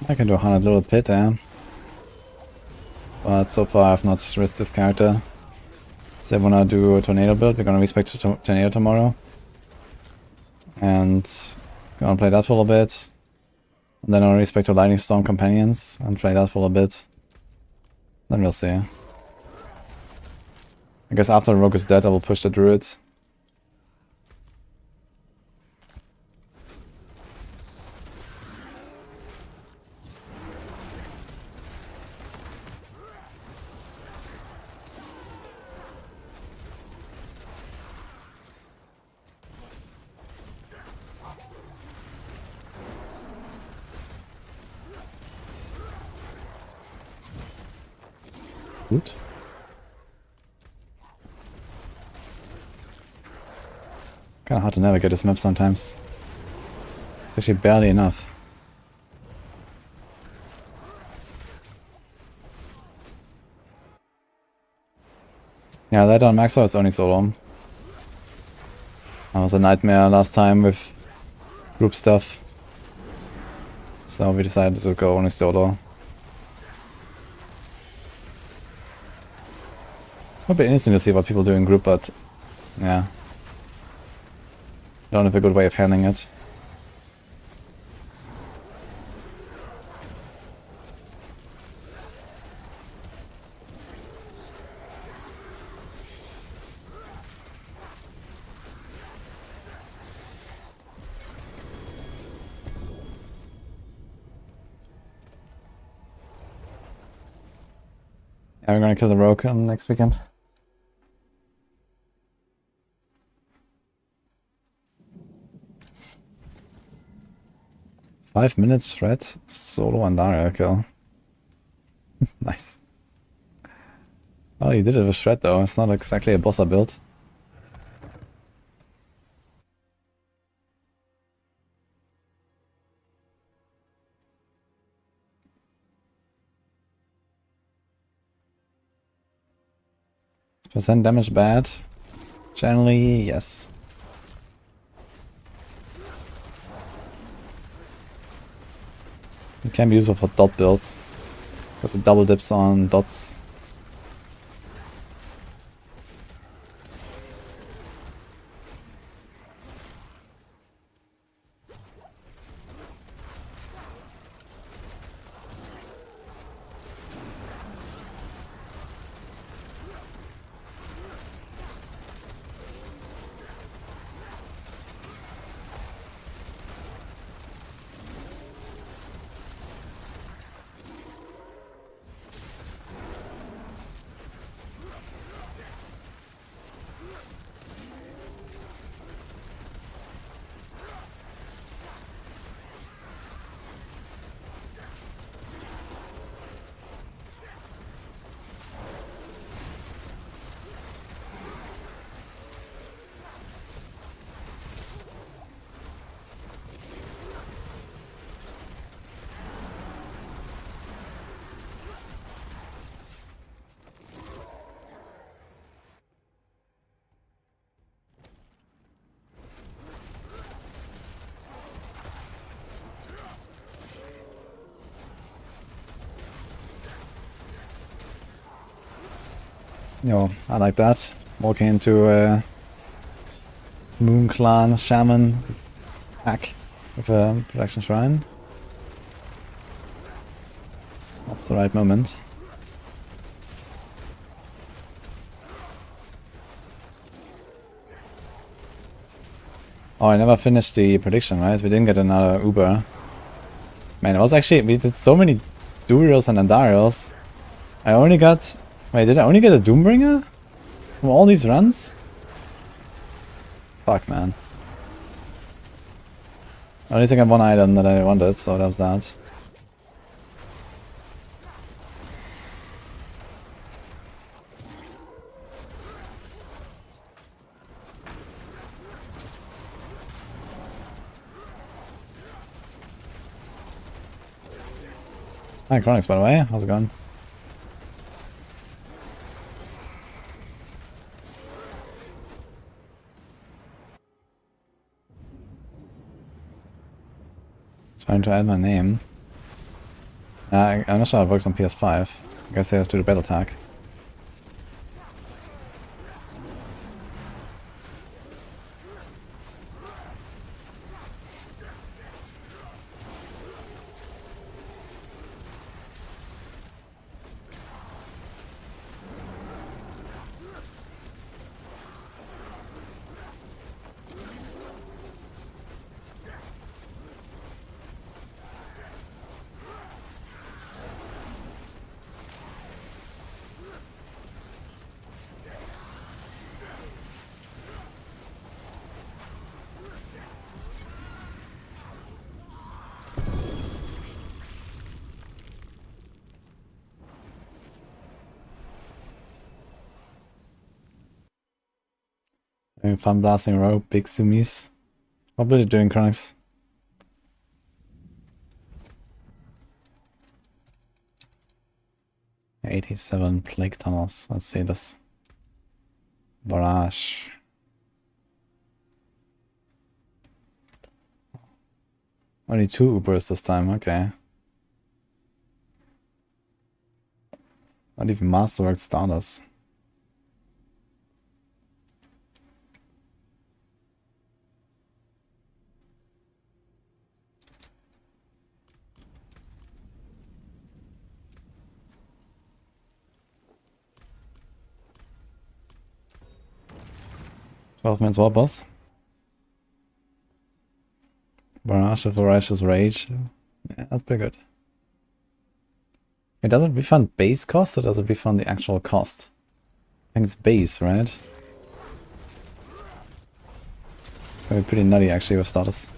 I can do 100 little pit, but so far I've not risked this character. So I wanna do a tornado build. We're gonna respect tornado tomorrow, and gonna play that for a little bit. And then I'll respect to lightning storm companions and play that for a little bit. Then we'll see. I guess after the rogue is dead, I will push the druid. Good. Kinda hard to navigate this map sometimes. It's actually barely enough. Yeah, that on Maxwell is only solo. That was a nightmare last time with group stuff. So we decided to go only solo. Would be interesting to see what people do in group, but yeah. Don't have a good way of handling it. Yeah, we're gonna kill the rogue on next weekend. Five minutes shred, solo and Daria kill. Nice. Oh, you did it with shred though, it's not exactly a bossa build. Percent damage bad? Generally, yes. It can be useful for dot builds, because it double dips on dots. Yo, I like that. Walking into Moon Clan Shaman hack with a protection shrine. That's the right moment. Oh, I never finished the prediction, right? We didn't get another Uber. Man, it was actually... We did so many Durios and Andarios. I only got... Wait, did I only get a Doombringer? From all these runs? Fuck, man. I only think I got one item that I wanted, so that's that. Hi, Chronix, by the way. How's it going? Trying to add my name. I'm not sure how it works on PS5. I guess I have to do the battle tag. Fun blasting rope, big zoomies. What were you doing, Chronix? $87 plague tunnels. Let's see this. Barrage. Only 2 Ubers this time, okay. Not even Masterwork starters. Man's War Boss. Barrage of Voracious Rage. Yeah, that's pretty good. It doesn't refund base cost or does it refund the actual cost? I think it's base, right? It's gonna be pretty nutty actually with status.